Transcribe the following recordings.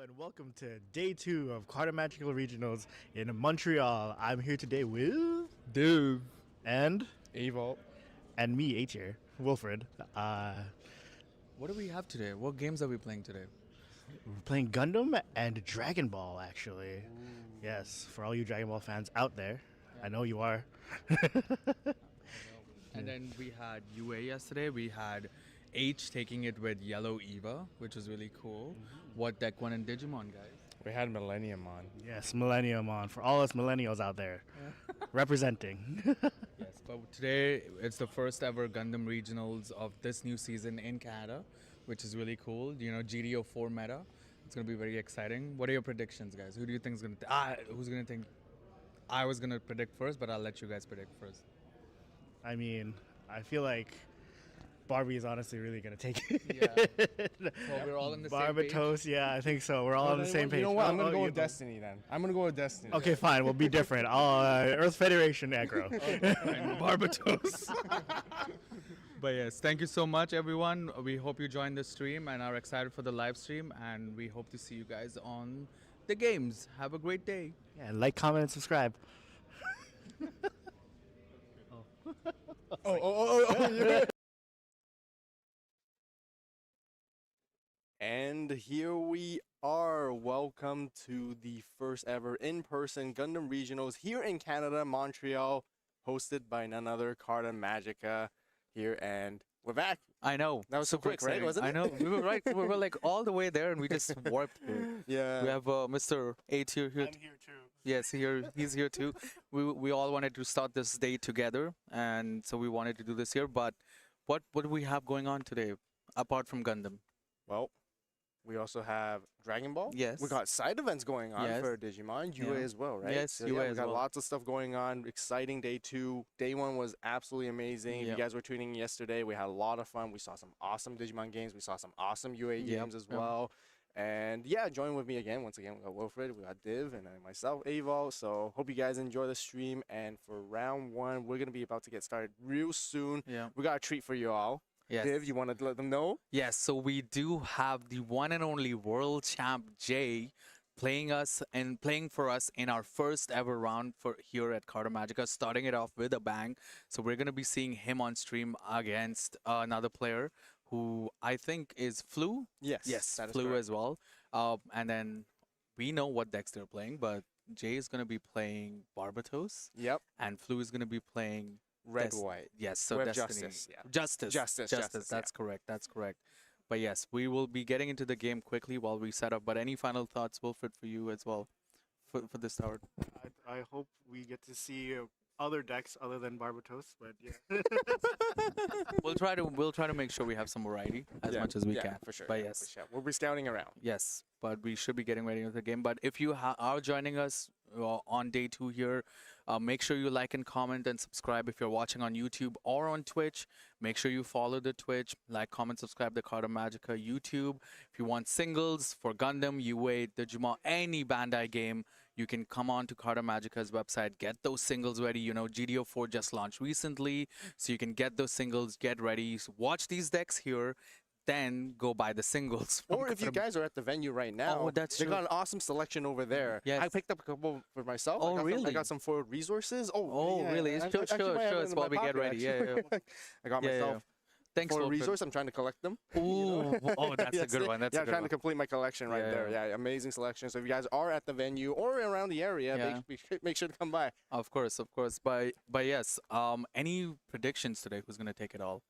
and welcome to day 2 of Carta Magical Regionals in Montreal. I'm here today with Dude. and Evo. and me, H here, Wilfred. What do we have today? What games are we playing today? We're playing Gundam and Dragon Ball, actually. Ooh. Yes, for all you Dragon Ball fans out there, I know you are. And then we had UA yesterday. We had H taking it with Yellow Eva, which was really cool. What deck won in Digimon, guys? We had Millennium on. Yes, Millennium on for all us millennials out there, representing. Yes, but today it's the first ever Gundam regionals of this new season in Canada, which is really cool. You know, GDO4 meta. It's going to be very exciting. What are your predictions, guys? Who do you think is going to who's going to think? I was going to predict first, but I'll let you guys predict first. I mean, I feel like Barbie is honestly really going to take it. Yeah. Well, we're all on the same Barbatos, yeah, I think so. We're all on the same page. You know what? I'm going to go you with Destiny then. I'm going to go with Destiny. Okay, fine. We'll be different. Earth Federation aggro. And Barbatos. But yes, thank you so much, everyone. We hope you joined the stream and are excited for the live stream. And we hope to see you guys on the games. Have a great day. Yeah, like, comment, and subscribe. Yeah. And here we are. Welcome to the first ever in-person Gundam Regionals here in Canada, Montreal, hosted by none other Carta Magica here, and we're back. I know. That was so quick, right? Wasn't it? I know. We were right. We were like all the way there, and we just warped through. Yeah. We have Mr. H here. I'm here too. Yes, he's here too. We all wanted to start this day together, and so we wanted to do this here. But what do we have going on today, apart from Gundam? Well, we also have Dragon Ball. Yes. We got side events going on Yes. for Digimon. UA Yeah. as well, right? Yes, So, UA we as got well. lots of stuff going on. Exciting day 2. Day 1 was absolutely amazing. If Yep. you guys were tuning in yesterday, we had a lot of fun. We saw some awesome Digimon games. We saw some awesome UA Yep, games as yep. well. And yeah, join with me again. Once again, we got Wilfred, we got Div, and then myself, Aval. So hope you guys enjoy the stream. And for round 1, we're going to be about to get started real soon. Yeah. We got a treat for you all. Yes. Div, you want to let them know? Yes, so we do have the one and only world champ Jay playing for us in our first ever round for here at Carta Magica, starting it off with a bang. So we're gonna be seeing him on stream against another player who I think is Flu. Yes. Yes, that is Flu correct. as well. And then we know what decks they're playing, but Jay is gonna be playing Barbatos, Yep. and Flu is gonna be playing Red, Des- white. Yes, so We have Destiny. Justice, yeah. Justice. Justice, That's correct. That's correct. But yes, we will be getting into the game quickly while we set up. But any final thoughts, Wilfred, for you as well, for this start? I hope we get to see other decks other than Barbatos, but yeah. We'll try to make sure we have some variety as much as we can. For sure. But yeah, yes, for sure. We'll be scouting around. yes. But we should be getting ready with the game. But if you are joining us on day 2 here, make sure you like and comment and subscribe if you're watching on YouTube or on Twitch. Make sure you follow the Twitch, like, comment, subscribe to Carta Magica YouTube. If you want singles for Gundam, UA, Digimon, any Bandai game, you can come on to Carta Magica's website, get those singles ready. You know, GDO4 just launched recently, so you can get those singles, get ready, watch these decks here, then go buy the singles. Or if you guys are at the venue right now, that's they true. got an awesome selection over there. Yes. I picked up a couple for myself. Oh, I really? got some forward resources. Oh, yeah, really? I Sure, actually sure, might have sure. it It's in my while we get pocket, ready. Yeah, actually. yeah. I got Yeah, yeah. myself Thanks, for a Wilfred. resource. I'm trying to collect them. Ooh, oh, that's a good one. That's yeah, a good trying one. to complete my collection right Yeah, there. yeah. Yeah, amazing selection. So if you guys are at the venue or around the area, Yeah. make sure to come by. Of course, of course. But yes, any predictions today? Who's gonna take it all?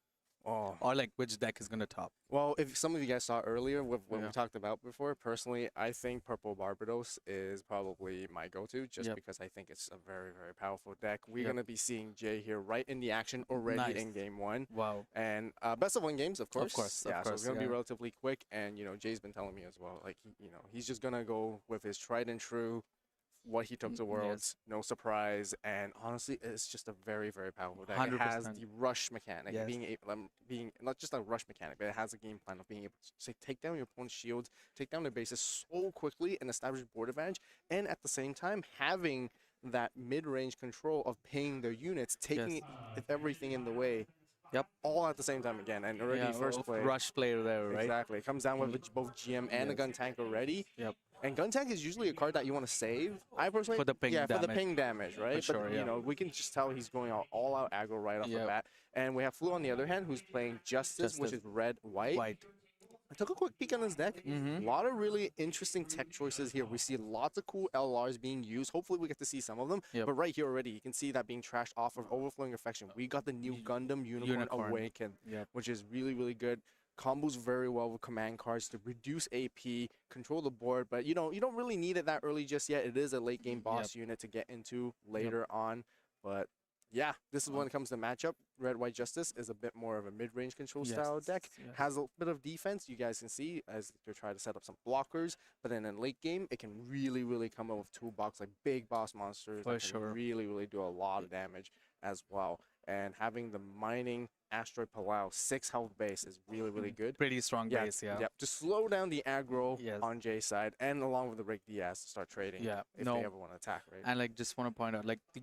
Oh. Or like which deck is gonna top? Well, if some of you guys saw earlier with what Yeah. we talked about before, personally, I think Purple Barbados is probably my go-to just Yep. because I think it's a very, very powerful deck. We're Yep. going to be seeing Jay here right in the action already Nice. in game 1. Wow. And best of 1 games, of course. course, Yeah, of so course, it's going to be yeah. relatively quick. And, Jay's been telling me as well, like, he's just going to go with his tried and true what he took to Yes. Worlds, no surprise, and honestly, it's just a very, very powerful deck. It has 100%. the rush mechanic, Yes. being not just a rush mechanic, but it has a game plan of being able to say, take down your opponent's shields, take down their bases so quickly, and establish board advantage, and at the same time having that mid-range control of paying their units, taking everything in the way. Yep. All at the same time again, and already Yeah, first play. rush player there, right? Exactly. It comes down with both GM and a gun tank already. Yep. And Gun Tank is usually a card that you want to save. I personally, For the ping for the damage. ping damage, right? sure, but yeah. you know, we can just tell he's going all out aggro right off the bat. And we have Flu on the other hand, who's playing Justice, which is red white. I took a quick peek on his deck. A lot of really interesting tech choices here. We see lots of cool LRs being used. Hopefully, we get to see some of them. But right here already, you can see that being trashed off of Overflowing Affection. We got the new Gundam Unicorn Awaken, which is really, really good. Combos very well with command cards to reduce AP, control the board, but you don't really need it that early just yet. It is a late game boss unit to get into later on, but yeah, this is when it comes to matchup. Red White Justice is a bit more of a mid-range control style deck. Has a bit of defense, you guys can see, as they're trying to set up some blockers, but then in late game, it can really, really come up with toolbox like big boss monsters that can really, really do a lot of damage as well. And having the mining Asteroid Palau 6 health base is really, really good. Pretty strong base, yeah. To slow down the aggro on Jay's side, and along with the Rick Diaz to start trading if they ever want to attack, right? And like, just want to point out, like, the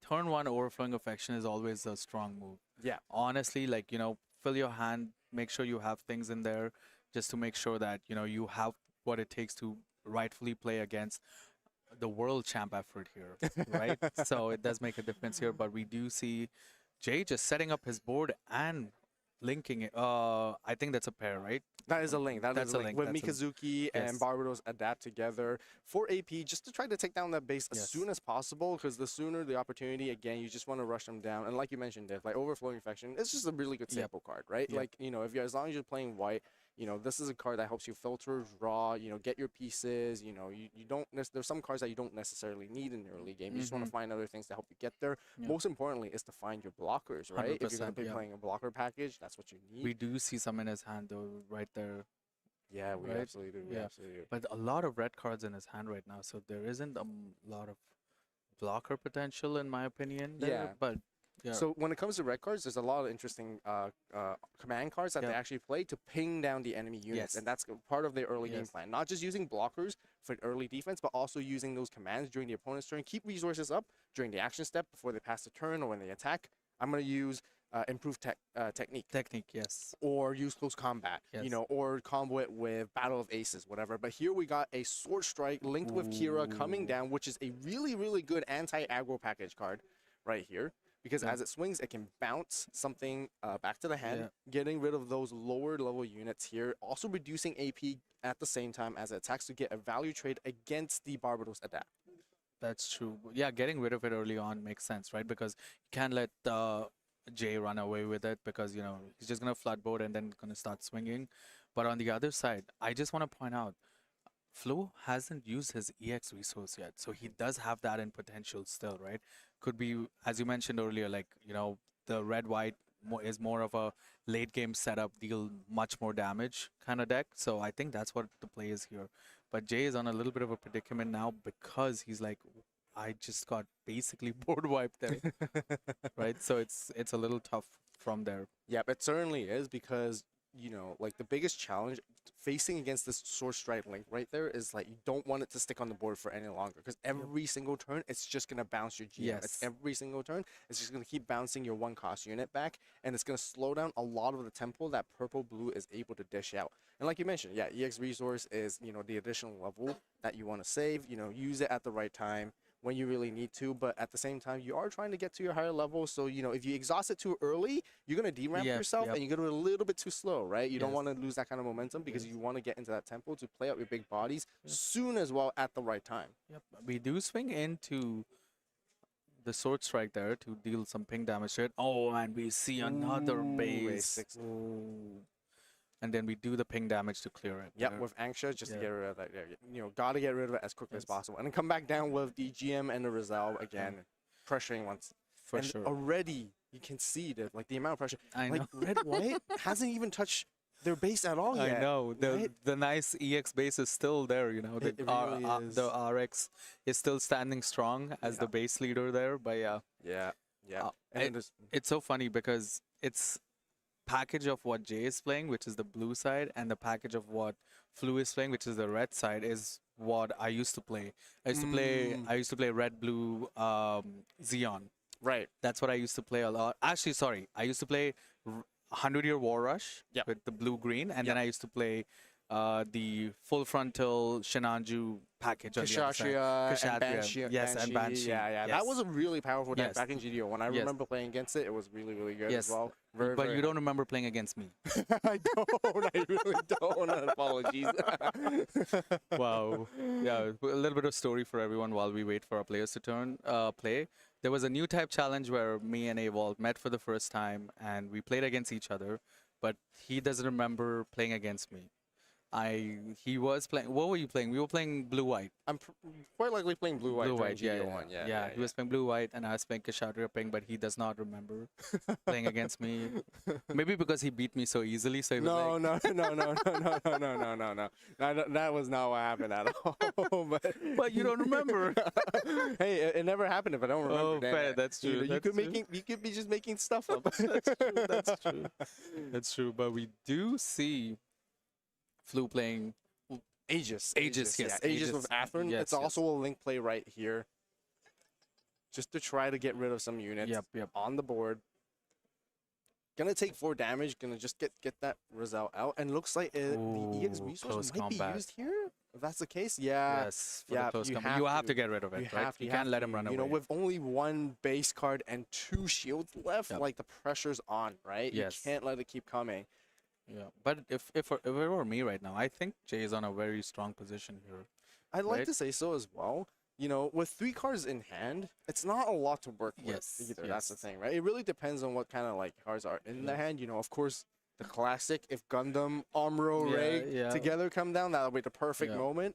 turn 1 Overflowing Affection is always a strong move. Honestly, like, you know, fill your hand, make sure you have things in there just to make sure that, you know, you have what it takes to rightfully play against the world champ effort here, right? So it does make a difference here, but we do see Jay just setting up his board and linking it. I think that's a pair, right? That is a link. That's a link. With Mikazuki and Barbados adapt together for AP just to try to take down that base as soon as possible, because the sooner the opportunity, again, you just want to rush them down. And like you mentioned, Dave, like Overflowing Affection, it's just a really good sample card, right? Like, you know, if you as long as you're playing white, you know, this is a card that helps you filter, draw, you know, get your pieces. You know, you don't, there's some cards that you don't necessarily need in the early game. You just want to find other things to help you get there. Most importantly is to find your blockers, right? If you're going to be playing a blocker package, that's what you need. We do see some in his hand, though, right there. Yeah, we absolutely do. We absolutely do. But a lot of red cards in his hand right now, so there isn't a lot of blocker potential, in my opinion. But so when it comes to red cards, there's a lot of interesting command cards that they actually play to ping down the enemy units, and that's part of their early game plan. Not just using blockers for early defense, but also using those commands during the opponent's turn. Keep resources up during the action step before they pass the turn or when they attack. I'm going to use improved technique. Or use close combat, you know, or combo it with Battle of Aces, whatever. But here we got a Sword Strike linked with Kira coming down, which is a really, really good anti-aggro package card right here. Because as it swings, it can bounce something back to the hand, getting rid of those lower level units here, also reducing AP at the same time as it attacks to get a value trade against the Barbados Adapt. That's true. Yeah, getting rid of it early on makes sense, right? Because you can't let Jay run away with it, because, you know, he's just going to flood board and then going to start swinging. But on the other side, I just want to point out, Flo hasn't used his EX resource yet, so he does have that in potential still, right? Could be, as you mentioned earlier, like, you know, the red-white is more of a late-game setup, deal much more damage kind of deck. So I think that's what the play is here. But Jay is on a little bit of a predicament now, because he's like, I just got basically board wiped there, right? So it's a little tough from there. Yeah, it certainly is, because, you know, like the biggest challenge facing against this Sword Strike link right there is like you don't want it to stick on the board for any longer, because every single turn it's just going to bounce your GM. It's every single turn it's just going to keep bouncing your 1-cost unit back, and it's going to slow down a lot of the tempo that purple-blue is able to dish out. And like you mentioned, EX resource is, you know, the additional level that you want to save, you know, use it at the right time when you really need to, but at the same time, you are trying to get to your higher level. So, you know, if you exhaust it too early, you're going to deramp yourself, and you're going to go a little bit too slow, right? You don't want to lose that kind of momentum, because you want to get into that tempo to play out your big bodies soon as well at the right time. We do swing into the Sword Strike there to deal some ping damage to it. Oh, and we see another base. And then we do the ping damage to clear it. Yep, with Anxia, just to get rid of that. You know, got to get rid of it as quickly as possible. And then come back down with the GM and the Rizal again, pressuring once. For sure. Already, you can see that, like, the amount of pressure. I know. Like, red-white hasn't even touched their base at all yet. I know. The nice EX base is still there, you know. The RX is still standing strong as the base leader there, but it's so funny, because it's package of what Jay is playing, which is the blue side, and the package of what Flu is playing, which is the red side, is what I used to play. I used to play red blue Xeon. Right. That's what I used to play a lot. Actually, sorry, I used to play 100-Year War Rush with the blue green, and then I used to play the full frontal Shinanju package on the other side. Kshatriya and Kshatriya, Banshee. yes, and Banshee. Yeah. That Yes. was a really powerful deck Yes. back in GDO. When I Yes. remember playing against it, it was really, really good Yes. as well. Very, But very you don't remember playing against me. I don't. I really don't. Apologies. Wow. Yeah, a little bit of story for everyone while we wait for our players to play. There was a new type challenge where me and Evolve met for the first time, and we played against each other, but he doesn't remember playing against me. He was playing. What were you playing? We were playing blue white. I'm quite likely playing blue white. Blue during white, yeah, GDO yeah, one. yeah. He was playing blue white, and I was playing Kshatriya pink, but he does not remember playing against me. Maybe because he beat me so easily. So he was No, like, no. That was not what happened at all. but you don't remember. Hey, it never happened if I don't remember. Oh, damn fair. it. That's You true. know, That's true. you could be just making stuff up. That's true. That's true. That's true. But we do see Flu playing. Aegis, Aegis, yes, yeah. Aegis Aegis. with Atherin. Yes, It's also a link play right here, just to try to get rid of some units Yep. on the board. Gonna take 4 damage. Gonna just get that result out, and looks like the EX Ooh, resource close might combat. be used here. If that's the case, yeah. Yes, for yeah, the close you combat. have You have to. to get rid of it, right? You can't let him run away. You know, with only 1 base card and 2 shields left, Yep. like the pressure's on, right? Yes. You can't let it keep coming. Yeah, but if it were me right now, I think Jay is on a very strong position here. I'd like Right. to say so as well. You know, with 3 cards in hand, it's not a lot to work Yes, with either. That's the yes. thing, right? It really depends on what kind of like cards are in the Yes. hand. You know, of course, the classic, if Gundam, Amuro, Yeah, Ray yeah. together come down, that'll be the perfect Yeah. moment.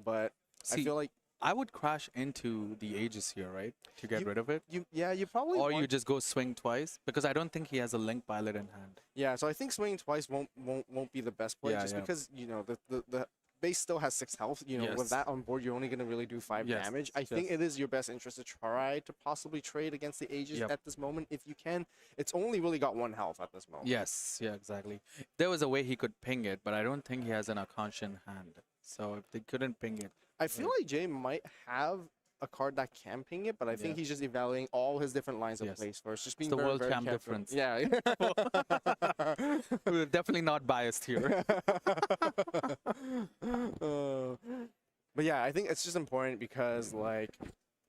But I See, feel like I would crash into the Aegis here, right, to get rid of it, you probably or want, you just go swing twice because I don't think he has a Link Pilot in hand. yeah. So I think swinging twice won't be the best play, Yeah, just yeah. because you know the base still has 6 health. You know, with Yes. that on board, you're only gonna really do 5 Yes, damage. I think yes. it is your best interest to try to possibly trade against the Aegis Yep. at this moment if you can. It's only really got 1 health at this moment. Yes, yeah, exactly. There was a way he could ping it, but I don't think he has an Akansha in hand. So if they couldn't ping it, I feel like Jay might have a card that can ping it, but I think Yeah. he's just evaluating all his different lines of Yes. plays first. Just being the very, world very champ careful. difference. Yeah. we're definitely not biased here. But yeah, I think it's just important because like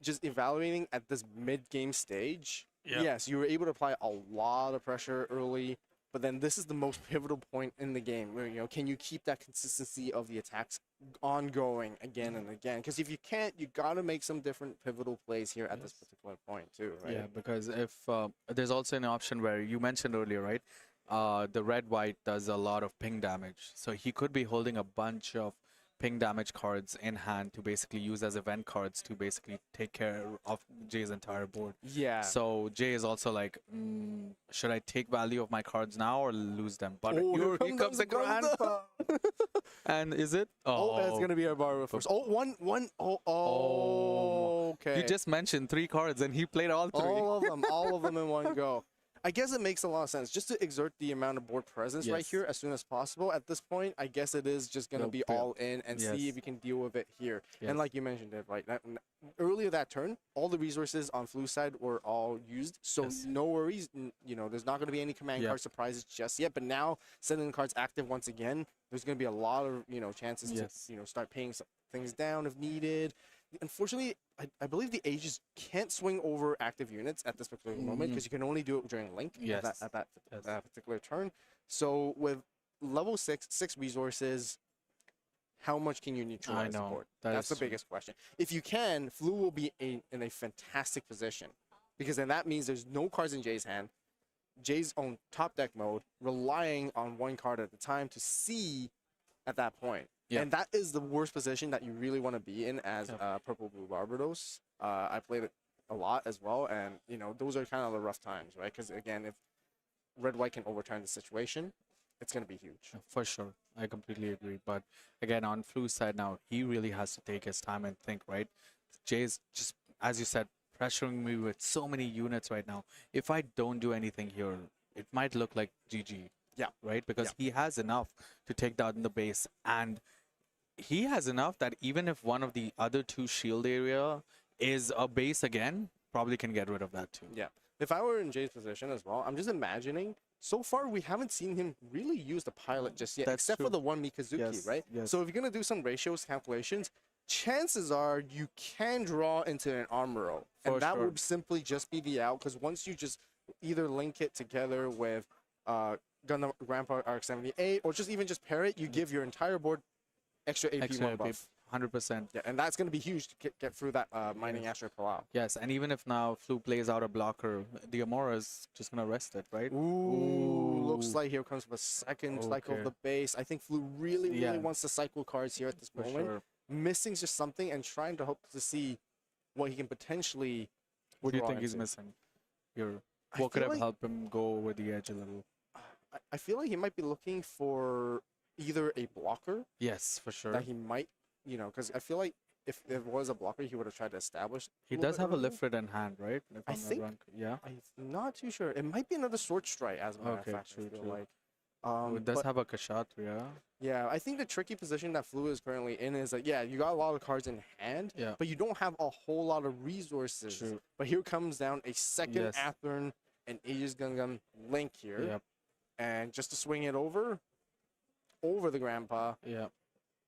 just evaluating at this mid-game stage, yes, you were able to apply a lot of pressure early, but then this is the most pivotal point in the game where, you know, can you keep that consistency of the attacks ongoing again and again? Because if you can't, you got to make some different pivotal plays here at this particular point too, right? Yeah, because if there's also an option where you mentioned earlier, right? The red-white does a lot of ping damage, so he could be holding a bunch of ping damage cards in hand to basically use as event cards to basically take care of Jay's entire board. Yeah. So Jay is also like, should I take value of my cards now or lose them? But Oh, here here comes the Gundam. grandpa. And is it? Oh, that's gonna be a bar first. Oh, one. Oh, okay. You just mentioned 3 cards and he played all 3. all of them in one go. I guess it makes a lot of sense just to exert the amount of board presence right Yes. here as soon as possible. At this point, I guess it is just gonna Nope, be yeah. all in and see Yes. if you can deal with it here. Yes. And like you mentioned, it right earlier that turn, all the resources on Flu's side were all used, so Yes. no worries. You know, there's not gonna be any command Yeah. card surprises just yet. But now, sending the cards active once again, there's gonna be a lot of chances Yes. to start paying some things down if needed. Unfortunately, I believe the Aegis can't swing over active units at this particular moment because you can only do it during Link Yes. at that Yes. particular turn. So with level 6 resources, how much can you neutralize the know. board? That That's is the true. biggest question. If you can, Flu will be in a fantastic position because then that means there's no cards in Jay's hand. Jay's on top deck mode, relying on 1 card at a time to see at that point. Yeah. And that is the worst position that you really want to be in as Purple Blue Barbados. I played it a lot as well, and those are kind of the rough times, right? Because again, if Red White can overturn the situation, it's going to be huge. For sure. I completely agree. But again, on Flu's side now, he really has to take his time and think, right? Jay's just, as you said, pressuring me with so many units right now. If I don't do anything here, it might look like GG. Yeah. Right? Because he has enough to take down the base. And he has enough that even if one of the other 2 shield area is a base again, probably can get rid of that too. Yeah. If I were in Jay's position as well, I'm just imagining so far we haven't seen him really use the pilot just yet, That's except true. for the one Mikazuki, Yes, right? yes. So if you're gonna do some ratios calculations, chances are you can draw into an Armoro, and For that sure. would simply just be the out. Because once you just either link it together with Gundam Grandpa Arc 78, or just even just pair it, you give your entire board extra AP Extra 1 AP, buff. 100%. Yeah, and that's gonna be huge to get through that mining Astro Palau. Yes, and even if now Flu plays out a blocker, the Amora is just gonna rest it, right? Ooh, looks like here comes the second cycle of Okay. the base. I think Flu really Yeah. wants to cycle cards here at this For moment. sure. Missing just something and trying to hope to see what he can potentially. What do you draw think he's into. missing here? I What could feel have like- helped him go over the edge a little? I feel like he might be looking for either a blocker Yes, for sure. that he might, because I feel like if it was a blocker, he would have tried to establish. He little does bit have a earlier. lift in hand, right? If I I'm not think- wrong. Yeah. I'm not too sure. It might be another sword strike, as a matter Okay, of fact. true, I feel true. like. It does but have a Kshatriya. yeah, I think the tricky position that Flu is currently in is like, yeah, you got a lot of cards in hand, Yeah. but you don't have a whole lot of resources. True. But here comes down a second Yes. Athearn and Aegis Gundam Link here, Yep. and just to swing it over the Grandpa. Yeah.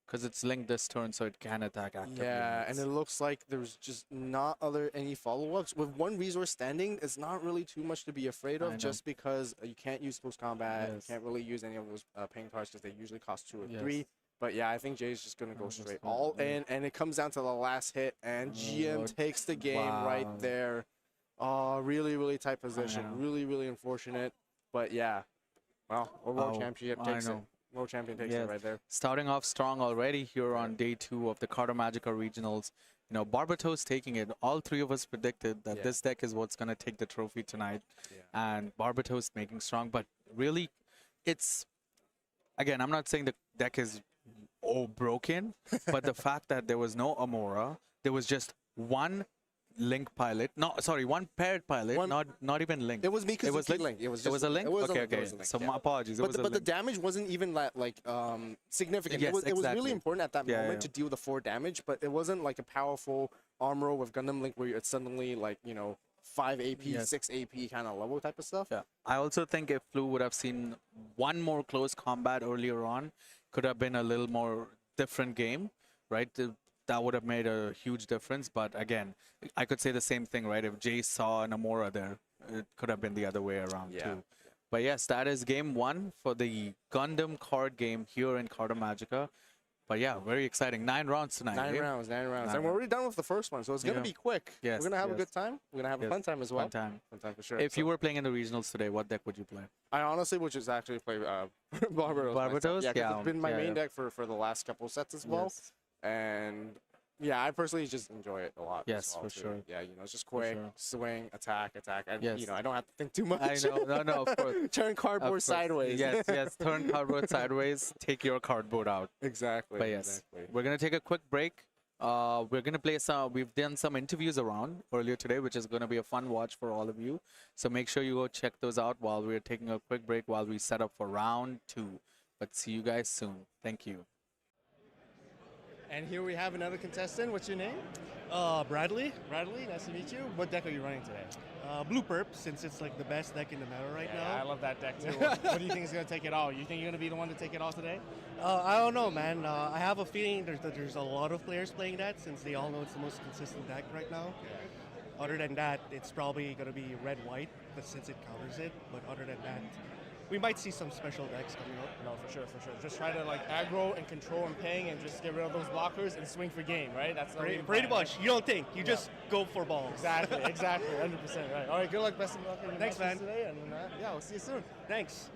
Because it's linked this turn, so it can attack actively. Yeah, and It's- it looks like there's just not any follow-ups. With one resource standing, it's not really too much to be afraid I of, know. just because you can't use post combat, Yes. you can't really use any of those pain cards because they usually cost 2 or Yes. 3. But yeah, I think Jay's just gonna go Just straight gonna- all yeah. in, and it comes down to the last hit, and GM Lord. takes the game Wow. right there. Oh, really tight know. position, really unfortunate. But yeah, well, a world Oh, championship I takes it. know. World champion takes Yes. it right there. Starting off strong already here on day 2 of the Carta Magica regionals. Barbatos taking it. All three of us predicted that Yeah. this deck is what's going to take the trophy tonight. Yeah. And Barbatos making strong. But really, it's... Again, I'm not saying the deck is broken, but the fact that there was no Amora, there was just one link pilot. No, sorry, one paired pilot, One- not even link. It was Mikazuki It was link. Link. It was It just was a link? It was Okay, a link. It okay. was a link, So yeah. my apologies. It But, was a but the link. damage wasn't even that significant. Yes, it was exactly. really important at that Yeah, moment yeah. to deal the 4 damage, but it wasn't like a powerful armor with Gundam Link where it's suddenly like 5 AP, Yes. 6 AP kind of level type of stuff. Yeah. I also think if Flu would have seen one more close combat earlier on, could have been a little more different game, right? That would have made a huge difference. But again, I could say the same thing, right? If Jay saw an Amora there, it could have been the other way around Yeah. too. But yes, that is game 1 for the Gundam card game here in Carta Magica. But yeah, very exciting. 9 rounds tonight. 9 eh? rounds. Nine And we're already done with the first one, so it's going to Yeah. be quick. Yes, We're going to have a yes. good time. We're going to have a Yes. fun time as well. Fun time. Fun time for sure. If you So were playing in the regionals today, what deck would you play? I honestly would just actually play Barbados. Barbados? Yeah, 'cause Yeah, it's been my yeah, main yeah. deck for the last couple sets as well. Yes. And yeah, I personally just enjoy it a lot. as Yes, well, for too. sure. Yeah, it's just quick, sure. swing, attack. And Yes. I don't have to think too much. I know. No, of course. Turn cardboard Of course. sideways. Yes. Turn cardboard sideways. Take your cardboard out. exactly. But yes, exactly. we're gonna take a quick break. We're gonna play some. We've done some interviews around earlier today, which is gonna be a fun watch for all of you. So make sure you go check those out while we're taking a quick break while we set up for round 2. But see you guys soon. Thank you. And here we have another contestant. What's your name? Bradley, Bradley. Nice to meet you. What deck are you running today? Blue Perp, since it's like the best deck in the meta right I now. love that deck too. What do you think is gonna take it all? You think you're gonna be the one to take it all today? I don't know, man. I have a feeling there's a lot of players playing that since they all know it's the most consistent deck right now. Other than that, it's probably going to be red-white, but since it counters it. But other than that, we might see some special decks coming up. No, for sure. Just try to like aggro and control and ping and just get rid of those blockers and swing for game, right? That's the Pretty, game pretty plan, much. You don't think. You just go for balls. Exactly, 100%. Right. All right, good luck, best of luck in your Thanks, matches man. today, and yeah, we'll see you soon. Thanks.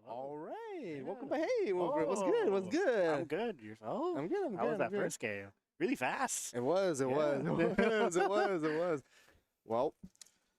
All right. Yeah. Welcome back. Hey, what's good? What's Oh, good? I'm good. Yourself? I'm good. I'm How good. was I'm that good. first game? Really fast. It was. It was. Yeah. It was. Well,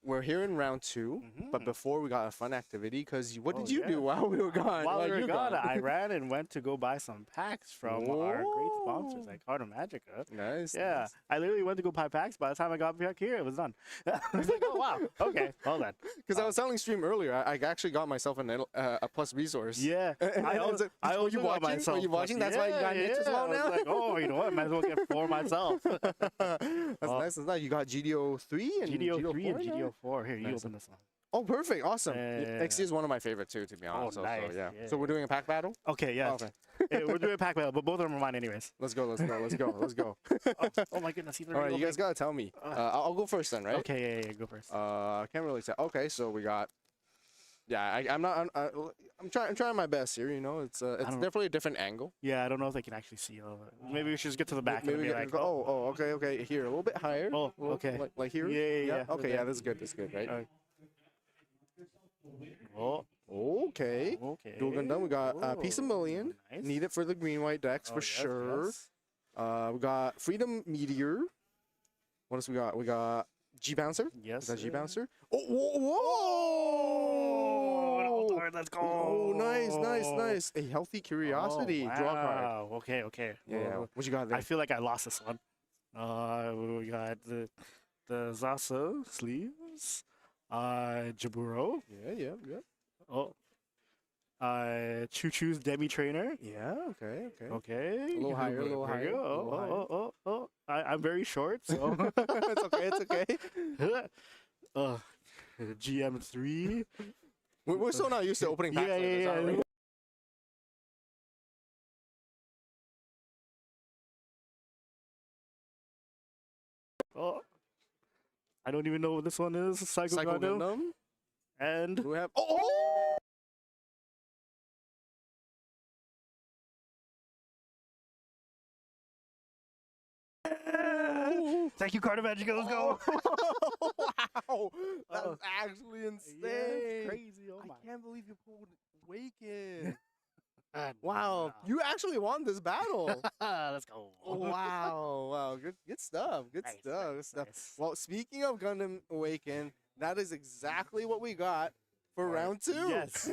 we're here in round 2, but Mhm. before we got a fun activity, because what Oh, did you do yes. while we were gone? While we were you gone, I ran and went to go buy some packs from our great sponsors Whoa. like Carta Magica. Nice. Yeah, nice. I literally went to go buy packs. By the time I got back here, it was done. I was like, oh wow, okay, well then. Because I was telling stream earlier, I actually got myself a plus resource. Yeah, I also, I were also you got watching? myself. Were you watching? That's why you got niche as well I was now. like, oh, you know what? Might as well get 4 myself. That's nice. That's nice. You got GDO 3 and GDO 3 and now? GDO 4. Here, you Nice. open this one. Oh, perfect. Awesome. Yeah. XC is one of my favorite too, to be honest. Oh, So nice. yeah. Yeah. So we're doing a pack battle? Okay, yeah. Oh, okay. Yeah, we're doing a pack battle, but both of them are mine anyways. Let's go. Let's go. Let's go. Let's go. Oh my goodness, he's All right, you guys gotta tell me. I'll go first then, right? Okay, yeah, go first. I can't really tell. Okay, so we got. Yeah, I'm trying my best here. You know, it's don't- definitely a different angle. Yeah, I don't know if they can actually see all of it. Maybe we should just get to the back Maybe and we be can like, go. Oh, okay. Here, a little bit higher. Oh, A little- okay. Like here. Yeah. Okay, yeah, that's good. That's good, right? Oh, Okay. okay. Dual Gundam. We got a piece of million. Nice. Need it for the green white decks Oh, for yes, sure. yes. We got Freedom Meteor. What else we got? We got G Bouncer. Yes. Is that G sir. Bouncer? Oh, whoa! Oh, Lord, let's go. Oh, nice. A healthy curiosity. Oh, Draw card. wow. Okay. Yeah. Well, What you got there? I feel like I lost this one. We got the Zasa sleeves. Jaburo. Yeah. Oh. Choo Choo's Demi Trainer. Yeah. Okay. Okay. A little higher, a little There we higher, go. a little Oh. I'm very short, so. It's okay. GM3. We're still not used to opening packs like this, aren't we? Yeah. Oh. I don't even know what this one is. Psycho Psycho Gundam. Gundam. And We have. Oh! thank you, Carta Magica. Let's go. Wow! That's Oh. actually insane. Yeah, it's crazy. Oh my. I can't believe you pulled Waken. God. Wow, you actually won this battle. Let's go. Wow, good stuff, good Nice, stuff, good nice, stuff. nice. Well, speaking of Gundam Awaken, that is exactly what we got for Alright, round 2. yes.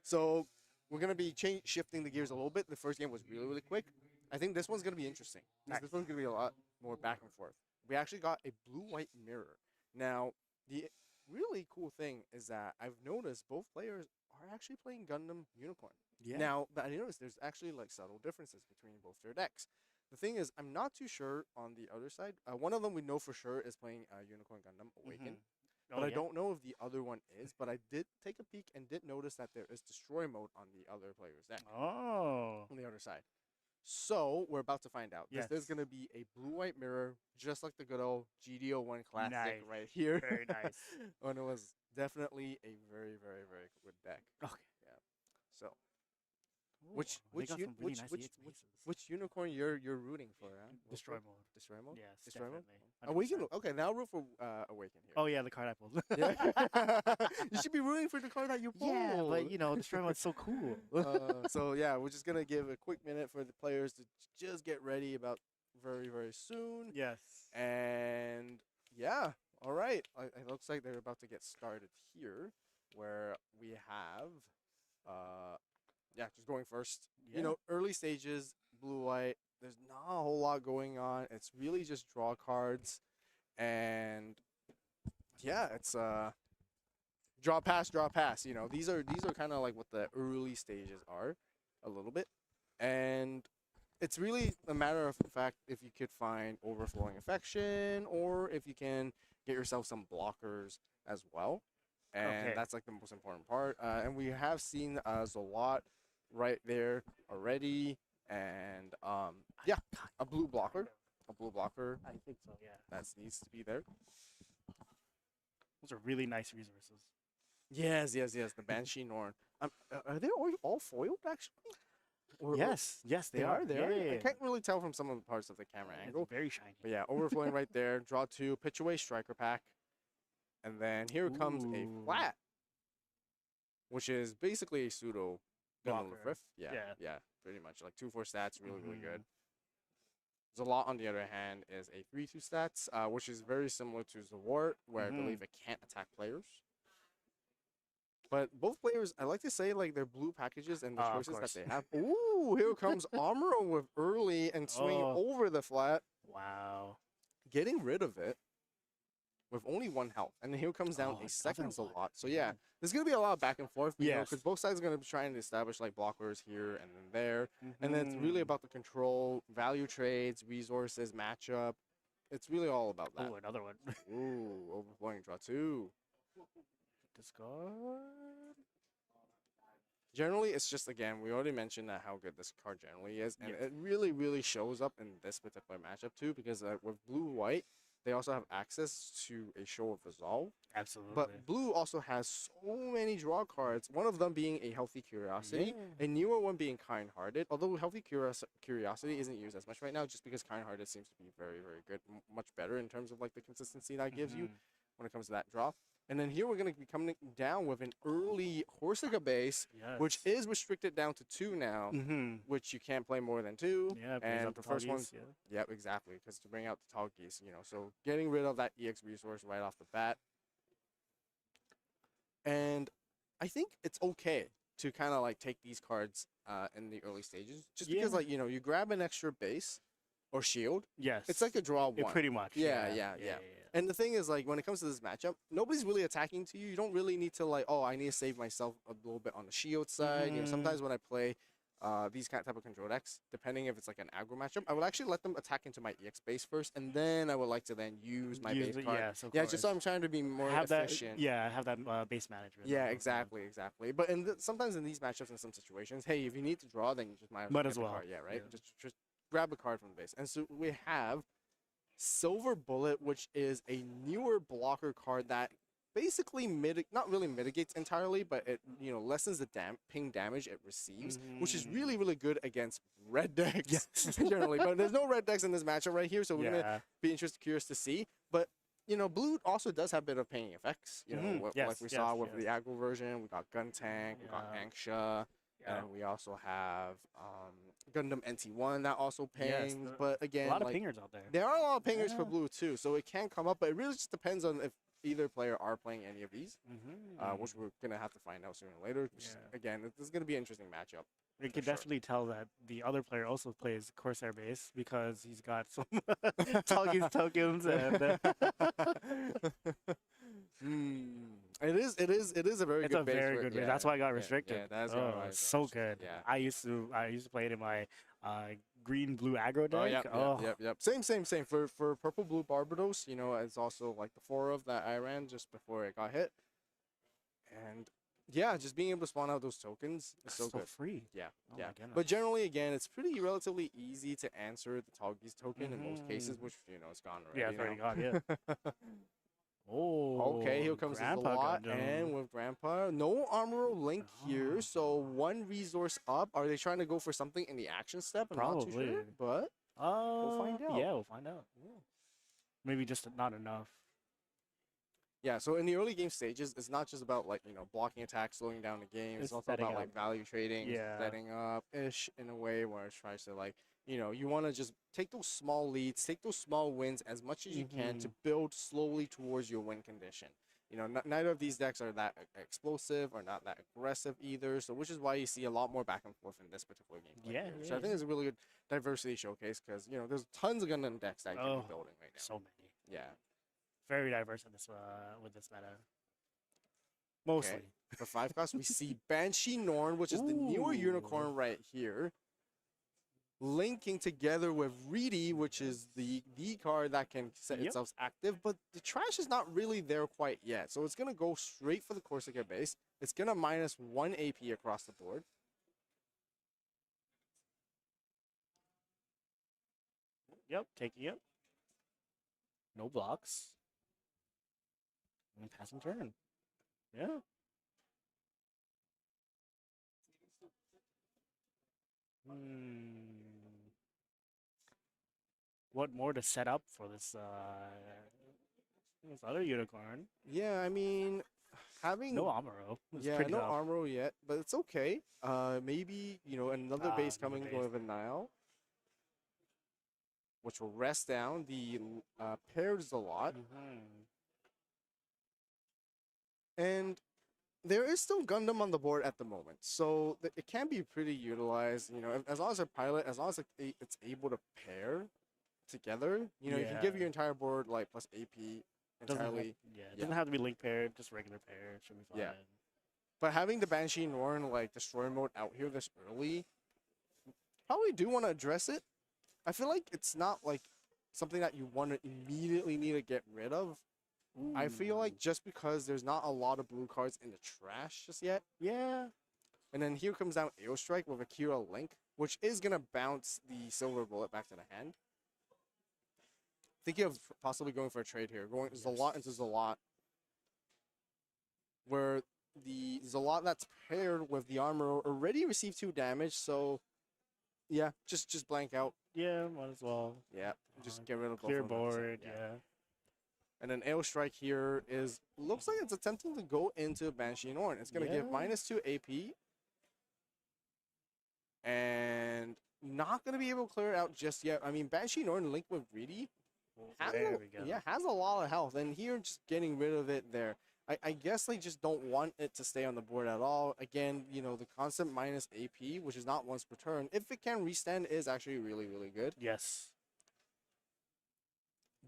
So we're gonna be shifting the gears a little bit. The first game was really quick. I think this one's gonna be interesting. Nice. This one's gonna be a lot more back and forth. We actually got a blue-white mirror. Now, the really cool thing is that I've noticed both players are actually playing Gundam Unicorn. Yeah. Now, but I noticed there's actually like subtle differences between both their decks. The thing is, I'm not too sure on the other side. One of them we know for sure is playing Unicorn Gundam Awaken, but I don't know if the other one is. But I did take a peek and did notice that there is Destroy mode on the other player's deck Oh. on the other side. So we're about to find out. Yes. There's going to be a blue-white mirror, just like the good old GDO1 classic Nice. right here. Very nice. And it was definitely a very good deck. Okay. Yeah. So which unicorn you're rooting for? Huh? Destroy mode. Destroy mode. Yes. Destroy mode. Definitely. Awaken. Okay, now root for Awaken here. Oh yeah, the card I pulled. Yeah. You should be rooting for the card that you pulled. Yeah, but you know, Destroy mode's so cool. So yeah, we're just gonna give a quick minute for the players to just get ready about very soon. Yes. And yeah, all right. It looks like they're about to get started here, where we have, just going first. Yeah. You know, early stages, blue white. There's not a whole lot going on. It's really just draw cards, and yeah, it's draw pass. You know, these are kind of like what the early stages are, a little bit, and it's really a matter of fact if you could find overflowing affection or if you can get yourself some blockers as well, and Okay. that's like the most important part. And we have seen Zolot right there already, and a blue blocker. I think so. Yeah. That needs to be there. Those are really nice resources. Yes. The Banshee Norn. Are they all foiled actually? Or- Yes, they are. They are. Yeah. I can't really tell from some of the parts of the camera It's angle. very shiny. But yeah, overflowing right there. Draw 2, pitch away striker pack. And then here comes a Ooh. flat. which is basically a pseudo Gundam Blocker. Rift. Yeah, Yeah. yeah, pretty much. Like 2/4 stats, really, really good. Mhm. Zalot, on the other hand, is a 3/2 stats, which is very similar to Zawart, where I believe it can't attack players. But both players, I like to say, like their blue packages and the Of choices that course. they have. Ooh, here comes Amuro with early and swinging Oh. over the flat, Wow. getting rid of it with only 1 health. And here comes down Oh, a second another one. Zalot. So yeah, there's gonna be a lot of back and forth, you know, Yes. because both sides are gonna be trying to establish like blockers here and then there. And then it's really Mhm. about the control, value trades, resources, matchup. It's really all about that. Oh, another one. Ooh, overflowing draw 2. Discard. Generally, it's just, again, we already mentioned that how good this card generally is, and Yes. it really, really shows up in this particular matchup too, because with blue-white, they also have access to a show of resolve. Absolutely. But blue also has so many draw cards, one of them being a healthy curiosity, Yeah. a newer one being kind-hearted, although healthy curiosity isn't used as much right now just because kind-hearted seems to be very, very good, much better in terms of like the consistency that gives you Mhm. when it comes to that draw. And then here we're going to be coming down with an early Corsica base, Yes. which is restricted down to 2 now, which you can't play more than 2. Yeah, brings and out the first one, Toggies, yeah. yep, exactly, because to bring out the tall geese, you know, so getting rid of that EX resource right off the bat. And I think it's okay to kind of like take these cards in the early stages, just because Yeah. like, you know, you grab an extra base or shield, Yes. it's like a draw 1. Pretty much. Yeah. And the thing is, like, when it comes to this matchup, nobody's really attacking to you. You don't really need to, like, oh, I need to save myself a little bit on the shield side. You know, sometimes when I play these type of control decks, depending if it's like an aggro matchup, I would actually let them attack into my EX base first, and then I would like to then use my base card. Yes, of Yeah, just so course. I'm trying to be more have efficient. that. Have that base management. Yeah, of, exactly. But sometimes in these matchups, in some situations, hey, if you need to draw, then you just might Might get as the well. card. Yeah, right. Yeah. Just grab a card from the base. And so we have Silver Bullet, which is a newer blocker card that basically not really mitigates entirely, but it lessens the ping damage it receives, which is really, really good against red decks generally. But there's no red decks in this matchup right here, so we're gonna be curious to see. But blue also does have a bit of pinging effects. Like we saw with the aggro version, we got Gun Tank, we got Anxia. And we also have Gundam NT1 that also pings. But again, a lot of like, pingers out there. there are a lot of pingers for blue too, so it can come up. But it really just depends on if either player are playing any of these, which we're gonna have to find out sooner or later. Again, this is gonna be an interesting matchup. You can definitely tell that the other player also plays Corsair base because he's got some Toggies tokens and. It is a very It's good a base. very good base. That's why I got restricted. Yeah, that's so good. Yeah. I used to play it in my green blue aggro deck. Yep. Same. For purple blue Barbados, it's also like the 4 of that I ran just before it got hit. And yeah, just being able to spawn out those tokens is so good. Free. Yeah, Oh yeah. my goodness. But generally, again, it's relatively easy to answer the Toggies token in most cases, which it's gone already. Yeah, it's already gone. Yeah. Oh. Okay, here comes the lot, and with Grandpa, no Armor Link here, so 1 resource up. Are they trying to go for something in the action step? I'm not too sure, but we'll find out. Yeah, we'll find out. Maybe just not enough. Yeah, so in the early game stages, it's not just about like blocking attacks, slowing down the game. It's also about like value trading, setting up ish in a way where it tries to like you want to just take those small leads, take those small wins as much as you can to build slowly towards your win condition. Neither of these decks are that explosive or not that aggressive either, so which is why you see a lot more back and forth in this particular game. Yeah. So I think it's a really good diversity showcase because there's tons of Gundam decks that you can be building right now. So many. Yeah. Very diverse in this with this meta. Mostly. Okay. For 5 costs, we see Banshee Norn, which is the newer unicorn right here, linking together with Reedy, which is the card that can set itself active, but the trash is not really there quite yet. So it's going to go straight for the Corsica base. It's going to minus 1 AP across the board. Yep, taking it. No blocks. And passing turn. Yeah. What more to set up for this this other unicorn? Yeah, I mean, having No Amuro. It's yeah, pretty no tough. armor yet, but it's okay. Maybe another base Another coming base. going with Nile, which will rest down the pairs a lot, Mhm. and there is still Gundam on the board at the moment, so it can be pretty utilized. As long as a pilot, as long as it's able to pair together, you can give Yeah. your entire board like plus AP Doesn't have, entirely. yeah, it Yeah. doesn't have to be link paired, just regular pair. It should be fine. Yeah. But having the Banshee Norn like destroy mode out here this early, probably do want to address it. I feel like it's not like something that you want to immediately need to get rid of. I feel like just because there's not a lot of blue cards in the trash just yet. Yeah. And then here comes down AO Strike with Akira Link, which is going to bounce the Silver Bullet back to the hand. Thinking of possibly going for a trade here. Going Zalot into Zalot. Where the Zalot that's paired with the armor already received 2 damage, so yeah, just blank out. Yeah, might as well. Yeah, just get rid of both Clear of them at the same- board, yeah. And then AO Strike here looks like it's attempting to go into Banshee Norn. It's gonna give Yeah. -2 AP. And not gonna be able to clear it out just yet. I mean, Banshee Norn linked with Greedy has There we go. has a lot of health, and here just getting rid of it there. I guess they just don't want it to stay on the board at all. Again, the constant minus AP, which is not once per turn, if it can restand, is actually really, really good. Yes.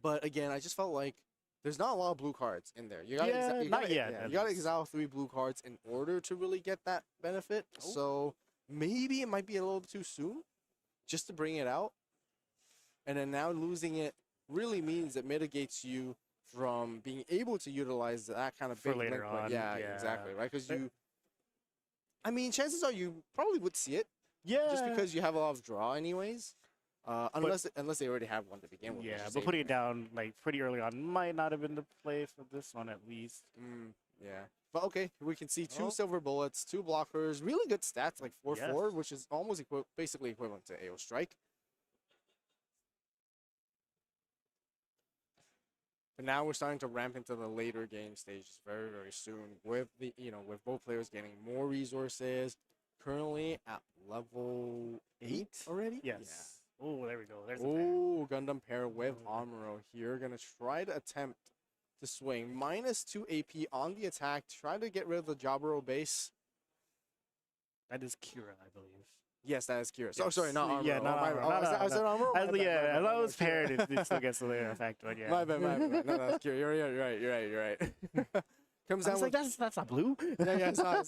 But again, I just felt like there's not a lot of blue cards in there. You got Yeah, you not gotta, yet, yeah, at you got to least. exile 3 blue cards in order to really get that benefit. Oh. So maybe it might be a little bit too soon just to bring it out. And then now losing it really means it mitigates you from being able to utilize that kind of For big later link point. on, Yeah, yeah. exactly, right? Because But- I mean, chances are you probably would see it Yeah. just because you have a lot of draw anyways. Unless they already have one to begin with. which Yeah, is but putting it AP. down like pretty early on might not have been the play for this one at least. Yeah. But okay, we can see 2 Oh. silver bullets, 2 blockers, really good stats, like 4/4, Yes. which is almost basically equivalent to AO Strike. But now we're starting to ramp into the later game stages very, very soon with with both players getting more resources. Currently at level 8 already? Yes. Oh, there we go. There's Yeah. a pair. Oh, Gundam pair with Amuro here. Gonna try to attempt to swing. -2 AP on the attack. Try to get rid of the Jaburo base. That is Kira, I believe. Yes, that is Kira. So, Yes. sorry, not Amuro. Yeah, Oh, not my bad. Amuro. Oh, No, I said no. Amuro? My As, bad, yeah, my as bad, long no, as it's Kira. paired, it still gets the layer effect. But yeah. My bad, my bad. No, that's Kira. You're right. You're right. Comes I down was with like, that's not blue. yeah, it's not.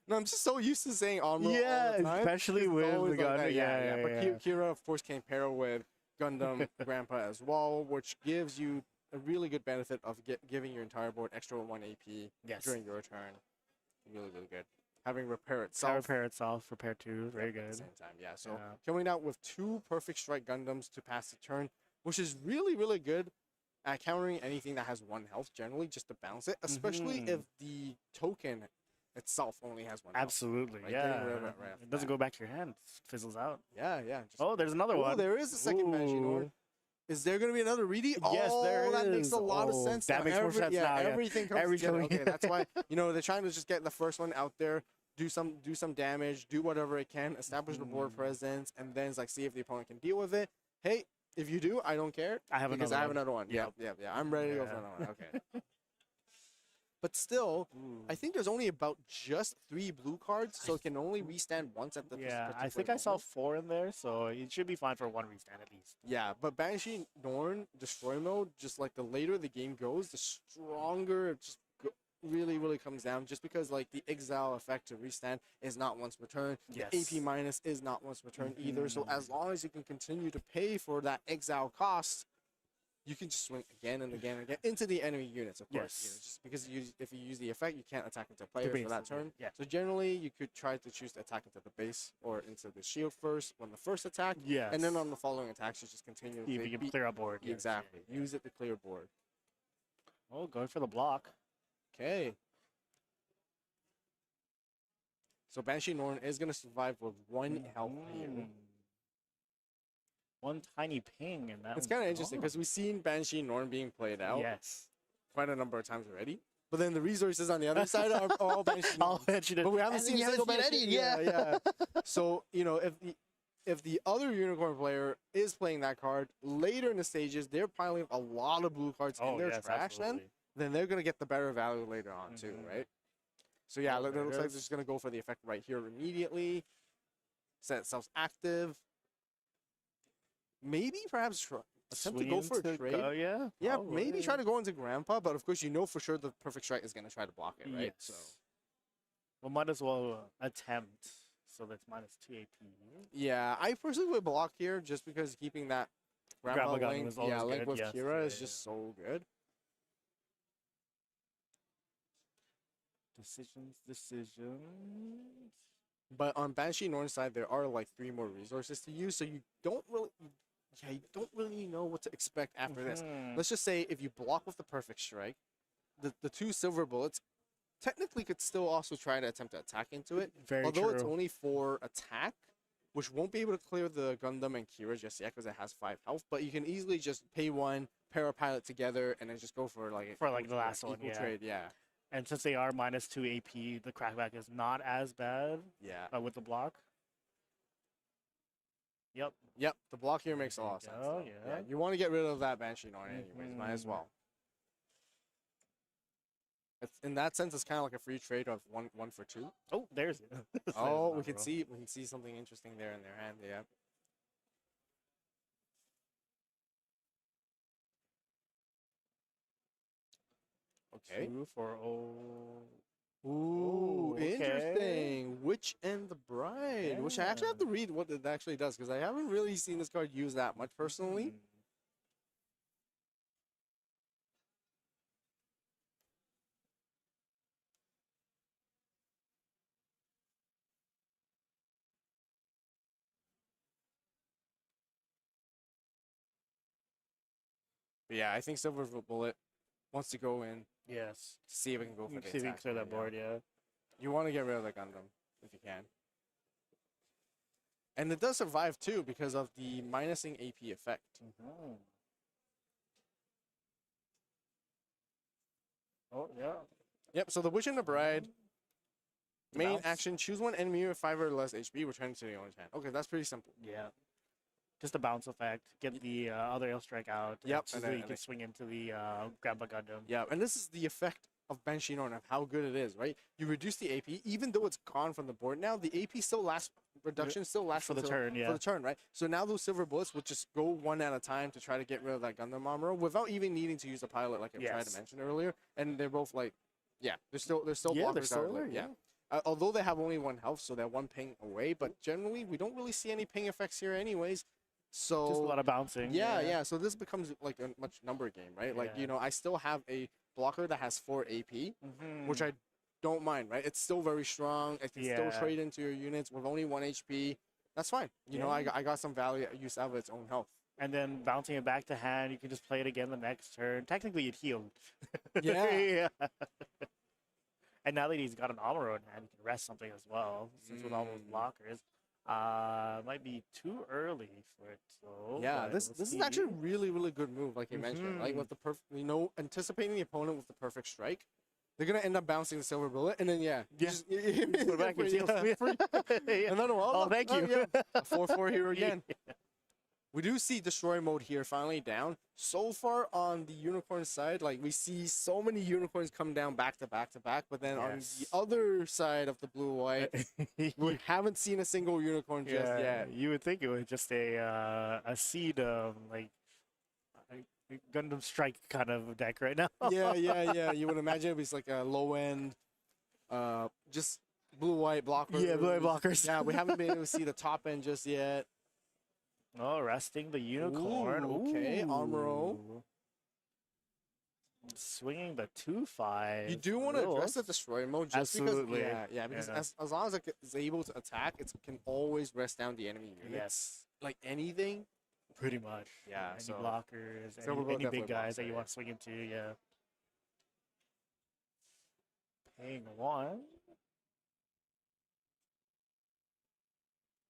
No, I'm just so used to saying Amuro Yeah, all the time. especially It's with always the like that. Gundam. Yeah, But yeah. Kira, of course, can pair with Gundam Grandpa as well, which gives you a really good benefit of giving your entire board extra 1 AP Yes. during your turn. Really, really good. Having repair Power itself repair itself, repair 2. Very at the good. same time. Yeah, so Yeah. coming out with 2 perfect strike Gundams to pass the turn, which is really, really good at countering anything that has 1 health generally, just to bounce it, especially Mhm. if the token itself only has 1 health. Absolutely, Right, getting yeah. rid of it right off the It doesn't bat. go back to your hand. It fizzles out. Yeah. Just, Oh, there's another oh, one. there is a second Banshee Norn. Ooh. Is there going to be another Reedy? Yes, oh, there that makes is. a lot of Oh, sense. that now. makes more sense now, yeah. Everything comes Every together. time- Okay, that's why they're trying to just get the first one out there, do some damage, do whatever it can, establish the board presence, and then it's like see if the opponent can deal with it. Hey, if you do, I don't care. I have because another I have one. another one. Yep. Yeah. I'm ready to go for Yeah. another one. Okay. But still, I think there's only about just 3 blue cards, so it can only restand once at the Yeah, I particular think I saw moment. 4 in there, so it should be fine for 1 restand at least. Yeah, but Banshee Norn destroy mode, just like the later the game goes, the stronger it just really, really comes down. Just because like the exile effect to restand is not once per turn, Yes. the AP minus is not once per turn either. So Mhm. as long as you can continue to pay for that exile cost, you can just swing again and again and again into the enemy units. Of course, Yes. just because if you use the effect, you can't attack into players base, for that yeah, turn. yeah. So generally, you could try to choose to attack into the base or into the shield first on the first attack. Yes. And then on the following attacks, you just continue to If you can beat- clear a board. yes, exactly. yeah, yeah. Use it to clear board. Oh, going for the block. Okay. So Banshee Norn is going to survive with 1 health here. Mm. One tiny ping, and that It's one's kind of interesting gone. because we've seen Banshee Norn being played out. Yes. quite a number of times already. But then the resources on the other side are all Banshee I'll Norns. mention it. But we haven't And seen you a single haven't seen Banshee. any, Yeah. So if the other Unicorn player is playing that card later in the stages, they're piling up a lot of blue cards in their yes, trash. absolutely. Then they're gonna get the better value later on too, right? So yeah, Oh, it there it looks like is. they're just gonna go for the effect right here immediately. Set itself active. Maybe perhaps attempt to go for a trade. Yeah. Yeah, Oh, maybe yeah. try to go into Grandpa, but of course you know for sure the perfect strike is gonna try to block it, right? Yes. So Well, might as well attempt. So that's -2 AP. yeah, I personally would block here just because keeping that Grandpa Gundam link, is always link good, with yes, Kira yeah, is just so good. Decisions. But on Banshee Norn's side, there are like 3 more resources to use, so you don't really know what to expect after this. Mhm. Let's just say if you block with the perfect strike, the 2 silver bullets technically could still also try to attempt to attack into it. Very Although it's true. only for attack, which won't be able to clear the Gundam and Kira just yet because it has 5 health. But you can easily just pay 1, pair a pilot together, and then just go for like the last one, equal yeah. trade. Yeah, And since they are -2 AP, the crackback is not as bad yeah. with the block. Yep. Yep, the block here makes a lot of sense. Oh, though. yeah. You want to get rid of that Banshee Norn anyways, might as Mhm. well. It's, in that sense, it's kind of like a free trade of one for 2. Oh, there's it. Oh, we can see something interesting there in their hand. Yeah. Okay. 2 for oh. Ooh, okay. interesting. Witch and the Bride, which I actually have to read what it actually does because I haven't really seen this card used that much personally. Mm. But yeah, I think Silver Bullet wants to go in Yes. to see if it can go for the See if we can attack clear here, that board, yeah. You want to get rid of the Gundam if you can. And it does survive too because of the minusing AP effect. Mhm. Oh, yeah. Yep, so the Witch and the Bride, The main bounce. action, choose one enemy with 5 or less HP, return to the owner's hand. Okay, that's pretty simple. Yeah. Just a bounce effect. Get the other airstrike out. Yep, So and that then- you and can swing into the grab a Gundam. Yeah, and this is the effect of Banshee Norn of how good it is, right? You reduce the AP, even though it's gone from the board now, the AP still lasts, reduction still lasts For the until- turn, yeah. For the turn, right? So now those silver bullets would just go one at a time to try to get rid of that Gundam armor without even needing to use a pilot like I tried Yes. to mention earlier. And they're both like, yeah, they're still Yeah, blockers they're that still are there, lit, yeah. Although they have only 1 health, so they're 1 ping away, but generally we don't really see any ping effects here anyways. So Just a lot of bouncing. yeah. So this becomes like a much number game, right? Like, Yeah. I still have a blocker that has 4 AP, which Mhm. I don't mind, right? It's still very strong. It can still Yeah. trade into your units with only 1 HP. That's fine. I got some value use out of its own health. And then bouncing it back to hand, you can just play it again the next turn. Technically, it healed. Yeah. Yeah. And now that he's got an Amuro in hand, he can rest something as well. Since with all those blockers, might be too early for it. So Yeah, but this we'll is actually a see. really, really good move, like you mentioned. Like with the perfect, anticipating the opponent with the perfect strike. They're gonna end up bouncing the silver bullet, and then Yeah. just, Put it back in yeah, seals. free. Yeah. Another one. Oh, thank you. Yeah. A 4/4 here again. We do see destroy mode here finally down. So far on the unicorn side, like we see so many unicorns come down back to back to back, but then on the Yes. other side of the blue white, we haven't seen a single unicorn just yet. You would think it was just a seed of like a Gundam Strike kind of deck right now. Yeah. You would imagine it was like a low end, just blue white blockers. Yeah, blue-white blockers. Yeah, we haven't been able to see the top end just yet. Oh, resting the unicorn. Ooh, okay, Amuro. Ooh. Swinging the 2/5. You do want to address the destroy mode just Absolutely. because, because Yeah. as long as it is able to attack, it can always rest down the enemy units. Yes, Like anything. pretty much. Yeah, Any so- blockers, Silver Bullet any definitely big guys blocks that it, you yeah. want to swing into, yeah. Paying 1.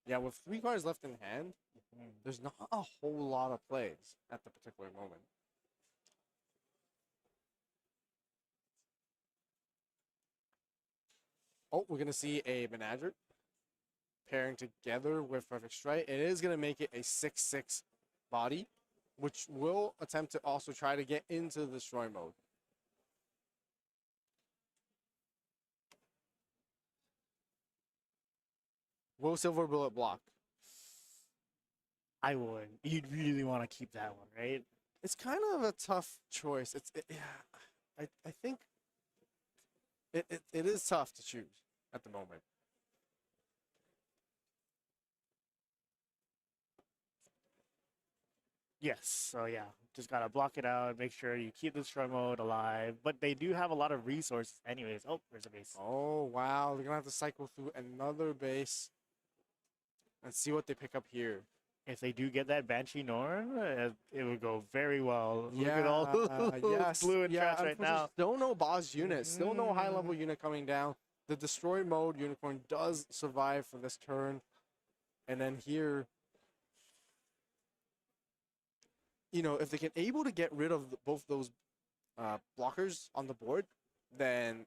Yeah, with 3 cards left in hand, there's not a whole lot of plays at the particular moment. Oh, we're gonna see a Menager pairing together with Perfect Strike. It is gonna make it a 6/6 body, which will attempt to also try to get into the destroy mode. Will Silver Bullet block? I would. You'd really want to keep that one, right? It's kind of a tough choice. Yeah, I think it is tough to choose at the moment. Yes. So yeah, just gotta block it out. Make sure you keep the destroy mode alive. But they do have a lot of resources, anyways. Oh, there's a base. Oh wow, they're gonna have to cycle through another base and see what they pick up here. If they do get that Banshee Norn, it would go very well. Look at all yes, blue and trash right now. Still no boss unit, still no high level unit coming down. The destroy mode unicorn does survive for this turn, and then here, you know, if they can able to get rid of both those blockers on the board, then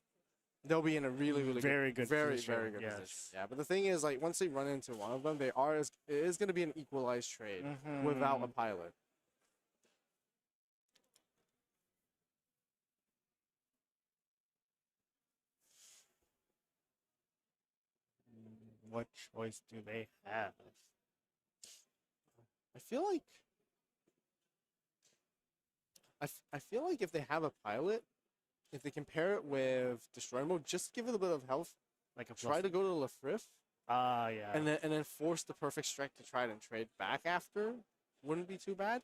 they'll be in a really very good very position, good yes. position. Yeah, but the thing is, like, once they run into one of them, it is going to be an equalized trade without a pilot. What choice do they have? I feel like I feel like if they have a pilot, if they can pair it with destroy mode, just give it a bit of health. Like a Try to go to Lefrith, yeah. and then force the perfect strike to try and trade back after. Wouldn't be too bad.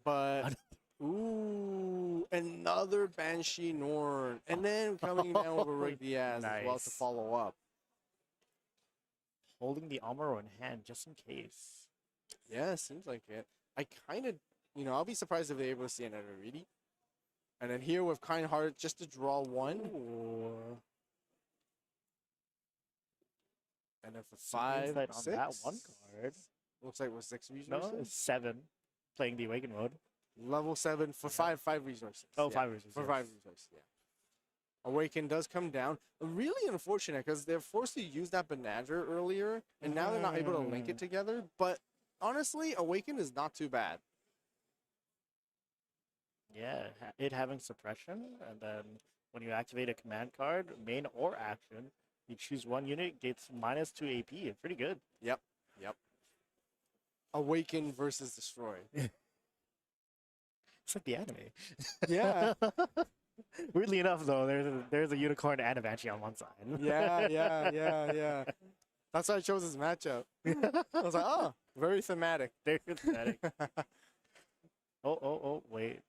But ooh, another Banshee Norn, and then coming down with a Rig Diaz as well to Nice. follow up. Holding the Amuro in hand just in case. Yeah, seems like it. I kind of, you know, I'll be surprised if they're able to see another Reedy. And then here with Kind Heart just to draw one. Ooh. And then for Some 5, insight on 6. that one card. Looks like with 6 No, resources. it's 7. Playing the Awaken mode. Level 7 for Yeah. 5 resources. Oh, yeah. 5 resources. For yes. 5 resources, yeah. Awaken does come down. Really unfortunate because they're forced to use that Benager earlier, and now they're not able to link it together. But honestly, Awaken is not too bad. Yeah, it having suppression, and then when you activate a command card, main or action, you choose one unit, gets -2 AP. Pretty good. Yep. Awaken versus Destroy. It's like the anime. Yeah. Weirdly enough, though, there's a unicorn and a banshee on one side. Yeah. That's why I chose this matchup. I was like, oh, very thematic. Very pathetic. Oh, wait.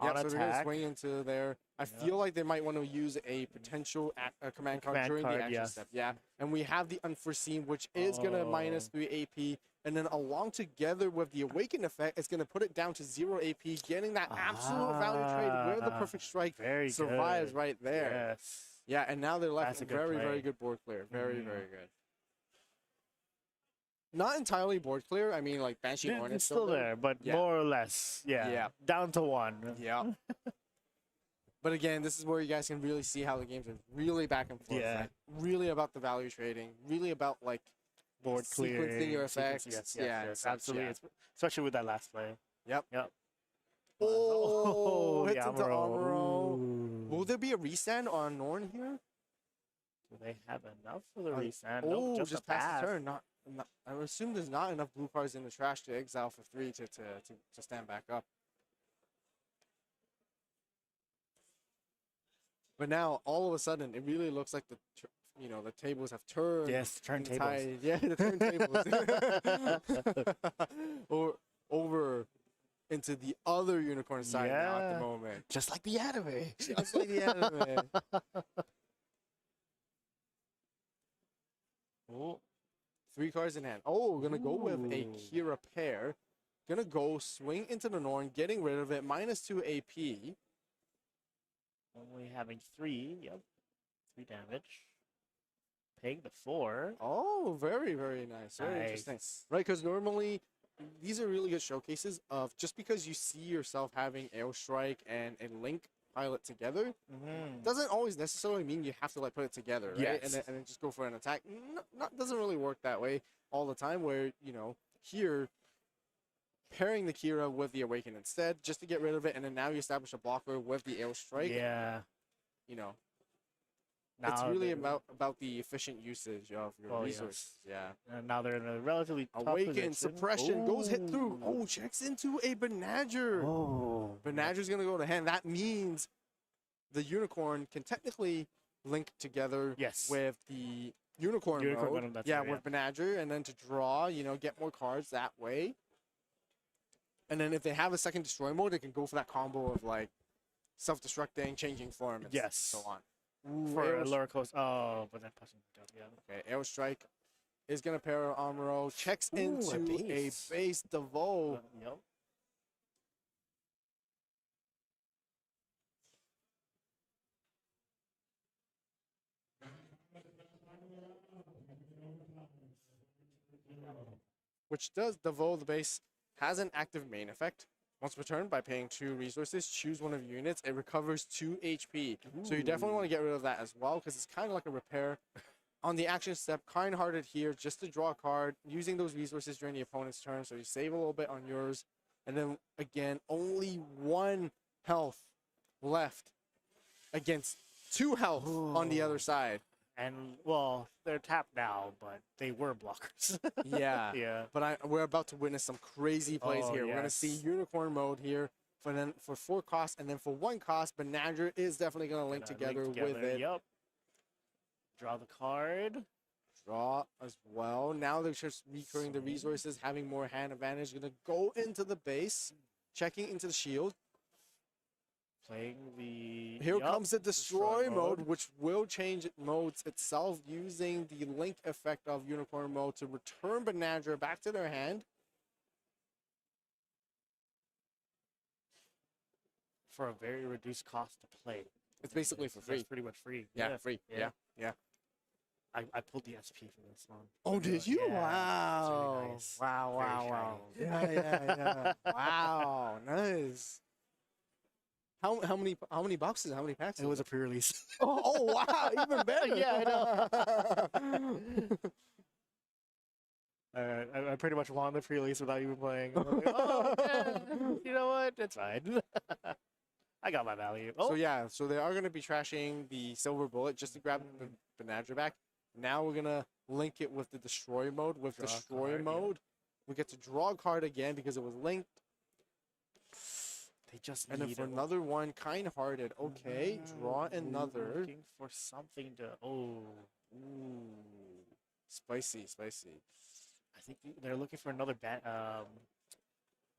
Yeah, On so they're going to attack. swing into there. I Yep. feel like they might want to use a potential command card Command during card, the action yes. step. Yeah, and we have the Unforeseen, which is going to -3 AP. And then along together with the Awaken effect, it's going to put it down to 0 AP, getting that absolute value trade where the Perfect Strike Very survives good. right there. Yes. Yeah, and now they're left That's a good very play. good board clear. Very Mhm. good. Not entirely board clear. I mean, like Banshee Yeah, Hornet it's still there, but Yeah. more or less. Yeah. Yeah. Down to 1. Yeah. But again, this is where you guys can really see how the games are really back and forth. Yeah. Like, really about the value trading. Really about like Board clear. sequencing your effects. Yes, Yeah, and such, absolutely. yeah. Especially with that last play. Yep. Yep. Oh, the hits into Amuro. Ooh. Will there be a restand on Norn here? Do they have enough for the restand? Oh, Nope, just a past pass. the turn. Not, I would assume there's not enough blue cards in the trash to exile for 3 to stand back up. But now, all of a sudden, it really looks like the tables have turned. Yes, turntables. Tide. Yeah, the turntables. over into the other unicorn side now at Yeah. the moment. Just like the anime. Just like the anime. Oh, 3 cards in hand. Oh, we're gonna go with a Ooh. Kira pair. Gonna go swing into the Norn, getting rid of it. -2 AP. only having 3. Yep. 3 damage. Paying the 4. Oh, very nice. Very interesting. Nice. Right, because normally these are really good showcases of just because you see yourself having Air Strike and a Link pile it together. Mm-hmm. Doesn't always necessarily mean you have to like put it together, right? Yes. And then just go for an attack. Doesn't really work that way all the time. Where here pairing the Kira with the Awaken instead, just to get rid of it, and then now you establish a blocker with the Air Strike. Yeah. It's Now really they're- about the efficient usage of your Oh, resources. Yeah. And now they're in a relatively tough Awaken, position. suppression, goes hit through. Ooh. Oh, checks into a Banadger. Oh. Banadger's going to go to hand. That means the Unicorn can technically link together Yes. with the Unicorn Unicorn mode. Gundam, that's Yeah, right, with Banadger, and then to draw, get more cards that way. And then if they have a second destroy mode, they can go for that combo of like self-destructing, changing form, and Yes. so on. For Air a lower cost. Oh, but then pushing it down. Yeah. Okay, Air Strike is going to pair Amuro. Checks Ooh, a into a base. base Devo. Yep. Which does Devo the base has an active main effect. Once returned by paying 2 resources, choose one of your units. It recovers 2 HP. So you definitely want to get rid of that as well because it's kind of like a repair. On the action step, kind-hearted here just to draw a card, using those resources during the opponent's turn. So you save a little bit on yours. And then again, only 1 health left against 2 health on the other side. And well, they're tapped now, but they were blockers. Yeah. Yeah. But we're about to witness some crazy plays Oh, here. We're gonna see yes. Unicorn mode here for 4 costs, and then for 1 cost, Banadger is definitely gonna link together with it. Yep. Draw the card. Draw as well. Now they're just recurring the resources, having more hand advantage. Gonna go into the base, checking into the shield. Playing the. Here Yep, comes the destroy mode, which will change modes itself using the link effect of Unicorn mode to return Banadger back to their hand. For a very reduced cost to play. It's basically for free. That's pretty much free. Yeah, free. Yeah. I pulled the SP for this one. Oh, did you? Yeah, Wow. it's really nice. Wow, Very wow, wow. shiny. Yeah. Wow, nice. How many boxes? How many packs? It was a pre-release. oh wow, even better. Yeah, I know. I pretty much won the pre-release without even playing. I'm like, oh, man, you know what? It's fine. I got my value. Oh, So they are going to be trashing the silver bullet just to grab the Banadger back. Now we're gonna link it with the destroy mode. With Draw a destroy card, yeah. mode, we get to draw a card again because it was linked. they just And then need for it. another one, kind-hearted. Okay, draw another. Looking for something to. Oh, Ooh, spicy. I think they're looking for another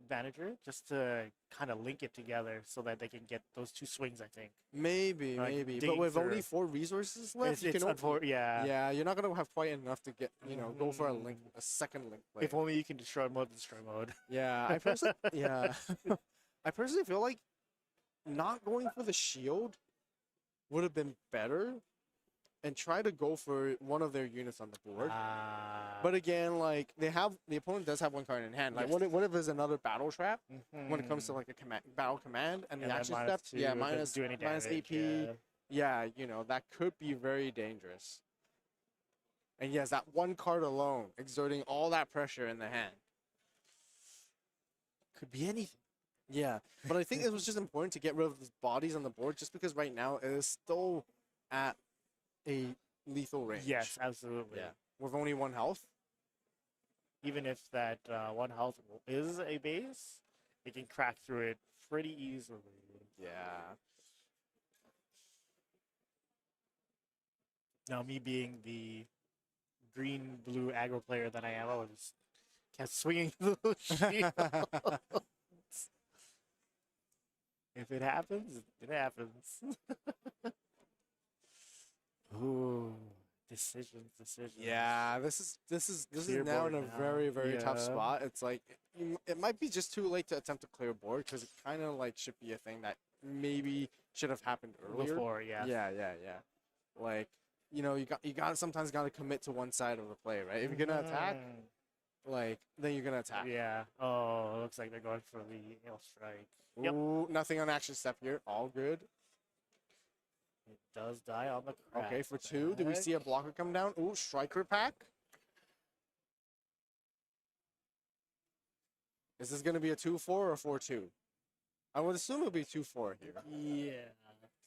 manager just to kind of link it together so that they can get those 2 swings. I think. Maybe. Like, But digging with only through. 4 resources left, It's, you it's can yeah. yeah, you're not gonna have quite enough to get go for a second link play. If only you can destroy mode. Yeah, I personally feel like not going for the shield would have been better, and try to go for one of their units on the board. But again, like the opponent does have 1 card in hand. Like Yes. what if there's another battle trap when it comes to like a battle command and the action step? Yeah, minus AP. Yeah, that could be very dangerous. And yes, that 1 card alone exerting all that pressure in the hand. Could be anything. Yeah, but I think it was just important to get rid of the bodies on the board just because right now it is still at a lethal range. Yes, absolutely. Yeah. With only 1 health. Even if that 1 health is a base, it can crack through it pretty easily. Yeah. Now, me being the green-blue aggro player that I am, I would just kept swinging those shields. If it happens, it happens. Ooh, decisions. Yeah, this is Clear now board in a now. very tough Yeah. spot. It's like it might be just too late to attempt to clear board because it kind of like should be a thing that maybe should have happened earlier. Before, yeah. Yeah. Like you got sometimes got to commit to one side of the play, right? If you're gonna attack, then you're gonna attack. Yeah. Oh, it looks like they're going for the hail strike. Yep. Ooh, nothing on action step here. All good. It does die on the crack. Okay, for 2. Do we see a blocker come down? Ooh, striker pack. Is this going to be a 2-4 or a 4-2? I would assume it'll be 2-4 here. Yeah.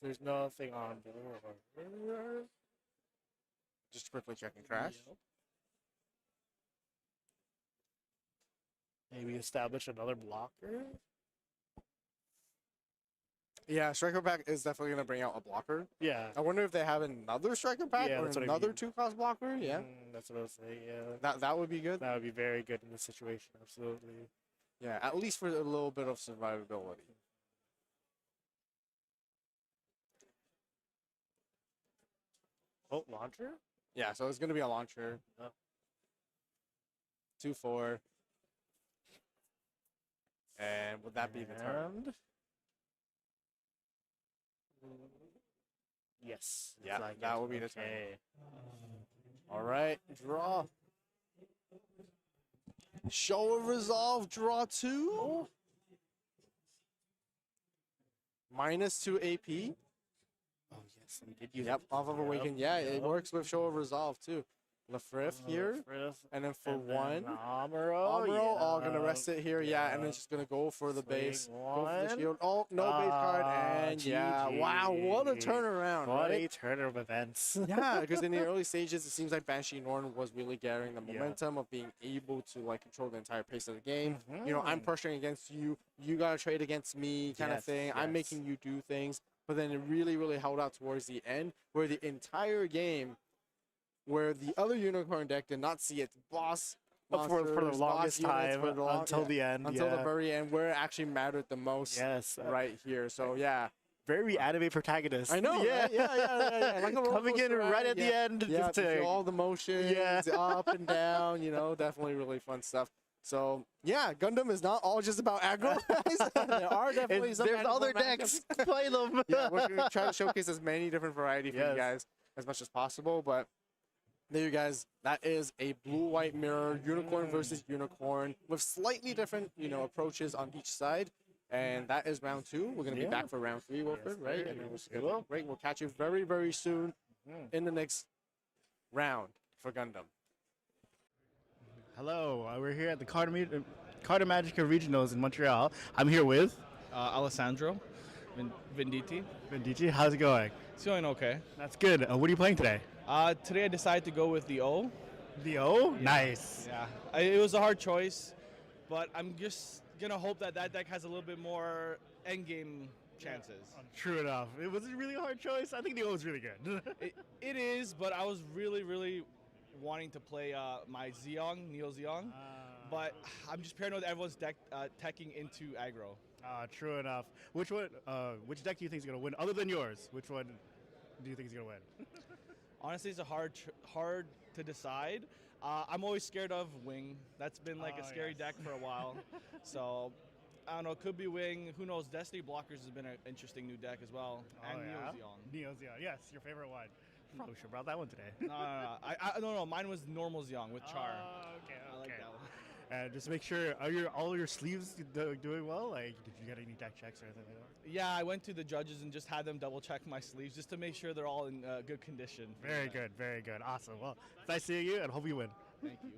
There's nothing on board. Just quickly checking crash. Yep. Maybe establish another blocker. Yeah, striker pack is definitely going to bring out a blocker. Yeah. I wonder if they have another striker pack Yeah, or that's what I another mean. 2-cost blocker. Yeah, That's what I was saying. Yeah. that would be good. That would be very good in this situation. Absolutely. Yeah, at least for a little bit of survivability. Oh, launcher? Yeah, so it's going to be a launcher. Oh. 2-4. And would that be the turn? And- Yes. Yeah, like that it. will be the turn. Okay. All right, draw. Show of resolve, draw 2. -2 AP. Oh, yes. We did use Yep, it. off of Yep, Awaken. Yeah, it yep. works with Show of Resolve too. Lafrif here. Frith, And then for and then 1, Amuro. Amuro, all going to yeah, rest it here. Yeah, and then just going to go for the Swing base. Go for the one. shield. Oh, no base card. And yeah, wow, what a GG. turnaround, What a right? turn of events. Yeah, because in the early stages, it seems like Banshee Norn was really carrying the Yeah. momentum of being able to like control the entire pace of the game. You know, I'm Mhm. pressuring against you, you gotta trade against me, kind of Yes, thing. I'm yes. making you do things, but then it really, really held out towards the end, where the entire game, where the other unicorn deck did not see its boss. For the monsters, boss longest units time for the until yeah, the end. until the yeah. very end, where it actually mattered the most. Yes. Right here. So yeah, Very anime protagonist. I know. Yeah. Right? Yeah. Like a roller Coming in coaster right ride, at yeah. the end. Yeah, just to to- feel all the motions, Yeah. up and down, you know, definitely really fun stuff. So, yeah, Gundam is not all just about aggro, guys. There are definitely some there's aggro other matchups. decks. Play them. Yeah, we're going to try to showcase as many different variety for you Yes. guys as much as possible, but there you guys, that is a blue-white mirror, unicorn versus unicorn, with slightly different, you know, approaches on each side. And that is round 2. We're going to be Yeah. back for round 3, Wilfred, Yes, right? sir. And then Yes, we will. great. We'll catch you very, very soon Mhm. in the next round for Gundam. Hello, we're here at the Carta Magica Regionals in Montreal. I'm here with Alessandro Venditti. Bendici. How's it going? It's going okay. That's good. What are you playing today? Today I decided to go with the O. The O? Nice. Yeah, it was a hard choice, but I'm just gonna hope that deck has a little bit more endgame chances. True enough. It was a really hard choice. I think the O is really good. It is, but I was really wanting to play my Zeong, Neo Zeong, but I'm just paranoid that everyone's teching into aggro. True enough. Which deck do you think is going to win, other than yours? Which one do you think is going to win? Honestly, it's a hard to decide. I'm always scared of Wing. That's been like a scary yes. deck for a while. So, I don't know, could be Wing. Who knows? Destiny Blockers has been an interesting new deck as well. And Neo Zeong. Neo Zeon. Yes, your favorite one. Probably should have brought that one today. No. Mine was normal Zeong with Char. Okay. I like that one. And just make sure, are all your sleeves doing well? Like, did you get any deck checks or anything like that? Yeah, I went to the judges and just had them double check my sleeves just to make sure they're all in good condition. Very good, very good. Awesome. Well, it's nice seeing you and hope you win. Thank you.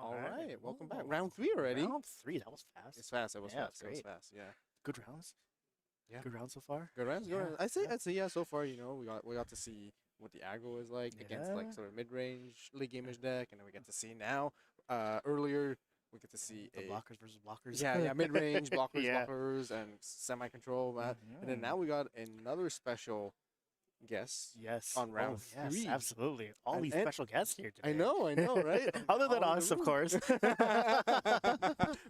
All right, welcome back. Ooh, Round 3 already. Round 3, that was fast. It's fast. It was Yeah, fast. it's It was great. fast. Yeah. Good rounds. Yeah. Good rounds so far. Good rounds. Good Yeah, rounds. I'd say yeah. So far, we got to see what the aggro is like against like Yeah. sort of mid-range late gamers deck, and then we get to see now. Earlier we get to see The a blockers versus blockers. yeah mid-range blockers Yeah. blockers and semi-control, and then Mhm. now we got another special guest. Yes. on round yes, 3. absolutely. All And- these and- special guests here today. I know, right? Other than All in us, the of room. course.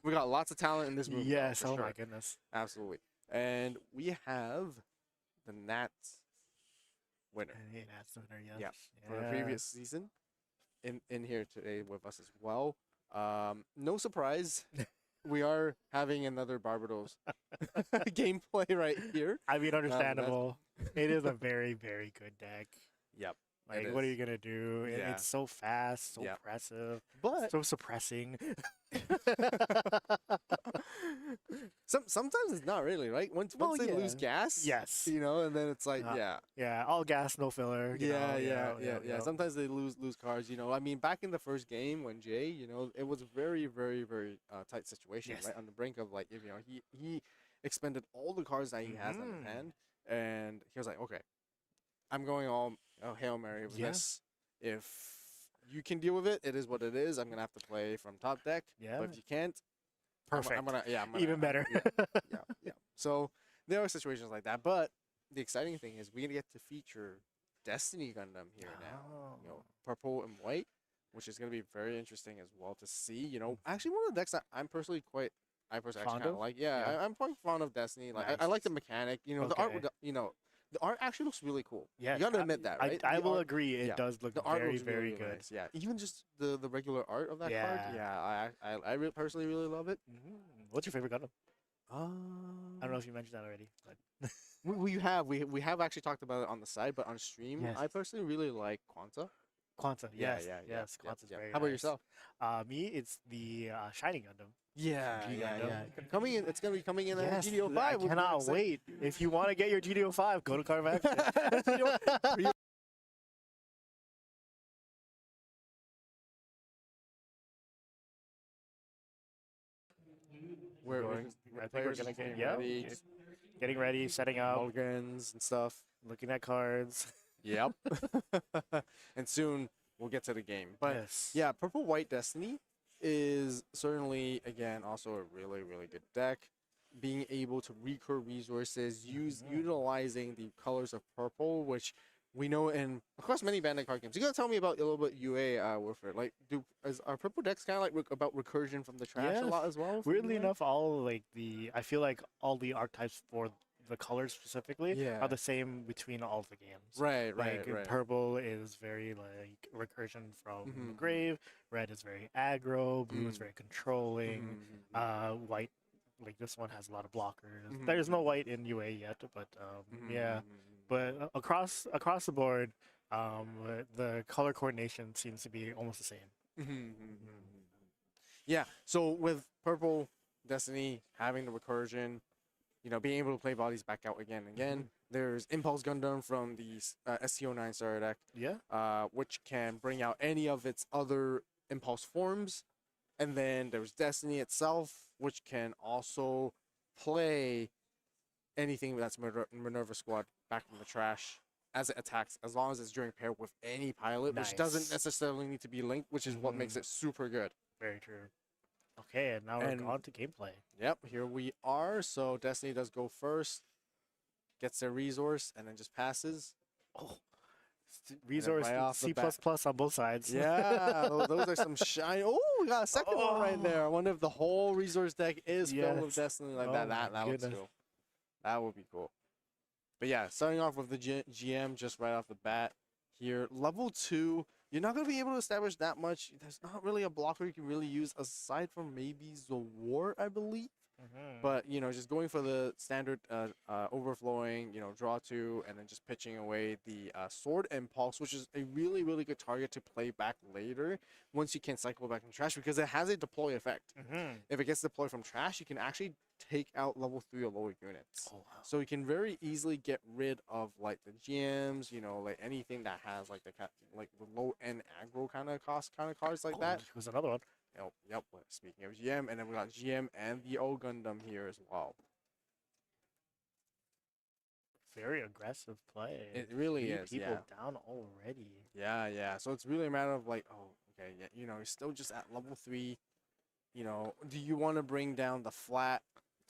We got lots of talent in this room. though, Yes. for Oh sure. my goodness. Absolutely. And we have the Nats winner. Hey, that's the winner. Yes. Yeah, from the previous season in here today with us as well. No surprise, we are having another Barbados gameplay right here. I mean, that's- understandable. It is a very, very good deck. Yep. Like, It what are is. you gonna do? Yeah. It's so fast, so Yeah. impressive, But so suppressing. sometimes it's not really, right? Once Well, they lose yeah. gas, Yes. you know, and then it's like, Uh, yeah. Yeah, all gas, no filler. you Yeah, know, yeah. Sometimes they lose cards. You know, I mean, back in the first game when Jay, you know, it was a very, very, very tight situation, Yes. right on the brink of like, you know, he expended all the cards that he has in his Mhm. hand, and he was like, okay, I'm going all Hail Mary with Yeah. this. If you can deal with it, it is what it is. I'm gonna have to play from top deck. Yeah. But if you can't, Perfect. I'm gonna Even better. yeah. So there are situations like that, but the exciting thing is we get to feature Destiny Gundam here now. You know, purple and white, which is going to be very interesting as well to see. You know, actually one of the decks that I personally actually Fond kind of of? like. Yeah. I'm quite fond of Destiny. Like I like the mechanic. You know, the art. Okay. You know, the art actually looks really cool. Yes, you got to admit that, right? I The will art- agree. It yeah. does look The art very, looks really, very really good. nice. Yeah, even just the regular art of that card. Yeah. Yeah, I personally really love it. What's your favorite Gundam? I Um, don't know if you mentioned that already, but we have actually talked about it on the side, but on stream, Yes. I personally really like Quanta. Quanta. Yeah, Yes, yeah, yeah, yes, yeah, Quanta's yeah. very. How about nice. yourself? Me, it's the Shining Gundam. Yeah, G yeah, Gundam. yeah. Coming in, it's gonna be coming in Yes, at GDO 5. I which we're cannot excited- wait. If you want to get your GDO 5, go to Carvac. We're Going- just- I think we're players gonna just get getting yeah, ready, get- just getting ready, setting up, mulligans and stuff. looking at cards. Yep. And soon we'll get to the game. But yes. yeah, Purple White Destiny is certainly again also a really, really good deck. Being able to recur resources, utilizing the colors of purple, which we know in across many Bandai card games. You gotta tell me about a little bit UA Warfare. Like, are purple decks kind of like about recursion from the trash Yeah. a lot as well? for Weirdly UA? enough, I feel like all the archetypes for the colors specifically Yeah. are the same between all the games. Right, Like right. purple is very like recursion from the Mhm. grave, red is very aggro, blue is very controlling, Mhm. white like this one has a lot of blockers. Mhm. There's no white in UA yet, but Mhm, yeah. mhm, mhm. But across the board, the color coordination seems to be almost the same. Yeah, so with Purple Destiny having the recursion, you know, being able to play bodies back out again and again, there's Impulse Gundam from the STO9 starter deck, which can bring out any of its other Impulse forms. And then there's Destiny itself, which can also play anything that's Minerva Squad back from the trash as it attacks, as long as it's during pair with any pilot, which doesn't Nice. necessarily need to be linked, which is what makes it super good. Very true. Okay, and now And- we're on to gameplay. Yep, here we are. So Destiny does go first, gets their resource, and then just passes. Oh, resource right off the C++ bat. on both sides. Yeah, those are some shiny. Oh, we got a second one right there. I wonder if the whole resource deck is filled with Yes. Destiny like Oh that. my That looks goodness. cool. That would be cool. But yeah, starting off with the GM just right off the bat here. Level 2, you're not going to be able to establish that much. There's not really a blocker you can really use aside from maybe Zawar, I believe. But, you know, just going for the standard overflowing, you know, draw 2, and then just pitching away the Sword Impulse, which is a really, really good target to play back later once you can cycle back in trash because it has a deploy effect. If it gets deployed from trash, you can actually take out level 3 or lower units. Oh, wow. So you can very easily get rid of like the GMs, you know, like anything that has like the low end aggro kind of cards like that. Here's another one. Oh, yep. Speaking of GM, and then we got GM and the O Gundam here as well. Very aggressive play. It really Three is, people yeah. down already. Yeah, yeah. So it's really a matter of like, oh, okay, yeah, you know, you're still just at level 3. You know, do you want to bring down the flat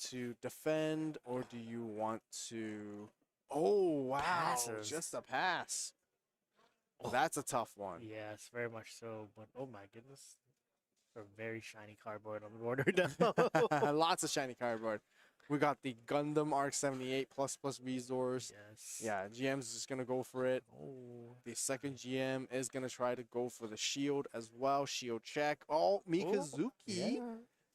to defend, or do you want to? Oh wow, Passes. just a pass. Oh. That's a tough one. Yes, very much so. But oh my goodness, a very shiny cardboard on the border now. Lots of shiny cardboard. We got the Gundam Arc 78 plus resource. Yes. Yeah, GM's just gonna go for it. Oh. The second GM is gonna try to go for the shield as well. Shield check. Oh, Mikazuki. Yeah.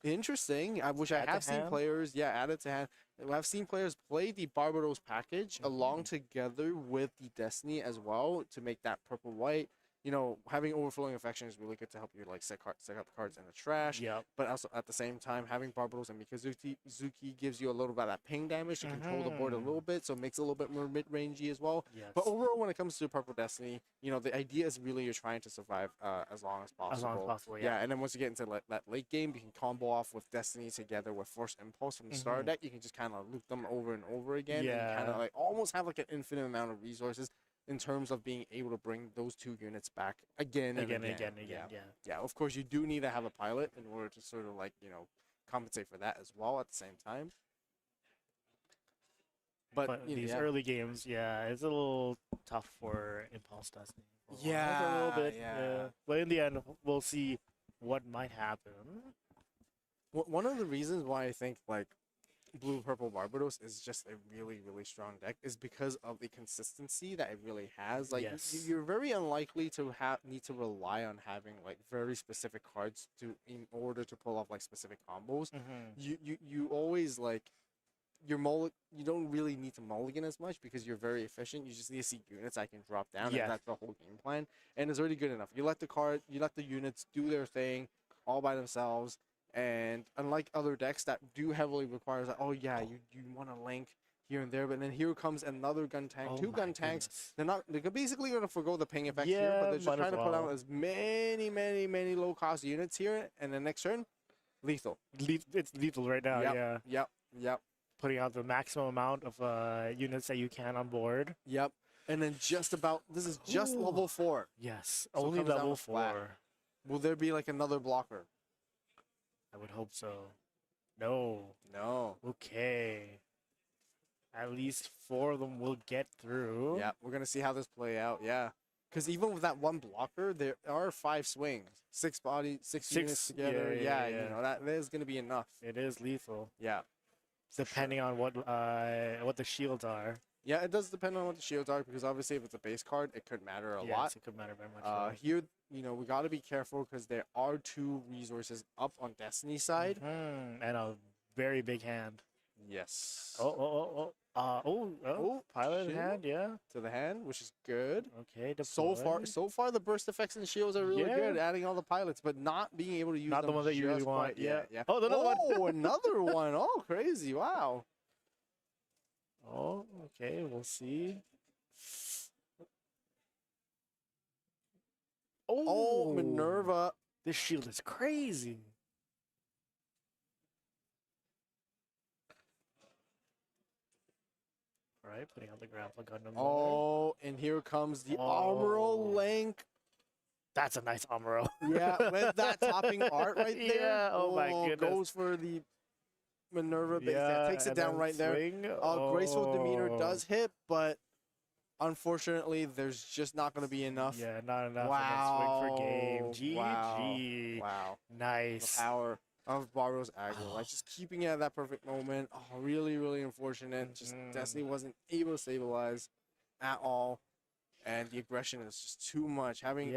Interesting. I wish Add I to have seen hand. players, yeah, add it to hand. I've seen players play the Barbados package along together with the Destiny as well to make that purple white. You know, having overflowing affection is really good to help you like set up cards in the trash. Yep. But also at the same time, having Barbados and Mikazuki gives you a little bit of that ping damage to control the board a little bit, so it makes it a little bit more mid-rangey as well. Yes. But overall, when it comes to Purple Destiny, you know, the idea is really you're trying to survive as long as possible. As long as possible, Yeah, and then once you get into that late game, you can combo off with Destiny together with Force Impulse from the starter deck. You can just kind of loop them over and over again, and kind of like almost have like an infinite amount of resources in terms of being able to bring those 2 units back again and again. Yeah, of course, you do need to have a pilot in order to sort of like, you know, compensate for that as well at the same time. But you know, these early games, it's a little tough for Impulse Destiny. Yeah, a little bit. yeah. But in the end, we'll see what might happen. One of the reasons why I think like Blue Purple Barbados is just a really, really strong deck is because of the consistency that it really has. Like you're very unlikely to need to rely on having like very specific cards in order to pull off like specific combos. You always like you don't really need to mulligan as much because you're very efficient. You just need to see units I can drop down, and that's the whole game plan. And it's already good enough. You let the units do their thing all by themselves. And unlike other decks that do heavily require, like, oh yeah, you want to link here and there, but then here comes another gun tank, 2 gun tanks. They're basically going to forgo the ping effect here, but they're just trying to put out as many low cost units here, and then next turn, lethal. It's lethal right now. Yep. Putting out the maximum amount of units that you can on board. Yep. And then this is just level 4. Yes, So only level 4. flat. Will there be like another blocker? I would hope so. No. Okay. At least 4 of them will get through. Yeah, we're gonna see how this play out. Yeah, because even with that 1 blocker, there are 5 swings, 6 units together. Yeah, you know that is gonna be enough. It is lethal. Yeah, depending on what the shields are. Yeah, it does depend on what the shields are, because obviously if it's a base card, it could matter a lot. It could matter very much. Here, you know, we got to be careful because there are 2 resources up on Destiny side. And a very big hand. Yes. Pilot shield hand, to the hand, which is good. Okay, so far the burst effects and shields are really good, adding all the pilots, but not being able to use not them the one that you really want. Yeah. Oh, another one. Another one. Oh, crazy! Wow. Oh, okay. We'll see. Oh, Minerva. This shield is crazy. All right, putting out the grapple Gundam. Oh, and here comes the Armoro Link. That's a nice Amuro. Yeah, with that topping art right there. Yeah, oh my goodness. Goes for the Minerva base. Yeah, takes it down right there. Graceful Demeanor does hit, but unfortunately, there's just not going to be enough. Yeah, not enough. Wow. Swing for game. GG. Wow. Nice. The power of Barro's aggro. Like, just keeping it at that perfect moment. Oh, really, really unfortunate. Just Destiny wasn't able to stabilize at all. And the aggression is just too much. Having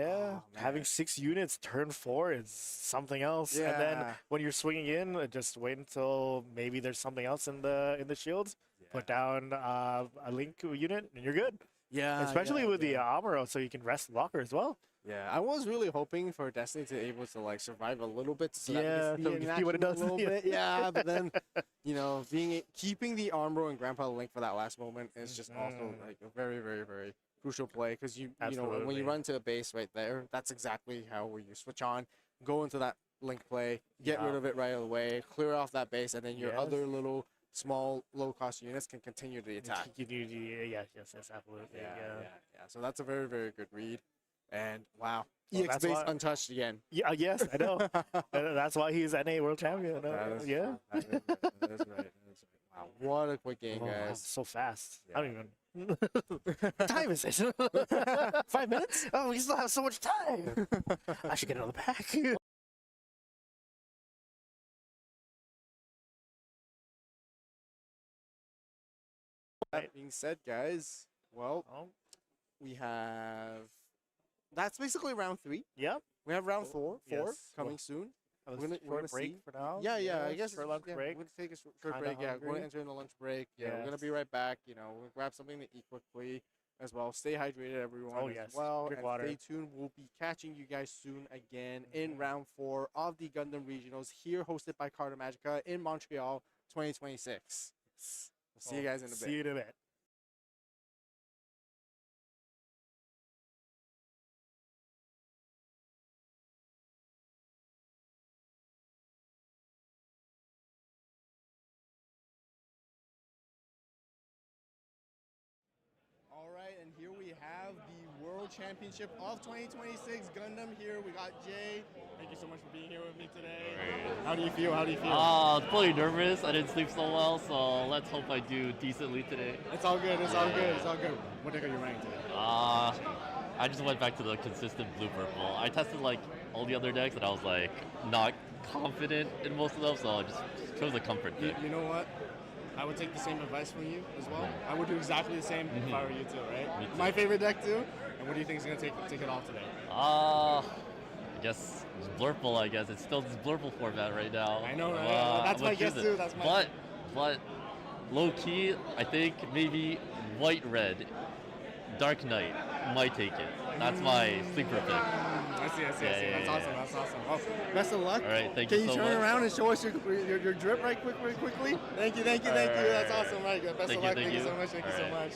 6 units turn 4 is something else. Yeah. And then when you're swinging in, just wait until maybe there's something else in the shields. Yeah. Put down a link unit, and you're good. Yeah, especially with the Amuro, so you can rest blocker as well. Yeah, I was really hoping for Destiny to able to like survive a little bit. So that we can see what it does. A little bit. Yeah, but then keeping the Armor and Grandpa Link for that last moment is just also like a very, very, very crucial play, because you know when you run to a base right there, that's exactly how you switch on, go into that link play, get rid Yeah. of it right away, clear off that base, and then your Yes. other little small low-cost units can continue the attack. Yes, absolutely. Yeah. So that's a very, very good read. And wow, Well, EX that's base why- untouched again. Yeah, yes, I know. That's why he's NA world champion. That is Yeah. true. That is right. That is right. Wow, what a quick game, Oh, wow, guys. so fast. Yeah. I don't even. What time is it? 5 minutes? Oh, we still have so much time. I should get another pack. That being said, guys, well, Oh, we have. That's basically round 3. yep. We have round Oh, 4 yes. coming soon. A We're gonna short break see. for now. Yeah, I Yes, guess for lunch yeah, break. We're gonna take a short Kinda break. Yeah, we're hungry. gonna enter in the lunch break. Yeah, we're gonna Yes. be right back. You know, we'll grab something to eat quickly as well. Stay hydrated, everyone. Oh, as yes. well. Drink And water. stay tuned. We'll be catching you guys soon again in round 4 of the Gundam Regionals here, hosted by Carta Magica in Montreal, 2026. We'll see you guys in a bit. See you in a bit. All right, and here we have the World Championship of 2026 Gundam here. We got Jay. Thank you so much for being here with me today. How do you feel? How do you feel? Pretty nervous. I didn't sleep so well, so let's hope I do decently today. It's all good. It's all good. It's all good. What deck are you running today? I just went back to the consistent blue purple. I tested like all the other decks, and I was like not confident in most of them, so I just chose a comfort deck. You know what? I would take the same advice from you as well. I would do exactly the same if I were you too, right? Me too. My favorite deck too. And what do you think is gonna take it off today? I guess it's Blurple. I guess it's still this Blurple format right now. I know, right? That's I'm my gonna guess choose too. it. That's my. But low key, I think maybe white red, Dark Knight might take it. That's my sleeper pick. I see. Yeah, That's yeah. awesome. That's awesome. Well, best of luck. All right, thank Can you you so turn much. around and show us your drip right quickly? Thank you. That's awesome. Right, good. Best of luck. Thank you so much. Thank you so much.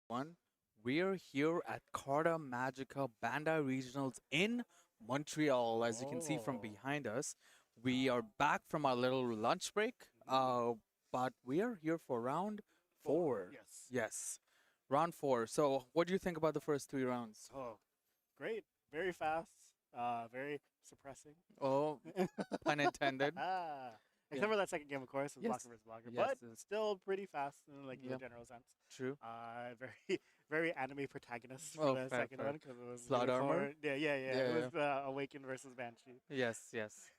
One, we're here at Carta Magica Bandai Regionals in Montreal. As you can see from Oh. behind us, we are back from our little lunch break, but we are here for round four. Yes. Yes, round four. So, what do you think about the first three rounds? Oh, great. Very fast. Very suppressing. Oh, pun intended. Except for that second game, of course, was Yes. blocker versus blocker, Yes, but yes. still pretty fast in like Yeah. the general sense. True. Very, very anime protagonist for Oh, the fair, second fair. one because it was Plot armor? unicorn. Yeah. Yeah, It was Awakened versus Banshee. Yes, yes.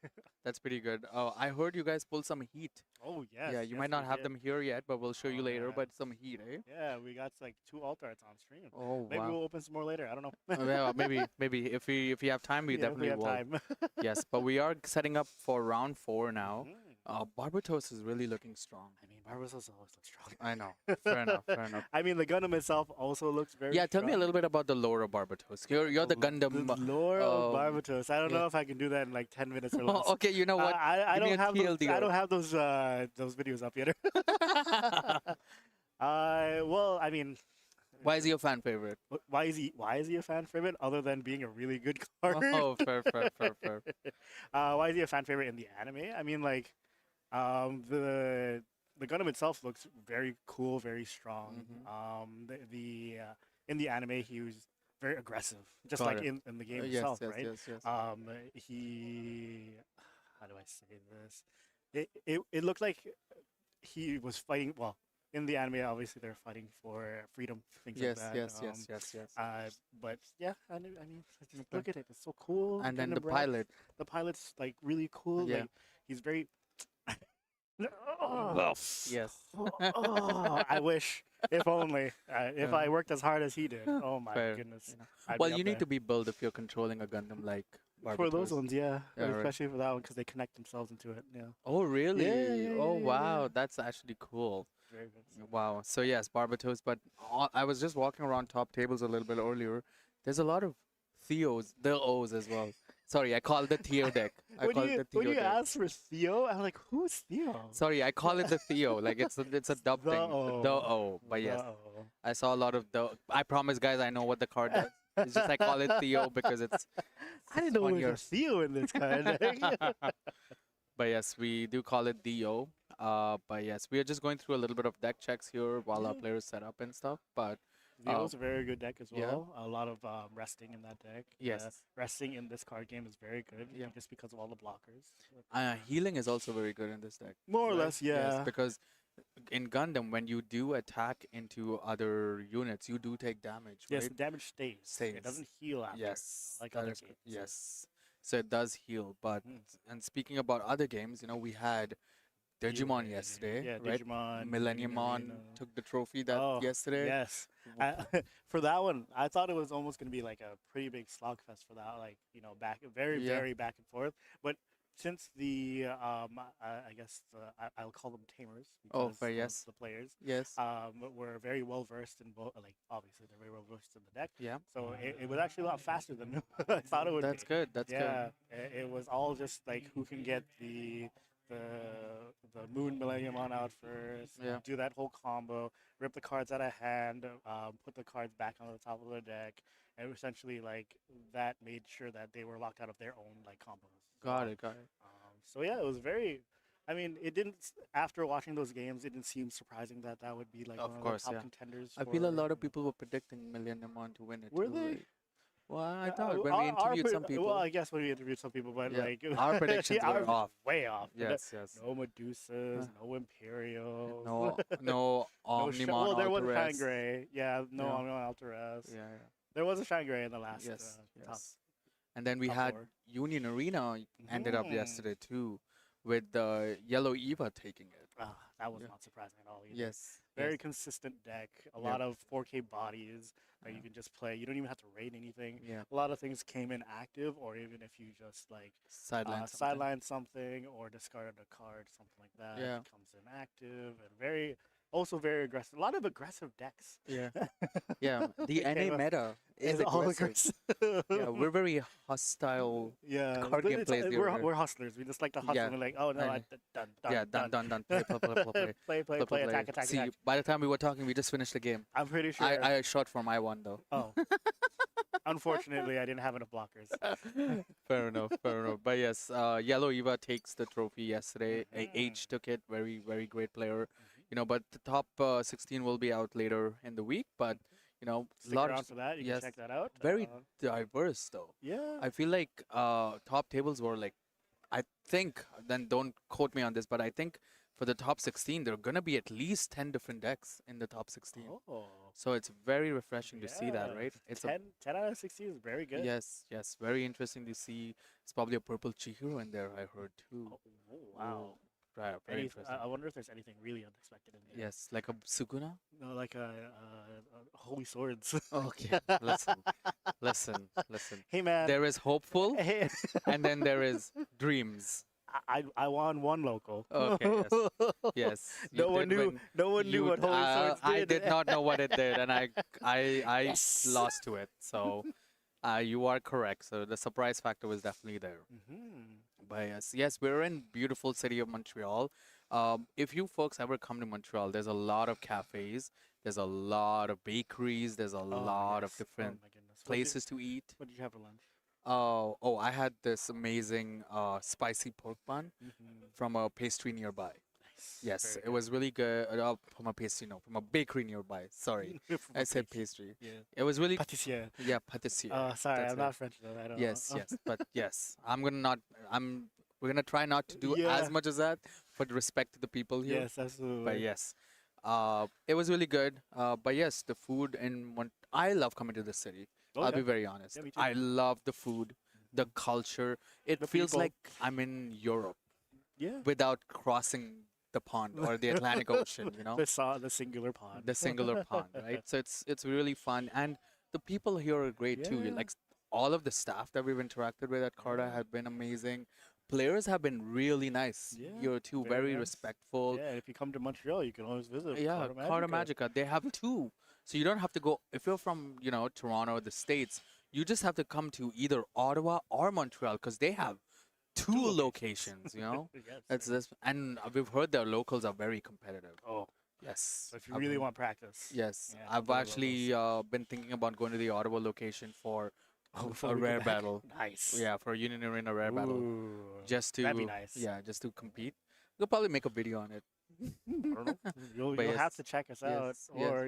That's pretty good. Oh, I heard you guys pulled some heat. Oh yes. Yeah, you yes, might not we have did. them here yet, but we'll show you Oh, later. yeah. But some heat, eh? Yeah, we got like 2 alt arts on stream. Oh, Maybe wow. we'll open some more later. I don't know. Well, maybe if we have time, we Yeah, if definitely have will. time. Yes, but we are setting up for round 4 now. Mhm. Barbatos is really looking strong. I mean, Barbaros always looks strong. I know. Fair enough. Fair enough. I mean, the Gundam itself also looks very. Yeah, tell me a strong. little bit about the lore of Barbatos. You're the Gundam. The lore of um, Barbatos. I don't yeah. know if I can do that in like 10 minutes or less. Oh, okay, you know what? I Give me don't a have those, I TLDR. don't have those videos up yet. Well, I mean, Why is he a fan favorite? why is he a fan favorite other than being a really good card? Oh, fair. Why is he a fan favorite in the anime? I mean, like, the Gundam itself looks very cool, very strong. In the anime, he was very aggressive, just Got like it. in the game Yes, itself, yes, right? yes. He, how do I say this? It looked like he was fighting. Well, in the anime, obviously they're fighting for freedom, things Yes, like that. yes. But yeah, I mean, just look at it; it's so cool. And then Gundam the Breath. pilot. The pilot's like really cool. Yeah. Like he's very. Yes. I wish, if only, if Yeah. I worked as hard as he did. Oh my Fair, goodness. you know. I'd be Well, up you need there. to be built if you're controlling a Gundam like Barbatos. For those ones, yeah, Yeah, right. especially for that one because they connect themselves into it. Yeah, Oh, really? Oh, yeah. wow. That's actually cool. very good. Wow. So, yes, Barbatos. But I was just walking around top tables a little bit earlier. There's a lot of Theos, the O's as well. Sorry, I call it the Theo deck. When you ask for Theo, I'm like, who's Theo? Sorry, I call it the Theo. Like it's a dub The thing. O. The O. But yes, Uh-oh. I saw a lot of the. I promise, guys, I know what the card does. It's just I call it Theo because it's. I didn't know there funnier. was a Theo in this card. But yes, we do call it Theo. But yes, we are just going through a little bit of deck checks here while our players set up and stuff. But Theo's a very good deck as yeah. well. A lot of resting in that deck. Yes. Resting in this card game is very good. Yeah. Just because of all the blockers. healing is also very good in this deck. More or right? less, yeah. Yes, because in Gundam, when you do attack into other units, you do take damage. Yes, right? the damage stays. Stays. It doesn't heal after. Yes, Like that other is games. yes. So it does heal, but Mm. and speaking about other games, we had Digimon Yeah, yesterday, yeah, right? Digimon, Millenniumon Arena. took the trophy that Oh, yesterday. Yes. For that one, I thought it was almost going to be like a pretty big slogfest for that. Like, back, very, Yeah. very back and forth. But since the, I guess, I'll call them tamers. Oh, because fair, of yes. The players. Yes. Were very well versed in both. Like, obviously, they're very well versed in the deck. Yeah. So it was actually a lot faster than I thought it would That's be. good. That's Yeah, it was all just like who can get the Moon Millennium on out first. Yeah. Do that whole combo, rip the cards out of hand, put the cards back on the top of the deck, and essentially like that made sure that they were locked out of their own like combos. as Got well. it. Got it. So yeah, it was very. I mean, it didn't. After watching those games, it didn't seem surprising that that would be like Of one course, of the yeah. top contenders. I feel a for- lot of people were predicting Millenniumon to win it. Were too, they? right? Well, I thought when we Our interviewed pre- some people. Well, I guess when we interviewed some people, but Yeah, like our predictions yeah, were ours off. way off. Yes. Yes. No Medusas, no Imperials. No. No. no Omnimon. well, there was a Shine Altarez. Gray. Yeah, no Yeah. Omnimon Altarez. Yeah. There was a Shine Gray in the last Yes. top. Yes. And then we top had four. Union Arena ended up Mhm. yesterday too, with Yellow Eva taking it. That was Yeah. not surprising at all. Either. Yes. Very yes. consistent deck. A Yeah. lot of 4K bodies that Yeah. you can just play. You don't even have to raid anything. Yeah. A lot of things came in active, or even if you just like Sideline. something. sideline something or discarded a card, something like that. Yeah. It comes in active and very, also very aggressive. A lot of aggressive decks. Yeah. Yeah. The Okay, NA well, meta is It's all aggressive. aggressive. Yeah, we're very hostile Yeah, card but game plays the we're order. we're hustlers. We just like to hustle. Yeah. We're like, oh no, I- done, Yeah, done, done, done, done. Play, play, play, play, play. play, play, Play, play, play, play. attack, See, attack. by the time we were talking, we just finished the game. I'm pretty sure. I shot for my one though. Oh, unfortunately, I didn't have enough blockers. Fair enough, fair enough. But yes, Yellow Eva takes the trophy yesterday. H took it. Very, very great player. You know, but the top 16 will be out later in the week. But you know, Stick a lot around of for that. You yes, can check that out. very diverse though. Yeah. I feel like top tables were like, I think, then don't quote me on this, but I think for the top 16, there are going to be at least 10 different decks in the top 16. Oh. So it's very refreshing to see that, Yeah. right? It's 10 out of 16 is very good. yes, yes, very interesting to see. It's probably a purple Chihiro in there, I heard too. Oh, wow. Right, very interesting. I wonder if there's anything really unexpected in there. Yes, like a Suguna? No, like holy swords. Okay, listen. Hey man. There is hopeful, Hey. and then there is dreams. I won one local. Okay, yes. You No one did knew. win. No one knew what holy swords did. I did not know what it did, and I Yes. lost to it. So, you are correct. So the surprise factor was definitely there. Mhm. But yes, we're in beautiful city of Montreal. If you folks ever come to Montreal, there's a lot of cafes. There's a lot of bakeries. There's a lot of yes. different Oh my goodness. places to eat. What did you have for lunch? Oh, I had this amazing spicy pork bun from a pastry nearby. Nice. Yes, Very it was really good. From a pastry, no, from a bakery nearby. Sorry, good. I said pastry. Yeah. It was really, Pâtissier. yeah, pâtissier. Sorry, That's I'm it. not French though. I don't Yes, know. yes, but yes, we're gonna try not to do Yeah. as much as that, for the respect to the people here. Yes, absolutely. But yes, it was really good. But yes, the food I love coming to the city. Oh, I'll yeah. be very honest. Yeah, me too. I love the food, the culture. It The feels people. like I'm in Europe Yeah. without crossing the pond or the Atlantic Ocean. You know, The singular pond. the singular pond, right? So it's really fun, and the people here are great too. Yeah. Like all of the staff that we've interacted with at Carta have been amazing. Players have been really nice Yeah, here too, very very nice. respectful. Yeah, if you come to Montreal, you can always visit. Yeah, Carta Magica. They have two, so you don't have to go. If you're from Toronto or the States, you just have to come to either Ottawa or Montreal because they have two locations. You know, Yes. that's this, and we've heard their locals are very competitive. Oh, Yes. so if you I've really been- want practice. Yes, Yeah, I've go to actually been thinking about going to the Ottawa location for Before a we go rare back. battle. Nice. Yeah, for a Union Arena rare battle, Ooh, just to that'd be nice. yeah, just to compete. We'll probably make a video on it. I don't know. You'll But have yes, to check us out, yes, yes. or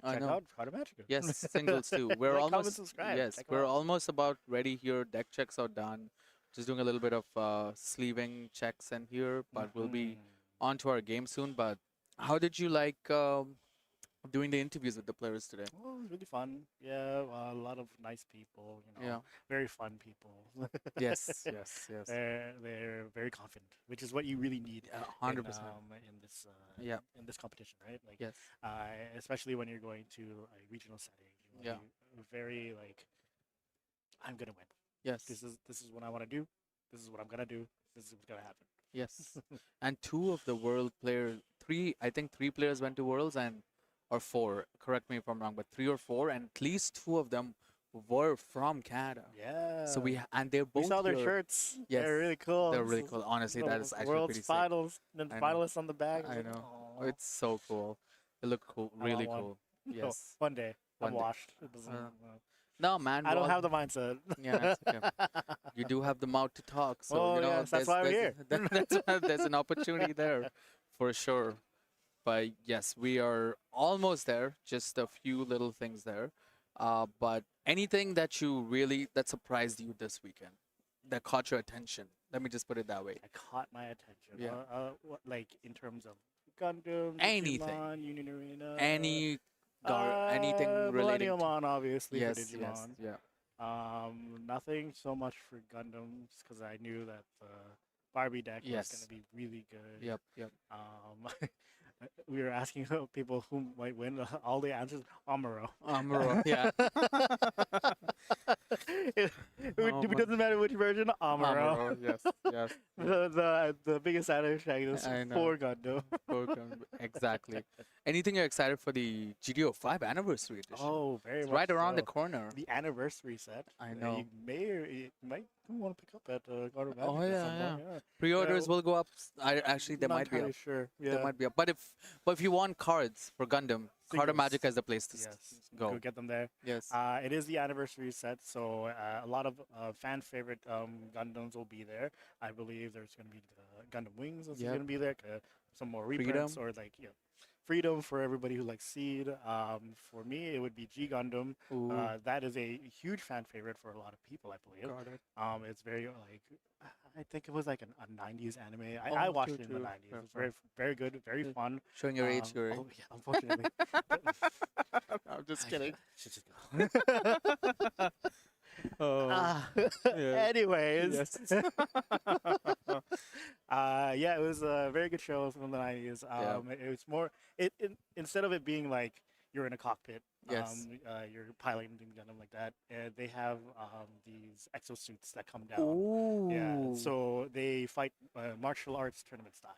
I check know. out Carta Magica. Yes, singles too. We're Like, comment, almost subscribe. yes, Check 'em we're out. almost about ready here. Deck checks are done. Just doing a little bit of sleeving checks in here, but we'll be Mhm. on to our game soon. But how did you like doing the interviews with the players today? Oh, it was really fun. Yeah, a lot of nice people. Yeah. Very fun people. Yes, yes, yes. They're very confident, which is what you really need. 100%. In this Yeah. in this competition, right? Like, Yes. especially when you're going to a regional setting. Yeah. You're very like, I'm gonna win. Yes. This is what I want to do. This is what I'm gonna do. This is what's gonna happen. Yes. And two of the world players, I think three players went to Worlds or four, correct me if I'm wrong, but 3 or 4, and at least 2 of them were from Canada. Yeah. So and they're we both saw their here. shirts. Yes, They're really cool. They're really cool. Honestly, that is actually World's pretty sick. finals. Then the I know. finalists on the back. I Like, know. "Aw." It's so cool. They look cool, I really want one. cool. No, Yes. one day. One I'm day. washed. It doesn't, No, man. I don't well, have the mindset. Yeah, that's okay. You do have the mouth to talk, so Oh, you know yes, that's why we're here. there's an opportunity there, for sure. But yes, we are almost there. Just a few little things there. But anything that surprised you this weekend, that caught your attention? Let me just put it that way. I caught my attention. Yeah. Like in terms of Gundam, Anything. Digimon, Union Arena, Anything relating Millennium to on, obviously, yes, for yes, Digimon. yeah. Nothing so much for Gundams because I knew that the Barbie deck Yes. was going to be really good. Yep, yep. We were asking people who might win. All the answers, Amuro. Amuro, yeah. my- doesn't matter which version. Amuro. Amuro, yes, yes. The biggest satisfaction is I know. for Gundam. Exactly. Anything you're excited for the GTO 5 anniversary edition? Oh, very It's much right around the so. corner. The anniversary set. I You know. you might want to pick up at Garden Oh, Magic at yeah, some point. Yeah. Pre-orders Well, will go up. Actually, they Not might be up. entirely sure. They Yeah. might be up. But if you want cards for Gundam, Carta Singles. Magica is the place to Yes. go. Get them there. Yes. It is the anniversary set, so a lot of fan favorite Gundams will be there. I believe there's going to be the Gundam Wings is Yep. going to be there. Some more Freedom. reprints or Freedom for everybody who likes Seed. For me, it would be G Gundam. Ooh. That is a huge fan favorite for a lot of people, I believe. Got it. It's very I think it was like a 90s anime. Oh, I watched true, it in the true. 90s. Fair, It was very very good, very Yeah. fun. Showing your age, you're Oh yeah, unfortunately. I'm just kidding. Should just go. Oh. Anyways, Yes. yeah, it was a very good show from the 90s. It was more instead of it being like you're in a cockpit, Yes. you're piloting Gundam like that. They have these exosuits that come down. Ooh. Yeah, so they fight martial arts tournament style.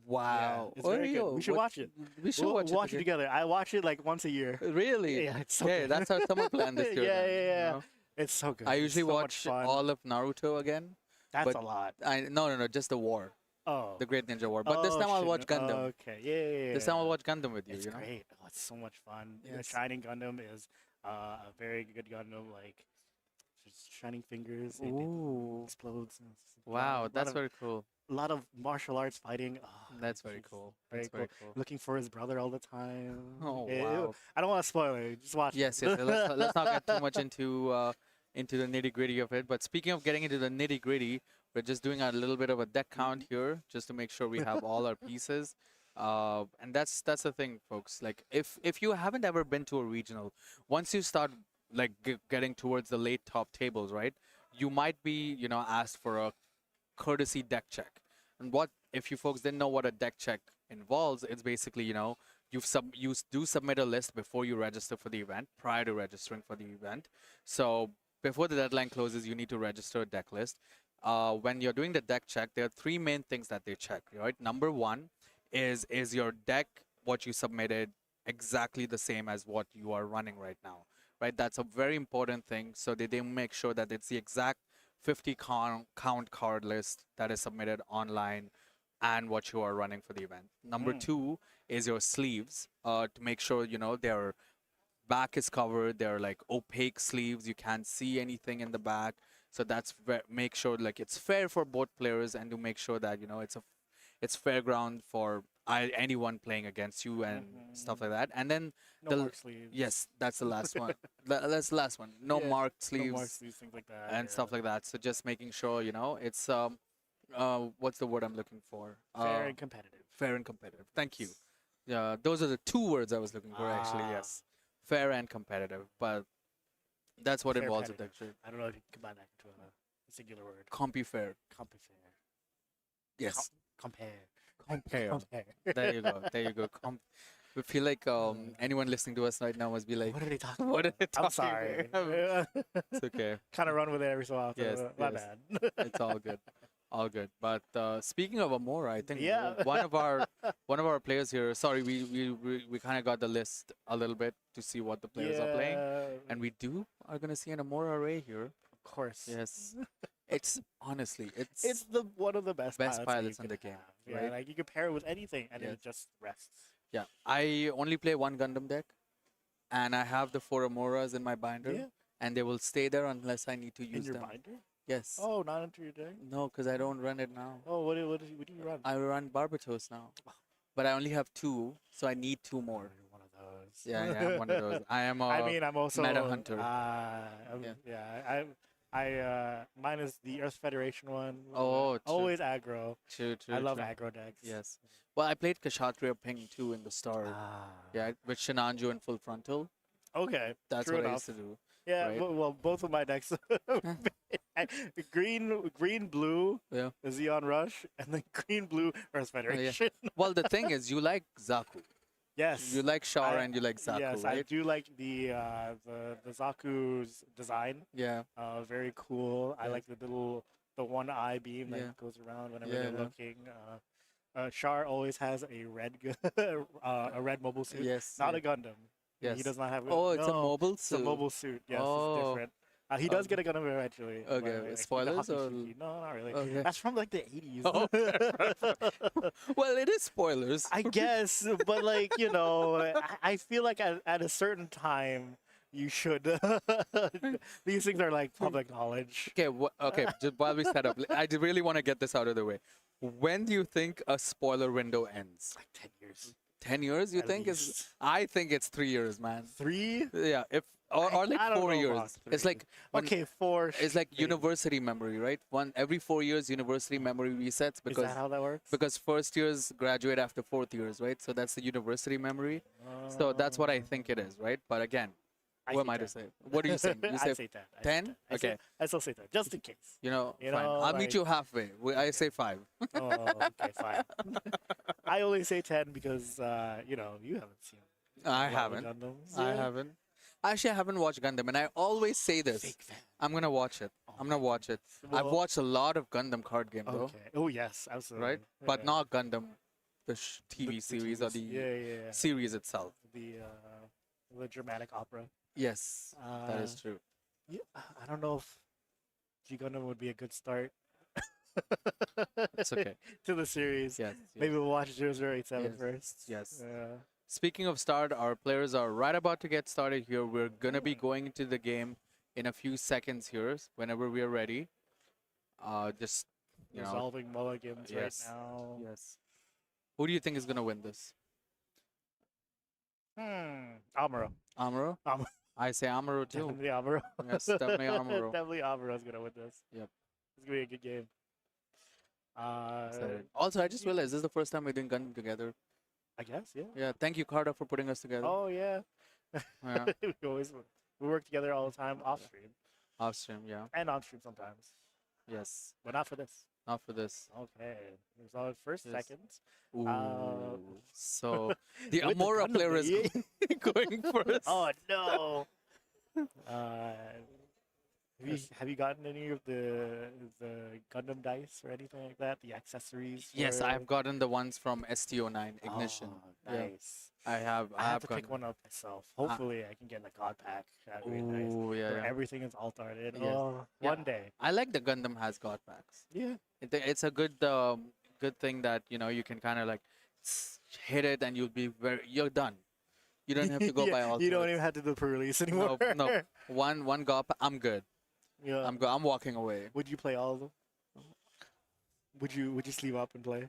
Wow. it's very good. We should watch it. We should We'll watch watch it again. together. I watch it like once a year. Really? Yeah, it's so Okay, good. that's our summer plan this year. Yeah, then, you yeah. know? It's so good. I It's usually so much watch fun. all of Naruto again. That's but a lot. No, just the war, Oh, the Great Ninja War. But this time I'll shit, watch Gundam. Okay, yeah. This time I'll watch Gundam with you. It's you know? great. Oh, it's so much fun. The Yes. Shining Gundam is a very good Gundam. Like, just shining fingers. It Ooh. explodes. And it's a Wow, lot that's of, very cool. a lot of martial arts fighting. Oh, That's it's very just cool. Very That's cool. very cool. Looking for his brother all the time. Oh, It- wow. I don't want to spoil it. Just watch Yes, it. yes. Let's not get too much into the nitty gritty of it. But speaking of getting into the nitty gritty, we're just doing a little bit of a deck count here, just to make sure we have all our pieces. And that's the thing, folks. Like, if you haven't ever been to a regional, once you start like getting towards the late top tables, right? You might be, asked for a courtesy deck check. And what if you folks didn't know what a deck check involves? It's basically, you do submit a list before you register for the event, prior to registering for the event. So before the deadline closes, you need to register a deck list. When you're doing the deck check, there are three main things that they check, right? Number one is your deck, what you submitted, exactly the same as what you are running right now, right? That's a very important thing. So they make sure that it's the exact 50 count card list that is submitted online and what you are running for the event. Number two is your sleeves, to make sure, their back is covered. They're like opaque sleeves. You can't see anything in the back. So that's make sure like it's fair for both players, and to make sure that it's fair ground for anyone playing against you and stuff like that. And then No mark sleeves. yes, that's the last one. That's the last one. No Yeah, marked sleeves No mark sleeves, things like that. and stuff like that. So just making sure it's what's the word I'm looking for? Fair and competitive. Fair and competitive. Thank you. Yeah, those are the two words I was looking for actually. Ah. Yes, fair and competitive. But that's what Fair involves with competitive. deck check. I don't know if you can combine that into a singular word. CompuFair. Compare. Yes. Compare. Compare. Compare. There you go. There you go. We feel like anyone listening to us right now must be like, What are they talking what are about? they talking I'm sorry. about? It's okay. Kind of run with it every so often. Yes, My yes. bad. It's all good. All good. But speaking of Amora, I think Yeah. one of our players here. Sorry, we kind of got the list a little bit to see what the players are playing, and we are gonna see an Amora array here. Of course. Yes, it's honestly It's one of the best Best pilots that in you the can game, have. Yeah, right? like you can pair it with anything, and Yeah. it just rests. yeah. I only play one Gundam deck, and I have the 4 Amoras in my binder, Yeah. and they will stay there unless I need to In use your them. binder? Yes. Oh, not into your deck. No, because I don't run it now. Oh, what do you run? I run Barbatos now, but I only have 2, so I need 2 Oh, more. you're one of those. Yeah, I'm one of those. I am a I mean, I'm also meta hunter. Yeah. Yeah. Mine is the Earth Federation one. Oh, true. always aggro. True, true. I love true. aggro decks. Yes. Well, I played Kshatriya Ping too in the start. Ah. Yeah, with Shinanju and full frontal. Okay. That's true what I enough. used to do. Yeah. right? Well, both of my decks. green, blue. Yeah. Xeon Rush, and then green, blue Earth Federation. Well, the thing is, you like Zaku, Yes. You like Char I- and you like Zaku, yes, I right? do like the Zaku's design. Yeah. Very cool. I Yes. like the one eye beam Yeah. that goes around whenever Yeah. they're looking. Char always has a red a red mobile suit. Yes. Not yeah. a Gundam. Yes. He does not have. Oh, it's a no, mobile It's a suit. mobile suit. Yes, Oh. it's different. He does get a Gundam eventually. but, Okay, like, the spoilers or- Hakusuki- No, not really. Okay. That's from like the 80s. Oh, well, it is spoilers. I guess, but like I feel like at a certain time you should. These things are like public knowledge. Okay, okay. Just while we set up, I really want to get this out of the way. When do you think a spoiler window ends? Like 10 years. 10 years? You At think is? least. I think it's 3 years, man. 3? Yeah, if or like I don't 4 know years. about It's 3. like when- Okay, 4. It's like maybe. university memory, right? Every 4 years, university memory resets Is because that how that works? because first years graduate after fourth years, right? So that's the university memory. So that's what I think it is, right? But again, who am I to say? What do you say? You say I say 10. 10? Okay. I still say 10, just in case. You You fine. know, I'll meet like- you halfway. I say 5. Oh, okay, fine. I only say 10 because you haven't seen. I a lot of haven't. Gundams. I Yeah. haven't. Actually, I haven't watched Gundam, and I always say this. Fake fan. I'm gonna watch it. I'm gonna watch it. I've Well- watched a lot of Gundam card game though, Okay. Oh yes, absolutely. right? But Yeah. not Gundam, the TV The series or the yeah. series itself. The dramatic opera. Yes, that is Uh, true. Yeah, I don't know if G Gundam would be a good start. It's okay. To the series. Yes. Maybe we'll watch 0087 Yes, first. yes. Yeah. Speaking of start, our players are right about to get started here. We're gonna be going into the game in a few seconds here, whenever we are ready. Just you know, Resolving mulligans yes. right now. yes. Who do you think is gonna win this? Amuro. Amuro? Amuro. I say Amuro too. Definitely Amuro. Yes, definitely Amuro. Definitely Amuro's gonna win this. Yep. It's gonna be a good game. Excited. Also, I just realized this is the first time we're doing Gundam together. I guess, yeah. Yeah, thank you, Carta, for putting us together. Oh yeah. Yeah. we work together all the time off stream Off stream, yeah. and on stream sometimes, Yes. but not for this. Not for this. Okay. Resolve first, Yes. seconds. Ooh. So the With the Amora Gundam, player is baby. going first. Oh no. Have you gotten any of the Gundam dice or anything like that? The accessories? Yes, for- I've gotten the ones from STO9 Ignition. Oh, Yeah. nice. I have I have to gotten. pick one up myself. Hopefully, I can get a god pack. That'd be nice. Ooh, yeah, Where yeah. everything is all started. Yes. Oh, Yeah. one day. I like the Gundam has God packs. Yeah. It's a good thing that you can kind of like hit it and you're done. You don't have to go Yeah, by all. You don't even have to do the pre-release anymore. No. One God pack. I'm good. Yeah. I'm good. I'm walking away. Would you play all of them? Would you sleeve up and play?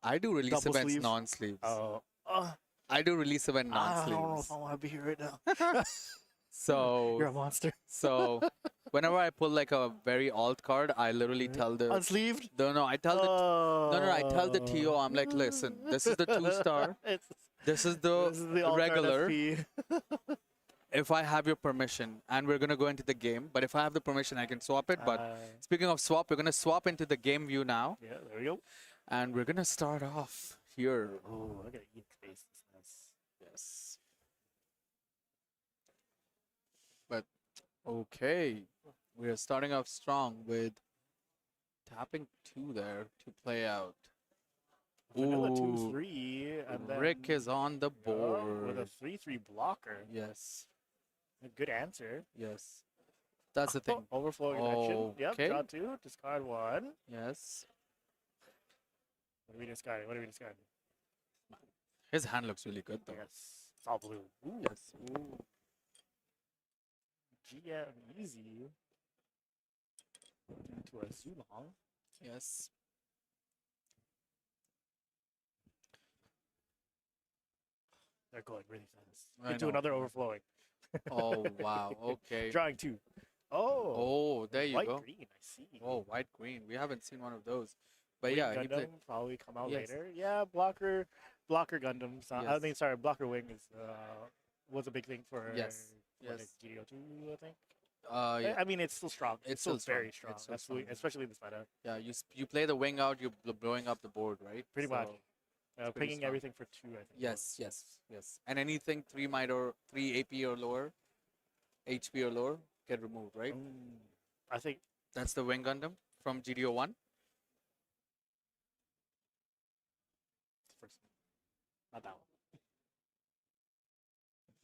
I do release Double events sleeve? non-sleeves. Oh. I do release event I don't know non-sleeves. if I want to be here right now. So You're a monster. So whenever I pull like a very alt card, I literally tell the Unsleeved? I tell the I tell the TO, I'm like, listen, this is the 2-star, this is the This is the alternate regular. FP. If I have your permission, and we're gonna go into the game, but if I have the permission, I can swap it. But speaking of swap, we're gonna swap into the game view now, yeah, there we go. and we're gonna start off here. Oh, look at Ian's face. It's nice. Yes. But okay, we are starting off strong with tapping 2 there to play out. Vanilla Ooh, 2-3, and then Rick is on the board. with a 3-3 blocker. Yes, A good answer. yes. That's the thing. Overflowing action. Yep, Okay. draw 2, discard 1. Yes. What are we discarding? What are we discarding? His hand looks really good though. Yes, it's all blue. Ooh. Yes. Ooh. GM easy. To a Zulong. Yes. They're going really fast. I Into know. another overflowing. Oh wow. Okay. Drawing 2. Oh. Oh, there you White go. green, I see. Oh, white green. We haven't seen one of those. But Wing yeah, he Gundam played. probably come out Yes. later. Yeah, blocker Gundams. I Yes. mean, sorry, blocker wing is was a big thing for Yes, what yes. is GDO2, I think. Yeah. I mean, it's still strong. It's still still very strong. strong. It's still Absolutely, strong. especially in this meta. Yeah, you play the wing out, you're blowing up the board, right? Pretty much. pretty Pinging strong. everything for 2, I think. Yes, yes, yes. And anything 3 might or 3 AP or lower, HP or lower, get removed, right? I think That's the Wing Gundam from GDO 1. it's the first one. Not that one.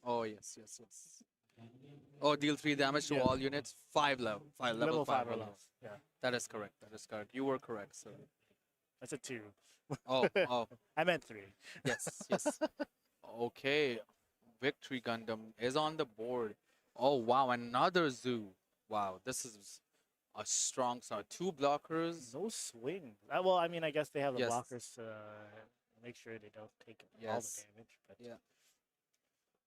Oh, yes, yes, yes. Oh, deal 3 damage to Yeah. all units, 5 level, 5 level 5 or or less. less. Yeah. That is correct. That is correct. You were correct, sir. That's a 2. Oh, oh, I meant 3. yes, yes. Okay, Victory Gundam is on the board. Oh, wow, another zoo. Wow, this is a strong start. 2 blockers. No swing. Well, I mean, I guess they have the Yes. blockers to make sure they don't take all the Yes. damage. But Yeah.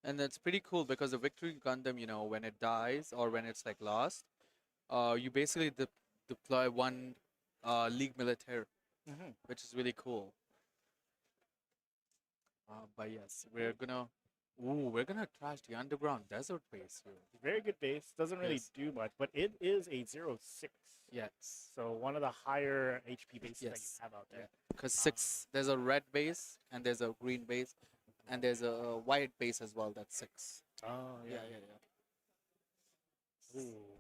And that's pretty cool because the Victory Gundam, you know, when it dies or when it's like lost, you basically deploy one League Militaire, Mhm. which is really cool. But yes, we're gonna trash the underground desert base here. very good base. Doesn't really Yes. do much, but it is a 0-6. Yes. So one of the higher HP bases that Yes. you have out there. Because there's a red base and there's a green base and there's a white base as well. That's 6. Oh, Yeah, yeah. yeah, Ooh,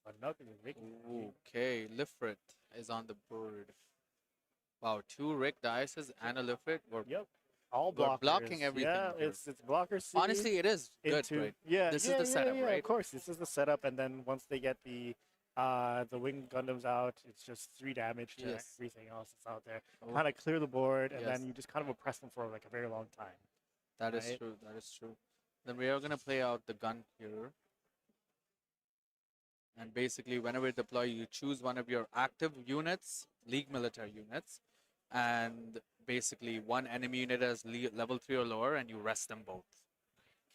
another Rick. yeah. Okay, Lifrit is on the board. Wow, 2 Rick Dices and a Lifrit. Yep. All We're blockers. blocking everything Yeah, here. it's blocker city Honestly, it is good, into right? yeah. This is yeah, the setup, yeah, right? Of course, this is the setup, and then once they get the wing Gundams out, it's just 3 damage to Yes. everything else that's out there. Oh, Kind of clear the board, and Yes. then you just kind of oppress them for like a very long time. that is right? true. That is true. Then we are gonna play out the gun here. And basically, whenever you deploy, you choose one of your active units, League Military units, and basically one enemy unit as level 3 or lower, and you rest them both.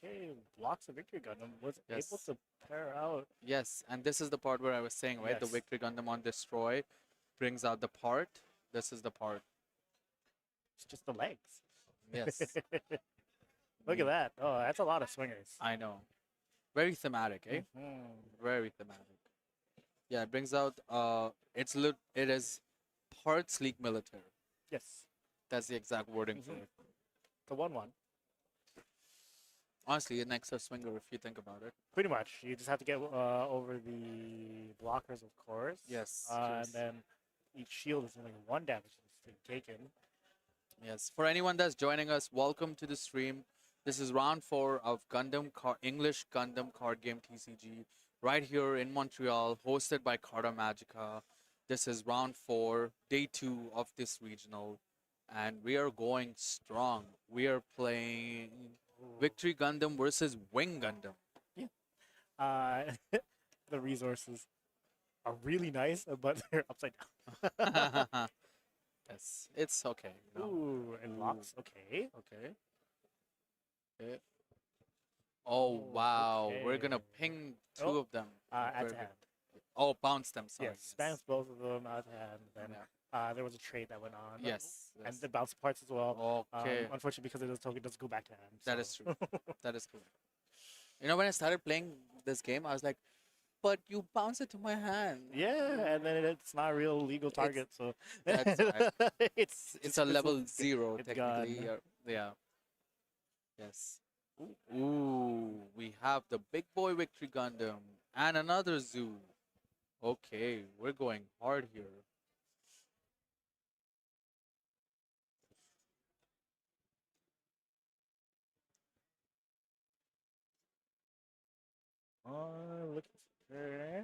Okay, blocks the Victory Gundam was able Yes. to pair out. Yes, and this is the part where I was saying, right? The Yes. Victory Gundam on Destroy brings out the part. This is the part. It's just the legs. Yes, Look at that. Oh, that's a lot of swingers. I know. Very thematic, eh? Mhm. Very thematic. Yeah, it brings out it is parts League Military. Yes, That's the exact wording for Mhm. it. the 1-1. Honestly, an extra swinger if you think about it. Pretty much. You just have to get over the blockers, of course. Yes, And yes. then each shield is only 1 damage that's taken. Yes. For anyone that's joining us, welcome to the stream. This is round 4 of English Gundam card game TCG right here in Montreal, hosted by Carta Magica. This is round 4, day 2 of this regional, and we are going strong. We are playing Victory Gundam versus Wing Gundam. Uh, the resources are really nice, but they're upside down. Yes, it's okay. You know? Ooh, and locks. Okay. Okay. Okay. Oh wow, we're gonna Okay. ping 2 Oh, of them. Add Very to good. hand. Oh, bounce them. Sorry. Yes, spams both of them out to hand. Then Yeah. there was a trade that went on. Yes. And yes. the bounce parts as well. Okay. Unfortunately, because it is token, it doesn't go back to hand. That so. is true. That is cool. You know, when I started playing this game, I was like, but you bounce it to my hand. Yeah, and then it's not a real legal target, so That's right. it's It's a level it's 0, it's technically. gone. Yeah. Yes. Ooh, we have the big boy Victory Gundam and another zoo. Okay, we're going hard here. Looking for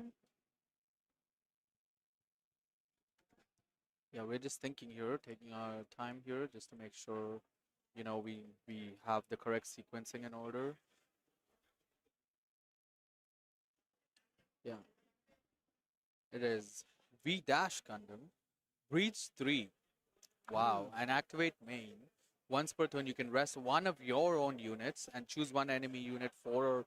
Yeah, we're just thinking here, taking our time here just to make sure, you know, we have the correct sequencing in order. Yeah. It is V Dash Gundam, Breach 3. Wow, and activate main. Once per turn, you can rest one of your own units and choose one enemy unit 4 or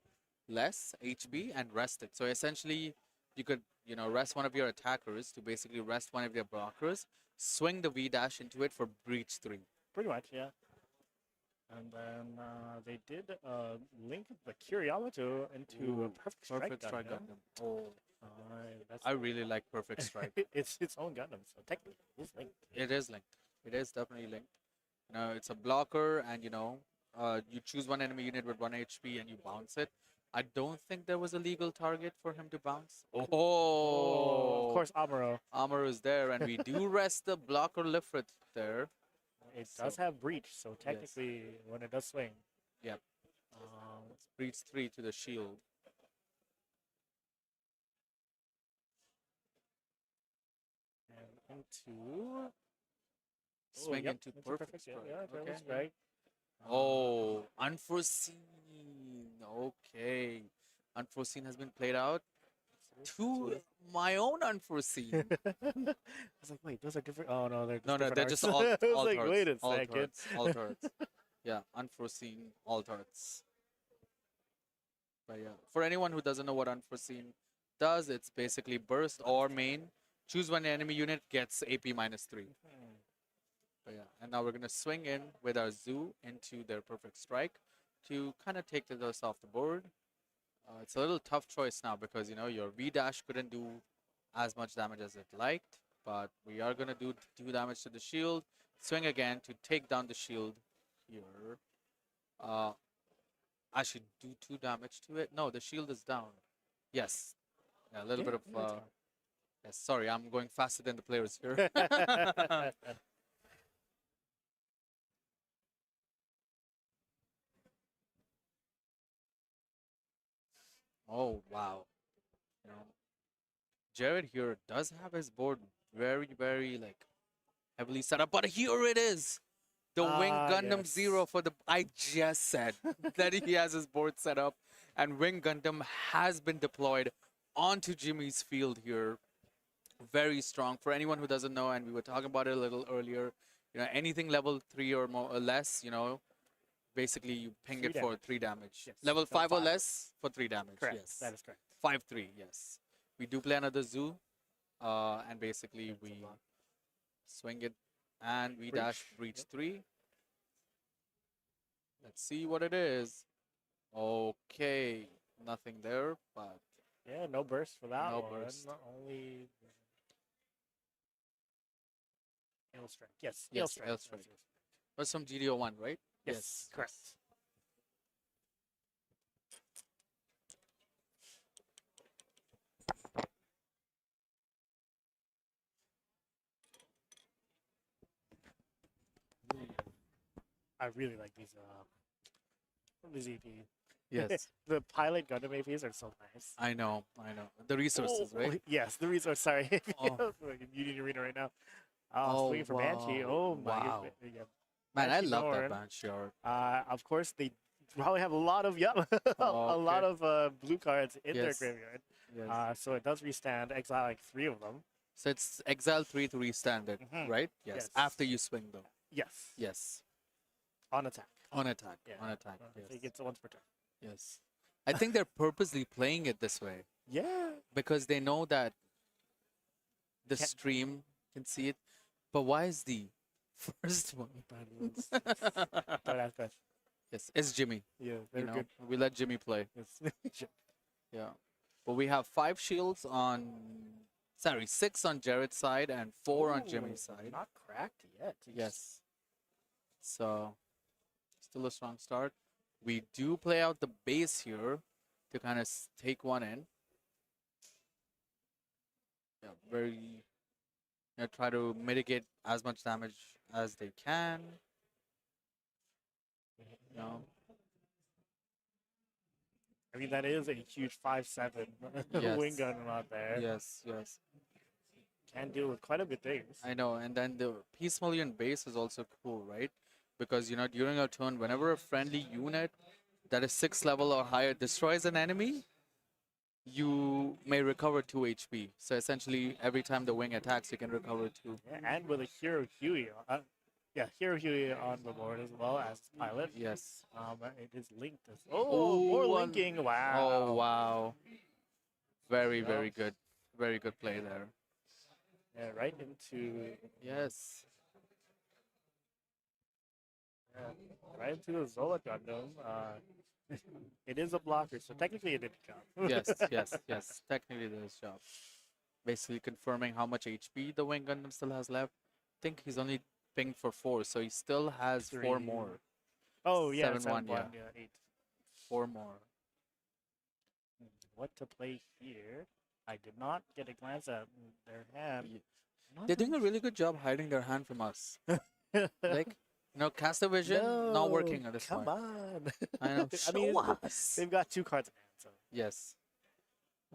less HP and rest it. So essentially, you could, you know, rest one of your attackers to basically rest one of your blockers, swing the V dash into it for Breach 3. pretty much, yeah. And then they did link the Kiriyamato into a Ooh, Perfect Strike Perfect Strike Gundam. Gundam. Oh, That's I really like Perfect Strike. it's its own Gundam, so technically it's linked. It is linked. It is definitely linked. It's a blocker, and you choose one enemy unit with 1 HP and you bounce it. I don't think there was a legal target for him to bounce. Of course, Amuro. Armor is there, and we do rest the blocker Lifrit there. It So, does have breach, so technically, when it does swing, Yep. It's breach 3 to the shield. and into Swing yep, into that's a perfect yeah, strike. yeah, Okay. perfect strike. Oh, unforeseen. Okay. Unforeseen has been played out. To my own unforeseen. I was like, wait, those are different. Oh no, they're just No, different they're just arts. all, I was all like, turrets. wait a All second. turrets. All turrets. Yeah, unforeseen, all turrets. But yeah, for anyone who doesn't know what unforeseen does, it's basically burst or main. Choose one enemy unit, gets AP -3. But yeah, and now we're gonna swing in with our zoo into their perfect strike to kind of take this off the board. It's a little tough choice now because your V dash couldn't do as much damage as it liked, but we are gonna do 2 damage to the shield. Swing again to take down the shield here. Actually, do 2 damage to it. No, the shield is down. Yes, yeah, a little bit of. Yes, sorry, I'm going faster than the players here. Oh wow. You know, Jared here does have his board very, very like heavily set up, but here it is. The Wing Gundam Yes. Zero for the. I just said that he has his board set up, and Wing Gundam has been deployed onto Jimmy's field here. Very strong for anyone who doesn't know, and we were talking about it a little earlier. Anything level 3 or more or less, basically you ping 3 it for damage. 3 damage. Yes, Level level 5 or 5. less for 3 damage. Correct. Yes. That is correct. 5-3. Yes. We do play another zoo, and basically That's a we lot. swing it, and we Breach. dash breach Yep. 3. Let's see what it is. Okay, nothing there, but Yeah, no burst for that No one. burst. Not only Hail Strike. Yes, Hail yes, Strike. L That's strike. it. Was some GDO1, right? Yes, correct. I really like these EP. Yes, The pilot Gundam APs are so nice. I know. The resources, Oh, right? yes, the resource. Sorry, Oh. you need to read it right now. Oh, Swinging for Banshee. wow. Oh my Wow. goodness. Yeah. Man, I Banshee love that Norn. Banshee art. Of course, they probably have a lot of Oh, a lot okay. of blue cards in their Yes. graveyard. Yes. So it does restand, exile like 3 of them. So it's exile 3 to restand it, Mhm. right? Yes. Yes. After you swing, though. Yes, Yes. on attack. On attack. Yeah. On attack. I Yes. think it's once per turn. Yes. I think they're purposely playing it this way Yeah. because they know that the Can't- stream can see it. But why is the first one? Don't ask us. Yes, it's Jimmy. Yeah, they're good. We let Jimmy play. Yes. Yeah. But we have 5 shields on. Sorry, 6 on Jared's side and 4 on Jimmy's Ooh, side. Not cracked yet. Yes. So, still a strong start. We do play out the base here to kind of take one in. Yeah, very. Try to mitigate as much damage as they can. You know, I mean, that is a huge 5/7 Yes. wing gun out there. yes, yes. Can deal with quite a bit things. I know, and then the Peace Million base is also cool, right? Because during a turn, whenever a friendly unit that is 6 level or higher destroys an enemy, you may recover 2 HP. So essentially, every time the wing attacks, you can recover 2. Yeah, and with a Hero Huey. Hero Huey on the board as well as pilot. Yes. It is linked. More Ooh, linking. Wow. Oh, wow. Very, Yeah. very good. Very good play there. Yeah, right into Yes. right into the Zola Gundam. It is a blocker, so technically it did the job. Yes, yes, yes. Technically, there's job. Basically confirming how much HP the Wing Gundam still has left. I think he's only pinged for 4, so he still has 4 Three. more. Oh yeah, 7-1, 7-1, yeah. 8. 4 more. What to play here? I did not get a glance at their hand. Ye- Not They're doing a really good job hiding their hand from us. Like, caster vision not working at this come point. on. I know. I mean, Show us. they've got 2 cards in hand, so Yes.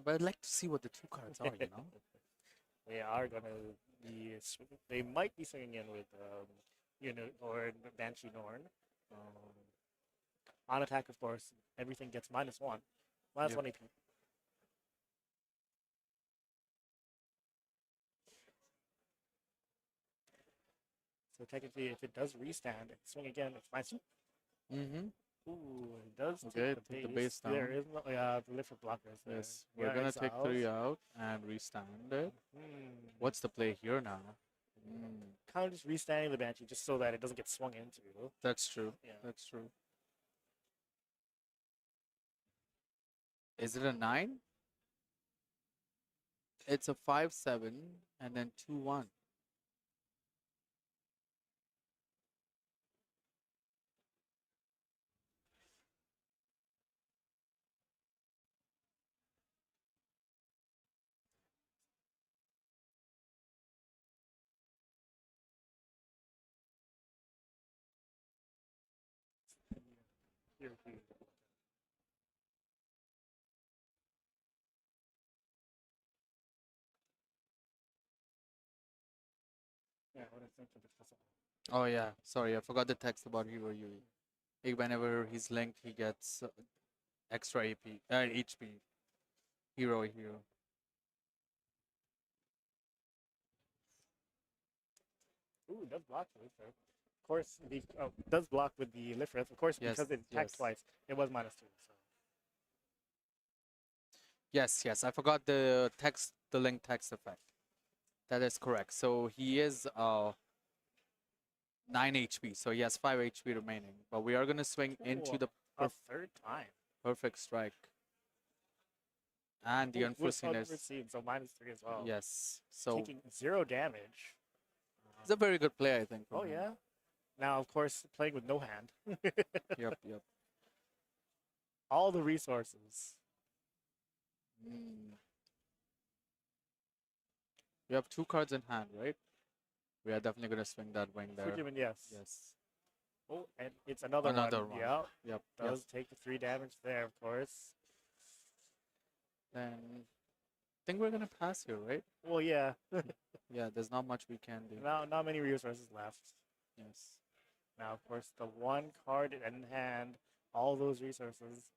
But I'd like to see what the 2 cards are, you know? they are gonna be. They might be swinging in with or Banshee Norn. On attack, of course, everything gets -1, -1 Yep. AP. So technically, if it does restand and swing again, it's -2. Mm-hmm. Ooh, it does Okay, take the the base down. There is no, the lift for blockers there. Yes. We're going to take 3 out and restand it. What's the play here now? Kind of just restanding the Banshee just so that it doesn't get swung into. That's true. Yeah. That's true. Is it a 9? It's a 5-7 and then 2-1. Yeah, what I think of it. Oh yeah, sorry, I forgot the text about Hero Yui. Whenever he's linked, he gets extra AP, HP. Hero. Ooh, it does block with it. Of course, does block with the lift riff. Of course, Yes, because it attacked yes. twice, it was -2. So. Yes, I forgot the link text effect. That is correct. So he is 9 HP, so he has 5 HP remaining. But we are gonna swing into Ooh, the a third time. perfect strike. And the Ooh, with unforeseenness. unforeseen, so -3 as well. Yes. So Taking 0 damage. it's a very good play, I think. from Oh him. yeah. Now, of course, playing with no hand. Yep. All the resources. We have 2 cards in hand, right? We are definitely gonna swing that wing there. Fujiman, yes. Yes. Oh, and it's another one. Yep. Yep. Does take the 3 damage there, of course. Then I think we're gonna pass here, right? Well, yeah. Yeah, there's not much we can do. Not many resources left. Yes. Now, of course, the 1 card in hand, all those resources.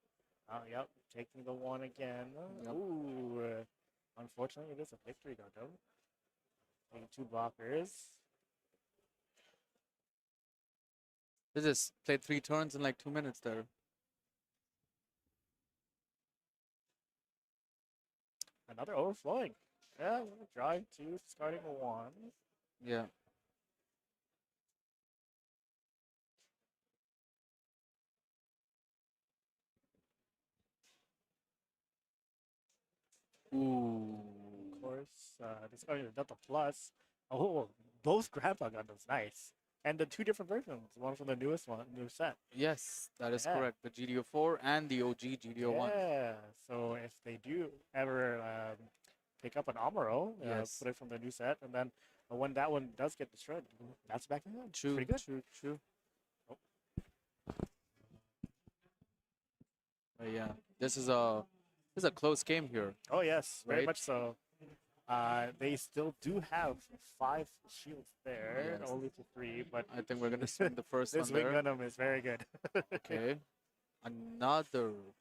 Yep, taking the 1 again. Yep. Ooh, unfortunately, it is a victory, Gundam. Taking 2 blockers. They just played 3 turns in like 2 minutes there. Another overflowing. Yeah, drawing 2, discarding a 1. Yeah. Ooh. Of course, discarding the Delta Plus. Oh, both Grandpa Gundams, nice. And the 2 different versions, one from the new set. Yes, that is Yeah. correct. The GDO4 and the OG GDO1. Yeah, so if they do ever pick up an Amuro, Yes. put it from the new set, and then when that one does get destroyed, that's back in the True, Pretty good. true. Oh. Yeah, this is a close game here. Oh yes, very Right. much so. They still do have 5 shields there, Yes. only to 3, but I think we're gonna swing the first this one Wing there. Gundam is very good. Okay, another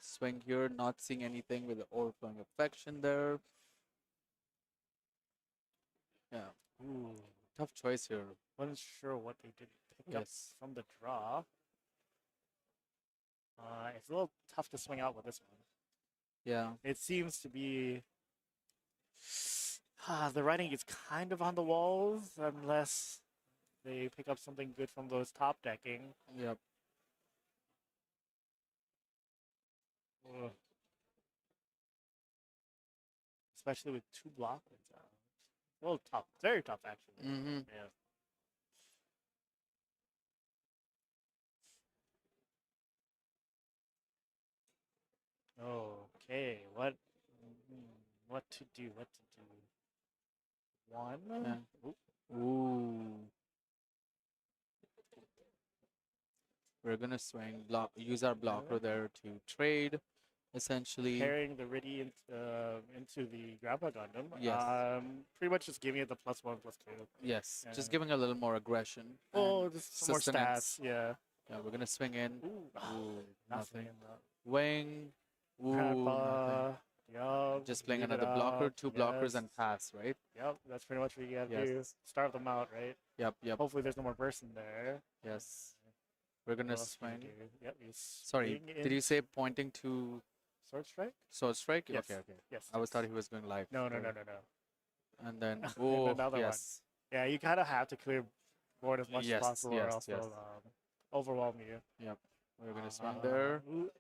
swing here. Not seeing anything with the overflowing affection there. Yeah, Ooh, tough choice here. wasn't sure what they did pick up Yes. from the draw. It's a little tough to swing out with this one. Yeah, It seems to be the writing is kind of on the walls unless they pick up something good from those top decking. yep. Ugh. Especially with 2 blockers out. Well, tough, very tough actually. Mm-hmm. Yeah. Okay, what to do? What to do? One. Yeah. Ooh, Ooh. We're gonna swing block, use our blocker there to trade, essentially. pairing the Riddy into the Grandpa Gundam. Yes. Pretty much just giving it the +1/+2. Yes, Yeah. just giving a little more aggression. Oh, and just some more sustenance. stats. Yeah. Yeah, we're gonna swing in. Ooh, Ooh, nothing. nothing. Wing. Ooh, Grandpa. nothing. Yup. Just playing leave it another blocker, up, 2 blockers, yes. and pass, right? Yep, that's pretty much what you gotta do. Yes. Start them out, right? Yep, yep. Hopefully there's no more burst in there. Yes. We're What gonna else can you swing. do? Yep, you Sorry, swing did you say into pointing to Sword Strike? Sword Strike? Yes. Okay, okay. Yes. I was thought he was going live. No, no, Sorry. no, no, no. And then, And oh, another one. yes. Yeah, you kind of have to clear board as much Yes, as possible, or yes, else yes. they'll overwhelm you. Yep. We're gonna swing there. Ooh,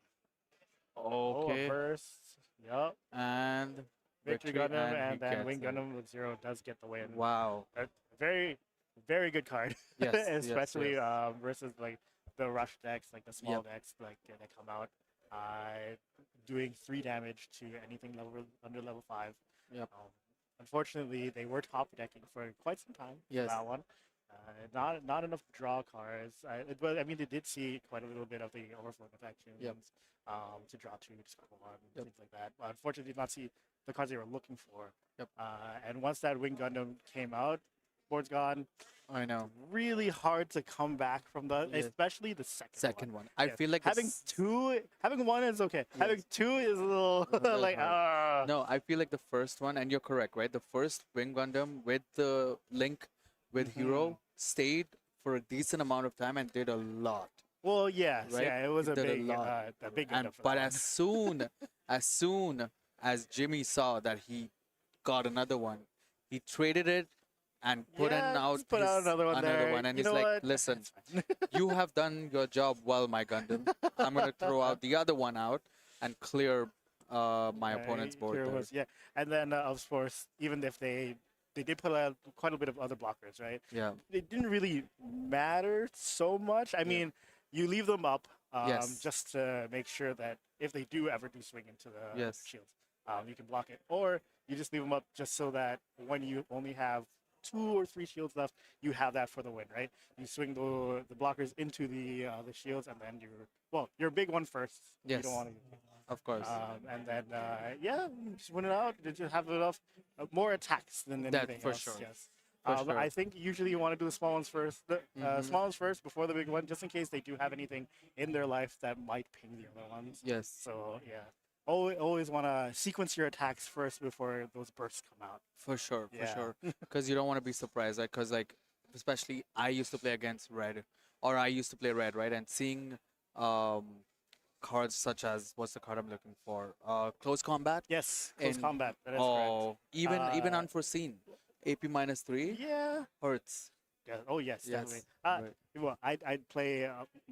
oh, a Okay. burst. Yup. And Victory victory, Gundam, he and then gets Wing it. Gundam with 0 does get the win. Wow. A very, very good card. Yes, yes, Especially yes. Versus like the rush decks, like the small Yep. decks, like that come out, doing 3 damage to anything under level 5. Yep. Unfortunately, they were top decking for quite some time. Yes. That one. Not enough draw cards. But I mean, they did see quite a little bit of the overflowing affections. Yep. To draw 2, to score 1, Yep. things like that. But unfortunately, did not see the cards they were looking for. Yep. And once that Wing Gundam came out, board's gone. I know. Really hard to come back from the, Yes. especially the second. Second one. I Yeah. feel like having having 1 is okay. Having Yes. 2 is a little little like hard. No, I feel like the first one, and you're correct, right? The first Wing Gundam with the link with Hero stayed for a decent amount of time and did a lot. Well, yes, Right? yeah, it was It a did a big, lot. a big And Gundam for but that as soon as Jimmy saw that he got another one, he traded it and put Yeah, in out just put out another one there. and You he's know like, what? listen, It's fine. you have done your job well, my Gundam. I'm gonna throw out the other one out and clear my opponent's board Here there. was- yeah, and then of course, even if they did put out quite a bit of other blockers, right? Yeah. It didn't really matter so much. I mean, you leave them up Yes. just to make sure that if they do ever do swing into the Yes. shields, you can block it, or you just leave them up just so that when you only have 2 or 3 shields left, you have that for the win, right? You swing the blockers into the shields, and then your big one first. You Yes. don't want to. Of course. And then just win it out. Did you have enough more attacks than That anything for else? sure. Yes. For But sure. I think usually you want to do the small ones first. The Mhm. small ones first before the big one, just in case they do have anything in their life that might ping the other ones. Yes. So yeah, always want to sequence your attacks first before those bursts come out. For sure, for Yeah. sure. Because you don't want to be surprised, right? Because like, especially I used to play against red, or I used to play red, right? And seeing cards such as what's the card I'm looking for? Close combat. Yes, close And- combat. That is Oh, even Uh, unforeseen. AP -3 correct. Yeah. hurts. Yeah. Oh yes, Yes. definitely. right. Well, I'd play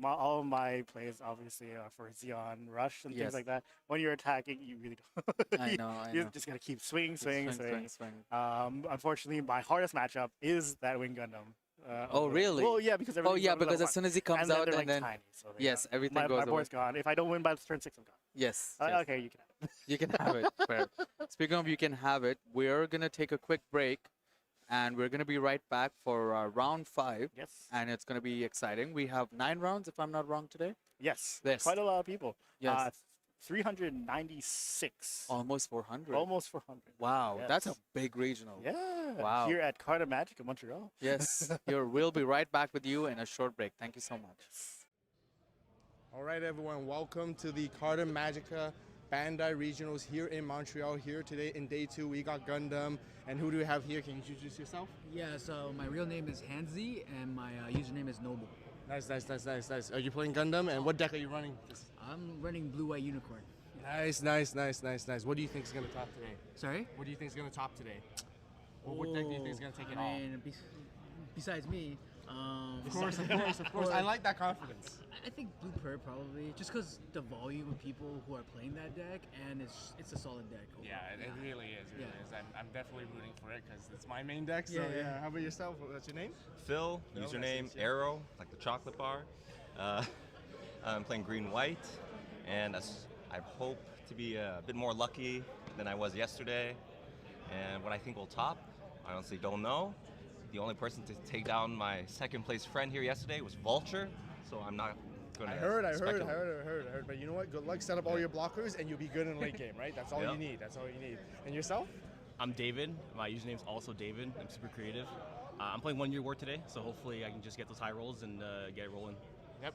all of my plays obviously for Xeon Rush and Yes. things like that. When you're attacking, you really don't. I you, know, I you know. just gotta keep swinging, Just swinging, swing, swinging. swing, swing. Unfortunately, my hardest matchup is that Wing Gundam. Oh, really? Well, yeah, because Oh everything's yeah, under because level as soon as he one. comes and then out, they're and like then tiny, so yes, everything my goes away. board's gone. If I don't win by turn 6, I'm gone. Yes. yes. Okay, you can have it. You can have it. Fair. Speaking of you can have it, we're gonna take a quick break, and we're gonna be right back for round 5, Yes. and it's gonna be exciting. We have 9 rounds, if I'm not wrong, today. Yes. Yes. Quite a lot of people. Yes. 396. Almost 400. Almost 400. Wow, that's a Yes. big regional. Yeah. Wow. Here at Carta Magica, Montreal. Yes. We'll be right back with you in a short break. Thank you so much. All right, everyone, welcome to the Carta Magica Bandai Regionals here in Montreal. Here today in day 2, we got Gundam. And who do we have here? Can you introduce yourself? Yeah, so my real name is Hanzi and my username is Noble. Nice. Are you playing Gundam? And what deck are you running? I'm running Blue White Unicorn. Nice. What do you think is going to top today? Sorry? What do you think is going to top today? What deck do you think is going to take it all? I mean, besides me, Of course, of course, of course. I like that confidence. I think Blue Pearl probably, just because the volume of people who are playing that deck, and it's a solid deck. Overall. Yeah, it really is. Really Yeah. is. I'm definitely rooting for it because it's my main deck. So Yeah, yeah, yeah. How about yourself? What's your name? Phil, Phil, username nice to meet you. Arrow, like the chocolate bar. Uh, I'm playing green white, and I hope to be a bit more lucky than I was yesterday. And what I think will top, I honestly don't know. The only person to take down my second place friend here yesterday was Vulture, so I'm not going to. I heard. But you know what? Good luck. Set up all your blockers, and you'll be good in late game, right? That's all Yep. you need. That's all you need. And yourself? I'm David. My username's also David. I'm super creative. I'm playing 1 year war today, so hopefully I can just get those high rolls and get it rolling.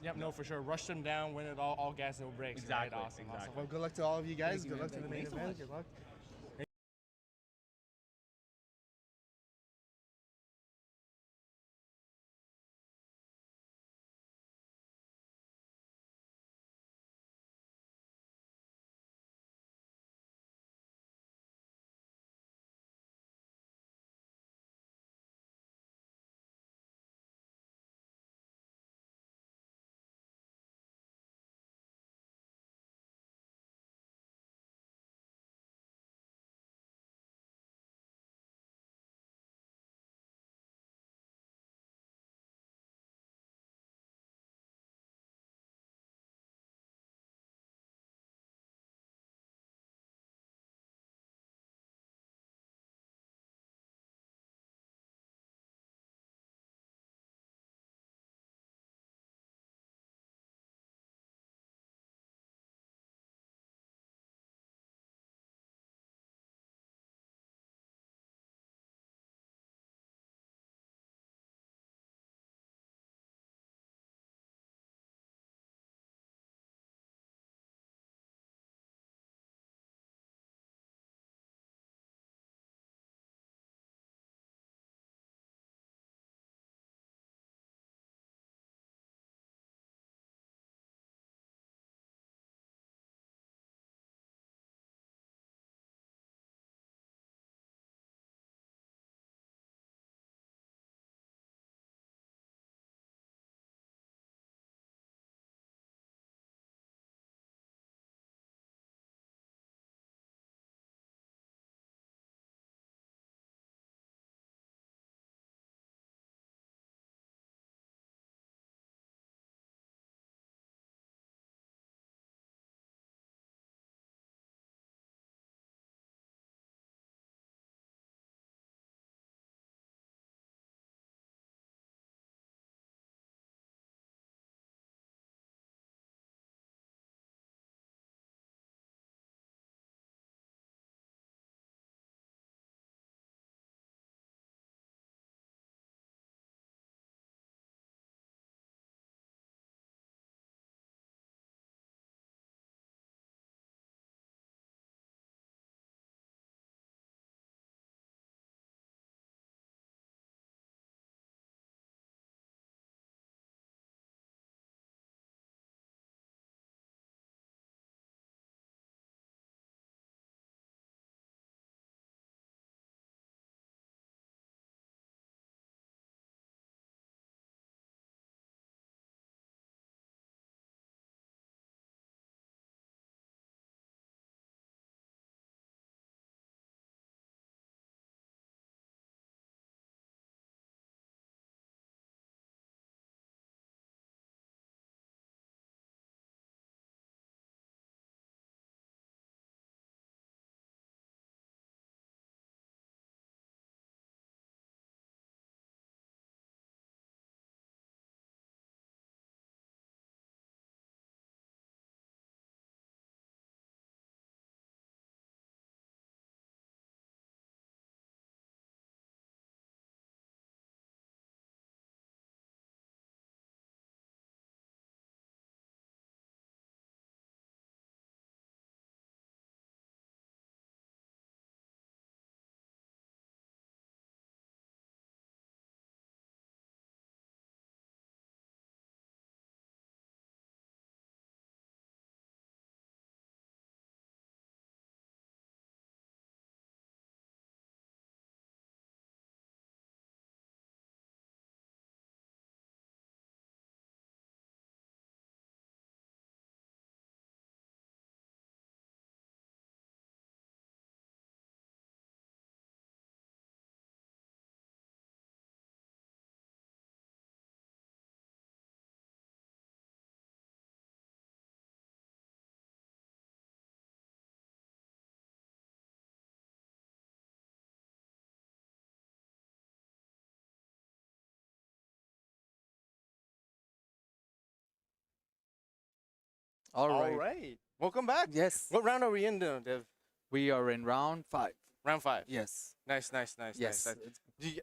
Yep. No, for sure. Rush them down, win it all gas, no breaks. Exactly, Right? Awesome. exactly. Well, good luck to all of you guys. Thank you, Good man. luck to the Thank main you so event. much. Good luck. All All right. right. Welcome back. Yes. What round are we in now, Dev? We are in round 5. Round 5. Yes. Nice. Yes. Nice.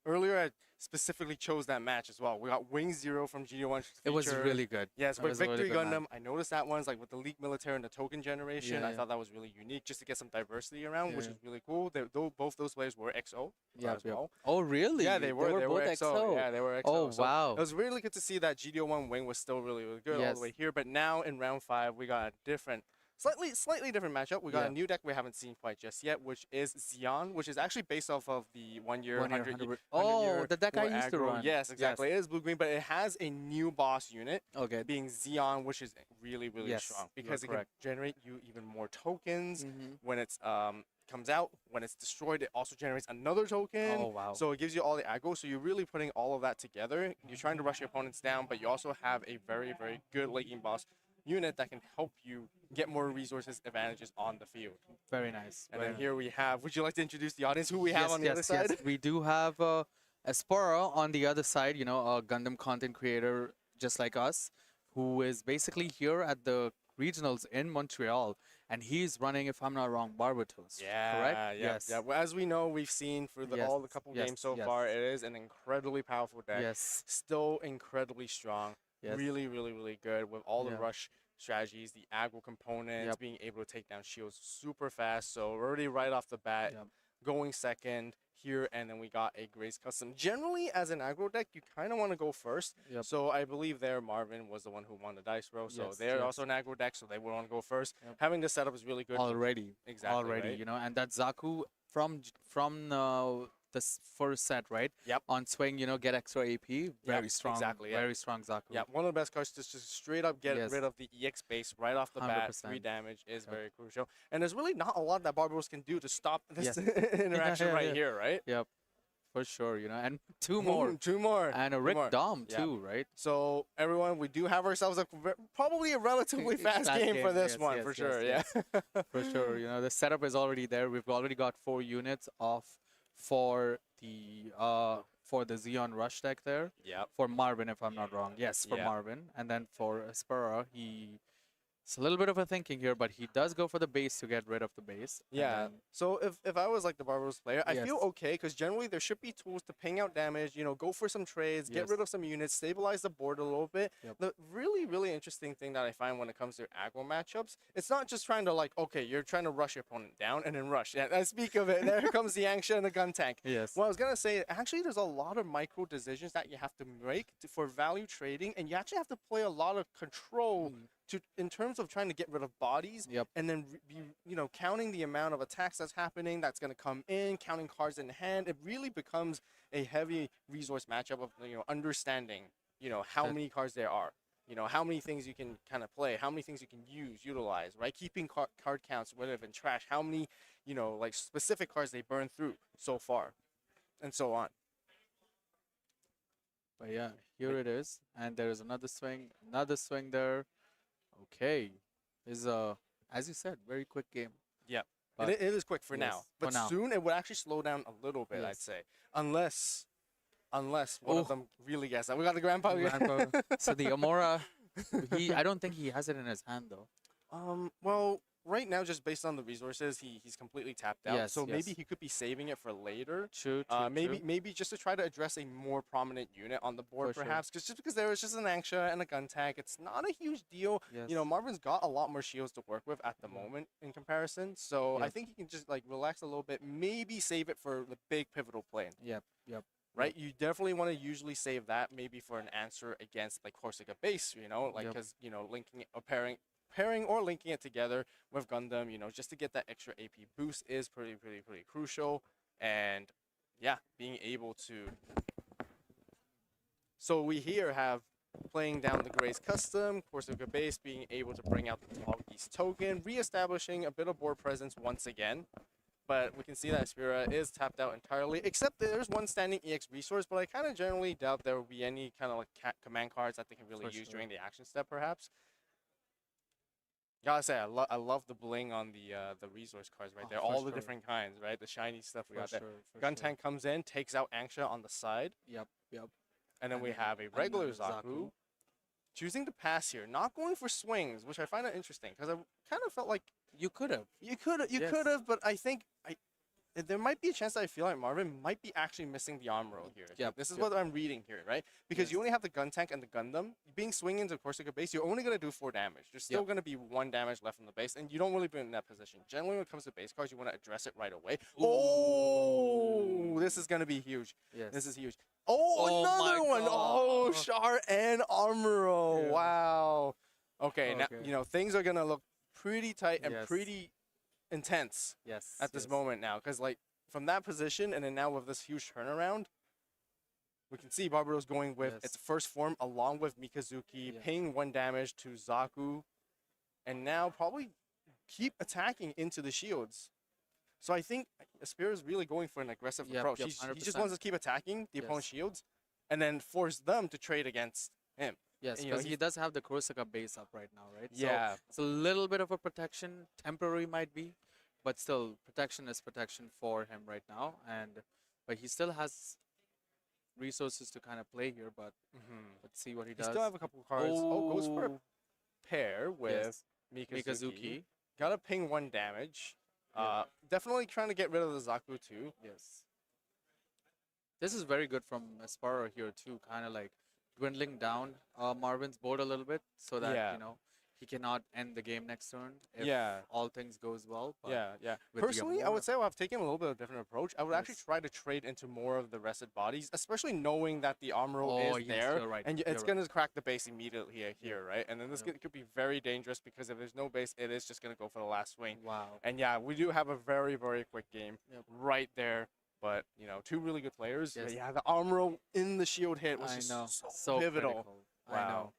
Earlier, I specifically chose that match as well. We got Wing Zero from GD1. It was really good. Yes, It with was a really Victory good match. Gundam, I noticed that one's like with the League Military and the token generation. Yeah, I yeah. thought that was really unique just to get some diversity around, which Yeah. is really cool. Both those players were XO Yep, as yep. well. Oh, really? Yeah, they were both XO. Yeah, they were XO. Oh, So wow. it was really good to see that GDO1 Wing was still really good all Yes. the way here. But now in round 5, we got a different, slightly different matchup. We got Yeah. a new deck we haven't seen quite just yet, which is Xeon, which is actually based off of the 1 year, 100 Oh, the deck I war used to aggro. run. Yes, exactly. It is blue green, but it has a new boss unit. Okay. Being Xeon, which is really Yes, strong you are because it can correct. generate you even more tokens Mhm. when it's comes out. When it's destroyed, it also generates another token. Oh, wow. So it gives you all the aggro. So you're really putting all of that together. You're trying to rush your opponents down, but you also have a very good legging boss unit that can help you get more resources advantages on the field. Very nice. And very then here we have. Would you like to introduce the audience? Who we have yes, on the yes, other side? Yes. We do have Espera on the other side, you know, a Gundam content creator just like us, who is basically here at the regionals in Montreal, and he's running, if I'm not wrong, Barbatos. Yeah, correct? Yes. yeah. Well, as we know, we've seen for Yes, all the couple yes, games so yes. far, it is an incredibly powerful deck. Yes. Still incredibly strong. Yes. Really good with all the Yeah. rush strategies, the aggro components, Yep. being able to take down shields super fast. So already right off the bat, Yep. going second here, and then we got a Grace Custom. Generally, as an aggro deck, you kind of want to go first. Yep. So I believe there Marvin was the one who won the dice roll. So Yes, they're yes. also an aggro deck, so they would want to go first. Yep. Having this setup is really good. Already. Exactly, Already, right? you know, and that Zaku from the first set, right? Yep. On swing, you know, get extra AP. Very strong. exactly, yeah. Very strong Zaku. Yeah, one of the best cards to just straight up get Yes. rid of the EX base right off the bat. 100%. 3 damage is Yep. very crucial. And there's really not a lot that Barbaros can do to stop this Yes. interaction Yeah, right yeah. here, right? Yep. For sure, you know, and two more. Two more. And a two Rick more. Dom Yeah. too, right? So everyone, we do have ourselves probably a relatively fast Fast game for this yes, one, yes, for yes, sure. yes. Yeah. For sure, you know, the setup is already there. We've already got 4 units off for the Xeon Rush deck there. Yep. For Marvin, if I'm not wrong. Yes, for Yeah. Marvin. And then for Espera, it's a little bit of a thinking here, but he does go for the base to get rid of the base. and Yeah. then- So if I was like the Barbaros player, I feel Yes. okay because generally there should be tools to ping out damage. You know, go for some trades, get Yes. rid of some units, stabilize the board a little bit. Yep. The really interesting thing that I find when it comes to aggro matchups, it's not just trying to like, okay, you're trying to rush your opponent down and then rush. Yeah, I speak of it. There comes the Angsha and the gun tank. Yes. Well, I was gonna say actually there's a lot of micro decisions that you have to make for value trading, and you actually have to play a lot of control in terms of trying to get rid of bodies. Yep. And then counting the amount of attacks that's happening, that's going to come in, counting cards in hand. It really becomes a heavy resource matchup of understanding how That- many cards there are, how many things you can kind of play, how many things you can utilize, right? Keeping card counts, whether they've been trash, how many like specific cards they burn through so far, and so on. But yeah, here it is. And there is another swing there. Okay. Is as you said, very quick game. Yep. But It is quick for yes, now, for but now. soon it would actually slow down a little bit, I'd Yes. say, unless one of Oh. them really gets that. We got the grandpa. Grandpa. So the Amora, I don't think he has it in his hand though. Well, right now, just based on the resources, he's completely tapped out. Yes, So maybe yes. he could be saving it for later. True. Maybe just to try to address a more prominent unit on the board, For sure. perhaps. Just because there was just an Angsha and a gun tank, it's not a huge deal. Yes. Marvin's got a lot more shields to work with at the moment in comparison. So I Yep. think he can just like relax a little bit. Maybe save it for the big pivotal play. Yep. Right, you definitely want to usually save that maybe for an answer against like Corsica base, like Yep. because linking it or pairing or linking it together with Gundam, just to get that extra AP boost is pretty crucial, and yeah, being able to. So we here have playing down the Grace Custom, Corsica base, being able to bring out the Tall Geese token, re-establishing a bit of board presence once again. But we can see that Spira is tapped out entirely, except that there's one standing EX resource, but I kind of generally doubt there will be any kind of like command cards that they can really For use sure. during the action step, perhaps. Gotta say, I love the bling on the resource cards right Oh, there. for All the sure. different kinds, right? The shiny stuff we For got there. sure. For Gun sure. tank comes in, takes out Angsha on the side, Yep. and then And we then have a regular another Zaku. choosing to pass here, not going for swings, which I find it interesting because I kind of felt like You could have. you could have, but I think there might be a chance that I feel like Marvin might be actually missing the arm roll here. Yep, This is yep. what I'm reading here, right? Because you only have the gun tank and the Gundam. Being swinging into Corsica base, you're only going to do 4 damage. There's still Yep. going to be 1 damage left on the base, and you don't really be in that position. Generally, when it comes to base cards, you want to address it right away. Oh, this is going to be huge. Yes. This is huge. Oh, Oh my another one. Oh, God. Char and Armoro. Yeah. Wow. Okay, now, Okay. things are going to look pretty tight and Yes. pretty intense Yes. at this yes. moment now, because like from that position and then now with this huge turnaround, we can see Barbaro's going with Yes. its first form along with Mikazuki, Yeah. paying 1 damage to Zaku, and now probably keep attacking into the shields. So I think Aspira is really going for an aggressive Yep, approach. yep, He just 100%. wants to keep attacking the Yes. opponent's shields and then force them to trade against him. Yes, you know, because he does have the Corsica base up right now, right? Yeah. So it's a little bit of a protection, temporary might be, but still, protection is protection for him right now. But he still has resources to kind of play here. But let's see what he He does. still have a couple of cards. Oh, goes for a Oh, pair with yes. Mikazuki. Mikazuki. Gotta ping 1 damage. Yeah. Definitely trying to get rid of the Zaku too. Yes. This is very good from Aspara here too, kind of like dwindling down Marvin's board a little bit so that Yeah. you know he cannot end the game next turn if Yeah. all things goes well. But Yeah. with the Personally, I Gamora- would say I've taken a little bit of a different approach. I would actually Yes. try to trade into more of the rested bodies, especially knowing that the armor Oh, is yes, there, you're right, and you're it's right. gonna crack the base immediately here, right? And then this Yep. could be very dangerous because if there's no base, it is just gonna go for the last swing. Wow. And yeah, we do have a very, very quick game Yep. right there. But you know, 2 really good players. But Yes. yeah, the armor in the shield hit was I just know. so pivotal. Critical. I Wow. know.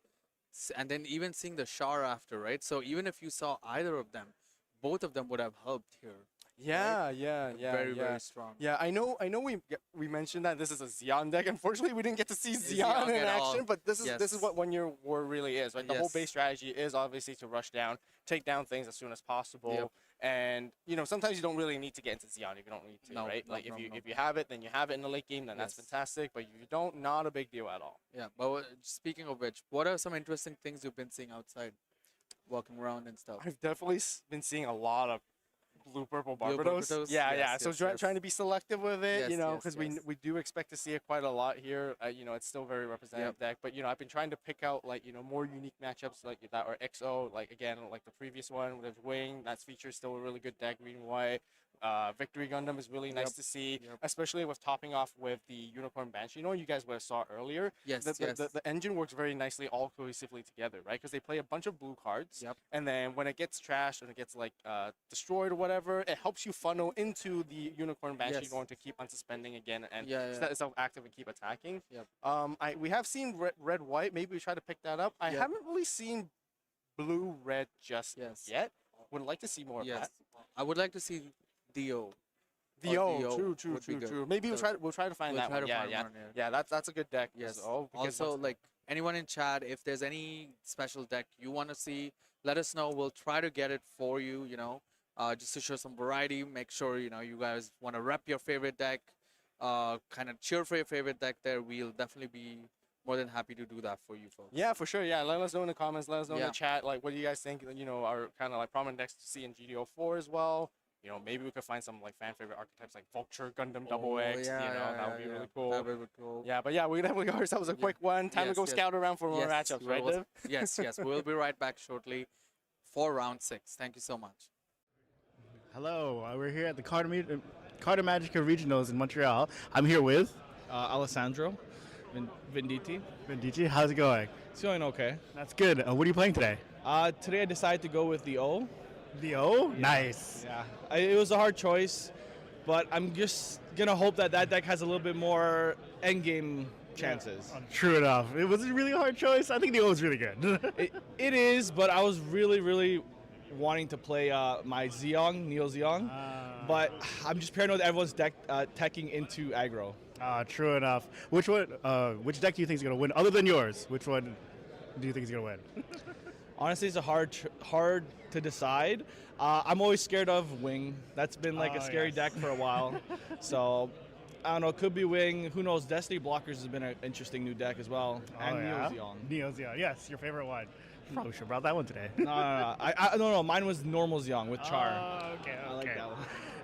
And then even seeing the Char after, right? So even if you saw either of them, both of them would have helped here. Yeah, Very, very strong. Yeah, I know. We mentioned that this is a Xeon deck. Unfortunately, we didn't get to see Xeon Xeon in at all. action, but this is Yes. what 1 year war really is, right? The whole Yes. base strategy is obviously to rush down, take down things as soon as possible, Yep. and you know sometimes you don't really need to get into Xeon if you don't need to, No, right? no, Like no, if no. you have it, then you have it in the late game, then that's Yes. fantastic. But if you don't, not a big deal at all. Yeah. But speaking of which, what are some interesting things you've been seeing outside, walking around and stuff? I've definitely been seeing a lot of blue purple Blue Barbados. Barbados? Yeah, Yes, So yes, trying to yes. be selective with it, Yes, you know, yes, because yes. we do expect to see it quite a lot here. You know, it's still very representative deck, but you know, I've been trying to pick out like more unique matchups like that or XO, like again like the previous one with Wing. That's features still a really good deck, green and white. Victory Gundam is really nice Yep, to see, yep. especially with topping off with the Unicorn Banshee. You know, you guys would have saw earlier. Yes, The yes. engine works very nicely all cohesively together, right? Because they play a bunch of blue cards, Yep. and then when it gets trashed and it gets like destroyed or whatever, it helps you funnel into the Unicorn Banshee Yes. going to keep unsuspending again and Yeah, set itself active and keep attacking. Yep. We have seen red white. Maybe we try to pick that up. I Yep. haven't really seen blue red just Yes. yet. Would like to see more of Yes. that. I would like to see Dio. The Or O, Dio true. would be good. Maybe So we'll try to find we'll that try one. to find Yeah. one, yeah. Yeah, that's a good deck. Yes. Because Also, once- like anyone in chat, if there's any special deck you want to see, let us know. We'll try to get it for you. You know, just to show some variety. Make sure you guys want to rep your favorite deck. Kind of cheer for your favorite deck. There, we'll definitely be more than happy to do that for you folks. Yeah, for sure. Yeah, let us know in the comments. Let us know in Yeah. the chat. Like, what do you guys think? You know, are kind of like prominent decks to see in GDO4 as well. You know, maybe we could find some like fan favorite archetypes like Vulture, Gundam, Double X. yeah, you know, yeah, that would be yeah. really cool. That would be cool. Yeah, but yeah, we definitely got ourselves a Yeah. quick one. Time to Yes, go yes. scout around for more Yes, matchups, we right, will- Liv? Yes. We'll be right back shortly for round 6. Thank you so much. Hello, we're here at the Carta Magica Regionals in Montreal. I'm here with Alessandro, Venditti. Bendici. How's it going? It's going okay. That's good. What are you playing today? Today I decided to go with the O. The O? Nice. Yeah, it was a hard choice, but I'm just gonna hope that deck has a little bit more endgame chances. True enough. It was a really hard choice. I think the O is really good. It is, but I was really wanting to play my Zeong, Neo Zeong, but I'm just paranoid that everyone's teching into aggro. True enough. Which deck do you think is going to win? Other than yours, which one do you think is going to win? Honestly, it's a hard to decide. I'm always scared of Wing. That's been like a scary yes. deck for a while. So I don't know. Could be Wing. Who knows? Destiny Blockers has been an interesting new deck as well. And yeah? Neo Zeong. Neo Zeong, yes, your favorite one. Probably should have brought that one today. No. Mine was normal Zeong with Char. Oh, okay. I like that one.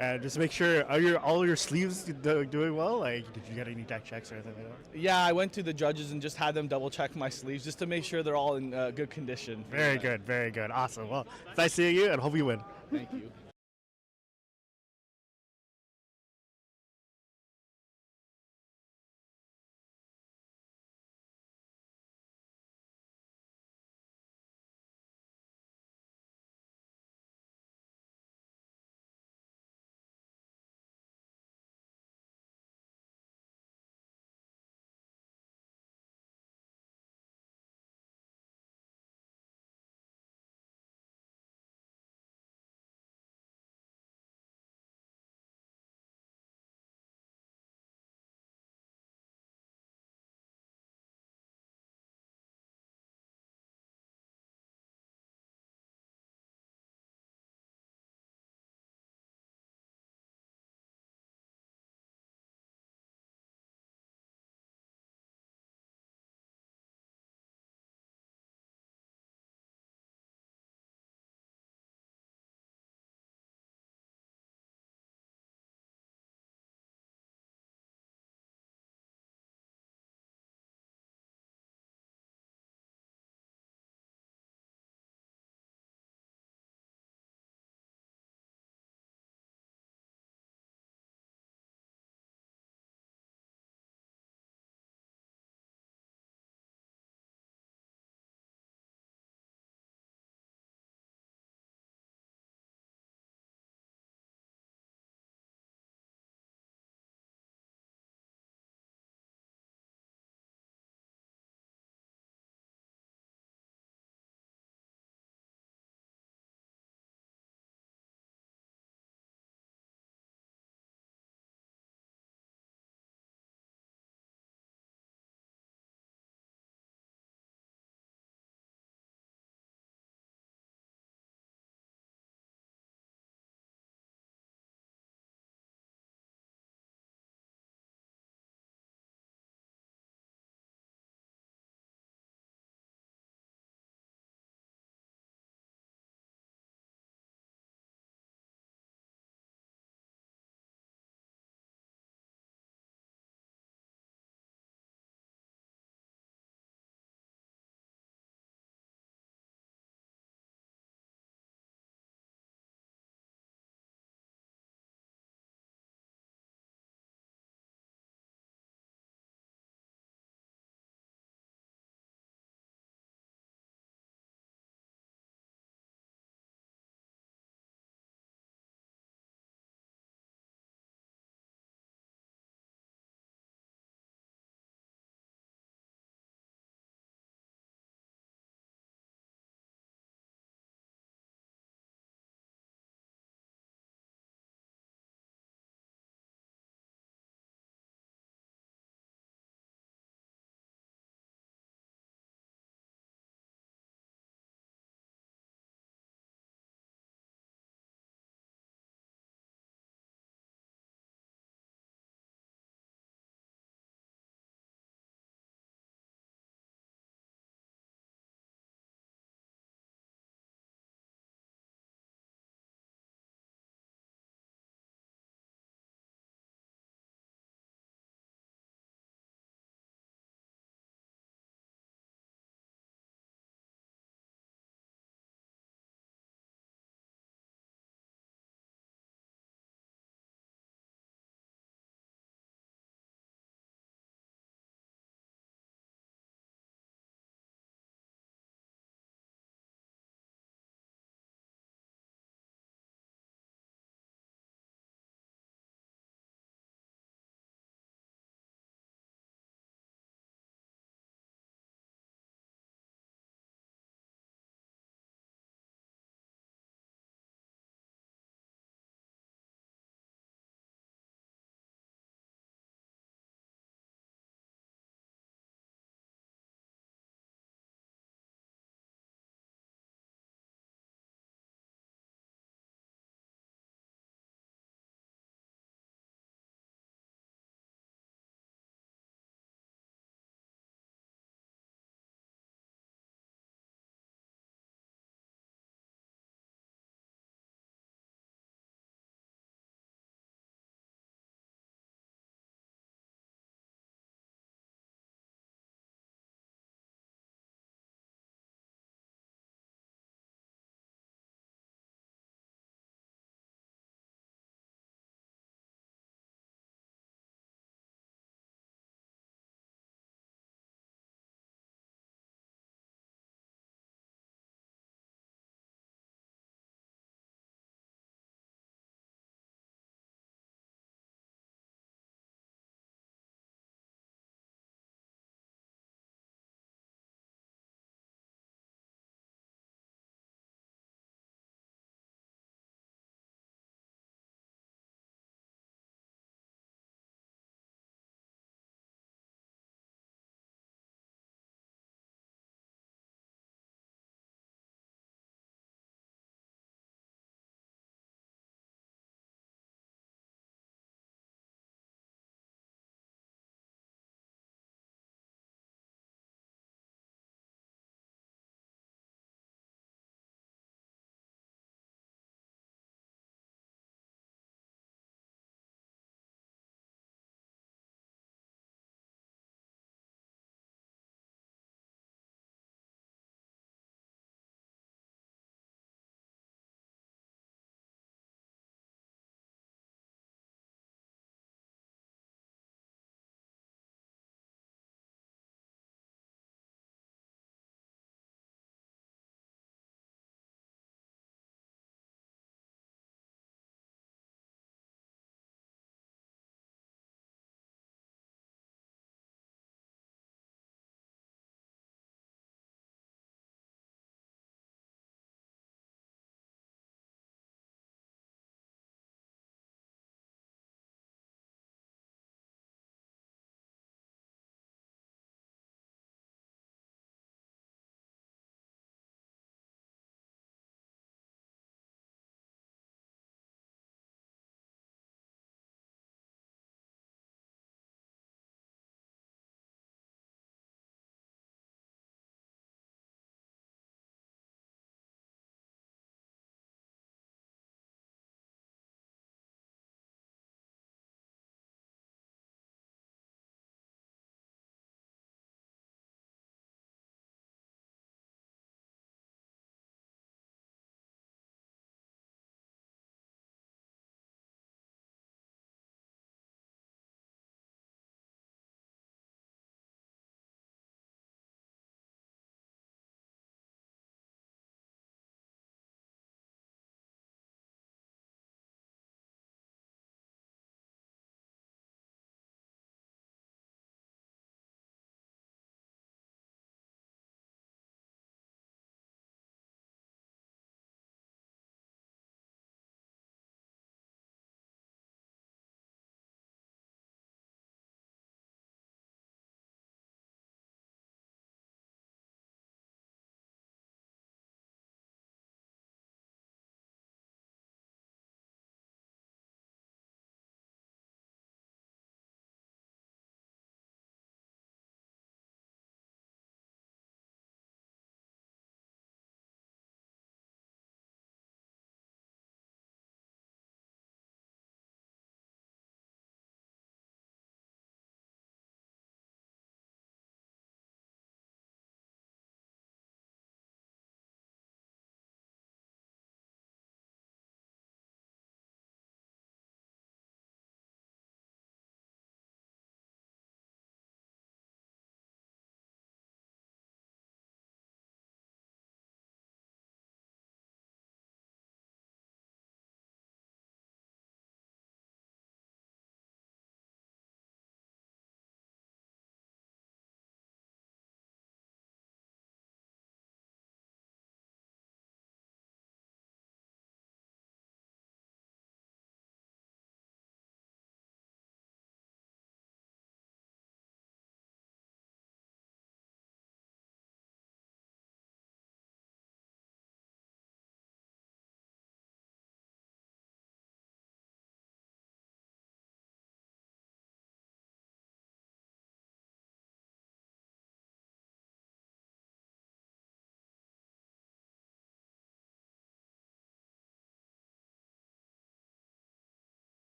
And just make sure, are all your sleeves doing well? Like, did you get any deck checks or anything like that? Yeah, I went to the judges and just had them double check my sleeves just to make sure they're all in good condition. Very good, very good. Awesome. Well, it's nice seeing you and hope you win. Thank you.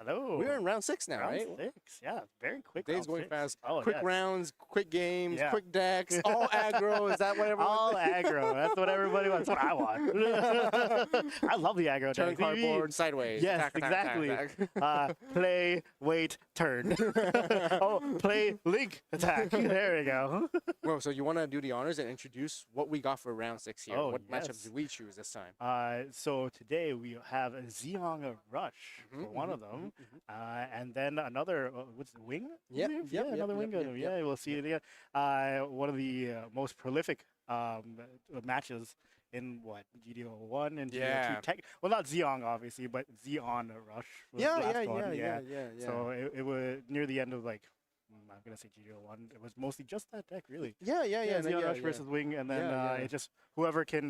Hello. We're in round 6 now, round right? 6. Yeah, very quick. Days round going 6. fast. Oh, Quick yes. rounds, quick games, Yeah. quick decks, all aggro. Is that what everyone All aggro. That's what everybody wants. That's what I want. I love the aggro Turn decks. cardboard sideways. Yes, Attack, attack, exactly. attack, attack. Play, wait, turn. Oh, play, link, attack. There we go. Well, so you want to do the honors and introduce what we got for round 6 here? Oh, What yes. matchups did we choose this time? So today we have a Zeong Rush for one of them, and then another. What's the wing? Yep, Yeah, yep, another yep, wing. yep, yep. Yeah, we'll see it again. One of the most prolific matches in what GDO1 and GDO2 Yeah. Tech. Well, not Zeong obviously, but Zeon Rush was the last one. yeah. So it was near the end of like. I'm gonna say GDO1. It was mostly just that deck, really. Yeah. Zeon Rush versus Wing, and then it just whoever can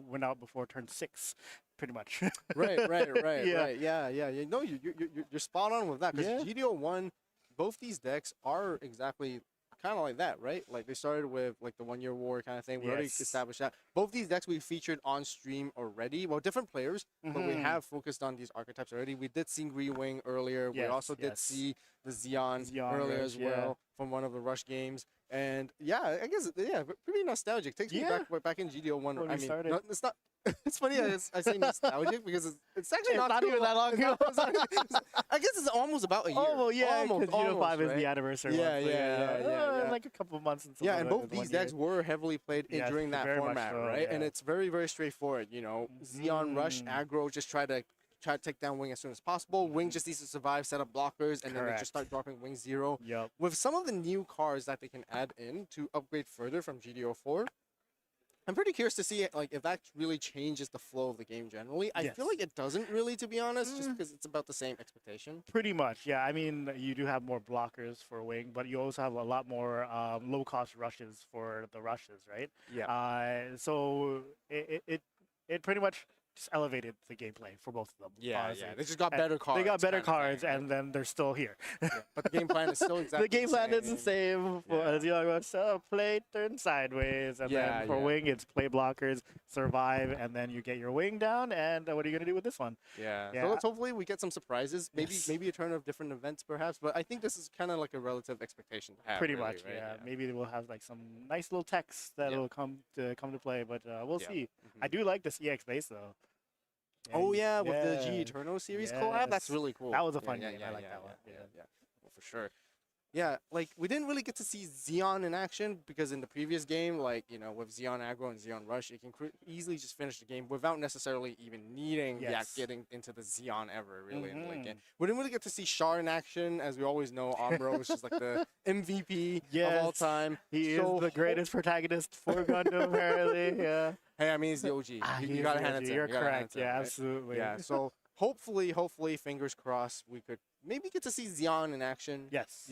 win out before turn 6, pretty much. right. Yeah. Yeah. No, you're spot on with that because Yeah. GDO1, both these decks are exactly kind of like that, right? Like they started with like the 1 year war kind of thing. We already Yes. established that. Both these decks we featured on stream already. Well, different players, but we have focused on these archetypes already. We did see Green Wing earlier. We Yes, also did yes. see the Zeon earlier Rush, as well from one of the Rush games. And yeah, I guess pretty nostalgic. Takes me back in GDO1. When I we mean, started. no, it's not. It's funny I say nostalgic because it's actually It's not too even that long ago. I guess it's almost about a year. Oh, well, yeah, because almost, GDO5 is right? the anniversary Yeah, one. So yeah. like a couple of months. And Yeah, and both one these year. decks were heavily played Yes, during that very much format, so, right? And yeah. it's very, very straightforward. You know, Zeon Rush, aggro, just try to take down Wing as soon as possible. Wing just needs to survive, set up blockers, and then they just start dropping Wing 0. Yep. With some of the new cards that they can add in to upgrade further from GDO4, I'm pretty curious to see like if that really changes the flow of the game generally. I feel like it doesn't really, to be honest, just because it's about the same expectation. Pretty much, yeah. I mean, you do have more blockers for Wing, but you also have a lot more low-cost rushes for the rushes, right? Yeah. So it pretty much just elevated the gameplay for both of them. Yeah. honestly. They just got And better cards. They got better kind of cards, thing, and then they're still here. but the game plan is still exactly The game plan is the same for Zeon Rush. So play, turn sideways, and then for Wing, it's play blockers, survive, and then you get your Wing down. And what are you gonna do with this one? Yeah. So let's hopefully we get some surprises. Maybe a turn of different events, perhaps. But I think this is kind of like a relative expectation to have. Pretty really, much, right? yeah. Maybe we'll have like some nice little text that'll come to play, but we'll see. I do like this EX base though. Oh yeah, with the G Eternal series collab, that's really cool. That was a fun game. I like that one. Yeah, well, for sure. Yeah, like we didn't really get to see Zeon in action because in the previous game, like with Zeon aggro and Zeon Rush, you can easily just finish the game without necessarily even needing getting into the Zeon ever really in the late game. We didn't really get to see Char in action, as we always know. Amuro is just like the MVP of all time. He is the greatest protagonist for Gundam, apparently. Yeah. Hey, I mean, he's the OG. You gotta hand it to him. You're correct. Yeah, absolutely. Yeah, so hopefully, fingers crossed, we could maybe get to see Zeon in action. Yes.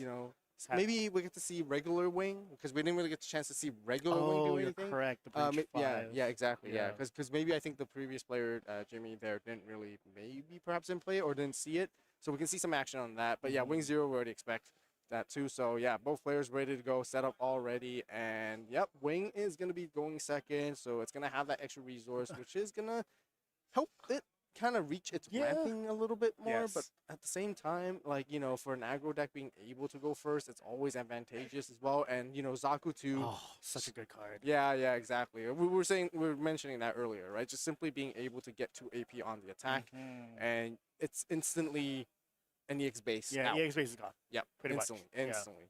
Maybe we get to see regular Wing because we didn't really get the chance to see regular Wing do anything. You're correct. The Breach 5. Yeah, exactly. Yeah, Yeah. because maybe I think the previous player, Jimmy, there didn't really maybe perhaps didn't play it or didn't see it, so we can see some action on that. But yeah, Wing 0 we already expect that too. So yeah, both players ready to go, set up already, and yep, Wing is gonna be going second, so it's gonna have that extra resource, which is gonna help it kind of reach its ramping a little bit more. But at the same time, like for an aggro deck being able to go first, it's always advantageous as well. And Zaku 2, such a good card. Yeah, exactly. We were mentioning that earlier, right? Just simply being able to get 2 AP on the attack, and it's instantly an EX base. Yeah, out. EX base is gone. Yep, pretty much. instantly.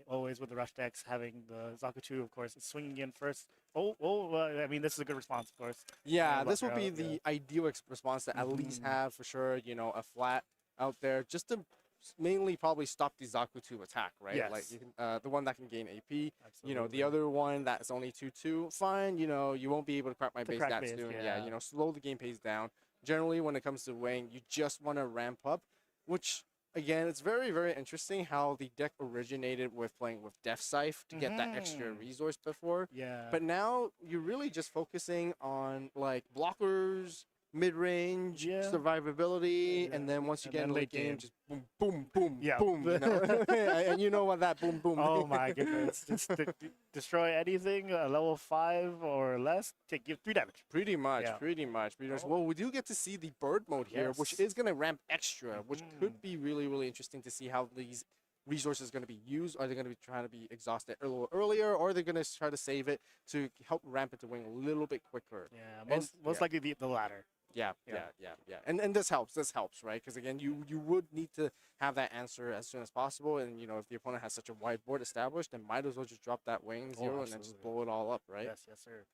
Always with the rush decks, having the Zaku 2, of course, is swinging in first. I mean, this is a good response, of course. Yeah, this will be the ideal response to at least have, for sure, a flat out there, just to mainly probably stop the Zaku 2 attack, right? Yes. Like, you can, the one that can gain AP. Absolutely. The other one that's only 2/2, fine, you won't be able to crack my base that soon. Yeah, slow the game pace down. Generally, when it comes to Wing, you just want to ramp up, which... Again, it's very, very interesting how the deck originated with playing with Death Scythe to get that extra resource before. Yeah. But now you're really just focusing on like blockers, mid-range, Yeah. survivability, and then once you And get then into the late game, game. just boom, boom, boom, Yeah. boom. You know? And you know what that boom, boom Oh means. my goodness! Just destroy anything level 5 or less. Take you 3 damage. Pretty much, Yeah. pretty much, pretty much. Oh. Well, we do get to see the bird mode here, which Yes. is going to ramp extra, which could be really, really interesting to see how these resources are going to be used. Are they going to be trying to be exhausted a little earlier, or are they going to try to save it to help ramp into wing a little bit quicker? Yeah, most yeah. likely the latter. Yeah, Yeah. yeah. And this helps. This helps, right? Because again, you would need to have that answer as soon as possible. And you know, if the opponent has such a wide board established, then might as well just drop that wing 0 and then just blow it all up, right? Yes, yes, sir.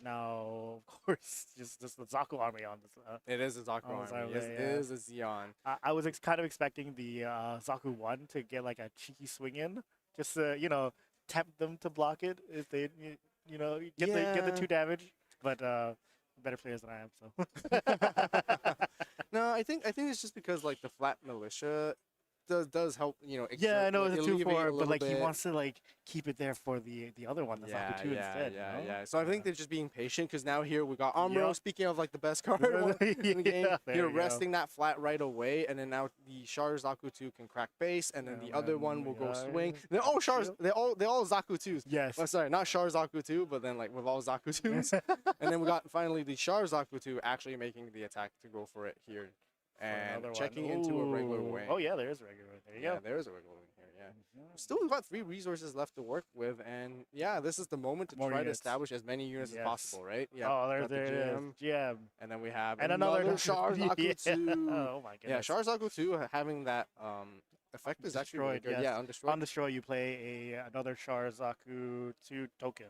Now, of course, just the Zaku army on this. It is a Zaku Oh, army. yeah, It yeah. is a Xeon. I was kind of expecting the Zaku 1 to get like a cheeky swing in, just to, you know, tempt them to block it if they, you know, get the Yeah. 2 damage. But better players than I am, so. No, I think it's just because like the flat militia does help, you know. Yeah, I know like, it's a alleviate 2-4, but little like he bit. wants to like keep it there for the other one, the Zaku 2 instead. Yeah, you know? yeah. So I think they're just being patient because now here we got Amuro. Yep. Speaking of like the best card in the game, Yeah, there you're you go. resting that flat right away, and then now the Char Zaku 2 can crack base, and then Yeah, the other man, one will go yeah, swing. yeah. They're all Chars. They're all Zaku 2s. Yes. Well, sorry, not Char Zaku 2, but then like with all Zaku 2s. And then we got finally the Char Zaku 2 actually making the attack to go for it here. And Another checking one. into a regular Ooh. wing. Oh yeah, there is a regular. There you Yeah, go. there is a regular wing here, yeah. Still, we've got 3 resources left to work with, and yeah, this is the moment to More try units. to establish as many units Yes. as possible, right? Yeah. Oh, got the there it is. GM, GM. and then we have And another another Char Zaku Yeah. 2. Oh my goodness. Yeah, Char Zaku 2 having that effect is actually really Destroyed, good. yes. Yeah, on destroy. On destroy, you play another Char Zaku 2 token.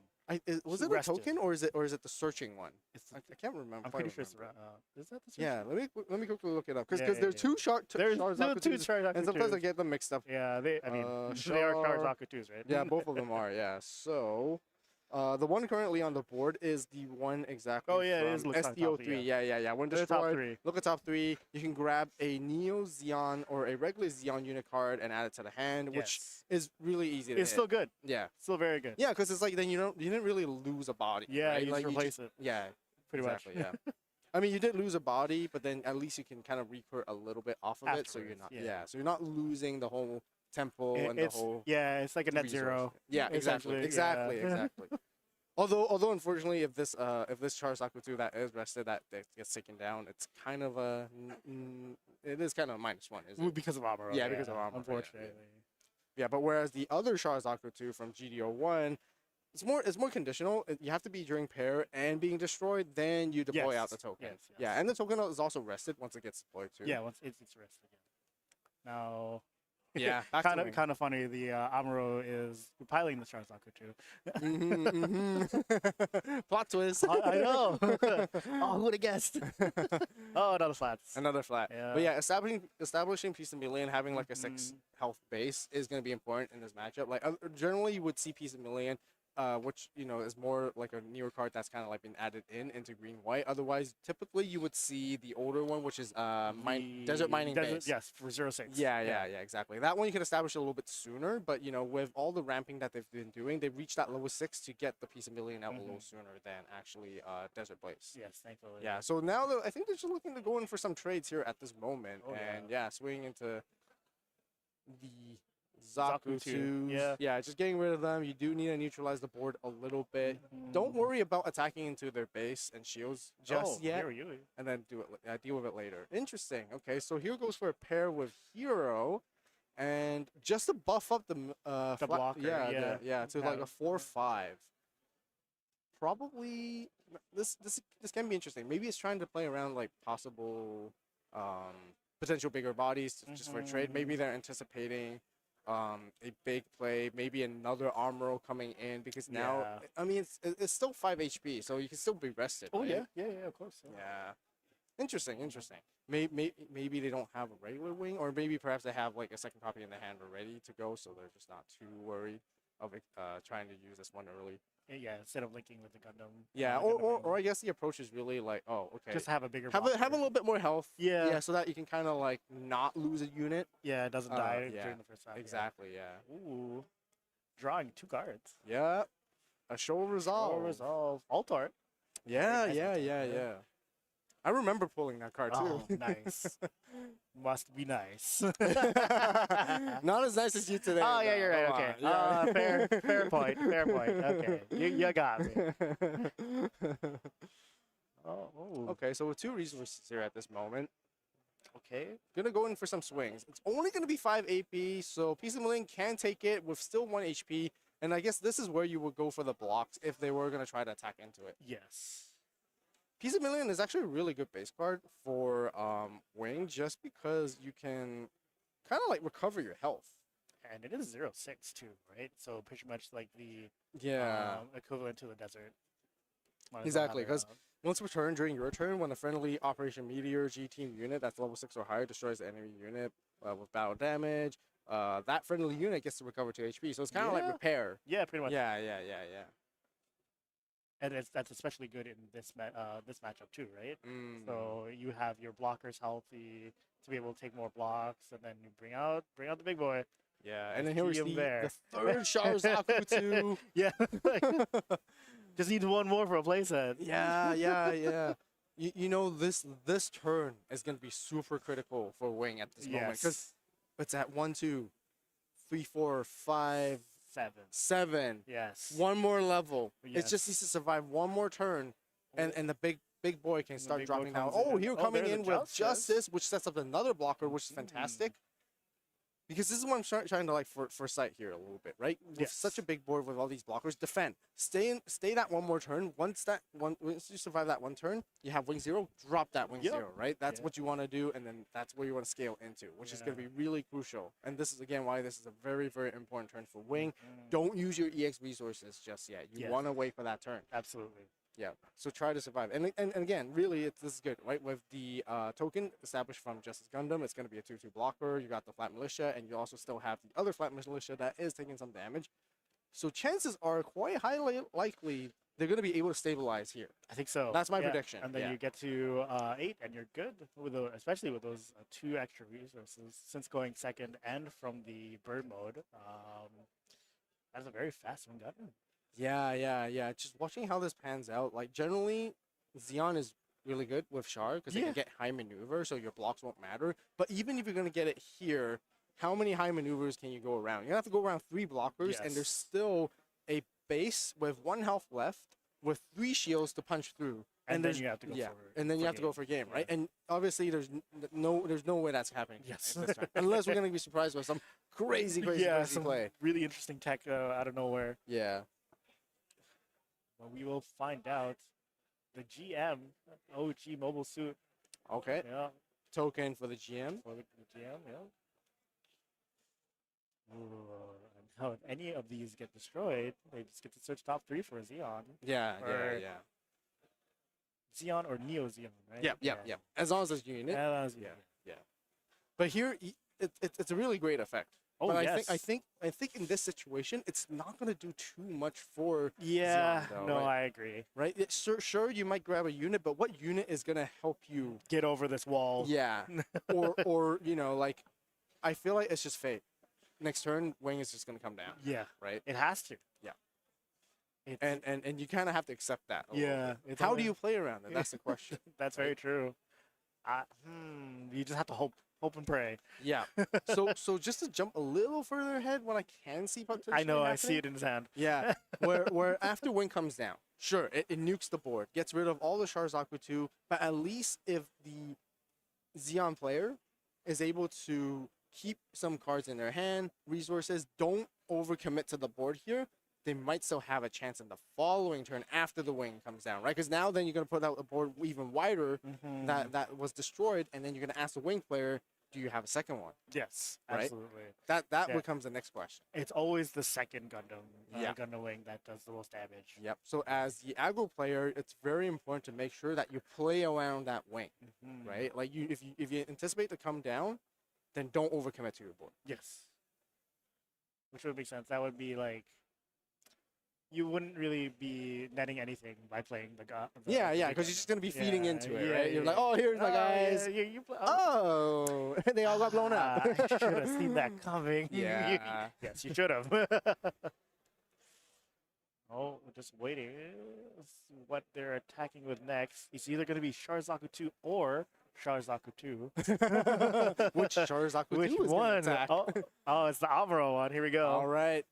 Was it a rested. token or is it the searching one? It's I can't remember. I'm quite pretty sure it's remember. is that the Yeah, let me quickly look it up because Yeah, there's yeah, two Char There's Char no Zaku 2 2s, Char Zaku and sometimes I 2s. get them mixed up. Yeah, they are Char Char- Zaku 2s, right? Yeah, both of them are. Yeah, so the one currently on the board is the one exactly. Oh, yeah, it is from looks on top, SDO3. Yeah. When They're the top destroyed, 3. look at top 3. You can grab a Neo Xeon or a regular Xeon unit card and add it to the hand, which Yes. is really easy to It's hit. still good. Yeah. Still very good. Yeah, because it's like then you didn't really lose a body. Yeah, right? you like just replace it. Yeah, Pretty exactly, much. Yeah. I mean, you did lose a body, but then at least you can kind of recur a little bit off of it, so you're Afterwards, not. yeah. So you're not losing the whole tempo and the It's whole. it's like a net resource. 0. Yeah, exactly, essentially, yeah. exactly. Although unfortunately, if this Char Zaku 2 that is rested that gets taken down, it's kind of it is kind of a -1, isn't it? Because of Amuro. Yeah, because of Amuro, yeah, Unfortunately. Yeah, but whereas the other Char Zaku 2 from GDO1, it's more conditional. You have to be during pair and being destroyed, then you deploy out the Yes, token. yes, Yeah, yes. and the token is also rested once it gets deployed too. Yeah, once it's rested again. Now, Yeah, back to wing. kind of funny. The Amuro is piloting the Char Zaku 2. Plot twist. I know. Oh, who would have guessed? Oh, another flats. Another flat. Yeah. But yeah, establishing Peace of Million, having like a 6 health base is going to be important in this matchup. Like generally, you would see Peace of Million, which is more like a newer card that's kind of like been added into green white. Otherwise, typically you would see the older one, which is desert mining base. Yes, for 0-6. Yeah, exactly. That one you can establish a little bit sooner, but with all the ramping that they've been doing, they've reached that level 6 to get the Peace of Million out a little sooner than actually Desert Blaze. Yes, thankfully. Yeah, so now I think they're just looking to go in for some trades here at this moment, Oh, and yeah. swinging into the Zaku Zaku 2, 2s. Yeah, just getting rid of them. You do need to neutralize the board a little bit. Don't worry about attacking into their base and shields just yet, and then deal with it later. Interesting. Okay, so here goes for a pair with Hero, and just to buff up the blocker, yeah, to like a 4/5. Probably this can be interesting. Maybe it's trying to play around like possible potential bigger bodies just for a trade. Maybe they're anticipating a big play, maybe another Armoro coming in because now I mean it's still 5 HP, so you can still be rested. Oh right? yeah, of course. Yeah. Interesting. Maybe they don't have a regular wing, or maybe perhaps they have like a second copy in the hand ready to go, so they're just not too worried of trying to use this one early. Yeah, instead of linking with the Gundam. Yeah, the Gundam or I guess the approach is really like, oh, okay, just have a bigger. have a little bit more health. Yeah, so that you can kind of like not lose a unit. Yeah, it doesn't die yeah, during the first half. Exactly. Yeah. Ooh, drawing 2 cards. Yeah. A show resolve. Resolve. Alt art. Yeah, Nice yeah, alt art, yeah, yeah. yeah. I remember pulling that card too. Oh, nice. Must be nice. Not as nice as you today. Oh, yeah, though. you're right. Come Okay. on. Yeah. Fair point. Fair point. Okay. You got me. Oh. Okay, so with 2 resources here at this moment. Okay, gonna go in for some swings. It's only gonna be 5 AP, so Piece of Million can take it with still 1 HP. And I guess this is where you would go for the blocks if they were gonna try to attack into it. Yes. Piece of Million is actually a really good base card for Wing, just because you can kind of like recover your health. And it is 0-6 too, right? So pretty much like the Yeah, equivalent to the desert. Might as well exactly. have it Because out. once per turn during your turn, when a friendly Operation Meteor G team unit that's level 6 or higher destroys the enemy unit with battle damage, that friendly unit gets to recover 2 HP. So it's kind of like Yeah. repair. Yeah, pretty much. Yeah. And that's especially good in this this matchup too, right? Mm. So you have your blockers healthy to be able to take more blocks, and then you bring out the big boy. Yeah, and then here we Key 'em see there. the third Sharazaku too. Yeah. Just need one more for a playset. Yeah. You know, this turn is going to be super critical for Wing at this moment. Because it's at 1, 2, 3, 4, 5, 7. Yes. One more level. It Yes. just needs to survive one more turn. And the big boy can The start big boy dropping down. comes in Oh, and- here oh, coming there's a in with Justice. Justice, which sets up another blocker, which is fantastic. Because this is what I'm trying to like foresight here a little bit, right? With such a big board with all these blockers, defend. Stay that one more turn. Once you survive that one turn, you have wing 0, drop that wing 0, right? That's what you want to do, and then that's where you want to scale into, which is going to be really crucial. And this is again why this is a very, very important turn for Wing. Don't use your EX resources just yet. You want to wait for that turn. Absolutely. Yeah, so try to survive. And again, really, this is good, right? With the token established from Justice Gundam, it's going to be a 2/2 blocker. You got the Flat Militia, and you also still have the other Flat Militia that is taking some damage. So chances are quite highly likely they're going to be able to stabilize here. I think so. That's my prediction. And then you get to 8, and you're good, with especially with those 2 extra resources. Since going second and from the bird mode, that's a very fast one gun. Yeah. Just watching how this pans out, like generally, Xeon is really good with Char because they can get high maneuver, so your blocks won't matter. But even if you're going to get it here, how many high maneuvers can you go around? You're going to have to go around 3 blockers, and there's still a base with 1 health left with 3 shields to punch through. And then you have to go and then you have to go for game, right? And obviously, there's no way that's happening. Yes. This time, unless we're going to be surprised by some crazy some play. really interesting tech out of nowhere. Yeah. Well, we will find out. The GM, OG mobile suit. Okay. Yeah. Token for the GM. For the GM, yeah. Ooh, and how if any of these get destroyed, they just get to search top 3 for Xeon. Yeah. Xeon or Neo Xeon, right? Yeah. As long as it's unit. Yeah. But here, it's a really great effect. Oh, but yes. I think in this situation, it's not going to do too much for Yeah, Xeon, though, no, right? I agree. Right? Sure, you might grab a unit, but what unit is going to help you get over this wall? Yeah. or like, I feel like it's just fate. Next turn, Wing is just going to come down. Yeah. Right? It has to. Yeah. And you kind of have to accept that. a little Yeah. bit. How do you play around it? That's the question. That's very true. You just have to hope and pray. Yeah. So just to jump a little further ahead, when I can see potentially I know, I happening, see it in his hand. Yeah. where after Wing comes down, sure, it nukes the board, gets rid of all the Sharazaku too, but at least if the Xeon player is able to keep some cards in their hand, resources, don't overcommit to the board here, they might still have a chance in the following turn after the Wing comes down, right? Because now then you're going to put out a board even wider that was destroyed, and then you're going to ask the Wing player, do you have a second one? Yes, Right? absolutely. That becomes the next question. It's always the second Gundam, Gundam Wing that does the most damage. Yep. So as the aggro player, it's very important to make sure that you play around that Wing, right? Like if you anticipate to come down, then don't overcommit to your board. Yes. Which would make sense. That would be like, you wouldn't really be netting anything by playing the Yeah, because you're just going to be feeding into it, right? You're like, oh, here's my guys. Oh, they all got blown up. I should have seen that coming. Yeah. Yes, you should have. Oh, we're just waiting. What they're attacking with next. It's either going to be Sharzaku 2 or Sharzaku 2. Which Sharzaku 2 Which is gonna one? attack? Oh, it's the Amuro one. Here we go. All right.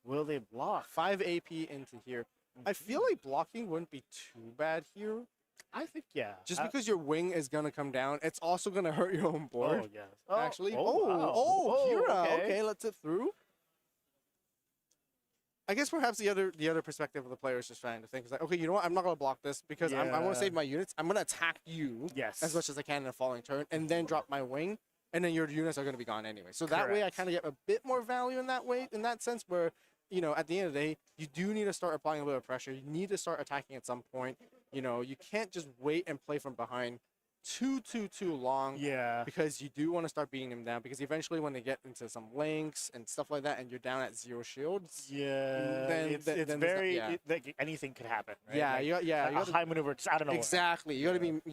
Will they block? 5 AP into here. I feel like blocking wouldn't be too bad here. I think, yeah. Just because your wing is going to come down, it's also going to hurt your own board. Oh, yes. Actually. wow. Kira. Okay, let's it through. I guess perhaps the other perspective of the player is just trying to think, is like, okay, you know what? I'm not going to block this because I want to save my units. I'm going to attack you as much as I can in a falling turn and then drop my wing, and then your units are going to be gone anyway. So that way I kind of get a bit more value in that sense where, you know, at the end of the day, you do need to start applying a little pressure. You need to start attacking at some point. You know, you can't just wait and play from behind too long. Yeah. Because you do want to start beating them down. Because eventually, when they get into some links and stuff like that, and you're down at 0 shields, yeah, then it's then very like anything could happen. Right? Yeah, like, you a high maneuver just out of nowhere. Exactly. You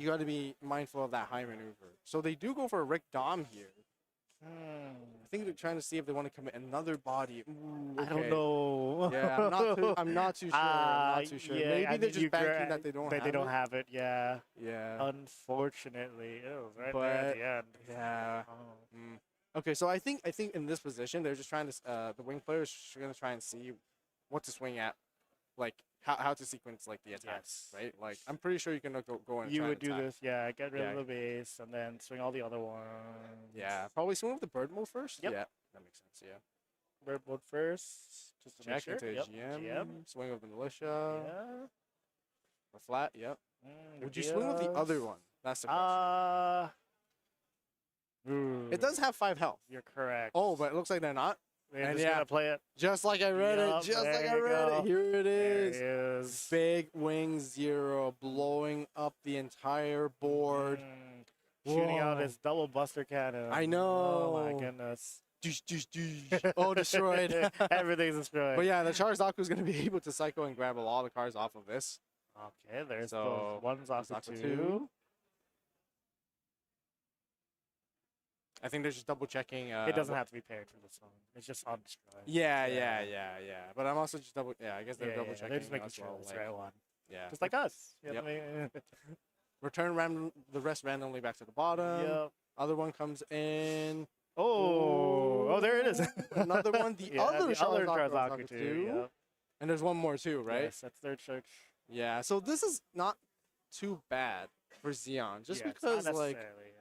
got to be mindful of that high maneuver. So they do go for a Rick Dom here. I think they're trying to see if they want to commit another body. Ooh, okay. I don't know. Yeah, I'm not too sure. I'm not too sure. Yeah, Maybe I they're mean, just banking that they don't have it. Yeah. Yeah. Unfortunately, it was right there at the end. Yeah. Oh. Okay, so I think in this position they're just trying to the wing players are gonna try and see what to swing at, like how to sequence like the attacks, right? Like I'm pretty sure you can go and you try would and do attack. this, yeah. Get rid of the base and then swing all the other ones. Yeah, probably swing with the bird mode first. Yep. Yeah, that makes sense. Yeah. Bird mode first, just to Check make sure. into GM. Swing with the militia. Yeah. A flat. Yep. Would you swing with the other one? That's the question. It does have 5 health. You're correct. Oh, but it looks like they're not. They're just gonna play it. Just like I read it. Just like I read it. Here it is. There it is. Big wing 0 blowing up the entire board. Shooting out his double buster cannon. I know. Oh my goodness. Oh, destroyed. Everything's destroyed. But yeah, the Charizard is going to be able to cycle and grab a lot of cards off of this. Okay, there's So, those ones off the Zaku 2. I think they're just double checking. It doesn't have to be paired for this one. It's just on destroy. Yeah. But I'm also just double. Yeah, I guess they're double checking. They're just making as sure well, it's like- the right one. Yeah. Just like us. You Yep. know what I mean? Return the rest randomly back to the bottom. Yep. Other one comes in. Oh, there it is. Another one. The other Charizard too. too. Yep. And there's one more too, right? Yes, that's third search. Yeah. So this is not too bad for Xeon, just Yeah, it's not because like necessarily,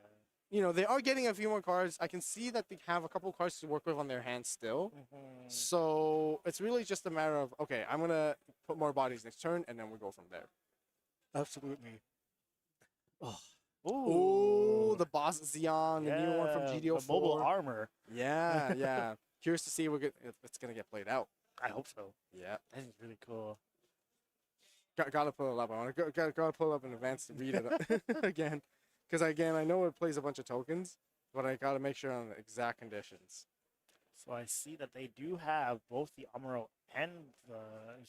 you know they are getting a few more cards. I can see that they have a couple cards to work with on their hands still. So it's really just a matter of okay, I'm gonna put more bodies next turn, and then we go from there. Absolutely. Oh, the boss Xeon, the new one from GDO4. The mobile armor. Yeah. Curious to see if it's gonna get played out. I hope so. Yeah. That is really cool. Gotta pull it up. I want to gotta pull it up in advance to read it again, because I know it plays a bunch of tokens, but I gotta make sure on the exact conditions. So I see that they do have both the Amuro and the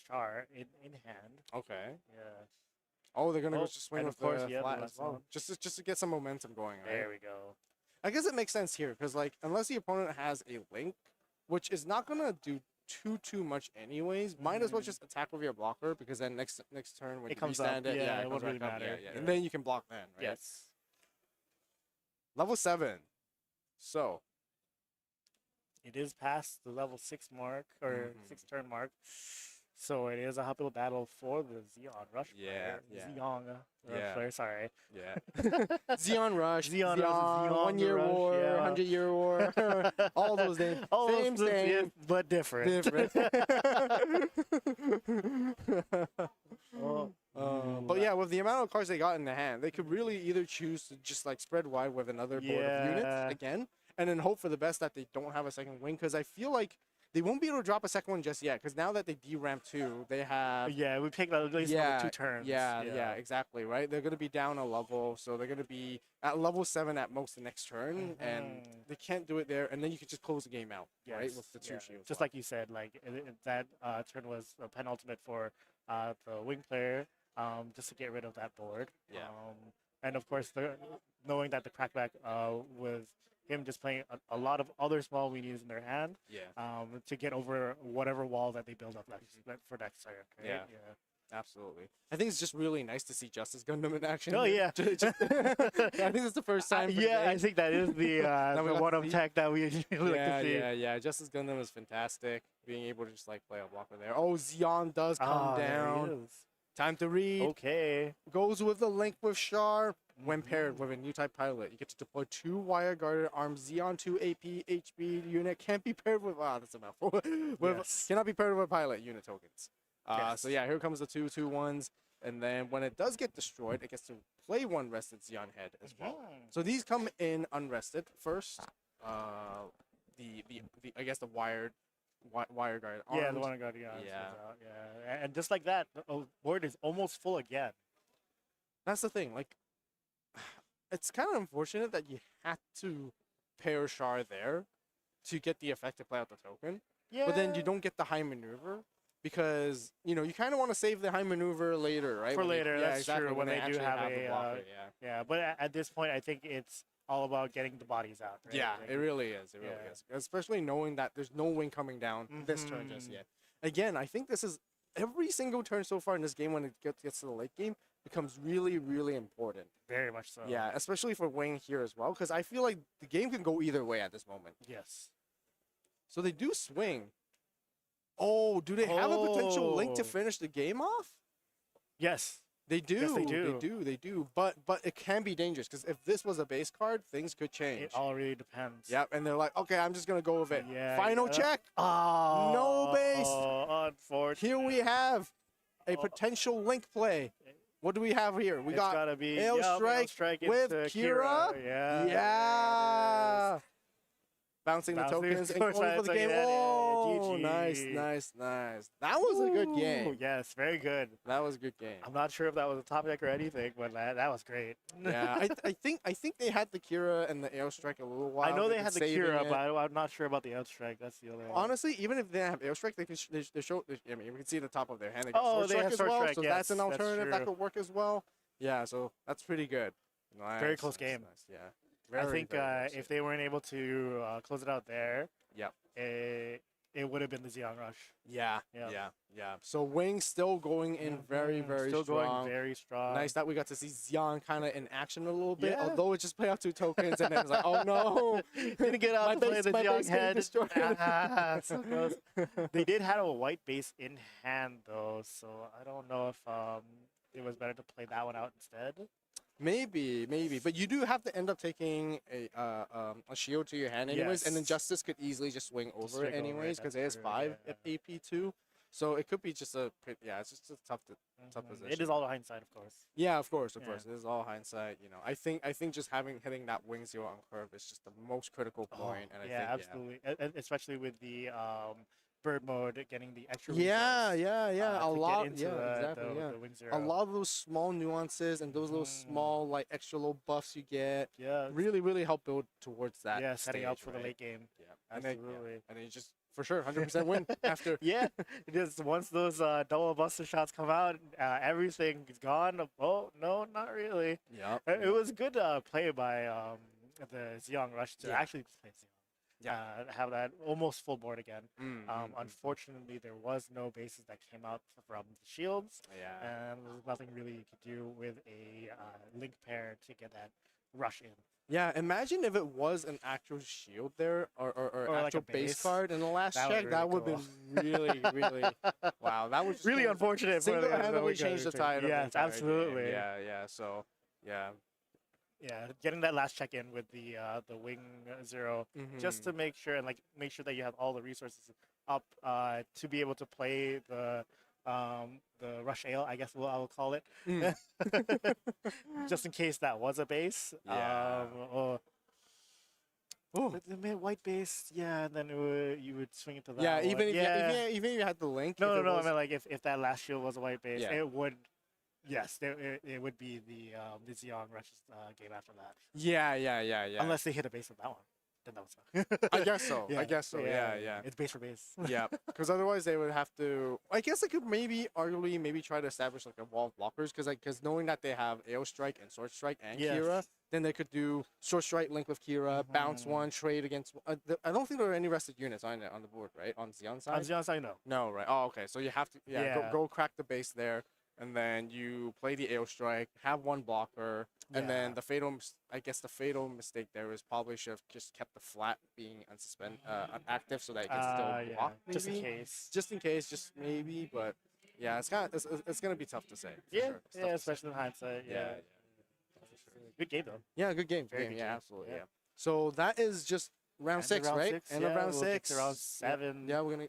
Char in hand. Okay. Yeah. Oh, they're gonna go Oh, just swing and with of course, the yeah, the flat as last well, one. just to get some momentum going. Right? There we go. I guess it makes sense here because like unless the opponent has a link, which is not gonna do too much anyways, might as well just attack with your blocker because then next turn when It you comes up, restand it, yeah, it comes won't really back up, matter. yeah. And then you can block then, right? Yes. Level 7. So It is past the level 6 mark or 6 turn mark. So it is a uphill battle for the Xeon Rush player. Xeon Rush player, sorry. Yeah. Xeon Rush, Xeon, Xeon, 1 year Rush, war, yeah. 100 year war, all those names. All same, those same. yeah, but different. But yeah, with the amount of cards they got in the hand, they could really either choose to just like spread wide with another board of units again, and then hope for the best that they don't have a second wing. Because I feel like they won't be able to drop a second one just yet. Because now that they deramp 2, they have we picked at least another 2 turns. Yeah, exactly. Right, they're gonna be down a level, so they're gonna be at level 7 at most the next turn, and they can't do it there. And then you can just close the game out, right, with the 2 shields. Just like you said, like that turn was a penultimate for the wing player, just to get rid of that board. Yeah. And of course, knowing that the crackback with him just playing a lot of other small weenies in their hand to get over whatever wall that they build up for next turn. Right? Yeah. Absolutely. I think it's just really nice to see Justice Gundam in action. Oh yeah. I think it's the first time. For yeah, the I think that is the we got one to of see. tech that we usually like to see. Yeah. Justice Gundam is fantastic. Being able to just like play a blocker there. Oh, Zeon does come Ah, there he down. is. Time to read. Okay. Goes with the link with Char. When paired with a new type pilot, you get to deploy 2 wire guarded armed Xeon 2 AP HP unit. Can't be paired with that's a mouthful. Cannot be paired with pilot unit tokens. So yeah, here comes the 2/2/1s, and then when it does get destroyed, it gets to play 1 rested Xeon head as well. So these come in unrested first. The I guess the wire guard. Yeah, the wire guard. Yeah. And just like that, the board is almost full again. That's the thing. Like, it's kind of unfortunate that you had to pair Char there to get the effect to play out the token. Yeah. But then you don't get the high maneuver. Because, you kind of want to save the high maneuver later, right? For later, that's exactly, true. When they do actually have the a blocker, yeah. But at this point, I think it's all about getting the bodies out. Right? Yeah, Like, it really is. It really is. Especially knowing that there's no wing coming down this turn just yet. Again, I think this is every single turn so far in this game when it gets to the late game becomes really, really important. Very much so. Yeah, especially for wing here as well, because I feel like the game can go either way at this moment. Yes. So they do swing. Oh, do they have a potential link to finish the game off? Yes. They do. Yes, they do. They do. But it can be dangerous because if this was a base card, things could change. It all really depends. Yep, and they're like, okay, I'm just gonna go with it. Yeah. Final check. Oh, No base. Unfortunately. Here we have a potential link play. What do we have here? We got gotta be Ale Strike with into Kira. Yeah. Bouncing the tokens and the going for the game. Oh, GG. nice. That was a good game. Yes, very good. That was a good game. I'm not sure if that was a top deck or anything, but that was great. Yeah, I think they had the Kira and the Ale Strike a little while. I know they had the Kira, it. but I'm not sure about the Outstrike. That's the other one. Honestly, even if they didn't have Ale Strike, they show. I mean, you can see the top of their hand. They got Sword they Strike have as Sword well, Strike, so yes, that's an that's alternative that true. could work as well. Yeah, so that's pretty good. Very close game. Nice. Yeah. I think very if they weren't able to close it out there, Yep. it would have been the Xeon Rush. Yeah. Yeah. So Wing still going in very Still strong. going very strong. Nice that we got to see Xeon kind of in action a little bit, Yeah. although it just played out 2 tokens and then it's like, oh no, Didn't get out to play the my Xeon base getting head. destroyed. So close. They did have a white base in hand though, so I don't know if it was better to play that one out instead. Maybe, but you do have to end up taking a shield to your hand anyways, and then Yes. Justice could easily just swing over swing it over it, anyways because it that's has true, 5 yeah. AP too, so it could be just it's just a tough position. It is all hindsight, of course. Yeah, of course, Yeah. it is all hindsight. I think just hitting that wing zero on curve is just the most critical point, and I think absolutely. Especially with the bird mode getting the extra. Yeah, resource, a to lot. Get into Exactly. the wing zero. A lot of those small nuances and those little small like extra little buffs you get really help build towards that. Yeah, setting up for stage, the right? late game. Yeah, Absolutely. and then you just for sure 100% win after. Yeah, just once those double buster shots come out, everything is gone. Oh no, not really. Yeah. It was good play by the Xeon Rush to actually play Xeon. Have that almost full board again. Unfortunately, there was no bases that came out from the shields. Yeah. And there's nothing really you could do with a link pair to get that rush in. Yeah, imagine if it was an actual shield there or like actual a base base. card in the last That check. would That really would have been really wow. That was just Really unfortunate for the single-handedly Wing changed the Gunner tide. team. of the Yes, entire absolutely. game. Yeah. So yeah. Yeah, getting that last check in with the wing zero just to make sure that you have all the resources up to be able to play the rush ale, I guess I will call it, just in case that was a base. Yeah. The mid white base, and then you would swing it to that. Yeah, one. even if you had the link. No, if it I was- mean like if that last shield was a white base, Yeah. it would. Yes, it would be the Xeon Rush's game after that. Yeah. Unless they hit a base with that one. then that would suck. I guess so. I guess so. Yeah. It's base for base. Yeah, because otherwise they would have to. I guess they could arguably try to establish like a wall of blockers because knowing that they have AO Strike and Sword Strike and Yes. Kira, then they could do Sword Strike link with Kira, bounce one, trade against. I don't think there are any rested units on the board, right? On Xeon side. On Xeon side, no. No, right? Oh, okay. So you have to go crack the base there, and then you play the AO Strike, have one blocker, and then the fatal mistake there is probably should have just kept the flat being active so that it can still block. Maybe. Just in case, just maybe. But yeah, it's gonna be tough to say. Yeah, sure. especially in hindsight. Yeah. Good game though. Yeah, good game. Very good game. Absolutely. Yeah. So that is just round six, right? End of round we'll get 6. to round 7. Yeah, we're gonna.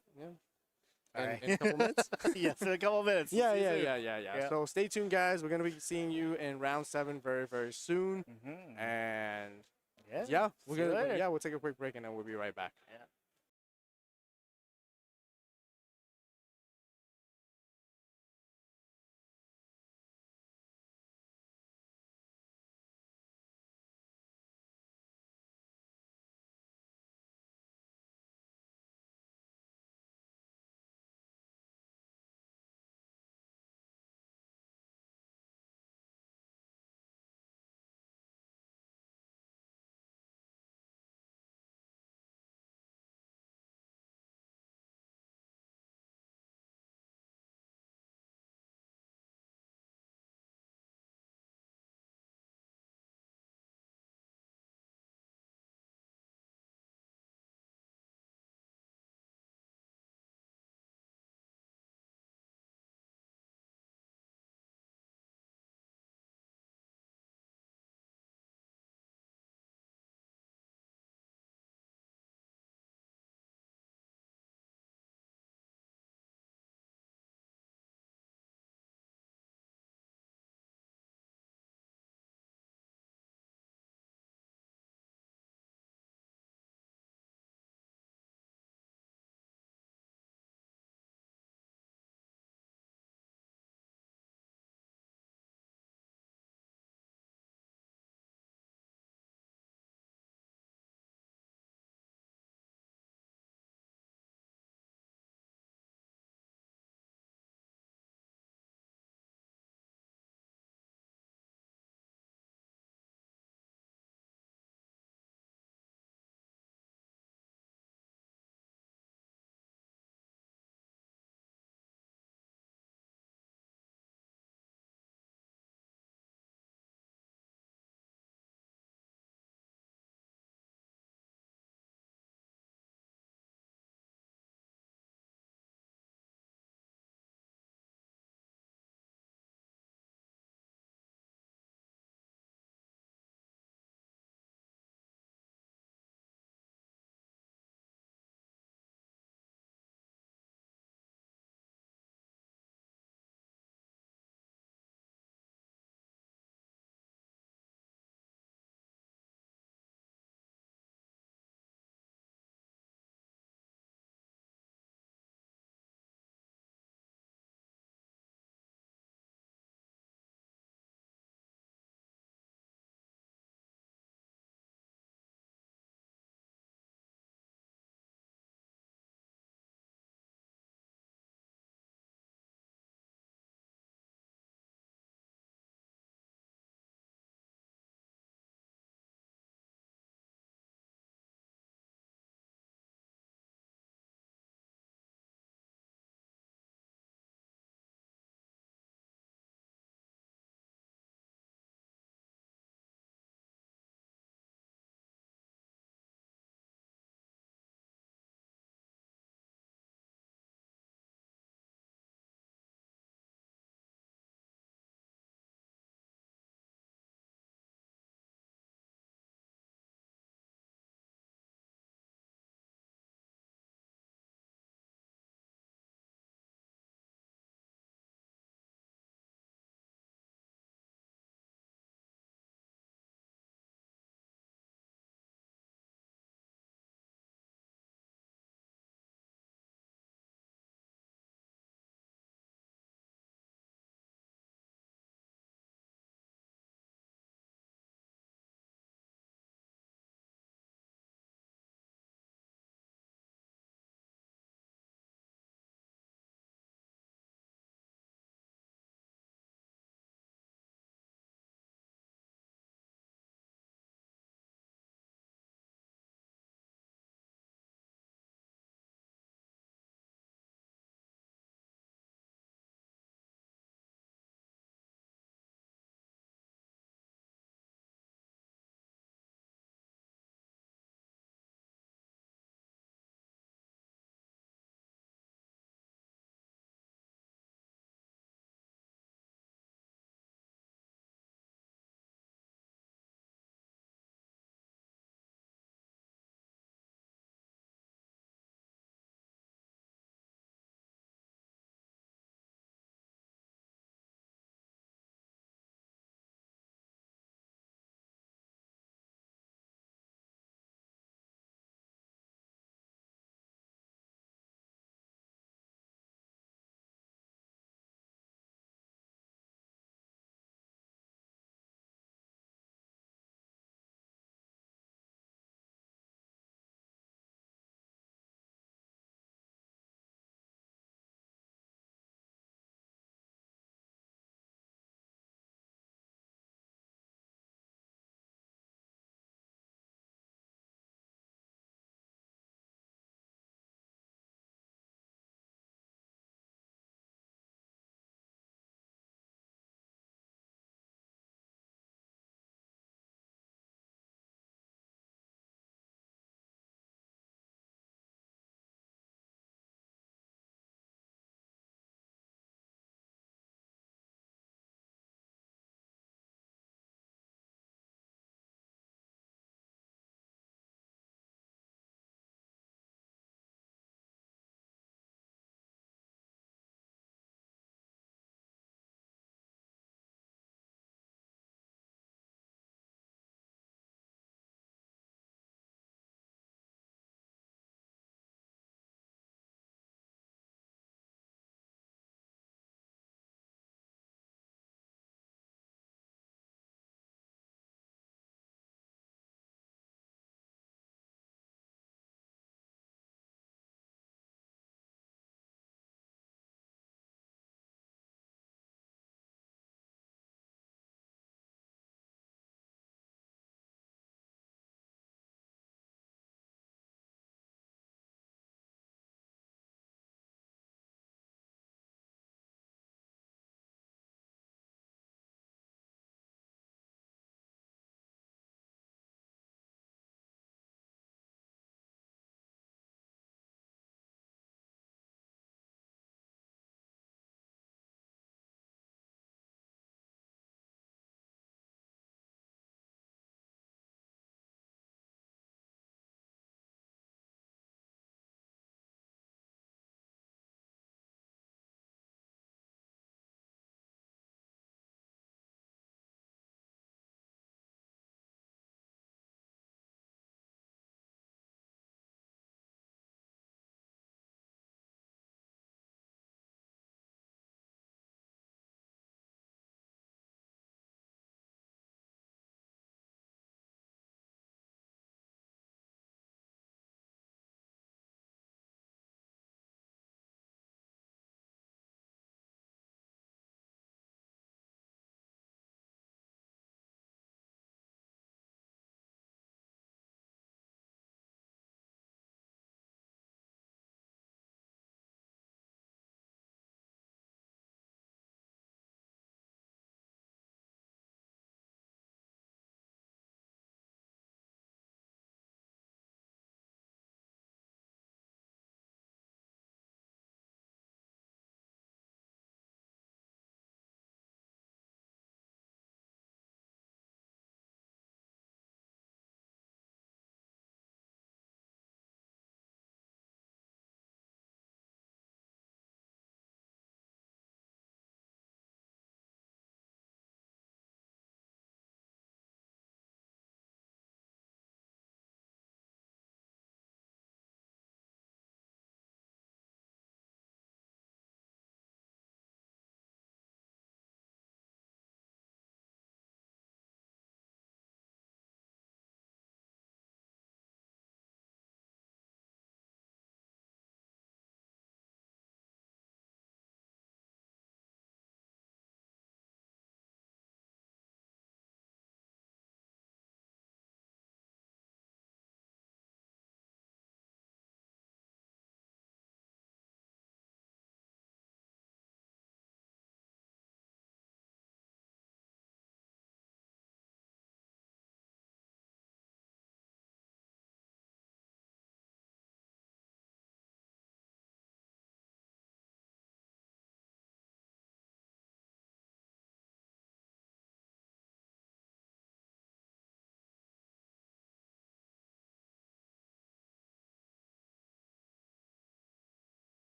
All right. In a couple minutes. Yes, in a couple minutes. Yeah. See you soon. So stay tuned, guys. We're gonna be seeing you in round 7 very, very soon. And we'll take a quick break and then we'll be right back. Yeah.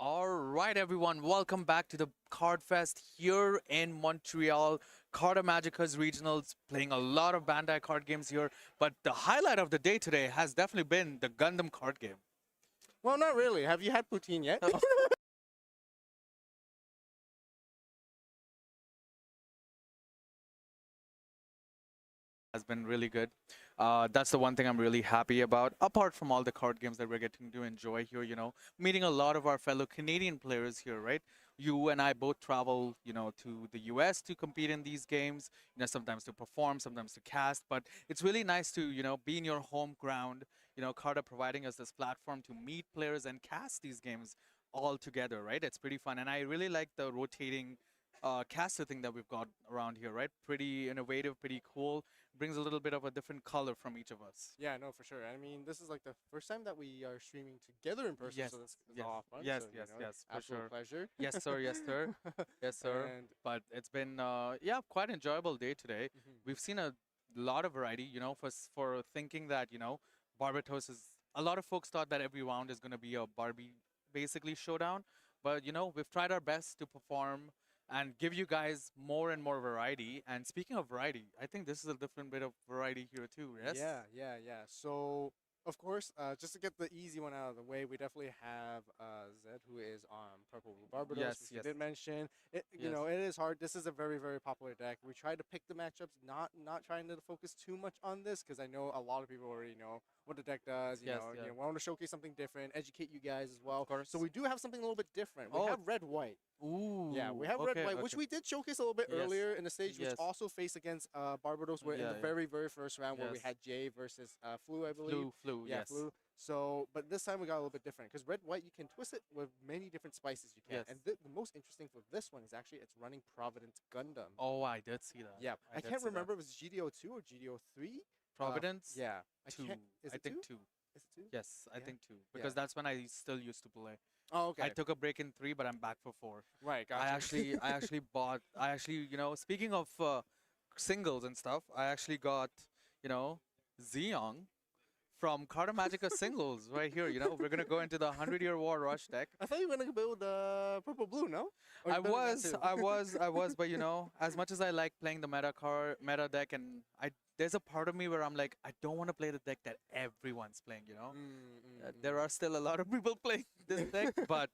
All right, everyone, welcome back to the Card Fest here in Montreal. Carta Magica's regionals, playing a lot of Bandai card games here, but the highlight of the day today has definitely been the Gundam card game. Well, not really. Have you had poutine yet? Has been really good. That's the one thing I'm really happy about, apart from all the card games that we're getting to enjoy here, meeting a lot of our fellow Canadian players here, right? You and I both travel, to the US to compete in these games, sometimes to perform, sometimes to cast, but it's really nice to, be in your home ground, Carta providing us this platform to meet players and cast these games all together, right? It's pretty fun, and I really like the rotating caster thing that we've got around here, right? Pretty innovative, pretty cool. Brings a little bit of a different color from each of us. Yeah, no, for sure. I mean, this is like the first time that we are streaming together in person, Yes, so this is yes, all fun. yes, so, yes, for absolute sure. pleasure. Yes, sir. Yes, sir. Yes, sir. And But it's been, quite enjoyable day today. We've seen a lot of variety, for thinking that, Barbatos is, a lot of folks thought that every round is going to be a Barbie, basically, showdown. But, we've tried our best to perform and give you guys more and more variety. And speaking of variety, I think this is a different bit of variety here too, yes? Yeah. So, of course, just to get the easy one out of the way, we definitely have Zed, who is on Purple Blue Barbados, Yes, which yes. you did mention. You Yes. know, it is hard. This is a very, very popular deck. We tried to pick the matchups, not trying to focus too much on this, because I know a lot of people already know what the deck does. Yes, You yeah. know, we want to showcase something different, educate you guys as well. Of course. So we do have something a little bit different. We Oh. have red-white. Ooh. Yeah, we have okay, red-white, which okay. we did showcase a little bit Yes. earlier in the stage, which Yes. also faced against Barbados, where in Yeah, the yeah. very, very first round where we Yes. had Jay versus Flu, I believe. Flu, Yeah, yes. Flu. So, but this time we got a little bit different because red-white, you can twist it with many different spices you can. Yes. And the most interesting for this one is actually it's running Providence Gundam. Oh, I did see that. Yeah, I did can't see that. remember if it's GDO2 or GDO3. Providence? Yeah, Two. Is I it think two? two. Is it two? Yes, I Yeah. think two. Because that's when I still used to play. Oh, okay. I took a break in 3, but I'm back for 4. Right, gotcha. I actually, speaking of singles and stuff, I actually got, Zeong from Carta Magica singles right here. We're going to go into the 100-year war rush deck. I thought you were gonna build purple blue, no? Or I you building that was, too? I was, but as much as I like playing the meta deck, and there's a part of me where I'm like, I don't want to play the deck that everyone's playing. There are still a lot of people playing this deck, but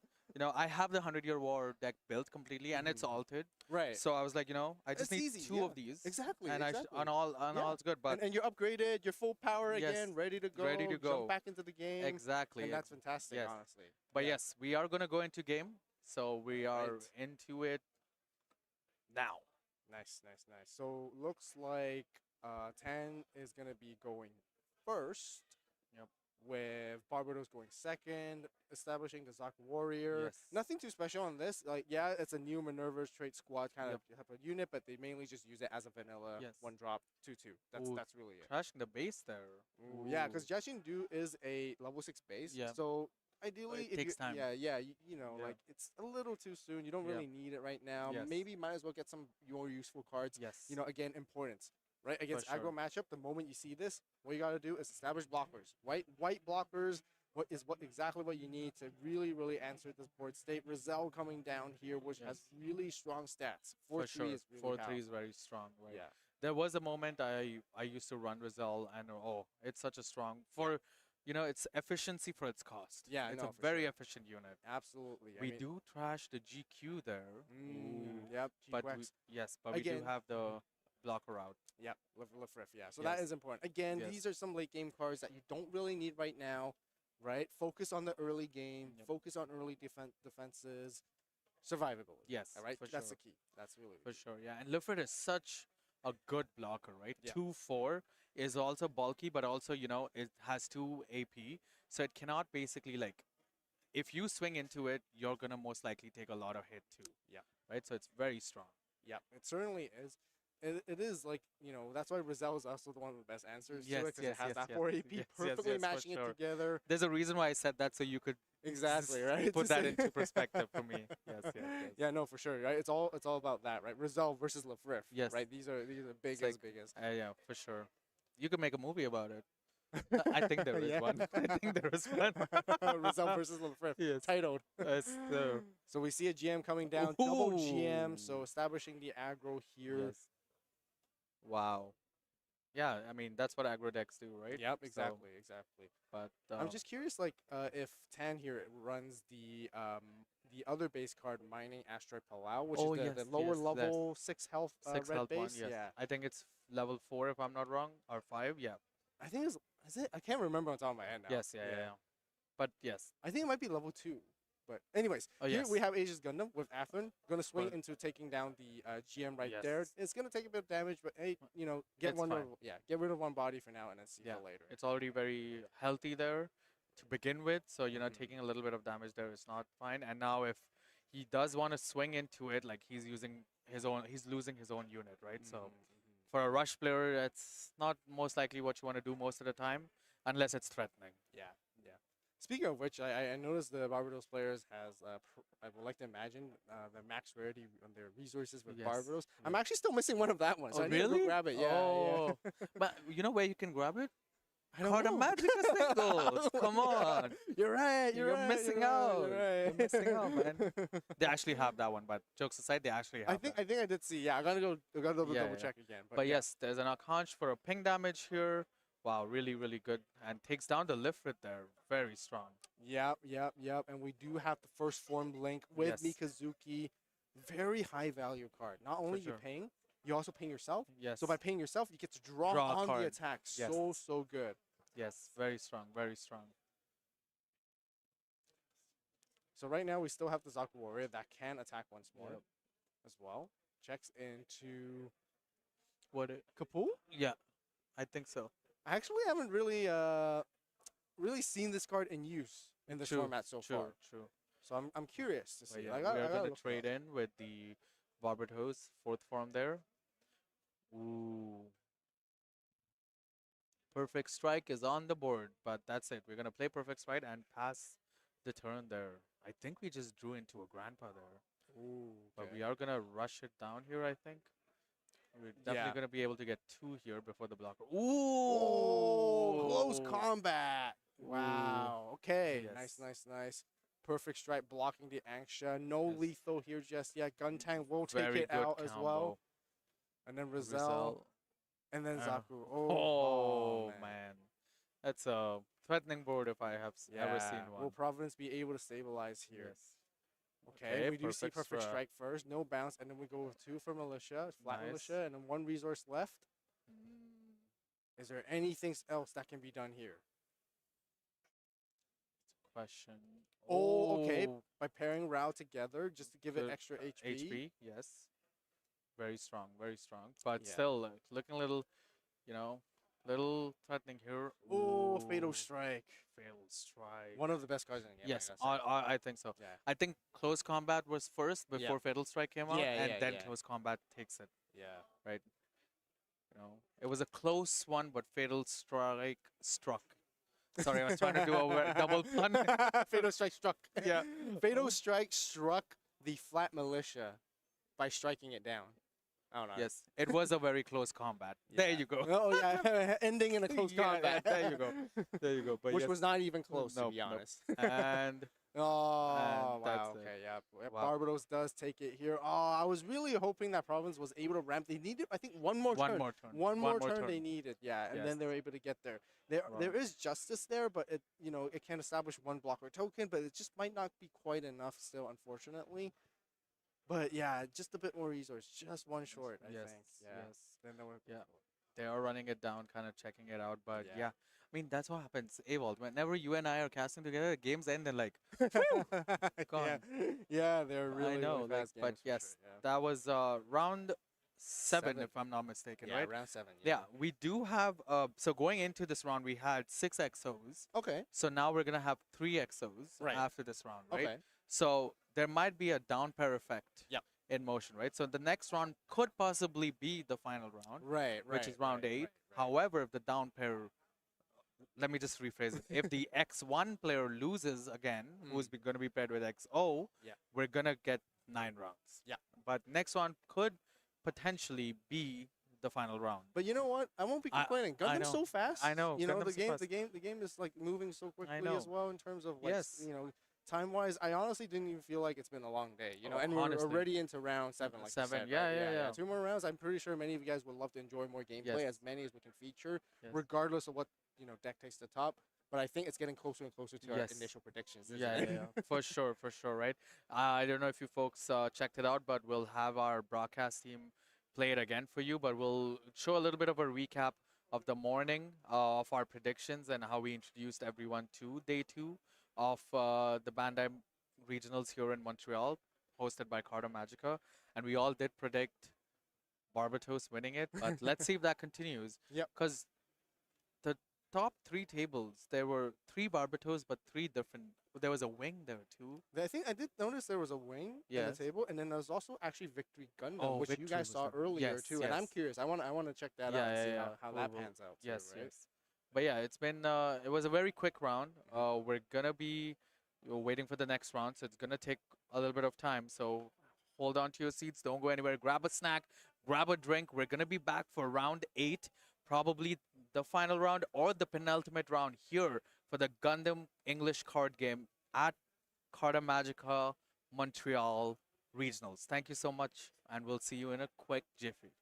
I have the 100-year war deck built completely, and it's altered. Right. So I was like, I just It's need easy, 2 yeah. of these. Exactly. And exactly. on all it's good, but and you're upgraded, you're full power Yes, again, ready to go. ready to go. Jump back into the game. exactly. And that's fantastic, yes. honestly. But Yeah. yes, we are gonna go into game, so we are Right. into it now. Nice. So looks like 10 is gonna be going first. Yep. With Barbados going second, establishing the Zoc Warrior. Yes. Nothing too special on this. Like, yeah, it's a new Minerva's Trait Squad kind of type of unit, but they mainly just use it as a vanilla Yes. 1-drop 2/2. Ooh, That's really it. Crashing the base there. Ooh, yeah, because Ooh. Jashin Du is a level 6 base. Yeah. So ideally, it if takes you, time. Yeah, yeah. Yeah. Like it's a little too soon. You don't Yeah. really need it right now. Yes. Maybe might as well get some more useful cards. Yes. Again, importance. Right against sure. aggro matchup, the moment you see this, what you gotta do is establish blockers. White blockers. What exactly what you need to really answer this board state. Rizal coming down here, which has really strong stats. 4-3 For sure. is really 4-3 is powerful. very strong, right? Yeah. There was a moment I used to run Rizal, and it's such a strong it's efficiency for its cost. Yeah, it's no, a for very sure. efficient unit. Absolutely. We do trash the GQ there. Yep. But G-Quex. we do Again- have the blocker out. Yep, Lefriff, yeah. So that Yes. is important. Again, Yes. these are some late game cards that you don't really need right now, right? Focus on the early game. Yep. Focus on early defenses, survivability. Yes, all right. for That's sure. the key. That's really For the key. sure, yeah. And Lifford is such a good blocker, right? Yeah. 2-4 is also bulky, but also, it has 2 AP. So it cannot basically, if you swing into it, you're going to most likely take a lot of hit too. Yeah. Right? So it's very strong. Yeah, it certainly is. It is like, that's why Rizal is also one of the best answers Yes, to it because yes, it has yes, that yes. 4 AP, Yes, yes, perfectly yes, for matching sure. it together. There's a reason why I said that, so you could Exactly, right? put To that say- into perspective for me. Yes. Yeah, no, for sure, right? It's all about that, right? Rizal versus Lefriff. Yes. Right? These are big It's as big as. Yeah, for sure. You could make a movie about it. I think there is Yeah. one. I think there is one. Rizal versus Lefrith. Yes. Titled. Yes, sir. So we see a GM coming down, double GM, so Ooh. establishing the aggro here. Yes. Wow. Yeah, I mean that's what aggro decks do, right? Yep, So, exactly, exactly. but I'm just curious, like, if Tan here runs the other base card, Mining Asteroid Palau, which Oh, is yes, the lower yes, level 6 health six red health base. one. Yes. Yeah, I think it's level 4 if I'm not wrong, or 5. Yeah. I think it's is it? I can't remember on top of my head now. Yes. Yeah. But yes. I think it might be level 2. But anyways, Oh, here yes. we have Aegis Gundam with Atherin. Gonna swing But- into taking down the GM right there. Yes. It's gonna take a bit of damage, but hey, get It's one fine. get rid of one body for now and then see Yeah. for later. It's already very healthy there to begin with, so Mhm. taking a little bit of damage there is not fine. And now if he does want to swing into it, like he's losing his own unit, right? So Mhm. for a rush player, it's not most likely what you want to do most of the time, unless it's threatening. Yeah. Speaking of which, I noticed the Barbados players has I would like to imagine the max rarity on their resources with Yes, Barbados. I'm yes. actually still missing one of that one, so Oh, I need to really? go grab it. Yeah, Oh, yeah. but you know where you can grab it? I don't Carta know. Magica singles. Come on. You're right. You're right, missing right, out. You're right. You're missing out, man. They actually have that one, but jokes aside, they actually have that. I think I did see. Yeah, I gotta Yeah, double yeah. check again. But yeah. yes, there's an Archange for a ping damage here. Wow, really, really good. And takes down the Lifrit there. Very strong. Yep. And we do have the first form link with Yes. Mikazuki. Very high value card. Not only you sure. paying, you also paying yourself. Yes. So by paying yourself, you get to draw, Draw a on the card. attack. Yes. So good. Yes, very strong, very strong. So right now we still have the Zaku Warrior that can attack once more Yep. as well. Checks into What? Kapul. Yeah, I think so. I actually haven't really seen this card in use in this True, format so true, far. true. So I'm curious to But see. yeah, I we gotta are going to look it trade up. in with the Barbados 4th form there. Ooh. Perfect Strike is on the board, but that's it. We're going to play Perfect Strike and pass the turn there. I think we just drew into a Grandpa there. Ooh, But okay. we are going to rush it down here, I think. We're definitely Yeah. going to be able to get 2 here before the blocker. Oh, Ooh! close combat. Wow. Okay. Yes. Nice. Perfect strike blocking the Anxia. No Yes. lethal here just yet. Guntang will take Very it good out as well. combo. And then Rizal. Rizal. And then Uh, Zaku. Oh, man. That's a threatening board if I have ever seen one. Will Providence be able to stabilize here? Yes. Okay, we do see perfect perfect strike. strike first. No bounce. And then we go with 2 for Militia. Flat Nice. Militia. And then 1 resource left. Is there anything else that can be done here? Question. Oh, okay. By pairing Rao together just to give it Good extra HP. HP, yes. Very strong, very strong. But Yeah. still, looking a little, little threatening here. Oh, Fatal Ooh, Strike. Fatal Strike. One of the best cards in the game. Yes, I gotta say. I think so. Yeah. I think Close Combat was first before Fatal Strike came out, Yeah, and yeah, then yeah. Close Combat takes it. Yeah. It was a close one, but Fatal Strike struck. Sorry, I was trying to do a double pun. Fatal Strike struck. Yeah. Fatal Strike struck the Flat Militia by striking it down. I don't know. Yes, it was a very close combat. There Yeah. you go. Oh, yeah. Ending in a close Yeah, combat. there you go. There you go. But Which yes. was not even close, to Nope, be nope. honest. And Oh, And that's wow. it. Okay, yeah. Wow. Barbados does take it here. Oh, I was really hoping that Province was able to ramp. They needed, I think, one more turn. One more turn they needed, yeah, and Yes. then they were able to get there. There Wow. is justice there, but it it can establish one blocker token, but it just might not be quite enough still, unfortunately. But yeah, just a bit more resource, just one short, I yes, think. Yeah. yes. Then there were Yeah. They are running it down, kind of checking it out. But Yeah. yeah, I mean, that's what happens. Evolve. Whenever you and I are casting together, games end and like, yeah. gone. Yeah, they're really, I know. really Like, fast but games for yes, sure, yeah. that was round 7, 7. if I'm not mistaken, Yeah, right? round 7. Yeah, we do have. So going into this round, we had 6 XOs. Okay. So now we're gonna have 3 XOs Right. after this round, right? Okay. So there might be a down pair effect. Yep. In motion, right? So the next round could possibly be the final round, Right, which is round 8. However, if the down pair, let me just rephrase it. If the X1 player loses again, who's going to be paired with XO, Yeah. we're going to get 9 rounds. Yeah. But next one could potentially be the final round. But you know what? I won't be I- complaining. I Gundam's know. so fast. I know, You know Gundam's so fast. the game is like moving so quickly know. as well in terms of like Yes. you know time wise. I honestly didn't even feel like it's been a long day. You know, Oh, and we're honestly. already into round 7. Like you Seven, said, yeah, right? yeah. 2 more rounds. I'm pretty sure many of you guys would love to enjoy more gameplay, Yes. as many as we can feature, Yes. regardless of what deck takes the top. But I think it's getting closer and closer to our Yes. initial predictions. Isn't Yeah, it? yeah, yeah. For sure, right? I don't know if you folks checked it out, but we'll have our broadcast team play it again for you. But we'll show a little bit of a recap of the morning of our predictions and how we introduced everyone to day 2 of the Bandai regionals here in Montreal, hosted by Carta Magica. And we all did predict Barbatos winning it, but let's see if that continues. Yep. Because the top 3 tables, there were 3 Barbatos, but 3 different. There was a wing there too. I think I did notice there was a wing in Yes. the table, and then there was also actually Victory Gundam, Oh, which you Victory guys was saw there. earlier Yes, too. And I'm yes. curious. I want to check that Yeah, out and yeah, see yeah. how We'll- that we'll- pans out. Too, Yes, right? yes. But yeah, it's been it was a very quick round. We're gonna be waiting for the next round, so it's gonna take a little bit of time. So hold on to your seats, don't go anywhere. Grab a snack, grab a drink. We're gonna be back for round 8, probably the final round or the penultimate round here for the Gundam English card game at Carta Magica Montreal Regionals. Thank you so much, and we'll see you in a quick jiffy.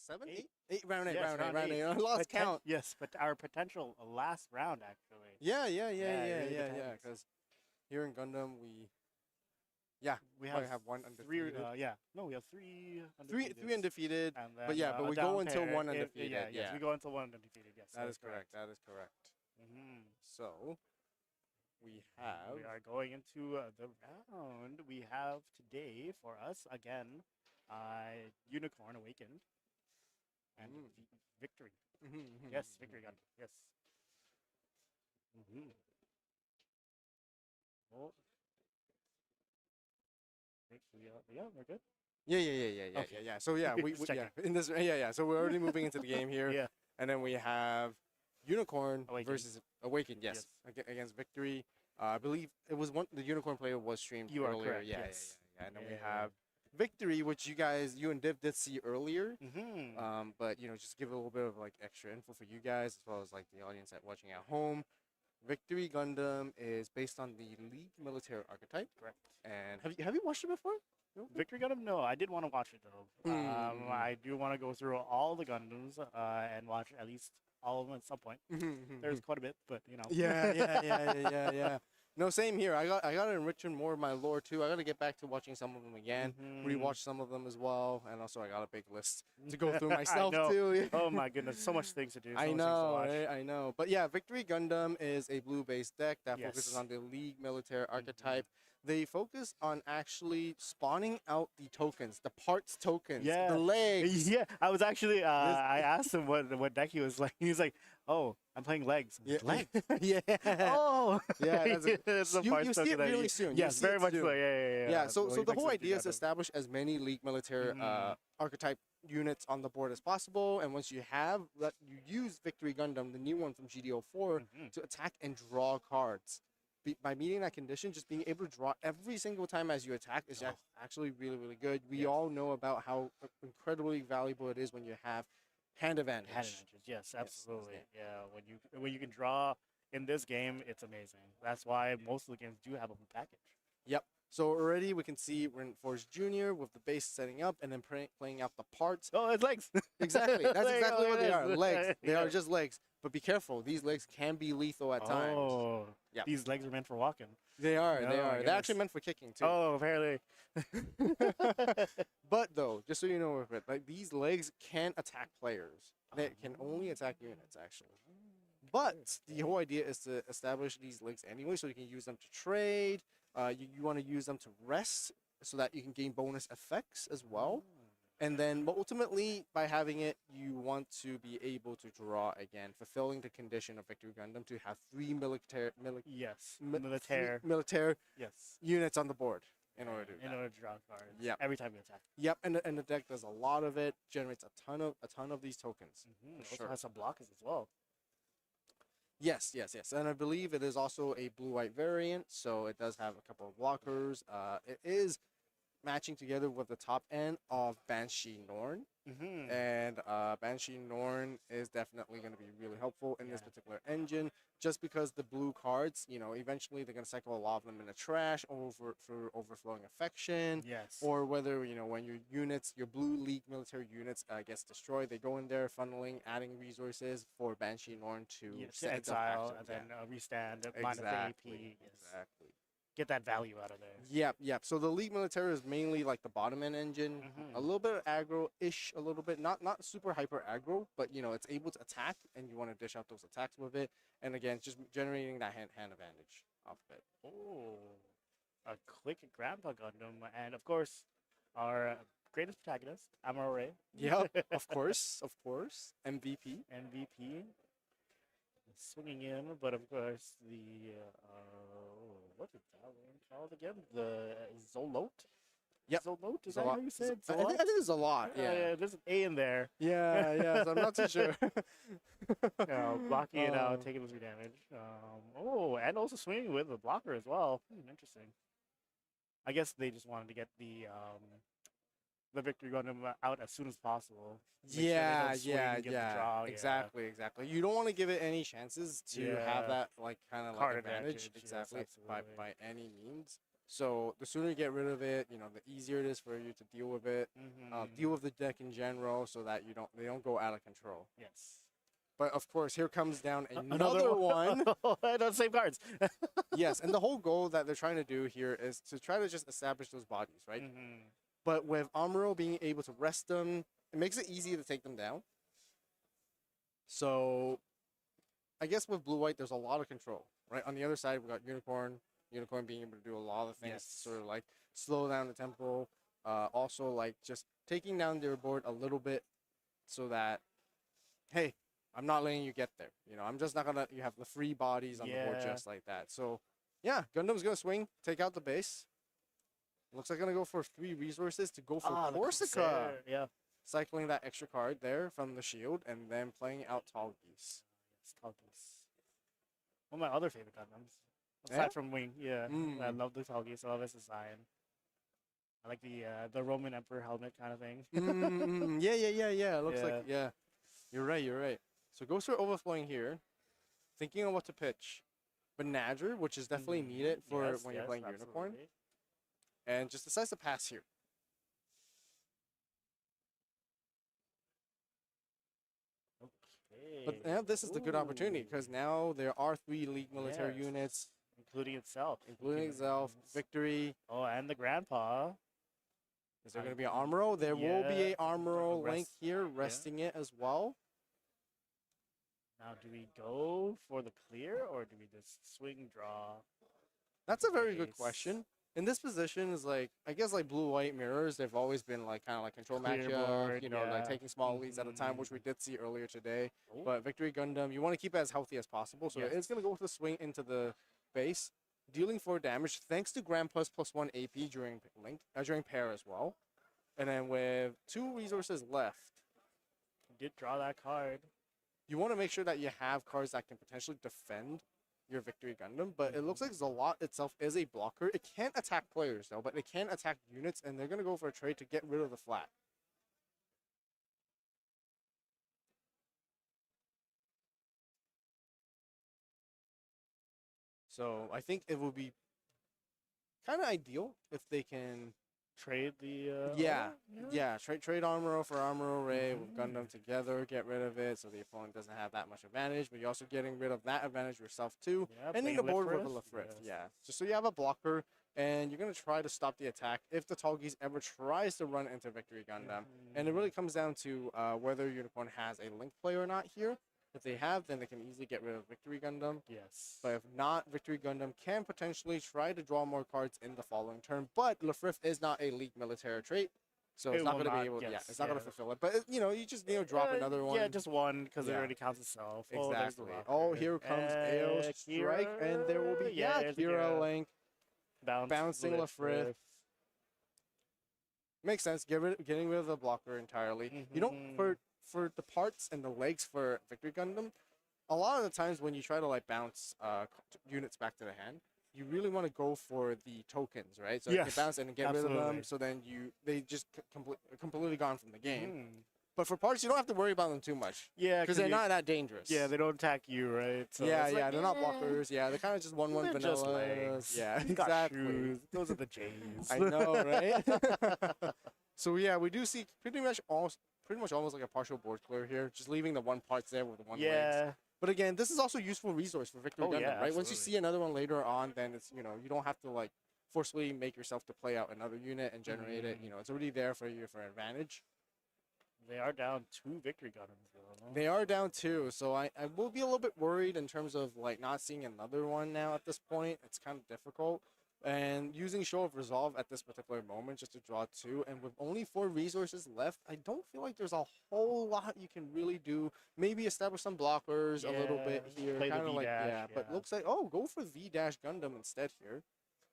7, Eight. 8, round 8, Yes, round 8, round round 8. eight. I lost count. Yes, but our potential last round actually. Yeah, really good timings. Because here in Gundam, we We might have one three. undefeated. No, we have three Three undefeated. And then, But yeah, but a we go down until pair one if- undefeated. Yes, Yeah, we go until one undefeated. Yes, that is correct. That is correct. Hmm. So we have. We are going into the round. We have today for us again, Unicorn Awakened and Victory. Yes, Victory Gun. Yes. Mm-hmm. Oh. Yeah, we're good. Yeah. So yeah, we Just yeah checking. in this yeah. So we're already moving into the game here. Yeah. And then we have Unicorn Awakened. versus Awakened. Yes, against Victory. I believe it was the Unicorn player was streamed You are earlier. correct, Yeah, yes. And then we Yeah. have Victory, which you and Div did see earlier. Mm-hmm. But just give a little bit of like extra info for you guys as well as like the audience watching at home. Victory Gundam is based on the League military archetype. Correct. And have you watched it before? Victory Gundam? No, I did want to watch it though. Mm. I do want to go through all the Gundams and watch at least all of them at some point. There's quite a bit, but you know. Yeah. No, same here. I got to enrich more of my lore too. I got to get back to watching some of them again, rewatch some of them as well, and also I got a big list to go through myself I know. too. Oh my goodness, so much things to do. So I much know, things to watch. right? I know. But yeah, Victory Gundam is a blue-based deck that focuses Yes. on the League military archetype. They focus on actually spawning out the tokens, the parts tokens, Yeah. the legs. Yeah, I was actually. I asked him what deck he was like. He was like, "Oh, I'm playing legs." Yeah. Legs. Yeah. Oh. Yeah, that's the you parts see token it that really you- soon. You Yes, see very it much soon. so. Yeah. Yeah, so Well, the he whole likes to do idea is to that. establish as many League military archetype units on the board as possible, and once you have that, you use Victory Gundam, the new one from GDO4, to attack and draw cards. By meeting that condition, just being able to draw every single time as you attack is actually really, really good. We all know about how incredibly valuable it is when you have hand advantage. Hand advantage. Yes, absolutely. Yeah, when you can draw in this game, it's amazing. That's why most of the games do have a package. Yep. So already we can see we're in Force Junior with the base setting up and then playing out the parts. Oh, it's legs. Exactly. That's Like, exactly oh, what they it are. is. Legs. They Yeah. are just legs. But be careful. These legs can be lethal at times. Oh, Yeah. these legs are meant for walking. They are. Oh, They my are. They're goodness. actually meant for kicking too. Oh, apparently. But though, just so you know, like these legs can attack players. They can only attack units actually. But the whole idea is to establish these legs anyway, so you can use them to trade. You want to use them to rest, so that you can gain bonus effects as well. And then, but ultimately, by having it, you want to be able to draw again, fulfilling the condition of Victory Gundam to have 3 military Yes. mi- Militaire. military Yes. units on the board in order to do In that. order to draw cards. Yep. Every time you attack. Yep, and the deck does a lot of it, generates a ton of these tokens. It for also sure. has some blockers as well. Yes, and I believe it is also a blue-white variant, so it does have a couple of blockers. It is matching together with the top end of Banshee Norn, and Banshee Norn is definitely going to be really helpful in this particular engine, just because the blue cards, eventually they're going to cycle a lot of them in the trash for overflowing affection. Yes. Or whether, when your units, your blue League military units gets destroyed, they go in there funneling, adding resources for Banshee Norn to To set it up exile actions. and then restand minus the AP. Yes. Exactly. Get that value out of there. Yep. So the League military is mainly like the bottom end engine, a little bit of aggro-ish, a little bit, not super hyper aggro, but it's able to attack, and you want to dish out those attacks with it. And again, just generating that hand advantage off of it. Oh, a Click Grandpa Gundam, and of course, our greatest protagonist, Amore. Yep, of course, MVP. MVP. Swinging in, but of course the what is that one called again? The Zolote. Yep. Zolote. Is that how you say it? I think it's a lot. Yeah. There's an A in there. Yeah. So I'm not too sure. Blocking it out, taking the 3 damage. And also swinging with the blocker as well. Interesting. I guess they just wanted to get the Victory Gundam out as soon as possible. Make sure they don't swing and get the draw. Exactly. You don't want to give it any chances to have that kind of Card advantage. advantage, yes, Exactly. absolutely. By any means. So the sooner you get rid of it, you know, the easier it is for you to deal with it, deal with the deck in general, so that they don't go out of control. Yes. But of course, here comes down another one. Those same cards. Yes, and the whole goal that they're trying to do here is to try to just establish those bodies, right? But with Amuro being able to rest them, it makes it easy to take them down. So I guess with blue-white, there's a lot of control, right? On the other side, we've got Unicorn. Unicorn being able to do a lot of things to sort of like slow down the tempo. Also, like just taking down their board a little bit so that, hey, I'm not letting you get there. You know, I'm just not going to, you have the free bodies on the board just like that. So, yeah, Gundam's going to swing, take out the base. Looks like going to go for 3 resources to go for Corsica. Yeah. Cycling that extra card there from the shield and then playing out Tall Geese. Tall Geese. One of my other favorite Gundams. Aside from Wing, I love the Tall Geese. I love its design. I like the Roman Emperor helmet kind of thing. Yeah. It looks like, You're right. So goes for overflowing here. Thinking on what to pitch. Banadger, which is definitely needed for when you're playing Unicorn. And just decides to pass here. Okay. But now this is the good opportunity because now there are 3 League military units. Including itself. Victory. Oh, and the Grandpa. Is there going to be an Amuro? There will be a Amuro link here, resting it as well. Now, do we go for the clear or do we just swing draw? That's a very good question. In this position is like, I guess like blue-white mirrors, they've always been like kind of like control matchup, you know, like taking small leads at a time, which we did see earlier today. But Victory Gundam, you want to keep it as healthy as possible. So it's going to go with the swing into the base, dealing 4 damage thanks to Grandpa's +1 AP during pair as well. And then with 2 resources left, you did draw that card. You want to make sure that you have cards that can potentially defend your Victory Gundam, but it looks like Zalot itself is a blocker. It can't attack players though, but it can attack units, and they're going to go for a trade to get rid of the flat. So I think it would be kind of ideal if they can trade the trade Amuro for Amuro Ray with Gundam together, get rid of it so the opponent doesn't have that much advantage, but you're also getting rid of that advantage yourself too. Ending the board with a Lefrith. Just so you have a blocker and you're going to try to stop the attack if the Tall Geese ever tries to run into Victory Gundam. And it really comes down to whether Unicorn has a link play or not here. If they have, then they can easily get rid of Victory Gundam. Yes. But if not, Victory Gundam can potentially try to draw more cards in the following turn. But Lefrith is not a League military trait, so it's not going to be able. It's not going to fulfill it. But you know, you just drop another one. Yeah, just one because it already counts itself. Exactly. Oh, here comes AO Strike, and there will be Kira Link bouncing Lefrith. Makes sense. Getting rid of the blocker entirely. You don't for the parts and the legs for Victory Gundam, a lot of the times when you try to like bounce units back to the hand, you really want to go for the tokens, right? So you can bounce and get rid of them, so then they just completely gone from the game. But for parts, you don't have to worry about them too much. Yeah, because they're not that dangerous. Yeah, they don't attack you, right? So they're not blockers. Yeah, they're kind of just 1/1 vanilla. Yeah, exactly. Those are the J's. I know, right? So yeah, we do see pretty much almost like a partial board clear here, just leaving the 1 parts there with the 1 legs. But again, this is also a useful resource for Victory Gundam, right? Once you see another one later on, then it's, you know, you don't have to like forcefully make yourself to play out another unit and generate it. You know, it's already there for you for advantage. They are down 2 Victory Gundams, though. They are down 2, so I will be a little bit worried in terms of like not seeing another one now at this point. It's kind of difficult. And using Show of Resolve at this particular moment just to draw 2, and with only 4 resources left, I don't feel like there's a whole lot you can really do. Maybe establish some blockers a little bit here, kind of like but looks like go for V-Dash Gundam instead here,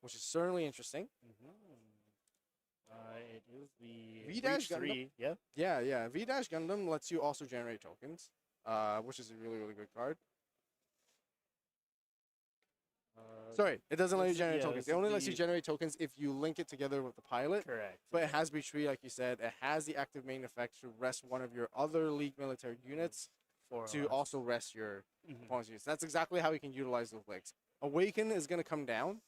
which is certainly interesting. It is the V-Dash Gundam. Yeah. V-Dash Gundam lets you also generate tokens, which is a really, really good card. Sorry, it doesn't let you generate tokens. It only lets you generate tokens if you link it together with the pilot. Correct. But it has Retreat, like you said. It has the active main effect to rest one of your other League military units to also rest your opponent's units. That's exactly how you can utilize those legs. Awaken is going to come down.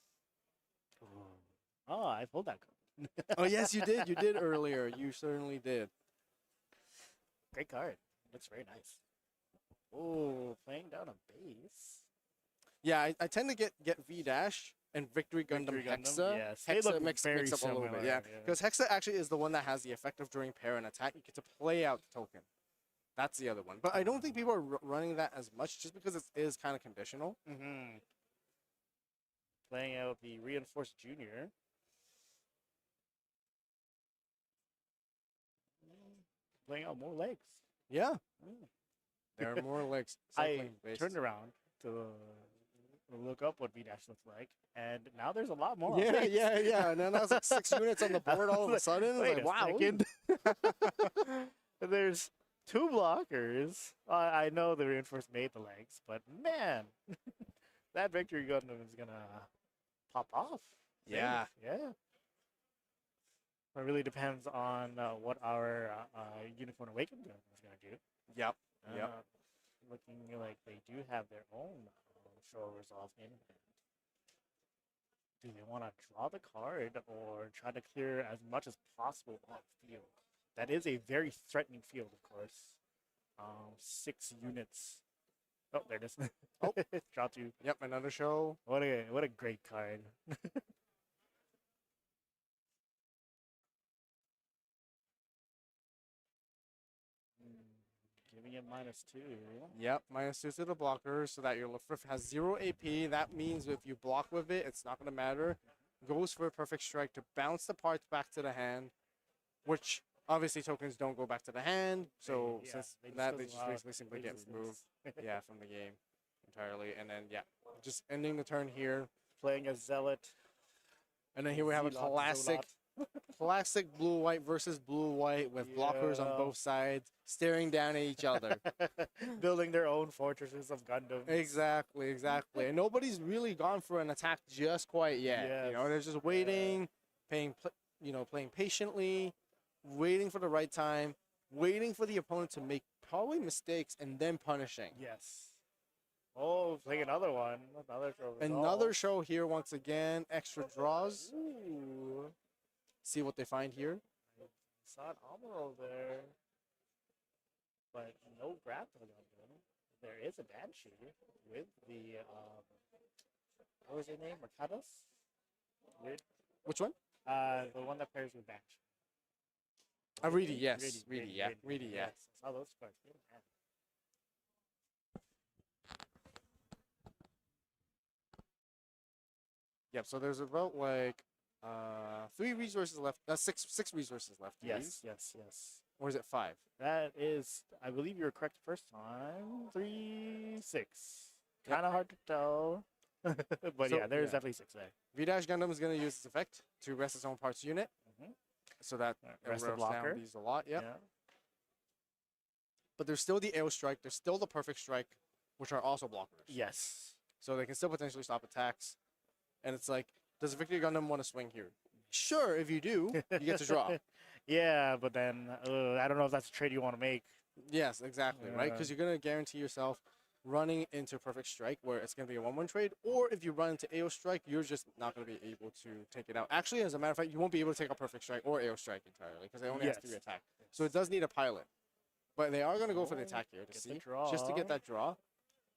Oh, I pulled that card. Oh yes, you did. You did earlier. You certainly did. Great card. Looks very nice. Oh, playing down a base. Yeah, I tend to get V dash and Victory Gundam Victory Gundam, Hexa. yes. They Hexa look mix very up a little bit, similar, yeah. yeah. Because Hexa actually is the one that has the effect of during pair and attack, you get to play out the token. That's the other one. But I don't think people are running that as much just because it is kind of conditional. Mm-hmm. Playing out the Reinforced Junior. Playing out more legs. Yeah. Mm. There are more legs. I turned around to look up what V-Dash looks like, and now there's a lot more. Yeah, legs. yeah. And then I was like 6 units on the board all of a sudden. Wait Like, a wow. second. There's 2 blockers. I know the Reinforced made the legs, but man, that Victory Gundam is gonna pop off. Yeah. Yeah. It really depends on what our Unicorn Awakened gun is going to do. Yep. Yep. Looking like they do have their own show resolve in hand. Do they want to draw the card or try to clear as much as possible off field? That is a very threatening field, of course. 6 units. Oh, there it is. Oh, draw 2. Yep, another show. What a great card. Giving it -2. Yep, -2 to the blocker so that your Lefrith has 0 AP. That means if you block with it, it's not going to matter. Goes for a perfect strike to bounce the parts back to the hand, which obviously tokens don't go back to the hand. So Yeah, since they just that, don't they just allow basically simply get resistance. removed yeah, from the game entirely. And then, yeah, just ending the turn here. Playing a Zealot. And then here we have a Zealot, classic classic blue-white versus blue-white with blockers on Yeah. both sides, staring down at each other. Building their own fortresses of Gundam. Exactly, exactly. And nobody's really gone for an attack just quite yet. You know, they're just waiting, playing patiently, waiting for the right time, waiting for the opponent to make probably mistakes and then punishing. Yes. Oh, playing another one. Another show here once again. Extra draws. Ooh. See what they find here. Saw an Amuro there. But no grapple Gundam. There is a Banshee with the what was her name? Mercados? Which one? The one that pairs with Banshee. Reedy, yes. Reedy, yeah. Reedy, yeah. Yes. I saw those cards. Yep, so there's about like 3 resources left. Six resources left. to use. Yes. Or is it 5? That is, I believe you were correct the first time. 3, 6. Kind of hard to tell. But So, yeah, there's yeah. definitely 6 there. V-Dash Gundam is going to use this effect to rest its own parts unit. So that Rest the wears blocker. down these a lot. Yep. Yeah. But there's still the AO strike. There's still the perfect strike, which are also blockers. Yes. So they can still potentially stop attacks. And it's like, does Victory Gundam want to swing here? Sure, if you do, you get to draw. Yeah, but then I don't know if that's a trade you want to make. Yes, exactly, right? Yeah. Because you're going to guarantee yourself running into perfect strike where it's going to be a 1-1 trade, or if you run into AO strike, you're just not going to be able to take it out. Actually, as a matter of fact, you won't be able to take a perfect strike or AO strike entirely because it only has 3 attack. So it does need a pilot. But they are going to go for the attack here to Get see, the draw. just to get that draw.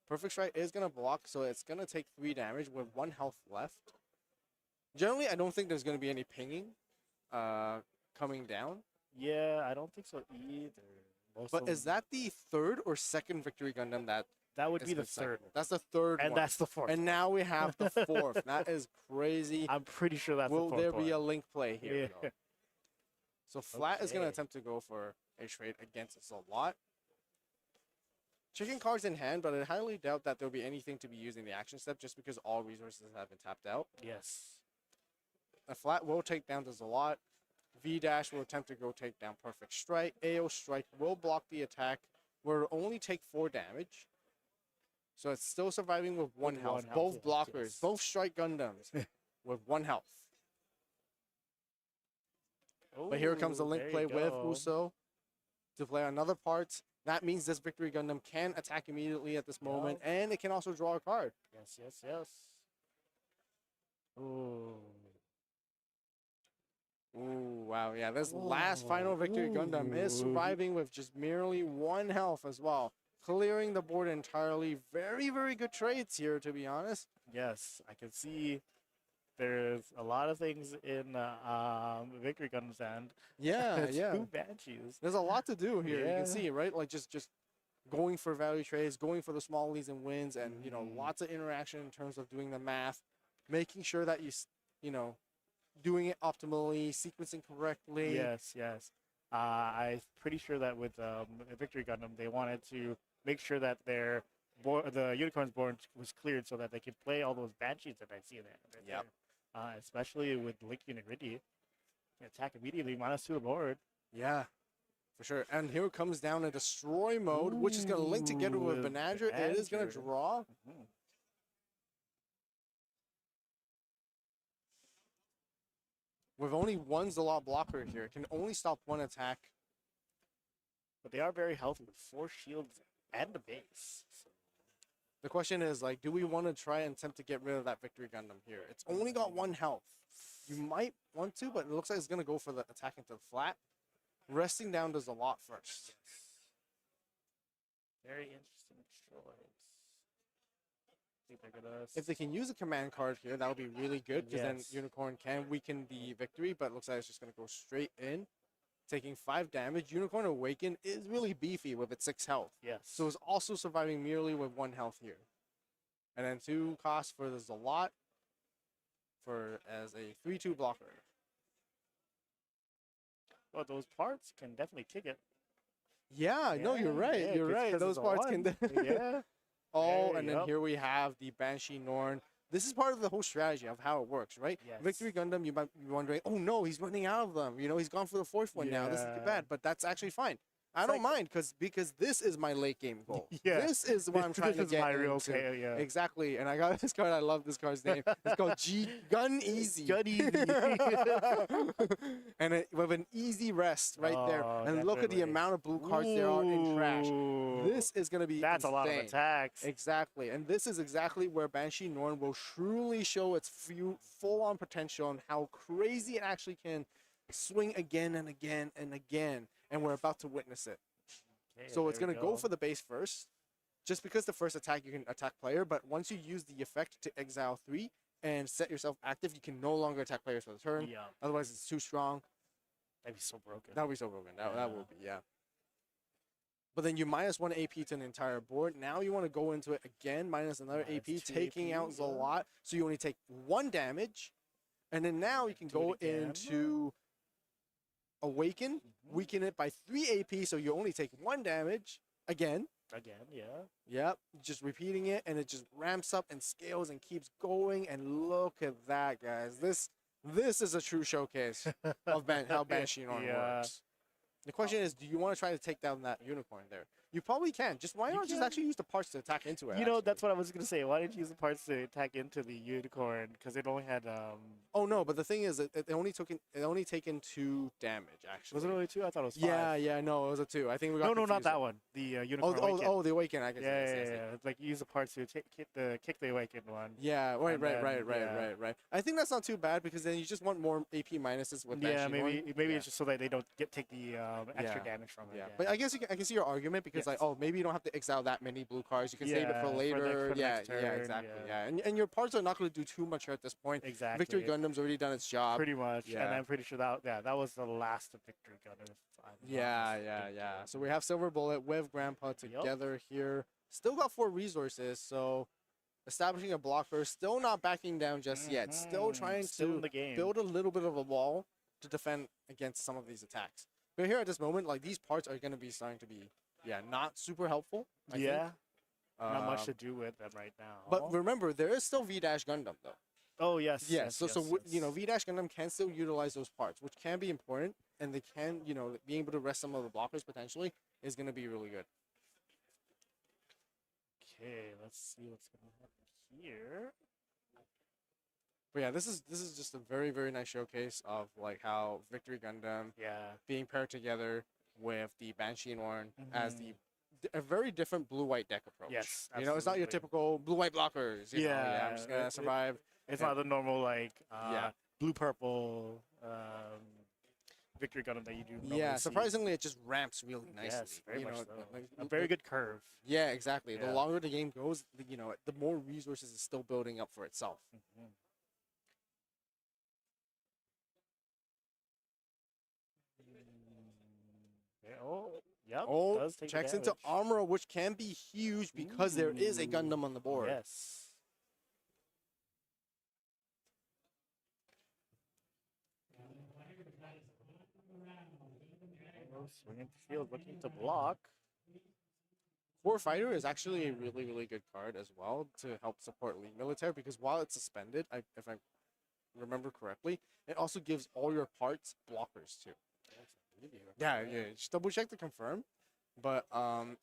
Perfect strike is going to block, so it's going to take 3 damage with 1 health left. Generally, I don't think there's going to be any pinging coming down. Yeah, I don't think so either. But is that the 3rd or 2nd Victory Gundam that would is be the been cycled? 3rd. That's the 3rd And one. that's the 4th. And now we have the 4th. That is crazy. I'm pretty sure that's Will the 4th there be a one. link play here? Yeah. though? So Flat is going to Okay. attempt to go for a trade against us a lot. Checking cards in hand, but I highly doubt that there'll be anything to be used in the action step just because all resources have been tapped out. Yes. A Flat will take down the Zalot. V-Dash will attempt to go take down Perfect Strike. AO Strike will block the attack, where it'll only take 4 damage. So it's still surviving with 1 With health. 1 health, Both yes, blockers, yes. both Strike Gundams with 1 health. But here comes the Ooh, link there play you with go. Uso to play another part. That means this Victory Gundam can attack immediately at this moment, and it can also draw a card. Yes. Ooh. Ooh, wow. Yeah, this last final victory Gundam is surviving with just merely 1 health as well. Clearing the board entirely. Very, very good trades here, to be honest. Yes, I can see there's a lot of things in Victory Gundam's hand. Yeah, yeah. 2 Banshees. There's a lot to do here. You Yeah. can see, right? Like just going for value trades, going for the small leads and wins, and you know, lots of interaction in terms of doing the math, making sure that you know, doing it optimally, sequencing correctly. Yes, yes. I'm pretty sure that with Victory Gundam, they wanted to make sure that the Unicorn's board was cleared so that they could play all those Banshees that I see there. Yep. Especially with Link Unigriddy. Attack immediately, -2 to the board. Yeah, for sure. And here comes down a destroy mode, which is going to link together with Banadra. It is going to draw. With only 1 Zalot blocker here, it can only stop 1 attack. But they are very healthy with 4 shields and a base. So The question is, like, do we want to try and attempt to get rid of that Victory Gundam here? It's only got 1 health. You might want to, but it looks like it's going to go for the attack into the flat. Resting down does a lot first. very interesting choice. I think they're gonna. If they can use a command card here, that would be really good, because then Yes. Unicorn can weaken the victory, but it looks like it's just going to go straight in. Taking 5 damage. Unicorn Awaken is really beefy with its 6 health. Yes. So it's also surviving merely with 1 health here. And then 2 costs for the Zalot as a 3/2 blocker. Well, those parts can definitely kick it. Yeah, no, you're right. yeah, You're 'cause- right. 'cause Those it's a parts can. one. Yeah. Oh, Hey, and then yup. here we have the Banshee Norn. This is part of the whole strategy of how it works, right? Yes. Victory Gundam, you might be wondering, oh no, he's running out of them. You know, he's gone for the 4th one now. This is Yeah. bad, but that's actually fine. I don't mind because this is my late game goal. Yeah. This is what I'm trying This to is get my real into. KO, yeah. Exactly. And I got this card. I love this card's name. It's called Gun Easy. Gun Easy. And with an easy rest right there. Oh, And look at the definitely. amount of blue cards there are in trash. Ooh. This is going to be That's a lot of insane. attacks. Exactly. And this is exactly where Banshee Norn will truly show its full-on potential and how crazy it actually can swing again and again and again. And we're about to witness it. Okay, So it's there going we to go for the base first. Just because the first attack, you can attack player. But once you use the effect to exile 3 and set yourself active, you can no longer attack players for the turn. Yeah. Otherwise, it's too strong. That'd be so broken. That would be so broken. That Yeah. will be, yeah. But then you -1 AP to an entire board. Now you want to go into it again, minus another Minus AP, 2 taking out APs, a lot. So you only take 1 damage. And then now you can Do it go again. into Awaken, weaken it by 3 AP, so you only take 1 damage again. Again, yeah. Yep, just repeating it, and it just ramps up and scales and keeps going. And look at that, guys. This is a true showcase of how Banshee Norn Yeah. works. The question is, do you want to try to take down that unicorn there? You probably can. Why You not just can. actually use the parts to attack into it? You know, actually? that's what I was gonna say. Why didn't you use the parts to attack into the unicorn? Because it only had Oh no, but the thing is, it only taken 2 damage actually. Was it only 2? I thought it was 5. Yeah, no, it was a 2. I think we got No, not confused. that one. The unicorn. Awaken. Oh, the Awaken. I guess. Yeah, yes, yeah, yes, yeah, yes. yeah. It's like you use the parts to kick the awakened one. Yeah, And then, yeah. right. I think that's not too bad because then you just want more AP minuses with Yeah, Banshee Norn. maybe Yeah. it's just so that they don't take the extra Yeah. damage from it. Yeah, but I guess I can see your argument because like, Yes. oh, maybe you don't have to exile that many blue cards. You can save it Yeah, for for later. the Yeah, next yeah, turn, exactly. yeah. Yeah, and your parts are not going to do too much here at this point. Exactly. Victory Gundam's already done its job. Pretty much. Yeah. And I'm pretty sure that was the last of Victory Gundam. if I'm not Yeah. mistaken. So we have Silver Bullet with Grandpa together here. Still got 4 resources, so establishing a blocker. Still not backing down just yet. Still trying Still in to the game. build a little bit of a wall to defend against some of these attacks. But here at this moment, like these parts are going to be starting to be, not super helpful. I think. Yeah. Not much to Um, do with them right now. But remember, there is still V-Gundam though. Oh yes. Yeah, so you know, yes. V-Gundam can still utilize those parts, which can be important, and they can, being able to rest some of the blockers potentially is going to be really good. Okay, let's see what's gonna happen here. But yeah, this is just a very, very nice showcase of like how Victory Gundam Yeah. being paired together with the Banshee Norn as a very different blue-white deck approach. Yes, it's not your absolutely. typical blue-white blockers. You know, Yeah, I'm just gonna it- survive. It's Yeah. not the normal like Yeah. blue purple Victory Gundam that you do. normally Yeah, see. surprisingly, it just ramps really nicely. Yes, very you much know, so. like, A very good curve. Yeah, exactly. The Yeah. longer the game goes, the more resources is still building up for itself. Mhm. Yeah, oh, yep. Oh, does take the checks into damage. armor, which can be huge because there is a Gundam on the board. Yes. Swinging the field, looking to block. Core Fighter is actually a really, really good card as well to help support League Military because while it's suspended, if I remember correctly, it also gives all your parts blockers too. Yeah, just double check to confirm. But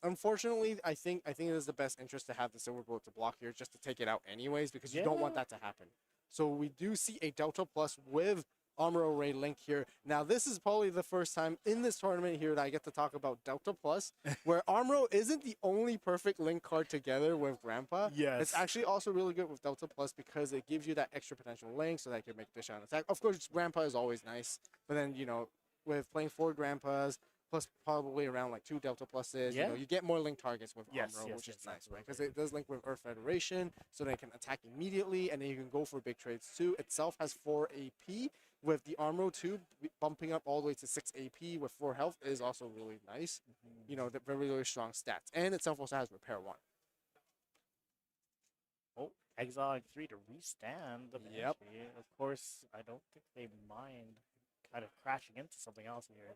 unfortunately, I think it is the best interest to have the Silver Bullet to block here just to take it out anyways because you don't want that to happen. So we do see a Delta Plus with Armor Array Link here. Now, this is probably the first time in this tournament here that I get to talk about Delta Plus, where Armor isn't the only perfect Link card together with Grandpa. Yes. It's actually also really good with Delta Plus because it gives you that extra potential link so that you can make dish out attack. Of course, Grandpa is always nice, but then, with playing 4 Grandpas, plus probably around like 2 Delta Pluses, you get more link targets with Armor, which is nice, right? Because it does link with Earth Federation, so they can attack immediately, and then you can go for big trades too. Itself has 4 AP, with the Armor 2 bumping up all the way to 6 AP with 4 health is also really nice. The very, really strong stats. And itself also has Repair 1. Oh, exiling 3 to restand the Yep. Banshee. Of course, I don't think they mind kind of crashing into something else here.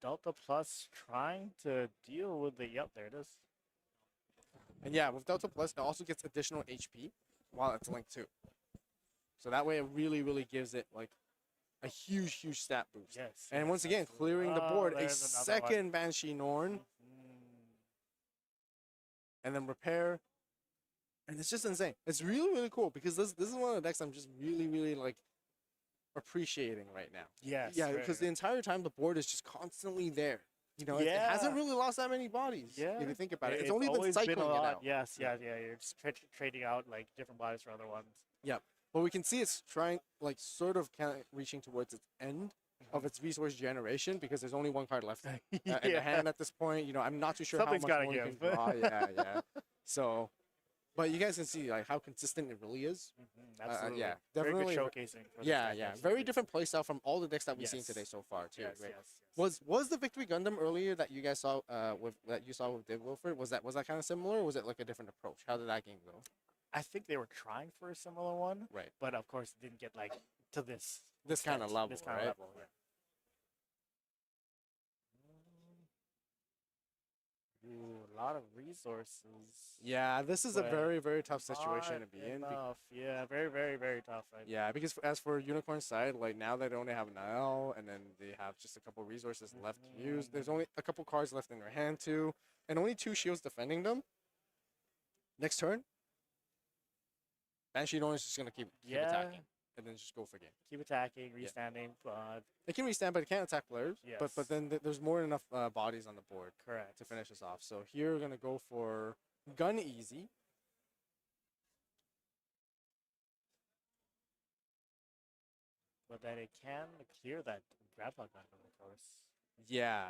Delta Plus trying to deal with the... Yep, there it is. And yeah, with Delta Plus, it also gets additional HP while it's linked too. So that way it really, really gives it like a huge, huge stat boost. Yes. And once again, clearing the board, a second Banshee Norn. And then Repair. And it's just insane. It's really, really cool because this is one of the decks I'm just really, really like appreciating right now. Yes. Yeah, because the entire time the board is just constantly there. It Yeah. hasn't really lost that many bodies. Yeah. If you think about it. It's It's only been always cycling a it lot. out. Yes, yeah. You're just trading out like different bodies for other ones. Yep. But we can see it's trying, like, sort of kind of reaching towards its end of its resource generation because there's only 1 card left in the hand at this point. I'm not too sure Something's how gotta much more you give. can draw. Yeah. So, but you guys can see like how consistent it really is. Absolutely. Yeah, Very definitely. good showcasing. For this Yeah, deck, yeah. absolutely. Very different playstyle from all the decks that we've seen Yes. today so far too. Yes, right? yes. Was the Victory Gundam earlier that you guys saw with Dave Wilford? Was that kind of similar, or was it like a different approach? How did that game go? I think they were trying for a similar one. Right. But of course, it didn't get like to this Kind of extent, level, This kind right? of level. Yeah. Ooh, a lot of resources. Yeah, this is a but very, very tough situation not to be in. enough. Yeah, very, very, very tough. Yeah, because as for Unicorn's side, like now they only have an L, and then they have just a couple resources left to use. There's only a couple cards left in their hand too, and only 2 shields defending them. Next turn, Banshee Norn is just gonna keep attacking, and then just go for game. Keep attacking, restanding, but It can restand, but it can't attack players. Yes. But then there's more than enough bodies on the board correct. to finish us off. So here we're gonna go for Gun Easy. But then it can clear that Grandpa Gundam, of course. Yeah.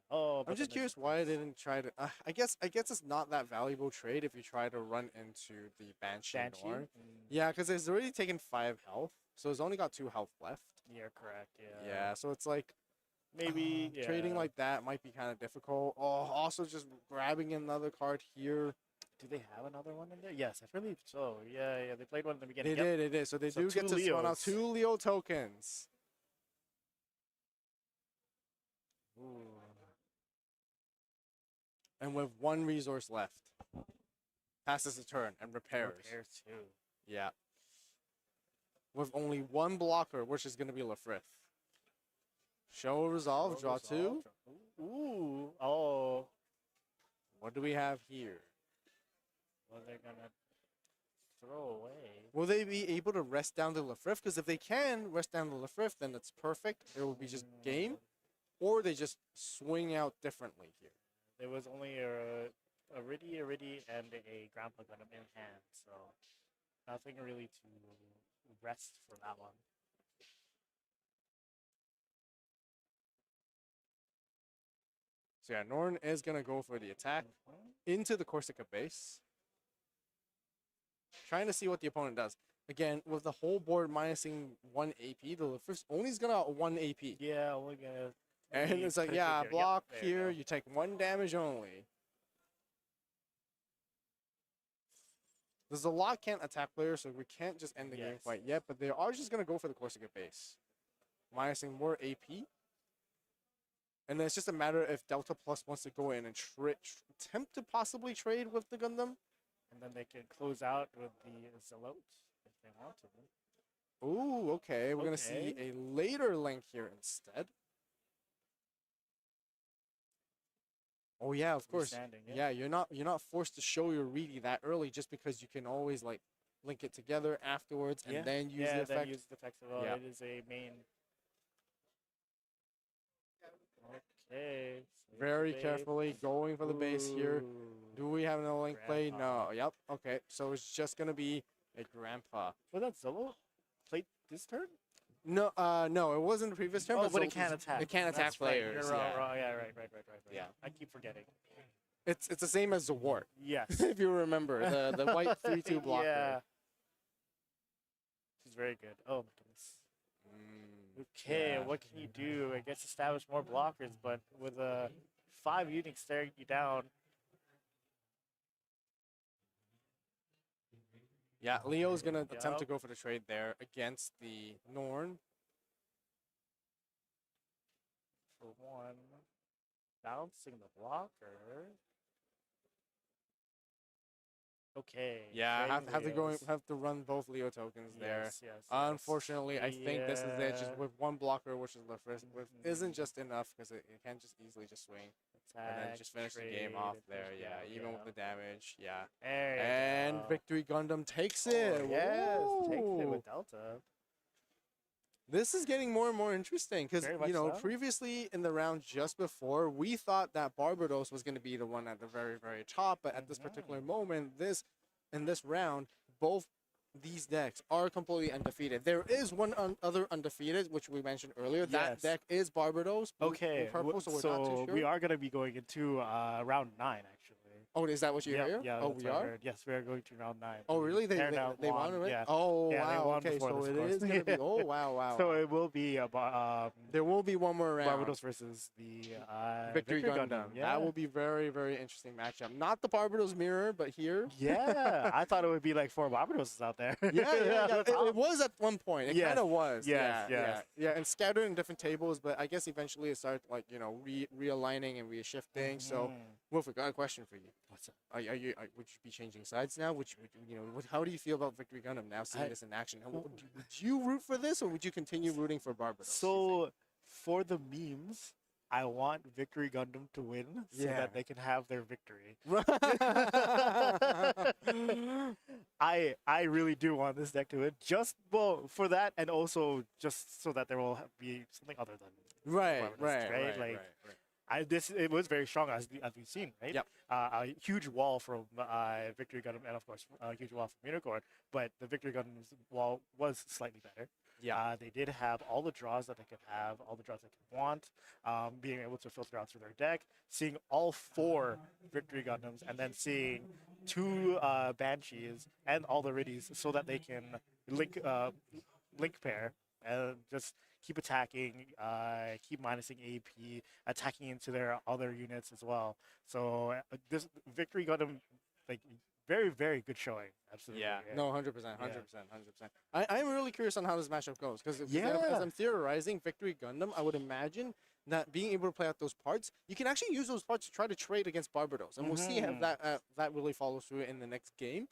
Oh, I'm but just then curious why I didn't try to. I guess it's not that valuable trade if you try to run into the Banshee Norn. Yeah, because it's already taken 5 health, so it's only got 2 health left. You're correct. Yeah. Yeah, so it's like Maybe trading yeah. like that might be kind of difficult. Oh, also just grabbing another card here. Do they have another one in there? Yes, I believe so. Yeah. They played one in the beginning. They did. So they So do get 2 to spawn out Leos. 2 Leo tokens. Ooh. And with 1 resource left, passes the turn and repairs. Repairs too. Yeah. With only 1 blocker, which is going to be Lafrith. Show resolve, draw 2. Ooh. Oh. What do we have here? What are they gonna throw away? Will they be able to rest down the Lafrith? Because if they can rest down the Lafrith, then it's perfect. It will be just game. Or they just swing out differently here. There was only a Riddy, and a Grandpa Gundam in hand, so nothing really to rest for that one. So yeah, Norn is gonna go for the attack into the Corsica base, trying to see what the opponent does. Again, with the whole board minusing 1 AP, the first only's gonna 1 AP. Yeah, we're gonna. And it's like, yeah, block here, you take 1 damage only. The Zalot can't attack players, so we can't just end the game quite yet, but they are just gonna go for the Corsica base. Minusing more AP. And then it's just a matter if Delta Plus wants to go in and attempt to possibly trade with the Gundam. And then they can close out with the Zealot if they want to. Ooh, okay. We're going to see a later link here instead. Oh yeah, of course. Yeah, you're not forced to show your ready that early just because you can always like link it together afterwards and then use the effect. Then use the effects as well. Yeah. It is a main. Okay. Very carefully going for the base here. Do we have no link play? No. Yep. Okay. So it's just gonna be a grandpa. Was that Zolo played this turn? No. No. It wasn't the previous turn. But it can't attack. It can't attack players. You're wrong. Yeah. Right. Yeah. I keep forgetting. It's the same as the Wart. Yes. If you remember the white 3/2 blocker. Yeah. She's very good. Oh my goodness. Okay, what can you do? I guess establish more blockers, but with 5 units staring you down. Yeah, Leo's gonna attempt to go for the trade there against the Norn. For one, bouncing the blocker. Okay. Yeah, have to run both Leo tokens there. Yes. Unfortunately, I think this is it. Just with one blocker, which is the first, isn't just enough because it can't just easily just swing and then just finish the game off there. Yeah, even with the damage. Yeah. And Victory Gundam takes it. Yes, takes it with Delta. This is getting more and more interesting because, previously in the round just before, we thought that Barbados was going to be the one at the very, very top. But at this particular moment, in this round, both these decks are completely undefeated. There is one other undefeated, which we mentioned earlier. That deck is Barbados. Okay, purple, so we're not too sure. We are going to be going into round 9, actually. Oh, is that what you hear? Yeah, oh, we are? Yes, we are going to round 9. Oh, really? They won already? Yeah. Oh, yeah, wow. Okay, so it is going to be... Oh, wow. So it will be... there will be one more round. Barbados versus the Victory Gundam. Yeah. That will be very, very interesting matchup. Not the Barbados mirror, but here. Yeah, I thought it would be like 4 Barbados out there. Yeah. It was at one point. It kind of was. Yes. Yeah, and scattered in different tables, but I guess eventually it started like, realigning and reshifting. So, Wolf, I got a question for you. What's up? Would you be changing sides now? How do you feel about Victory Gundam now, seeing this in action? Would you root for this, or would you continue rooting for Barbados? So, for the memes, I want Victory Gundam to win so that they can have their victory. I really do want this deck to win, for that, and also just so that there will be something other than right. It was very strong as we've seen, right? Yep. A huge wall from Victory Gundam, and of course a huge wall from Unicorn. But the Victory Gundam's wall was slightly better. Yeah. They did have all the draws that they could have, all the draws they could want, being able to filter out through their deck, seeing all 4 Victory Gundams, and then seeing 2 Banshees and all the Riddies, so that they can link pair and just keep attacking, keep minusing AP, attacking into their other units as well. So this Victory Gundam, like, very, very good showing. Absolutely. Yeah. No, 100%. I'm really curious on how this matchup goes because as I'm theorizing Victory Gundam, I would imagine that being able to play out those parts, you can actually use those parts to try to trade against Barbados, and we'll see if that really follows through in the next game.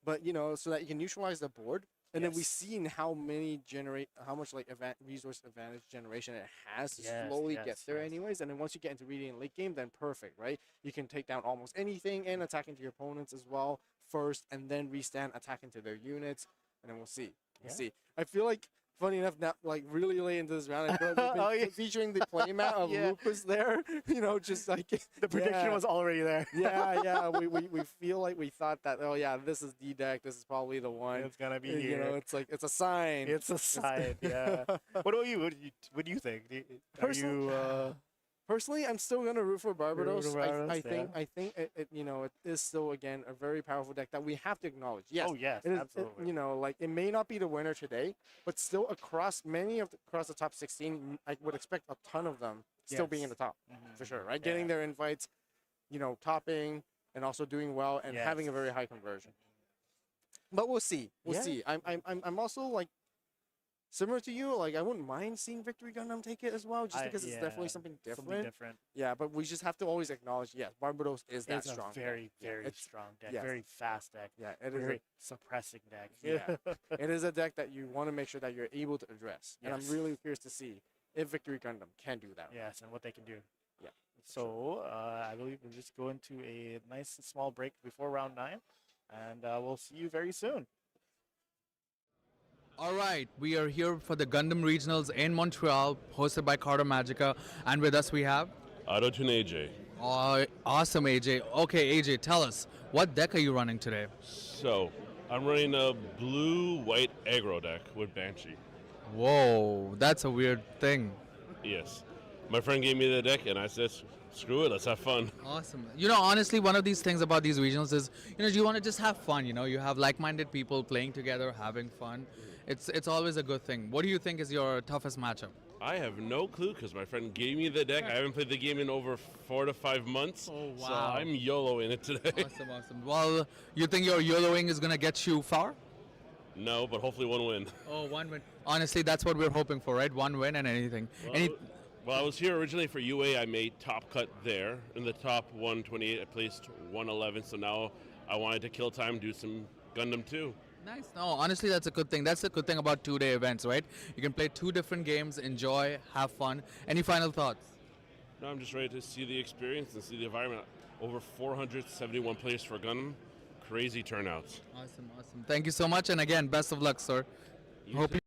But so that you can neutralize the board. And then we've seen how much like resource advantage generation it has to slowly get there anyways. And then once you get into really in late game, then perfect, right? You can take down almost anything and attack into your opponents as well first, and then restand, attack into their units, and then we'll see. We'll see. I feel like funny enough, now like really late into this round, I feel like we've been Oh, yeah. featuring the playmat of Yeah. Lupus there. You know, just like The prediction yeah. was already there. yeah. We feel like we thought that. Oh yeah, this is the deck. This is probably the one. It's gonna be You here. know, it's like it's a sign. It's a sign. Yeah. What about you? What do you think? Are Personally- you? Personally, I'm still gonna root for Barbados. for Barbados, I think it you know it is still again a very powerful deck that we have to acknowledge. Yes. Oh yes, It is, absolutely. you know, like it may not be the winner today, but still across across the top 16, I would expect a ton of them still being in Yes. the top for sure, right? Getting Yeah. their invites, you know, topping and also doing well and having a Yes. very high conversion. But we'll see. We'll Yeah. see. I'm also like similar to you. Like I wouldn't mind seeing Victory Gundam take it as well, just because it's definitely something different. Something different. Yeah, but we just have to always acknowledge, yes, Barbados is that It's strong. a very, deck. very It's- strong deck. yes. Very fast deck. Yeah, it is. Very suppressing deck. Yeah. It is a deck that you want to make sure that you're able to address. And I'm Yes. really curious to see if Victory Gundam can do that. Yes, and what they can do. Yeah. So I believe we'll just go into a nice small break before round 9, and we'll see you very soon. All right, we are here for the Gundam Regionals in Montreal, hosted by Carta Magica, and with us we have. Autotune AJ. Awesome, AJ. Okay, AJ, tell us, what deck are you running today? So, I'm running a blue-white aggro deck with Banshee. Whoa, that's a weird thing. Yes. My friend gave me the deck, and I said, screw it, let's have fun. Awesome. You know, honestly, one of these things about these regionals is, you know, you want to just have fun. You know, you have like-minded people playing together, having fun. It's always a good thing. What do you think is your toughest matchup? I have no clue, because my friend gave me the deck. I haven't played the game in over 4 to 5 months. Oh, So wow. I'm YOLOing it today. Awesome. Well, you think your YOLOing is going to get you far? No, but hopefully one win. Oh, one win. Honestly, that's what we're hoping for, right? One win and anything. Well, I was here originally for UA. I made top cut there. In the top 128, I placed 111. So now I wanted to kill time, do some Gundam 2. Nice. No, honestly, that's a good thing. That's the good thing about two-day events, right? You can play 2 different games, enjoy, have fun. Any final thoughts? No, I'm just ready to see the experience and see the environment. Over 471 players for Gundam. Crazy turnouts. Awesome. Thank you so much. And again, best of luck, sir. Hope you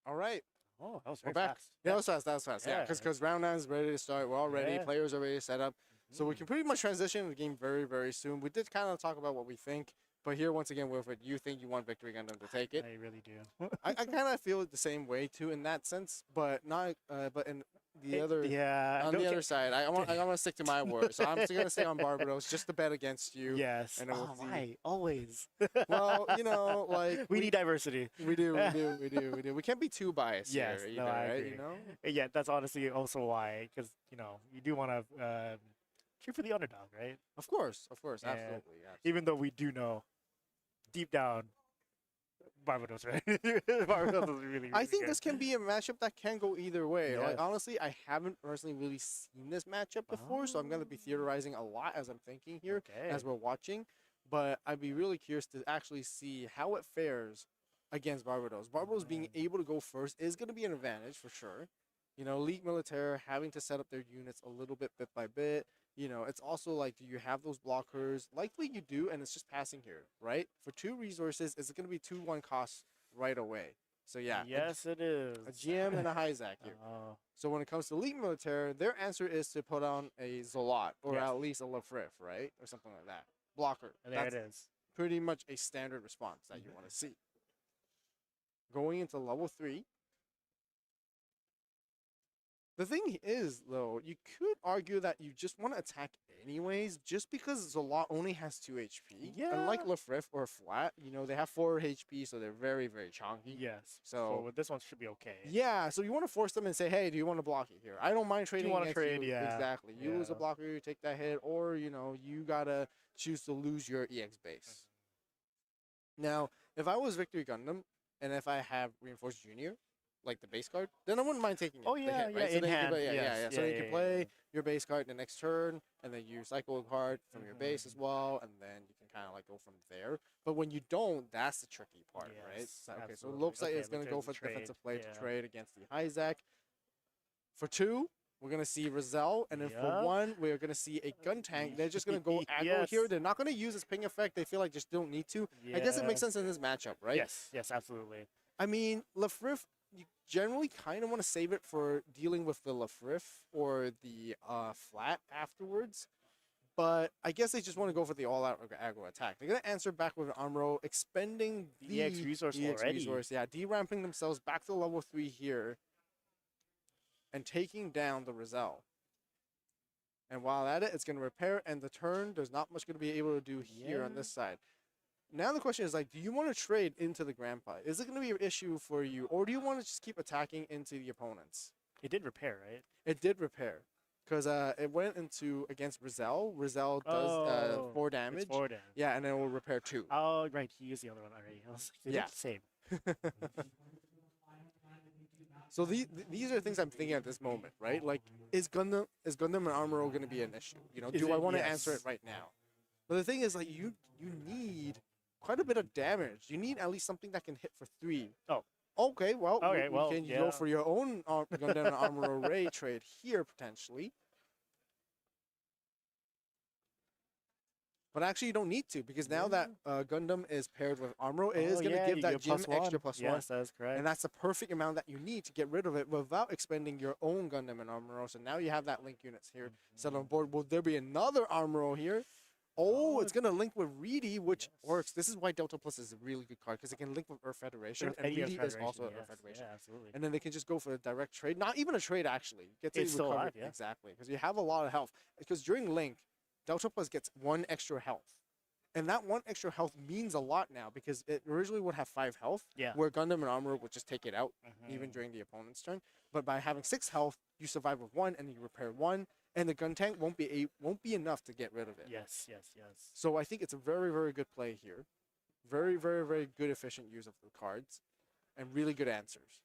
All right. Oh, that was We're very back. fast. Yeah, that was fast. That was fast. Yeah, Yeah. because round 9 is ready to start. We're all ready. Yeah. Players are ready to set up. So we can pretty much transition to the game very, very soon. We did kind of talk about what we think, but here once again, Wilfred, you think you want Victory Gundam to take it. I really do. I kind of feel the same way too in that sense, but not. But in the other, Yeah. on the other side, I want to stick to my word. So I'm still gonna stay on Barbados just to bet against you. Yes. And then we'll Oh, see. why? Always. Well, you know, like we need diversity. we do. We can't be too biased Yes. here No, either, I right? agree. You know. Yeah, that's honestly also why, because you do want to cheer for the underdog, right? Of course, Yeah. absolutely. Even though we do know deep down, Barbados, right? Barbados is really, really I think good. this can be a matchup that can go either way. Like Yes. honestly, I haven't personally really seen this matchup before, so I'm gonna be theorizing a lot as I'm thinking here Okay. as we're watching. But I'd be really curious to actually see how it fares against Barbados. Barbados being able to go first is gonna be an advantage for sure. You know, Elite Militaire having to set up their units a little bit by bit. You know, it's also like, do you have those blockers? Likely you do, and it's just passing here, right? For 2 resources, it's going to be 2-1 costs right away. So yeah, Yes, it is. a GM and a Hyzak here. Oh, So when it comes to Elite Militaire, their answer is to put on a Zolot, or Yes. at least a Lafrif, right? Or something like that. Blocker. and there That's it is. pretty much a standard response that you want to see. Going into level 3. The thing is, though, you could argue that you just want to attack anyways, just because Zolot only has 2 HP. Yeah. Unlike Lafrif or Flat, they have 4 HP, so they're very, very chunky. Yes. So- with this one should be okay. Yeah, so you want to force them and say, hey, do you want to block it here? I don't mind trading wanna against trade? you. Yeah. Exactly. You lose a Yeah. blocker, you take that hit, or, you got to choose to lose your EX base. Now, if I was Victory Gundam, and if I have Reinforced Junior, like the base card, then I wouldn't mind taking it. Oh, the yeah, hit, yeah, right? So in then you can hand, play- yeah. yes, So yeah, you can yeah, play yeah. your base card the next turn, and then you cycle a card from your base as well, and then you can kind of like go from there. But when you don't, that's the tricky part, right? Yes, So, okay, so it absolutely. looks like Okay, it's going to go for trade, defensive play to yeah. trade against the Hyzak. For 2, we're going to see Rizal, and then for Yup. 1, we're going to see a gun tank. They're just going to go aggro Yes. here. They're not going to use this ping effect. They feel like just don't need to. I guess it makes Yeah. sense in this matchup, right? Yes, absolutely. I mean, Lafrif, you generally kind of want to save it for dealing with the Lafrif or the Flat afterwards. But I guess they just want to go for the all-out aggro attack. They're going to answer back with an Armro, expending the EX resource already. resource. Yeah, de-ramping themselves back to level 3 here and taking down the Rizal. And while at it, it's going to repair, and the turn, there's not much going to be able to do here on this side. Now the question is, like, do you want to trade into the Grandpa? Is it going to be an issue for you, or do you want to just keep attacking into the opponents? It did repair, right? It did repair, because it went into against Rizal. Rizal does 4 damage. It's 4 damage. Yeah, and then it will repair 2. Oh, right. He used the other one already. I was like, they Yeah. look the same. So these are things I'm thinking at this moment, right? Like, is Gundam and Armor going to be an issue? Is Do I it? want to answer Yes. it right now? But the thing is, like, you need quite a bit of damage. You need at least something that can hit for 3. Oh. Okay, well, Okay, we well, can yeah. go for your own Gundam and Armor Array trade here, potentially. But actually, you don't need to, because now that Gundam is paired with Armor, it is going to give you that get gym +1. extra +1. Yes, that's correct. And that's the perfect amount that you need to get rid of it without expending your own Gundam and Armoro. So now you have that link units here set on board. Will there be another Armoro here? Oh, it's going to link with Reedy, which works. This is why Delta Plus is a really good card, because it can link with Earth Federation, and Any Earth Reedy is also Federation, Earth yes. Federation. Yeah, absolutely. And then they can just go for a direct trade. Not even a trade, actually. Get to It's still recover. alive, yeah. Exactly, because you have a lot of health. Because during Link, Delta Plus gets 1 extra health. And that 1 extra health means a lot now, because it originally would have 5 health, Yeah. where Gundam and Armor would just take it out, even during the opponent's turn. But by having 6 health, you survive with 1, and you repair 1, and the gun tank won't be enough to get rid of it. Yes. So I think it's a very, very good play here. Very, very, very good efficient use of the cards, and really good answers.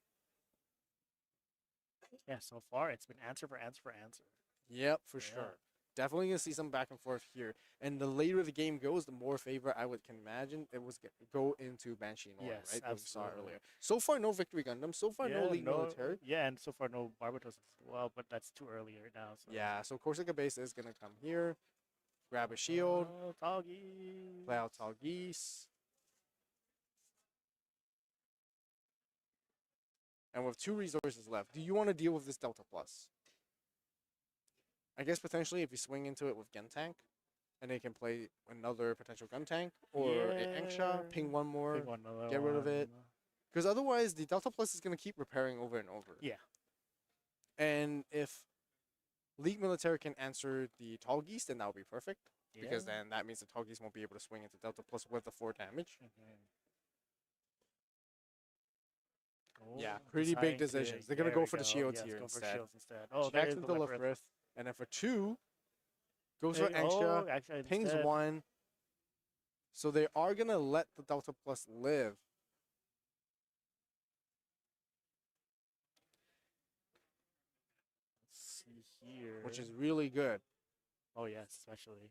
Yeah, so far it's been answer for answer for answer. Yep, for Yeah. sure. Definitely gonna see some back and forth here. And the later the game goes, the more favor I can imagine it was go into Banshee Noir, Yes, right? That we saw absolutely. earlier. So far, no Victory Gundam. So far, no Elite Military. Yeah, and so far no Barbatos as well, but that's too early right now. So. Yeah, so Corsica base is gonna come here, grab a shield, Oh, tall geese. play out Tall Geese. and with 2 resources left, do you want to deal with this Delta Plus? I guess potentially if you swing into it with Gun Tank, and they can play another potential Gun Tank, or an Anksha, ping one more, get rid of it. Because otherwise, the Delta Plus is going to keep repairing over and over. Yeah. And if League Military can answer the Tall Geese, then that would be perfect. Because then that means the Tall Geese won't be able to swing into Delta Plus with the 4 damage. Yeah, pretty big decisions. They're going to go for the shields here instead. Oh, checks into Lefrith. And then for 2, goes for Anksha, pings 1. So they are going to let the Delta Plus live. Let's see here. Which is really good. Oh, yes, especially.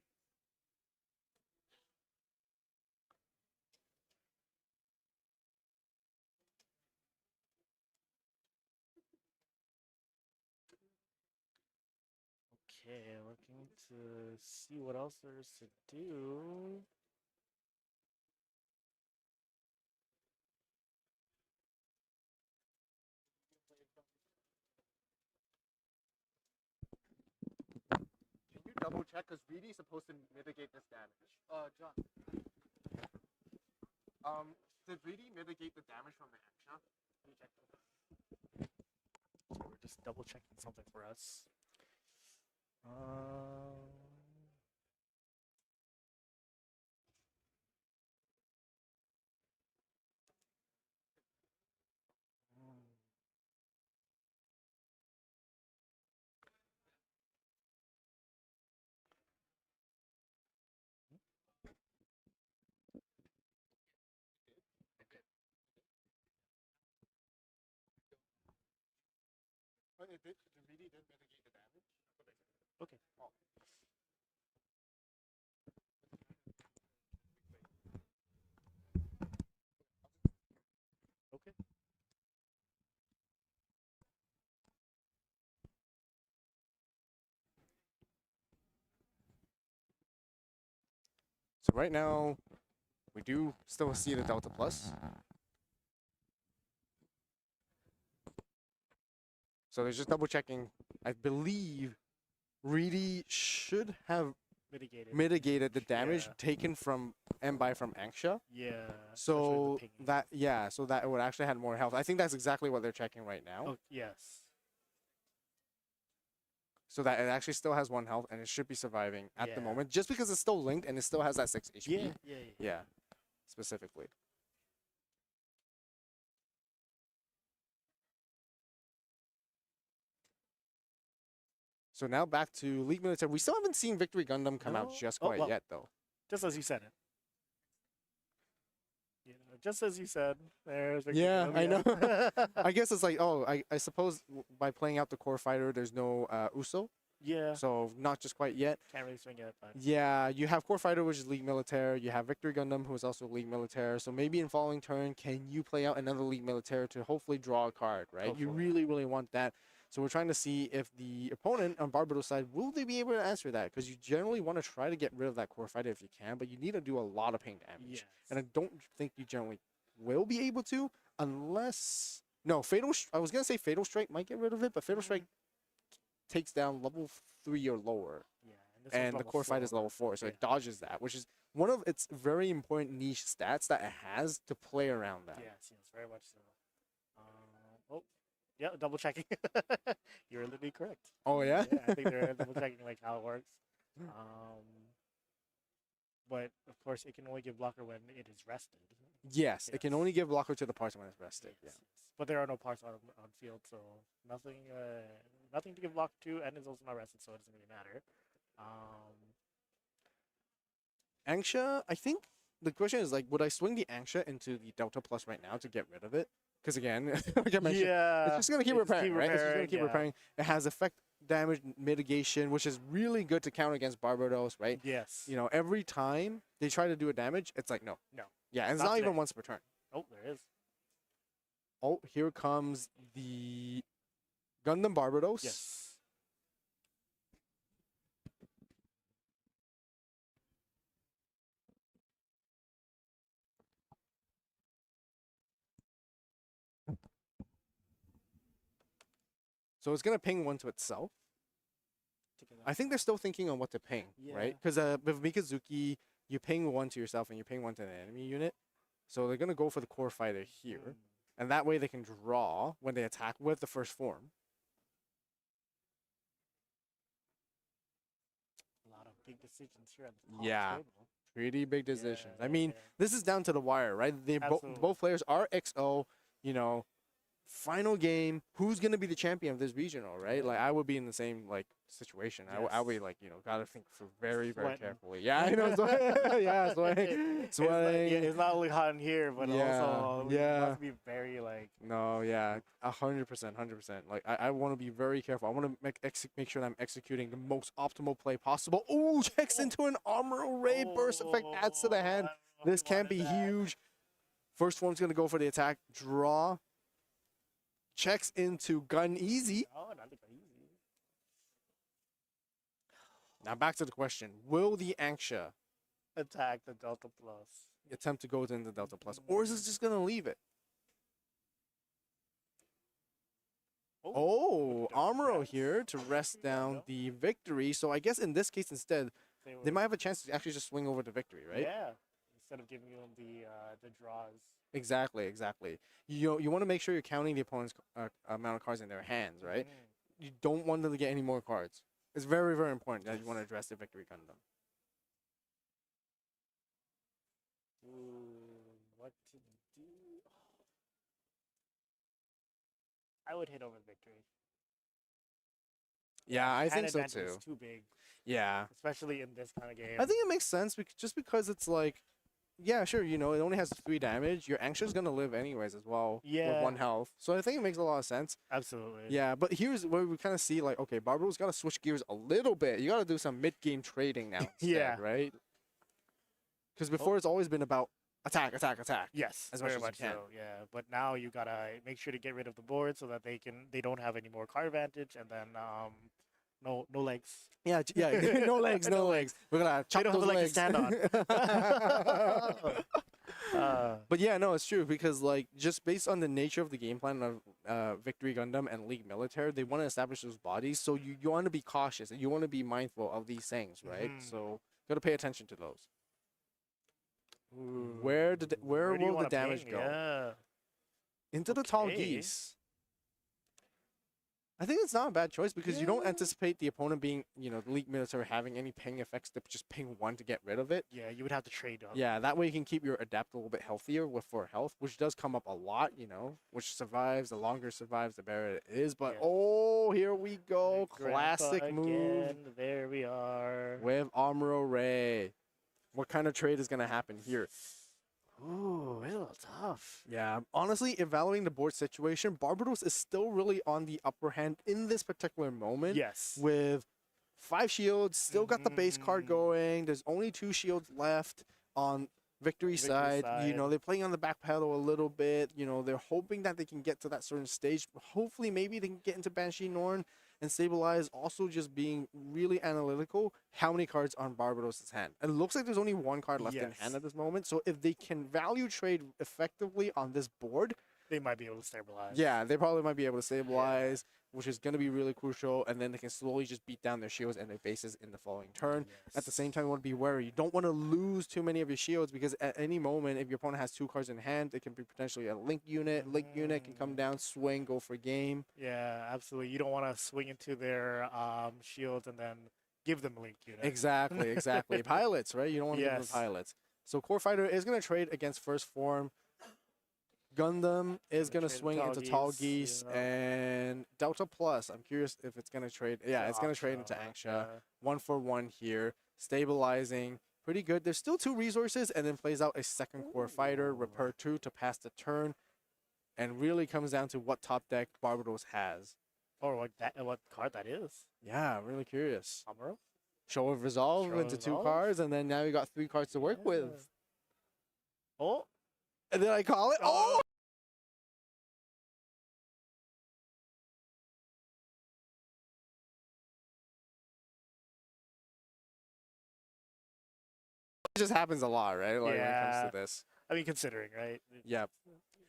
Okay, looking to see what else there is to do. Can you double check? Because Reedy is supposed to mitigate this damage. John. Did Reedy mitigate the damage from the Anksha? Can you check that? So we're just double checking something for us. But it did. The Reedy did mitigate the damage. Okay. Oh. Okay. So right now, we do still see the Delta Plus. So they're just double checking. I believe Reedy should have mitigated the damage taken from Mbai from Anksha. Yeah. So that so that it would actually have more health. I think that's exactly what they're checking right now. Oh, yes. So that it actually still has 1 health and it should be surviving at the moment, just because it's still linked and it still has that 6 HP. Yeah. Specifically. So now back to League Military. We still haven't seen Victory Gundam come out just quite yet, though. Just as you said it. Yeah, just as you said. There's Victory Yeah, Gundam, I know. I guess it's like, I suppose by playing out the core fighter, there's no Uso. Yeah. So not just quite yet. Can't really swing it, but yeah, you have core fighter, which is League Militaire. You have Victory Gundam, who is also League Militaire. So maybe in following turn, can you play out another League Militaire to hopefully draw a card, right? You really, really want that. So we're trying to see if the opponent on Barbados' side, will they be able to answer that? Because you generally want to try to get rid of that core fighter if you can, but you need to do a lot of pain damage. Yes. And I don't think you generally will be able to, unless... No, I was going to say Fatal Strike might get rid of it, but Fatal Strike takes down level 3 or lower. Yeah, and the core fighter is level 4, so it dodges that, which is one of its very important niche stats that it has to play around that. Yes, very much so. Oh, yeah, double checking. You're literally correct. Oh, yeah? I think they're double checking like how it works. But of course, it can only give blocker when it is rested. Yes, it can only give blocker to the parts when it's rested. Yes. But there are no parts on field, so nothing nothing to give blocker to, and it's also not rested, so it doesn't really matter. Anksha, I think the question is like, would I swing the Anksha into the Delta Plus right now to get rid of it? Because again, like I mentioned, it's just gonna keep repairing, right? It's just gonna keep repairing. It has effect damage mitigation, which is really good to counter against Barbados, right? Yes. You know, every time they try to do a damage, it's like no. Yeah, and it's not even once per turn. Oh, there is. Oh, here comes the Gundam Barbados. Yes. So it's gonna ping one to itself. I think they're still thinking on what to ping, right? Because with Mikazuki, you ping one to yourself and you ping one to an enemy unit. So they're gonna go for the core fighter here, and that way they can draw when they attack with the first form. A lot of big decisions here at the top Yeah. table. Pretty big decisions. I mean, this is down to the wire, right? They Absolutely. both players are XO, you know, final game, who's going to be the champion of this regional, right? Like, I would be in the same, like, situation. I would be, like, you know, got to think for very, very Sweating. carefully. Yeah, I know. Yeah, sweating. It's not, it's not only hot in here, but also you yeah. must be very, like... No, yeah, 100%, 100%. Like, I want to be very careful. I want to make sure that I'm executing the most optimal play possible. Ooh, checks into an Armor Ray burst effect, adds to the hand. This can be huge. First form's going to go for the attack. Draw. Checks into Gun Easy. Oh, not the easy. Now back to the question. Will the Anxia Attack the Delta Plus. attempt to go into the Delta Plus? Or is it just going to leave it? Oh, Amuro here to rest down the victory. So I guess in this case instead, they might have a chance to actually just swing over the victory, right? Yeah. Instead of giving them the draws. Exactly, exactly. You want to make sure you're counting the opponent's amount of cards in their hands, right? You don't want them to get any more cards. It's very, very important that you want to address the victory Gundam. Ooh, what to do? I would hit over victory. Yeah, I think so advantage too. is too big. Yeah. Especially in this kind of game. I think it makes sense just because it's like, yeah, sure, you know, it only has 3 damage. Your Anxia's going to live anyways as well with 1 health. So I think it makes a lot of sense. Absolutely. Yeah, but here's where we kind of see, like, okay, Barbaro's got to switch gears a little bit. You got to do some mid-game trading now instead, right? Because before it's always been about attack, attack, attack. Yes, as much very as much you can. so. Yeah, but now you gotta make sure to get rid of the board so that they don't have any more card advantage, and then no legs. Yeah, yeah, no legs, no legs. We're gonna chop They don't those have the leg to legs. stand on. But yeah, no, it's true because like just based on the nature of the game plan of Victory Gundam and League Militaire, they want to establish those bodies. So you want to be cautious and you want to be mindful of these things, right? So gotta pay attention to those. Where do will you the wanna damage ping? go? Yeah. Into the tall Okay. geese. I think it's not a bad choice because you don't anticipate the opponent being, you know, the League Military having any ping effects to just ping 1 to get rid of it. Yeah, you would have to trade up. Yeah, that way you can keep your adapt a little bit healthier for health, which does come up a lot, you know, which survives, the longer it survives, the better it is. But oh, here we go. Classic move Again, there we are. with Amuro Ray. What kind of trade is going to happen here? Ooh, it's a little tough. Yeah, honestly, evaluating the board situation, Barbados is still really on the upper hand in this particular moment. Yes. With 5 shields, still got the base card going. There's only 2 shields left on Victory side. You know, they're playing on the back pedal a little bit. You know, they're hoping that they can get to that certain stage. Hopefully, maybe they can get into Banshee Norn and stabilize. Also, just being really analytical. How many cards on Barbados' hand? It looks like there's only 1 card left in hand at this moment. So if they can value trade effectively on this board, they might be able to stabilize. Yeah, they probably might be able to stabilize, which is going to be really crucial. And then they can slowly just beat down their shields and their bases in the following turn. At the same time, you want to be wary. You don't want to lose too many of your shields because at any moment, if your opponent has 2 cards in hand, it can be potentially a link unit. Link unit can come down, swing, go for game. Yeah, absolutely. You don't want to swing into their shields and then give them a link unit. Exactly, exactly. Pilots, right? You don't want to give them pilots. So Core Fighter is going to trade against First Form. Gundam is going to swing into Tall Geese and Delta Plus. I'm curious if it's going to trade. Yeah, it's going to trade into Anxia. 1 for 1 here. Stabilizing. Pretty good. There's still 2 resources and then plays out a second Core Fighter. Repair 2 to pass the turn. And really comes down to what top deck Barbados has. Or what card that is. Yeah, really curious. Amuro? Show of Resolve into 2 cards. And then now you got 3 cards to work with. Oh. And then I call it. Oh! It just happens a lot, right? Like when it comes to this. I mean, considering, right? Yep.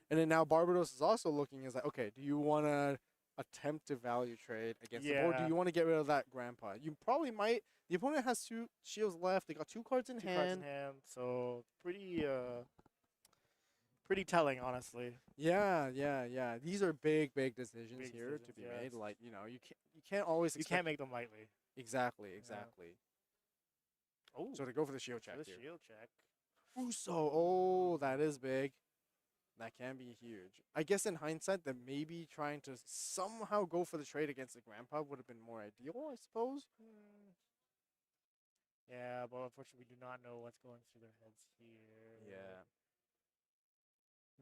And then now Barbados is also looking is like, okay, do you want to attempt to value trade against them, or do you want to get rid of that grandpa? You probably might. The opponent has 2 shields left. They got 2 cards in Two hand. cards in hand, so pretty telling, honestly. Yeah. These are big decisions Big here to decisions, be yes. made. Like, you can't always You expect can't make them lightly. exactly. Oh, So they go for the shield check the here. shield check. Uso, oh, that is big. That can be huge. I guess in hindsight, that maybe trying to somehow go for the trade against the grandpa would have been more ideal, I suppose. Yeah, but unfortunately, we do not know what's going through their heads here. Yeah.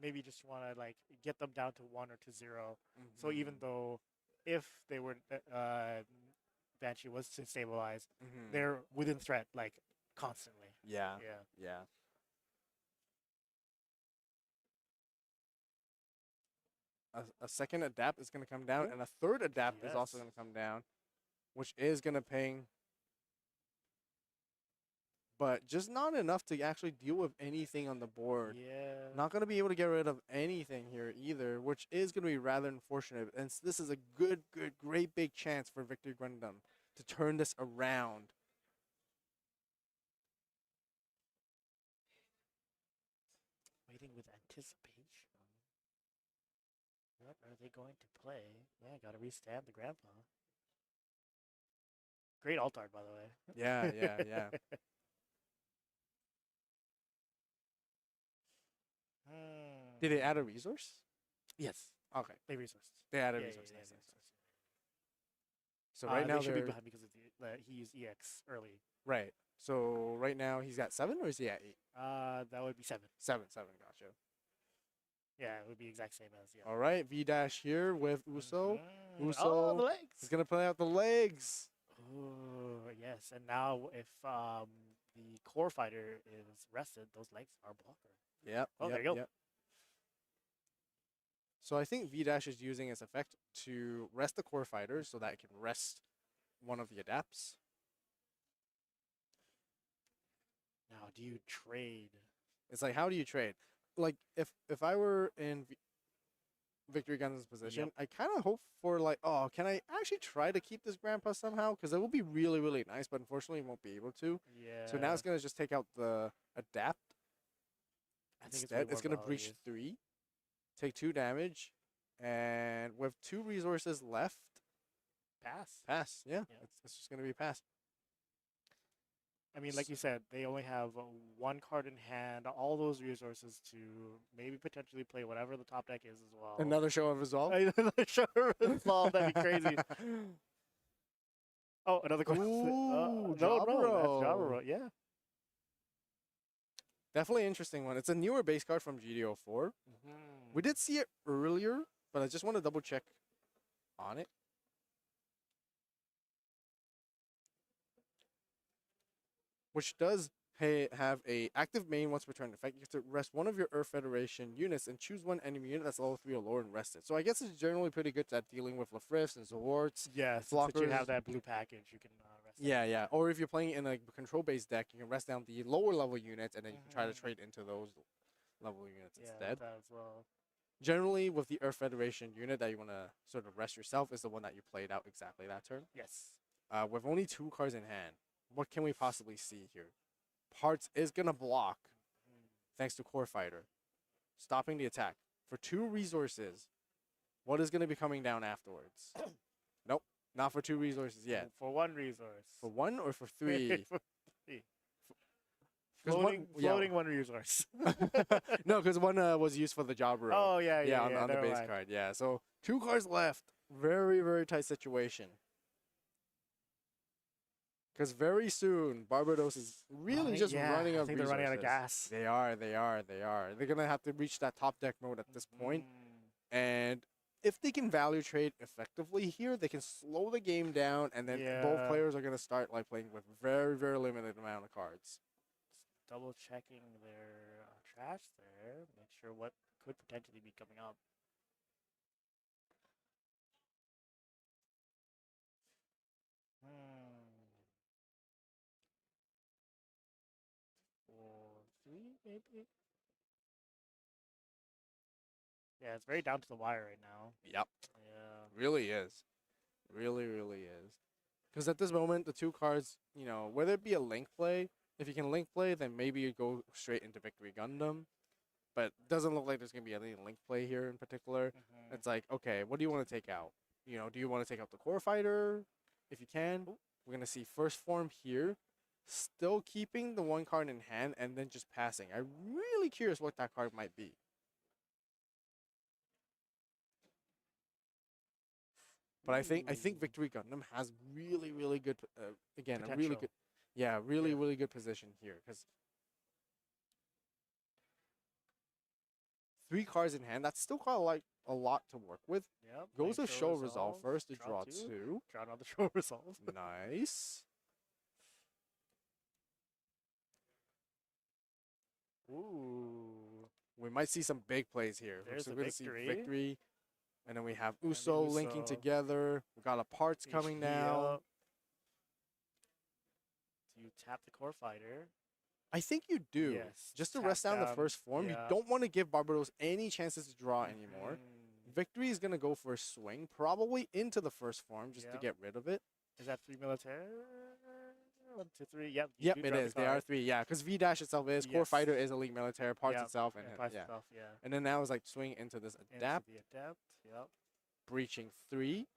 Maybe just want to like get them down to 1 or to 0. So even though if they were Banshee was to stabilize, they're within threat like constantly. Yeah. A second adapt is going to come down, and a third adapt is also going to come down, which is going to ping. But just not enough to actually deal with anything on the board. Yeah. Not going to be able to get rid of anything here either, which is going to be rather unfortunate. And this is a great big chance for Victor Gundam to turn this around. Waiting with anticipation. What are they going to play? Yeah, gotta restand the grandpa. Great alt art, by the way. Yeah. Did they add a resource? Yes. Okay. They resourced. They added Yeah, resource. yeah, Nice. yeah, So right now they should be they're behind because of he used EX early. right. So right now he's got 7, or is he at 8? That would be 7. 7. Gotcha. Yeah, it would be exact same as All right, V dash here with Uso. Uso Oh, the legs. is gonna play out the legs. Oh, yes. And now if the core fighter is rested, those legs are blocker. Yep. Oh, there you go. Yep. So I think V dash is using its effect to rest the core fighter so that it can rest one of the adapts. Now, do you trade? It's like, how do you trade? Like, if I were in Victory Gundam's position, I kind of hope for like, oh, can I actually try to keep this grandpa somehow? Because it will be really nice, but unfortunately, won't be able to. Yeah. So now it's gonna just take out the adapt. I think Instead, it's gonna more breach value. 3, take 2 damage, and with 2 resources left, pass. Yeah. It's just gonna be pass. I mean, like you said, they only have 1 card in hand, all those resources to maybe potentially play whatever the top deck is as well. Another show of resolve. Another show of resolve. That'd be crazy. Oh, another question. Ooh, no, that's Jaburo. Jaburo. Yeah. Definitely interesting one. It's a newer base card from GDO4. We did see it earlier, but I just want to double check on it. Which does have a active main once per turn effect. You have to rest one of your Earth Federation units and choose one enemy unit that's level 3 or lower and rest it. So I guess it's generally pretty good at dealing with Lafrifs and Zorts. Yeah, since you have that blue package, you can rest. Yeah. Or if you're playing in a control-based deck, you can rest down the lower level units and then you can try to trade into those level units instead. That as well. Generally, with the Earth Federation unit that you want to sort of rest yourself is the one that you played out exactly that turn. Yes. With only 2 cards in hand, what can we possibly see here? Parts is going to block thanks to Core Fighter, stopping the attack. For 2 resources, what is going to be coming down afterwards? Nope, not for 2 resources yet. For 1 resource. For 1 or for 3? For 3. 'Cause Floating 1 resource. No, because 1 was used for the job row. Oh, yeah, on the never base mind. card. Yeah, so 2 cards left. Very tight situation. Because very soon, Barbados is really just running out of I think they're running out of resources. gas. They are. They're going to have to reach that top deck mode at this point. And if they can value trade effectively here, they can slow the game down, and then both players are going to start like playing with very limited amount of cards. Just double checking their trash there. Make sure what could potentially be coming up. Maybe. Yeah, it's very down to the wire right now. Yep. Yeah. Really is. Really, really is. Because at this moment, the two cards, you know, whether it be a link play, if you can link play, then maybe you go straight into Victory Gundam. But it doesn't look like there's going to be any link play here in particular. It's like, okay, what do you want to take out? You know, do you want to take out the core fighter? If you can, we're going to see first form here. Still keeping the one card in hand and then just passing. I'm really curious what that card might be. But I think Victory Gundam has really, really good, again, a really good, yeah, really good position here. Because 3 cards in hand, that's still quite like a lot to work with. Yep. Goes with show resolve first to draw 2. Draw another show resolve. Nice. Ooh. We might see some big plays here. There's so a we're going to see victory. Victory. And then we have Uso linking together. We got a parts coming now. Yep. So you tap the core fighter. I think you do. Yes. Just to Tap rest down the down, first form. You yeah. don't want to give Barbados any chances to draw anymore. Victory is going to go for a swing, probably into the first form just to Yep. get rid of it. Is that 3 military? 1, 2, 3. Yep. you Yep, do it draw the is. They are card. 3. Yeah, because V-Dash itself is. Core Yes. Fighter is Elite Military. Parts Yep, itself. And parts yeah. itself, yeah. And then now it's like swing into this Adapt. Into the Adept. Yep. Breaching 3.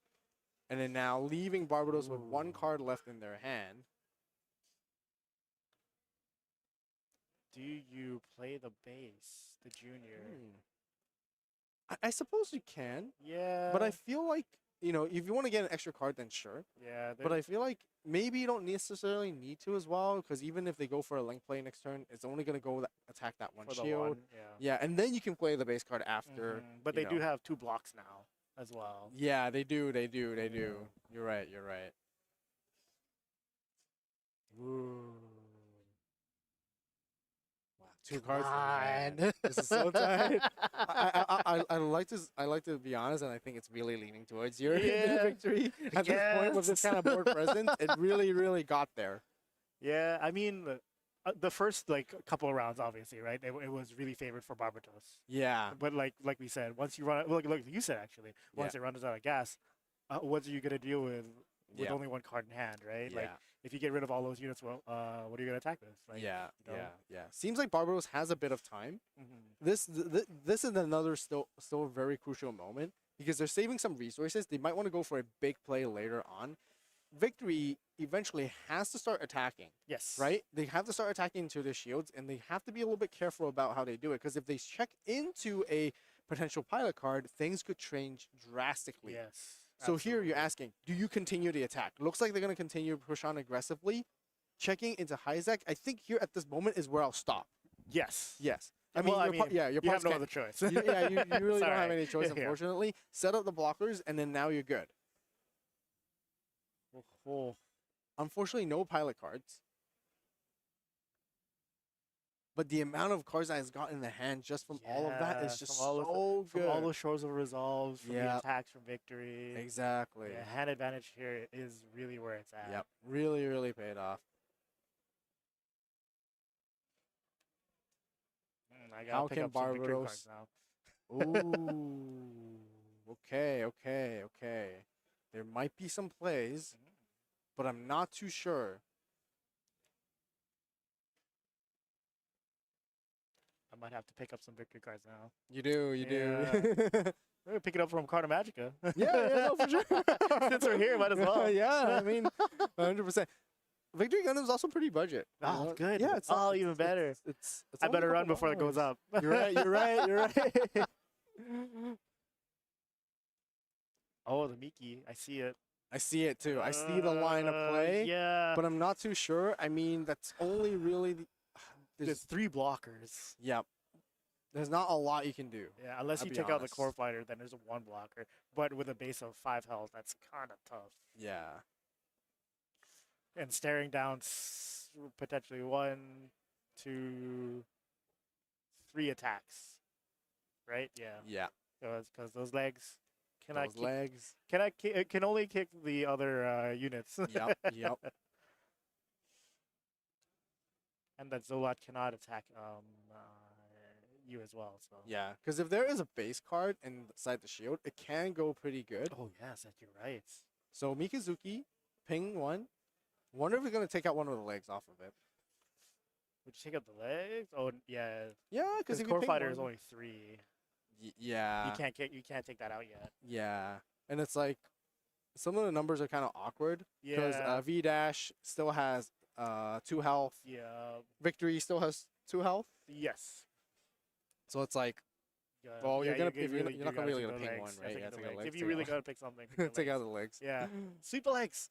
And then now leaving Barbados with 1 card left in their hand. Do you play the base, the junior? I suppose you can. Yeah. But I feel like, you know, if you want to get an extra card, then sure. Yeah. But I feel like maybe you don't necessarily need to as well, because even if they go for a link play next turn, it's only going to go attack that one For the shield. one, Yeah, and then you can play the base card after. But you they do know. have 2 blocks now as well. Yeah, they do. You're right. Ooh. Wow, 2 cards. God. Man. This is so tight. I like to be honest, and I think it's really leaning towards your victory at this point with this kind of board presence. It really got there. Yeah, I mean, the first couple of rounds, obviously, right? It was really favored for Barbados. Yeah. But like we said, once you run, like you said actually, once it runs out of gas, what are you gonna deal with Yeah. only 1 card in hand, right? Like Yeah. if you get rid of all those units, well, what are you gonna attack with? Like, Yeah. you know? Seems like Barbados has a bit of time. This is another still very crucial moment because they're saving some resources. They might want to go for a big play later on. Victory eventually has to start attacking. Yes. Right? They have to start attacking into their shields, and they have to be a little bit careful about how they do it because if they check into a potential pilot card, things could change drastically. Yes. So here you're asking, do you continue the attack? Looks like they're going to continue to push on aggressively. Checking into Hyzek, I think here at this moment is where I'll stop. Yes. Yes. Well, your you have no other choice. you really don't have Sorry. any choice, Yeah. unfortunately. Set up the blockers, and then now you're good. Oh. Unfortunately, no pilot cards. But the amount of cards that has got in the hand just from all of that is just so good. From all those shores of resolves, from the Yeah. attacks from victory. Exactly. Yeah, hand advantage here is really where it's at. Yep. Really paid off. I gotta How pick can up some victory Barbados? cards now. Ooh. Okay. There might be some plays, but I'm not too sure. I might have to pick up some victory cards now. You do. We're gonna pick it up from Carta Magica. Yeah, no, for sure. Since we're here, might as well. Yeah, I mean, 100%. Victory Gundam is also pretty budget. Oh, good. Yeah, it's even better. It's I only a better run couple before it goes dollars. up. You're right. Oh, the Miki. I see it. I see it too. I see the line of play. Yeah. But I'm not too sure. I mean, that's only really There's 3 blockers. Yep. There's not a lot you can do. Yeah, unless I'll you be take out the honest. core fighter, then there's a 1 blocker. But with a base of 5 health, that's kind of tough. Yeah. And staring down potentially 1, 2, 3 attacks. Right? Yeah. Yeah. Because those legs. Legs. Can only kick the other units. Yep. And that Zolat cannot attack. you as well. So Yeah, because if there is a base card inside the shield, it can go pretty good. Oh yes, you're right. So Mikazuki, ping 1. Wonder if we're gonna take out one of the legs off of it. Would you take out the legs? Oh yeah, Yeah, because because if you core ping fighter one, is only 3. yeah, You can't take that out yet. yeah, and it's like some of the numbers are kind of awkward because Yeah. V Dash still has 2 health. Yeah. Victory still has 2 health. Yes. So it's like, Yeah. well, yeah, you're gonna you if really you're not do gonna really gotta gonna take ping the one, legs. right? Yeah, Yeah, take take the the legs. If legs. you really gotta pick something, Take out legs. the legs. Yeah. Super legs.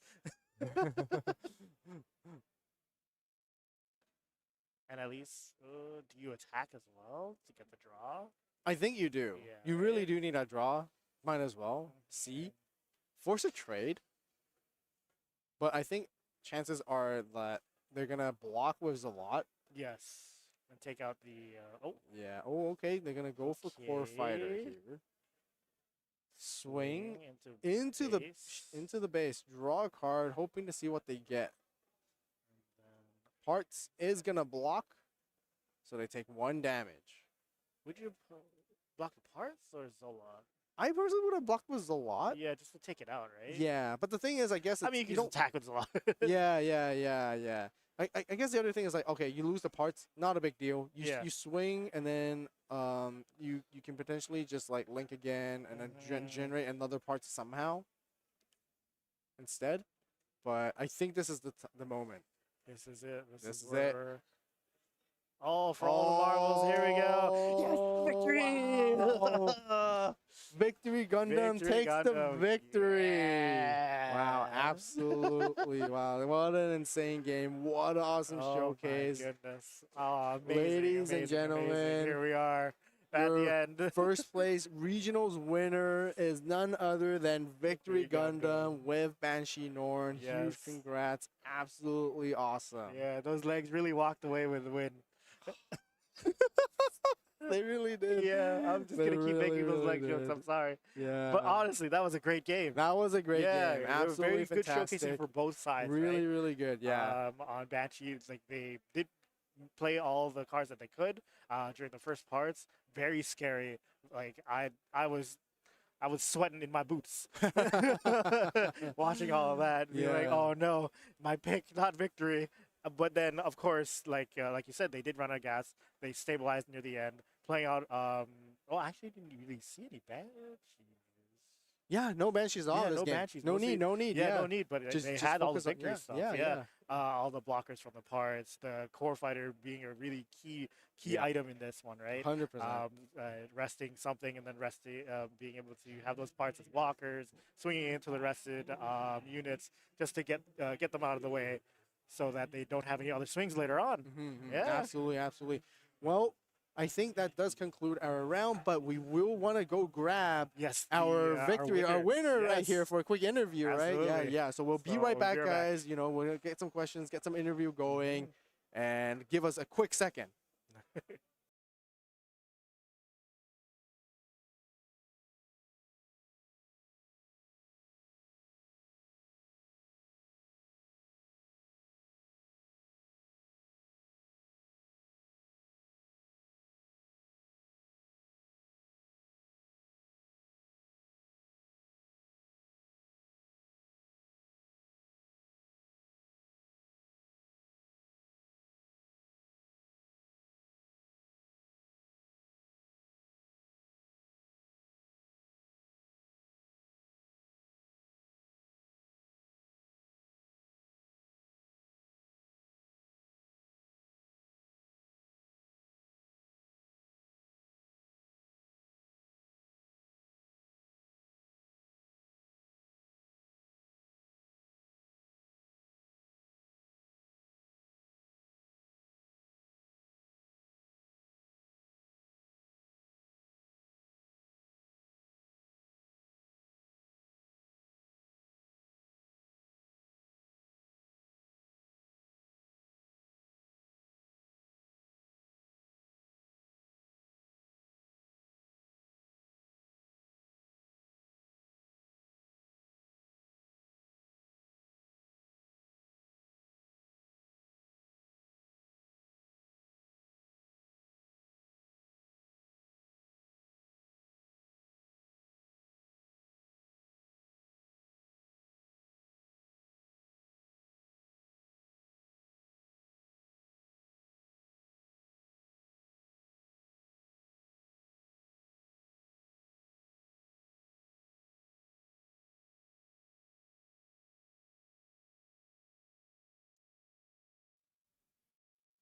And at least, do you attack as well to get the draw? I think you do. Yeah, You really right? do need a draw. Might as well. C. Force a trade. But I think chances are that they're gonna block with a lot. Yes. And take out the. Oh. Yeah. Oh, okay. They're gonna go for core fighter Okay. here. Swing into into the base. Draw a card, hoping to see what they get. Parts is gonna block, so they take 1 damage. Would you block the parts or Zola? I personally would have blocked with a lot. Yeah, just to take it out, right? Yeah, but the thing is, I guess I mean, you can don't just attack with Zola. yeah. I guess the other thing is like, okay, you lose the parts, not a big deal. Yeah. You swing and then you can potentially just like link again and then generate another part somehow instead. But I think this is the moment. This is it. This is where it. we're- Oh, for all the marbles, here we go. Yes, victory! Victory Gundam Victory takes the Gundam. victory. Yeah. Wow, absolutely. Wow, what an insane game. What an awesome Oh showcase. my goodness. Oh, amazing, Ladies and amazing, gentlemen, amazing. Here we are at your the end. First place regionals winner is none other than Victory Gundam with Banshee Norn. Huge Yes. congrats. Absolutely awesome. Yeah, those legs really walked away with the win. They really did. Yeah, I'm just They going to keep really, making those really leg jokes. did. I'm sorry. Yeah. But honestly, that was a great game. That was a great Yeah, game. they were Absolutely very good fantastic. showcasing for both sides. Really, right? really good. Yeah. On Banshee, it's like they did play all the cards that they could during the first parts. Very scary. Like I was sweating in my boots watching all of that. Being like, Yeah. oh no, my pick, not victory. But then, of course, like you said, they did run out of gas. They stabilized near the end, playing out. Oh, actually, didn't really see any Banshees. Yeah, no Banshees at all. Yeah, this no game. Banshees. No mostly- need, no need. Yeah, no need. But Just- they just had all the focus on- victory yeah, stuff. yeah, yeah. All the blockers from the parts, the core fighter being a really key Yeah. item in this one, right? 100%. Resting something and then resting, being able to have those parts as blockers, swinging into the rested units just to get them out of the way, so that they don't have any other swings later on. Yeah. Absolutely, absolutely. Well, I think that does conclude our round, but we will want to go grab our victory, our winner right here for a quick interview, right? Yeah, Absolutely. yeah. So we'll be So right we'll back, be right back. guys. You know, we'll get some questions, get some interview going, and give us a quick second.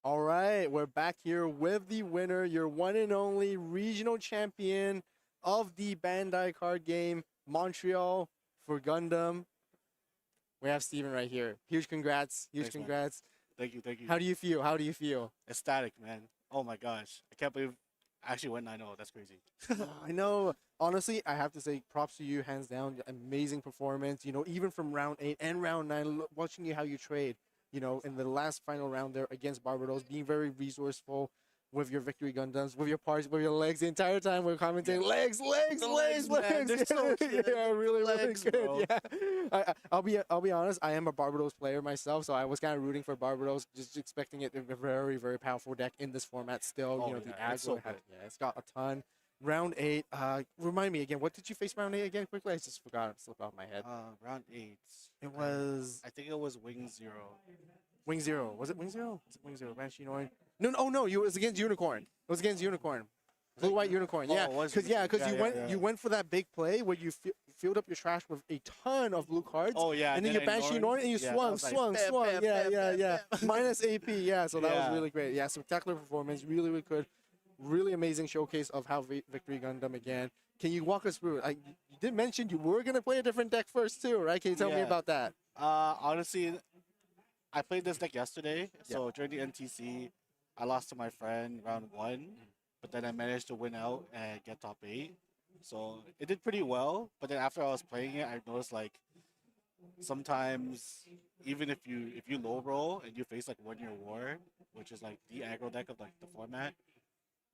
All right, we're back here with the winner, your one and only regional champion of the Bandai card game, Montreal for Gundam. We have Steven right here. Huge congrats. Huge Thanks, man. congrats. Thank you, thank you. How do you feel? How do you feel? Ecstatic, man. Oh my gosh. I can't believe I actually went 9-0. That's crazy. I know. Honestly, I have to say props to you, hands down. Amazing performance. You know, even from round 8 and round 9, watching you how you trade. You know, in the last final round there against Barbados, being very resourceful with your victory Gundams, with your parts, with your legs. The entire time we're commenting, legs. Man, they're so good. Yeah, really Legs, good. bro. Yeah. I'll be honest. I am a Barbados player myself, so I was kind of rooting for Barbados, just expecting it to be a very, very powerful deck in this format. Still, Oh, you know, yeah, the it's so aggro had, good. yeah, it's got a ton. Round 8. Remind me again. What did you face round 8 again? Quickly, I just forgot. It slipped off my head. Round 8. It was I think it was Wing 0. Wing Zero. Was it Wing Zero? Was it Wing Zero? Banshee Noin? No, no, no. It was against Unicorn. It was against Unicorn. Blue White Unicorn. Yeah, it was because Unicorn. you went for that big play where you filled up your trash with a ton of blue cards. Oh, yeah. And then you I Banshee Noin and you yeah, I swung. was like, bam, bam, Yeah, bam, yeah. Minus AP. Yeah, so that was Yeah. really great. Yeah, spectacular performance. Really, really good. Really amazing showcase of how Victory Gundam again. Can you walk us through it? You did mention you were gonna play a different deck first too, right? Can you tell me Yeah. about that? Honestly, I played this deck yesterday. So during the NTC, I lost to my friend round 1, but then I managed to win out and get top 8. So it did pretty well. But then after I was playing it, I noticed like sometimes even if you low roll and you face like 1 Year War, which is like the aggro deck of like the format,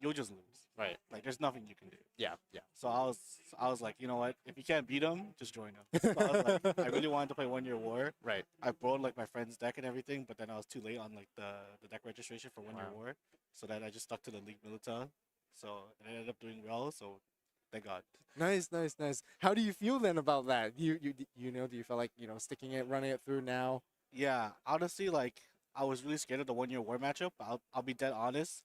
you'll just lose. Right. Like there's nothing you can do. Yeah. So I was like, you know what? If you can't beat them, just join them. So I was like, I really wanted to play 1 Year War. Right. I borrowed like my friend's deck and everything, but then I was too late on like the deck registration for 1 Year Wow. War. So then I just stuck to the League Milita. So it ended up doing well. So thank God. Nice. How do you feel then about that? Do you feel like, sticking it, running it through now? Yeah, honestly, like I was really scared of the 1 Year War matchup. I'll be dead honest.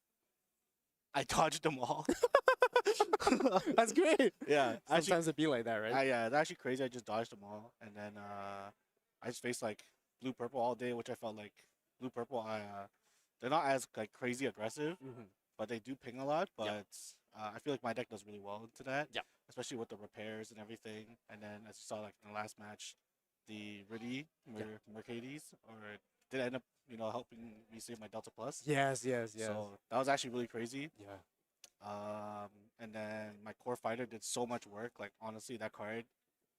I dodged them all. That's great. Yeah, Sometimes it be like that, right? yeah, it's actually crazy. I just dodged them all, and then I just faced like blue purple all day, which I felt like blue purple. They're not as like crazy aggressive, but they do ping a lot. But I feel like my deck does really well into that. Yeah. Especially with the repairs and everything. And then as you saw, like in the last match, the Riddy Mercedes did end up helping me save my Delta Plus. Yes. So that was actually really crazy. Yeah. And then my core fighter did so much work. Like honestly, that card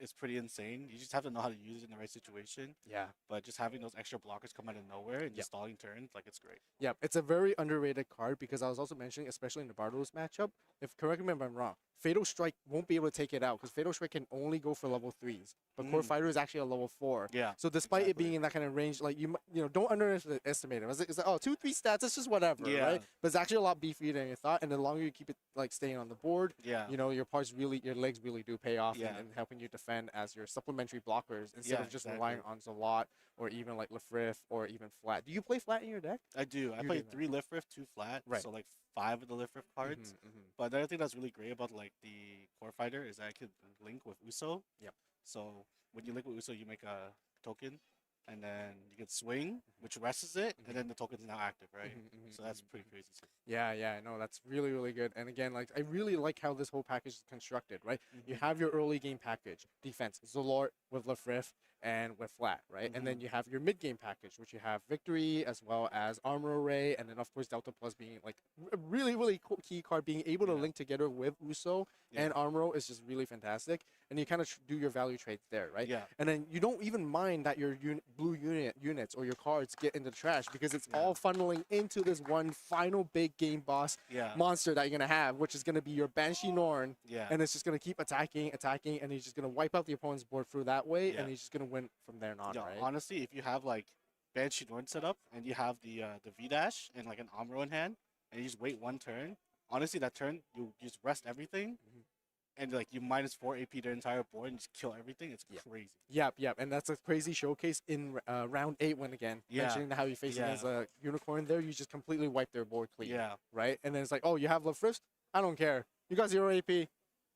is pretty insane. You just have to know how to use it in the right situation. Yeah. But just having those extra blockers come out of nowhere and just stalling turns, like it's great. Yeah, it's a very underrated card because I was also mentioning, especially in the Barbados matchup, correct me if I'm wrong, Fatal Strike won't be able to take it out because Fatal Strike can only go for level 3s, but Core Fighter is actually a level 4. Yeah. So despite it being in that kind of range, like don't underestimate it. It's like 2-3 stats, it's just whatever, right? But it's actually a lot beefier than you thought, and the longer you keep it like staying on the board, your legs really do pay off in helping you defend as your supplementary blockers instead of just relying on Zalot or even like Lefrith or even Flat. Do you play Flat in your deck? I do. I play 3 lift riff, 2 flat. Right. So like 5 of the lift riff cards. But the other thing that's really great about like the core fighter is that I could link with Uso. Yep. So when you link with Uso, you make a token, and then you can swing, which rests it, and then the token is now active, right? So that's pretty crazy. Yeah, no, that's really, really good. And again, like I really like how this whole package is constructed, right? You have your early game package, defense, Zalort with Lefrith and with Flat, right? And then you have your mid game package, which you have Victory as well as Armor Array, and then of course Delta Plus being like a really, really cool key card, being able to link together with Uso and Armor is just really fantastic. And you kind of do your value trades there, right? Yeah. And then you don't even mind that your blue units or your cards get in the trash because it's all funneling into this one final big game boss monster that you're going to have, which is going to be your Banshee Norn. Yeah. And it's just going to keep attacking, and he's just going to wipe out the opponent's board through that way, and he's just going to win from there on, right? Honestly, if you have like Banshee Norn set up and you have the V-Dash and like an Amro in hand, and you just wait 1 turn, honestly, that turn, you just rest everything, and like you -4 AP the entire board and just kill everything. It's crazy. Yep. And that's a crazy showcase in round 8 when again, mentioning how you face against a Unicorn there, you just completely wipe their board clean. Yeah. Right? And then it's like, oh, you have Lefrith? I don't care. You got 0 AP.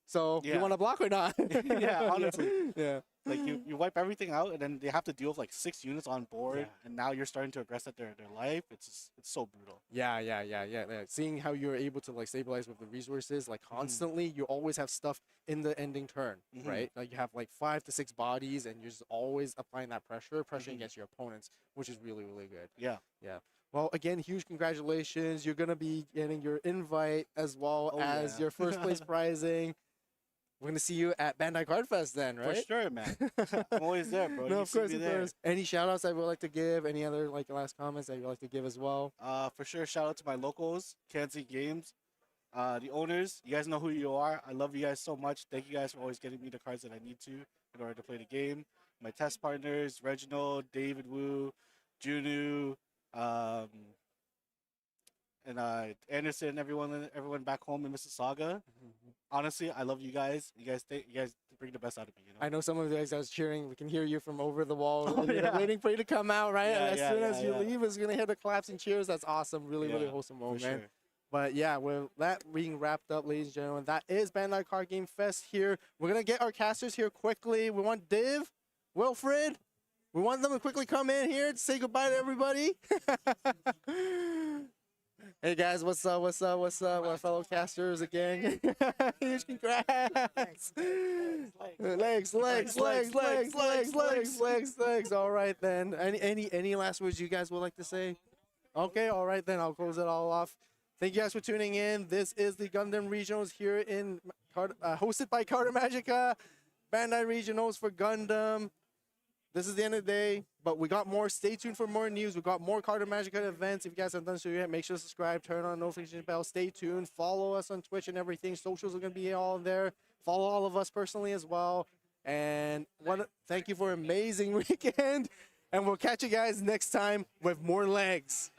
So you Yeah. want to block or not? Yeah, honestly. Yeah. Like you wipe everything out, and then they have to deal with like 6 units on board, and now you're starting to aggress at their life. It's so brutal. Yeah. Seeing how you're able to like stabilize with the resources, like constantly, you always have stuff in the ending turn, right? Like you have like 5 to 6 bodies, and you're just always applying that pressure against your opponents, which is really, really good. Yeah. Yeah. Well, again, huge congratulations. You're gonna be getting your invite as well as your first place prizing. We're gonna see you at Bandai Card Fest then, right? For sure, man. I'm always there, bro. No, You of see course, me of there. course. Any shout outs I would like to give? Any other like last comments that you'd like to give as well? For sure, shout out to my locals, Kansas Games, the owners. You guys know who you are. I love you guys so much. Thank you guys for always getting me the cards that I need to in order to play the game. My test partners, Reginald, David Wu, Junu, and Anderson, everyone back home in Mississauga. Honestly, I love you guys. You guys bring the best out of me. You know? I know some of you guys are cheering. We can hear you from over the wall, Oh, yeah. waiting for you to come out, right? Yeah, And as soon as you yeah. leave, it's gonna hear the claps and cheers. That's awesome. Really, really Yeah, wholesome for moment. sure. But yeah, with that being wrapped up, ladies and gentlemen, that is Bandai Card Game Fest here. We're gonna get our casters here quickly. We want Div, Wilfred. We want them to quickly come in here to say goodbye to everybody. Hey guys, what's up? What's up? What's up? Our fellow casters again. Huge congrats. Legs. All right then. Any last words you guys would like to say? Okay, all right then. I'll close it all off. Thank you guys for tuning in. This is the Gundam Regionals here in hosted by Carta Magica, Bandai Regionals for Gundam. This is the end of the day, but we got more. Stay tuned for more news. We got more Carta Magica events. If you guys haven't done so yet, make sure to subscribe, turn on the notification bell. Stay tuned. Follow us on Twitch and everything. Socials are going to be all there. Follow all of us personally as well. And thank you for an amazing weekend. And we'll catch you guys next time with more legs.